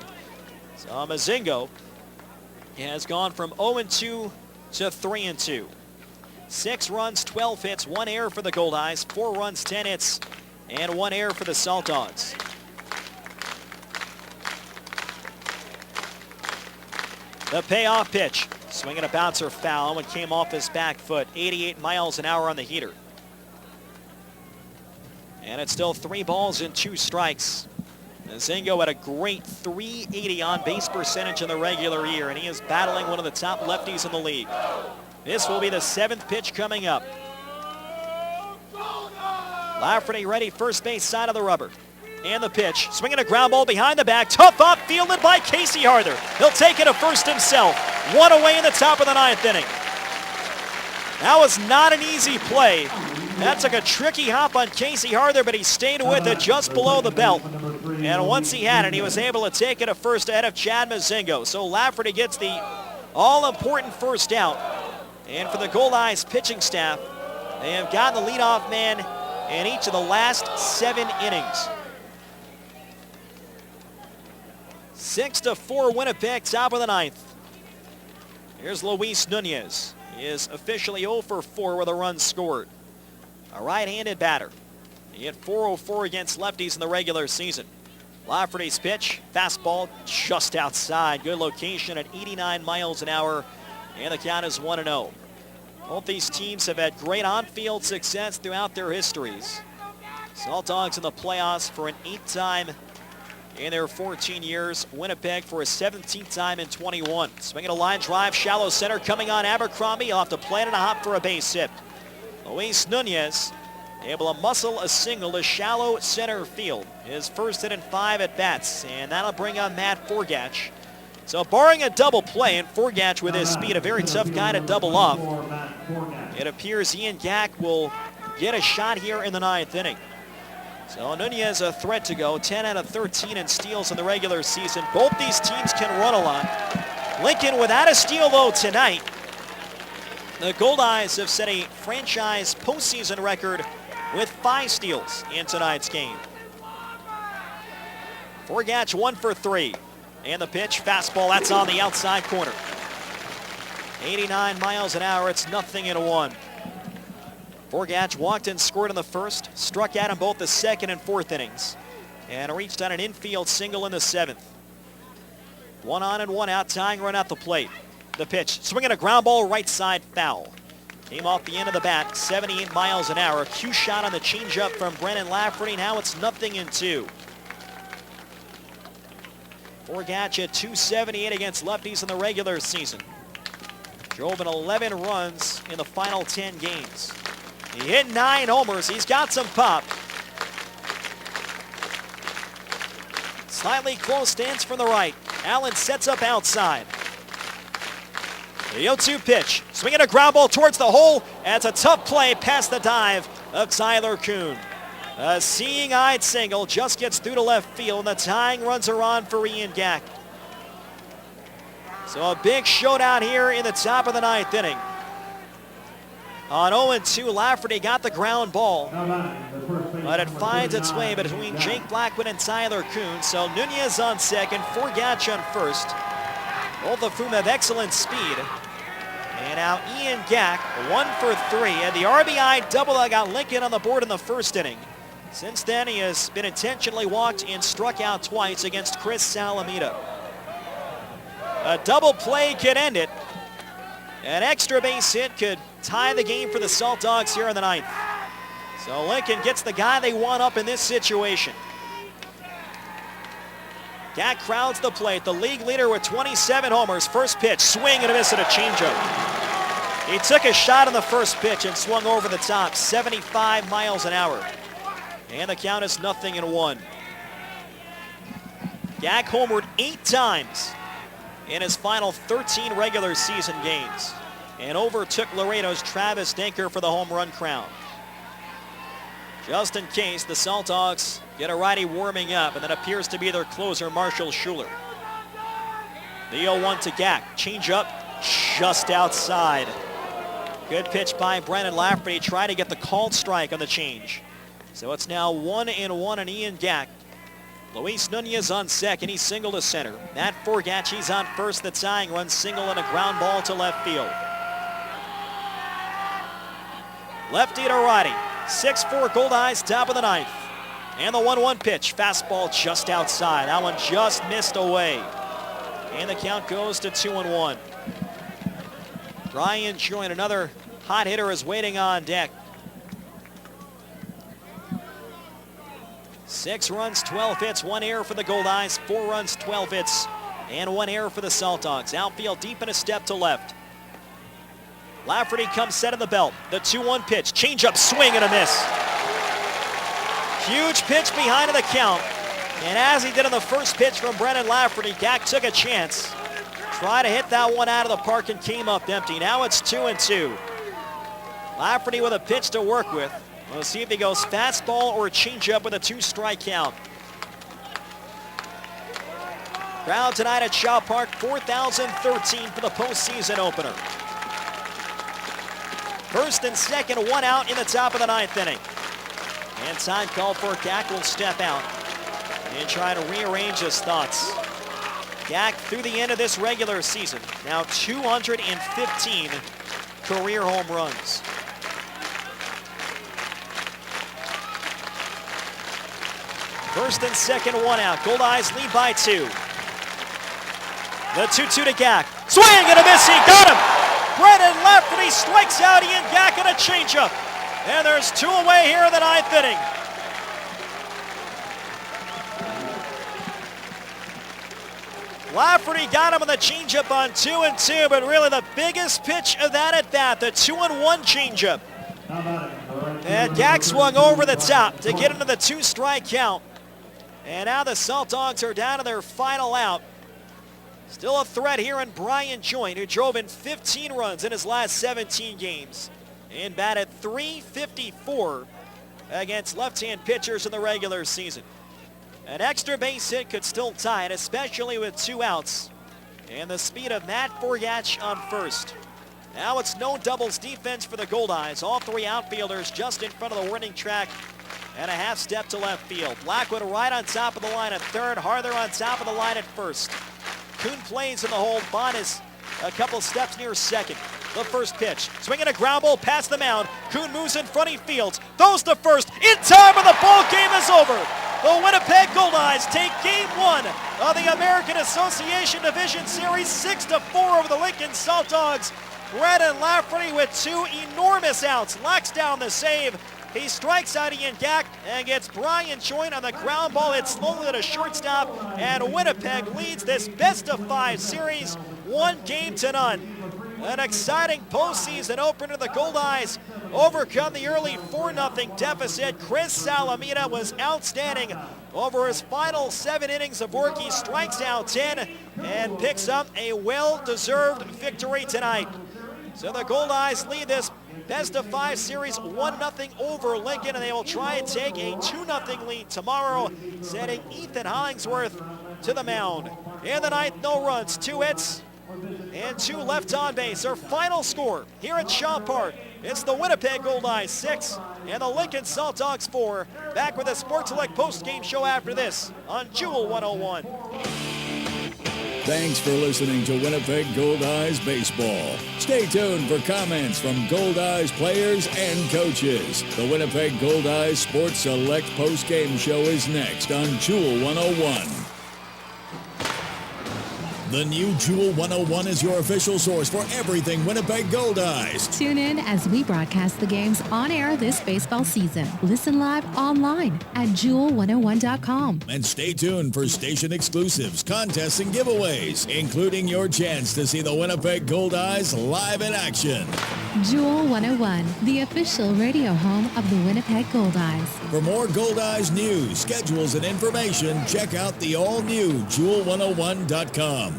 So Mazingo has gone from 0-2 to 3-2. 6 runs, 12 hits, 1 error for the Goldeyes, 4 runs, 10 hits, and 1 error for the Saltdogs. The payoff pitch. Swinging a bouncer foul. One came off his back foot. 88 miles an hour on the heater. And it's still 3 balls and 2 strikes. Mazingo had a great .380 on base percentage in the regular year, and he is battling one of the top lefties in the league. This will be the 7th pitch coming up. Lafferty ready, first base side of the rubber. And the pitch. Swinging a ground ball behind the back. Tough up, fielded by Casey Harder. He'll take it to first himself. One away in the top of the 9th inning. That was not an easy play. That took a tricky hop on Casey Harder, but he stayed with it just below the belt. And once he had it, he was able to take it to first ahead of Chad Mazingo. So Lafferty gets the all-important first out. And for the Goldeyes pitching staff, they have gotten the leadoff man in each of the last 7 innings. 6-4 Winnipeg, top of the 9th. Here's Luis Nunez. He is officially 0 for 4 with a run scored. A right-handed batter. He hit .404 against lefties in the regular season. Lafferty's pitch, fastball just outside. Good location at 89 miles an hour, and the count is 1-0. Both these teams have had great on-field success throughout their histories. Saltdogs in the playoffs for an 8th time in their 14 years. Winnipeg for a 17th time in 21. Swinging a line drive, shallow center, coming on Abercrombie. He'll have to plant and a hop for a base hit. Luis Nunez able to muscle a single to shallow center field. His first hit in 5 at-bats, and that'll bring on Matt Forgatch. So barring a double play, and Forgatch with his speed, a very tough guy to double off, it appears Ian Gack will get a shot here in the 9th inning. So Nunez a threat to go, 10 out of 13 in steals in the regular season. Both these teams can run a lot. Lincoln without a steal though tonight. The Goldeyes have set a franchise postseason record with 5 steals in tonight's game. Forgatch 1 for 3. And the pitch, fastball, that's on the outside corner. 89 miles an hour, it's 0-1. Forgatch walked and scored in the first, struck out in both the 2nd and 4th innings, and reached on an infield single in the 7th. 1 on and 1 out, tying run out the plate. The pitch, swinging a ground ball right side foul. Came off the end of the bat, 78 miles an hour. A cue shot on the changeup from Brennan Lafferty. Now it's 0-2. Forgatch at .278 against lefties in the regular season. Drove in 11 runs in the final 10 games. He hit 9 homers. He's got some pop. Slightly close stance from the right. Allen sets up outside. The 0-2 pitch. Swinging a ground ball towards the hole. That's a tough play past the dive of Tyler Coon. A seeing-eyed single just gets through to left field, and the tying runs are on for Ian Gack. So a big showdown here in the top of the 9th inning. On 0-2, Lafferty got the ground ball, but it finds its way between Jake Blackwood and Tyler Coon. So Nunez on second, Forgatch on first. Both of whom have excellent speed. And now Ian Gack, 1 for 3. And the RBI double that got Lincoln on the board in the first inning. Since then, he has been intentionally walked and struck out twice against Chris Salamita. A double play could end it. An extra base hit could tie the game for the Saltdogs here in the 9th. So Lincoln gets the guy they want up in this situation. Gack crowds the plate, the league leader with 27 homers. First pitch, swing and a miss at a changeup. He took a shot on the first pitch and swung over the top, 75 miles an hour. And the count is 0-1. Gack homered 8 times in his final 13 regular season games and overtook Laredo's Travis Denker for the home run crown. Just in case, the Saltdogs get a righty warming up, and that appears to be their closer, Marshall Schuler. The 0-1 to Gack. Change up just outside. Good pitch by Brennan Lafferty, trying to get the called strike on the change. So it's now 1-1 on Ian Gack. Luis Nunez on second, he's single to center. Matt Forgatch, he's on first, the tying run, single and a ground ball to left field. Lefty to righty. 6-4 Goldeyes, top of the 9th. And the 1-1 pitch, fastball just outside. That one just missed away. And the count goes to 2-1. Brian Joyne, another hot hitter, is waiting on deck. 6 runs, 12 hits, 1 error for the Goldeyes, 4 runs, 12 hits, and 1 error for the Saltdogs. Outfield deep and a step to left. Lafferty comes set in the belt. The 2-1 pitch, changeup, swing and a miss. Huge pitch behind the count. And as he did on the first pitch from Brennan Lafferty, Gak took a chance. Tried to hit that one out of the park and came up empty. Now it's 2-2. Lafferty with a pitch to work with. We'll see if he goes fastball or changeup with a 2-strike count. Crowd tonight at Shaw Park, 4,013 for the postseason opener. First and second, one out in the top of the ninth inning. And time called for Gak will step out and try to rearrange his thoughts. Gak through the end of this regular season, now 215 career home runs. First and second, one out. Goldeyes lead by 2. The 2-2 to Gak. Swing and a miss, he got him! Brennan Lafferty strikes out Ian Gak and a changeup. And there's 2 away here in the ninth inning. Lafferty got him on the changeup on 2-2, but really the biggest pitch of that at bat, the 2-1 changeup. And Gak swung over the top to get into the 2-strike count. And now the Saltdogs are down to their final out. Still a threat here in Brian Joint, who drove in 15 runs in his last 17 games and batted .354 against left-hand pitchers in the regular season. An extra base hit could still tie it, especially with 2 outs. And the speed of Matt Forgach on first. Now it's no doubles defense for the Goldeyes. All 3 outfielders just in front of the warning track and a half step to left field. Blackwood right on top of the line at third. Harther on top of the line at first. Coon plays in the hole. Bond is a couple steps near second. The first pitch. Swinging a ground ball past the mound. Coon moves in front, he fields. Throws to first. In time, and the ball game is over. The Winnipeg Goldeyes take Game 1 of the American Association Division Series 6-4 over the Lincoln Saltdogs. Brennan Lafferty with 2 enormous outs. Locks down the save. He strikes out Ian Gak and gets Brian Joint on the ground ball. It's slowly to shortstop, and Winnipeg leads this best-of-5 series 1-0. An exciting postseason opener. The Goldeyes overcome the early 4-0 deficit. Chris Salamina was outstanding over his final 7 innings of work. He strikes out 10 and picks up a well-deserved victory tonight. So the Goldeyes lead this best-of-5 series 1-0 over Lincoln, and they will try and take a 2-0 lead tomorrow, sending Ethan Hollingsworth to the mound. In the ninth, no runs, 2 hits, and 2 left on base. Our final score here at Shaw Park, it's the Winnipeg Goldeyes 6 and the Lincoln Saltdogs 4. Back with a Sports Select post-game show after this on Jewel 101. Thanks for listening to Winnipeg Goldeyes Baseball. Stay tuned for comments from Goldeyes players and coaches. The Winnipeg Goldeyes Sports Select post-game show is next on Jewel 101. The new Jewel 101 is your official source for everything Winnipeg Goldeyes. Tune in as we broadcast the games on air this baseball season. Listen live online at jewel101.com. And stay tuned for station exclusives, contests, and giveaways, including your chance to see the Winnipeg Goldeyes live in action. Jewel 101, the official radio home of the Winnipeg Goldeyes. For more Goldeyes news, schedules, and information, check out the all-new jewel101.com.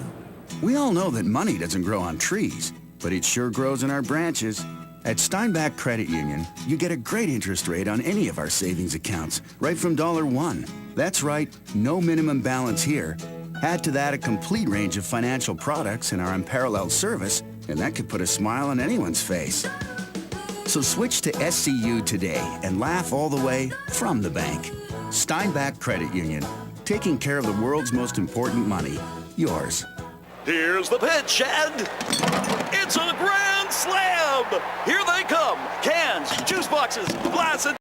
We all know that money doesn't grow on trees, but it sure grows in our branches. At Steinbach Credit Union, you get a great interest rate on any of our savings accounts, right from $1. That's right, no minimum balance here. Add to that a complete range of financial products in our unparalleled service, and that could put a smile on anyone's face. So switch to SCU today and laugh all the way from the bank. Steinbach Credit Union, taking care of the world's most important money, yours. Here's the pitch, and it's a grand slam! Here they come! Cans, juice boxes, glasses.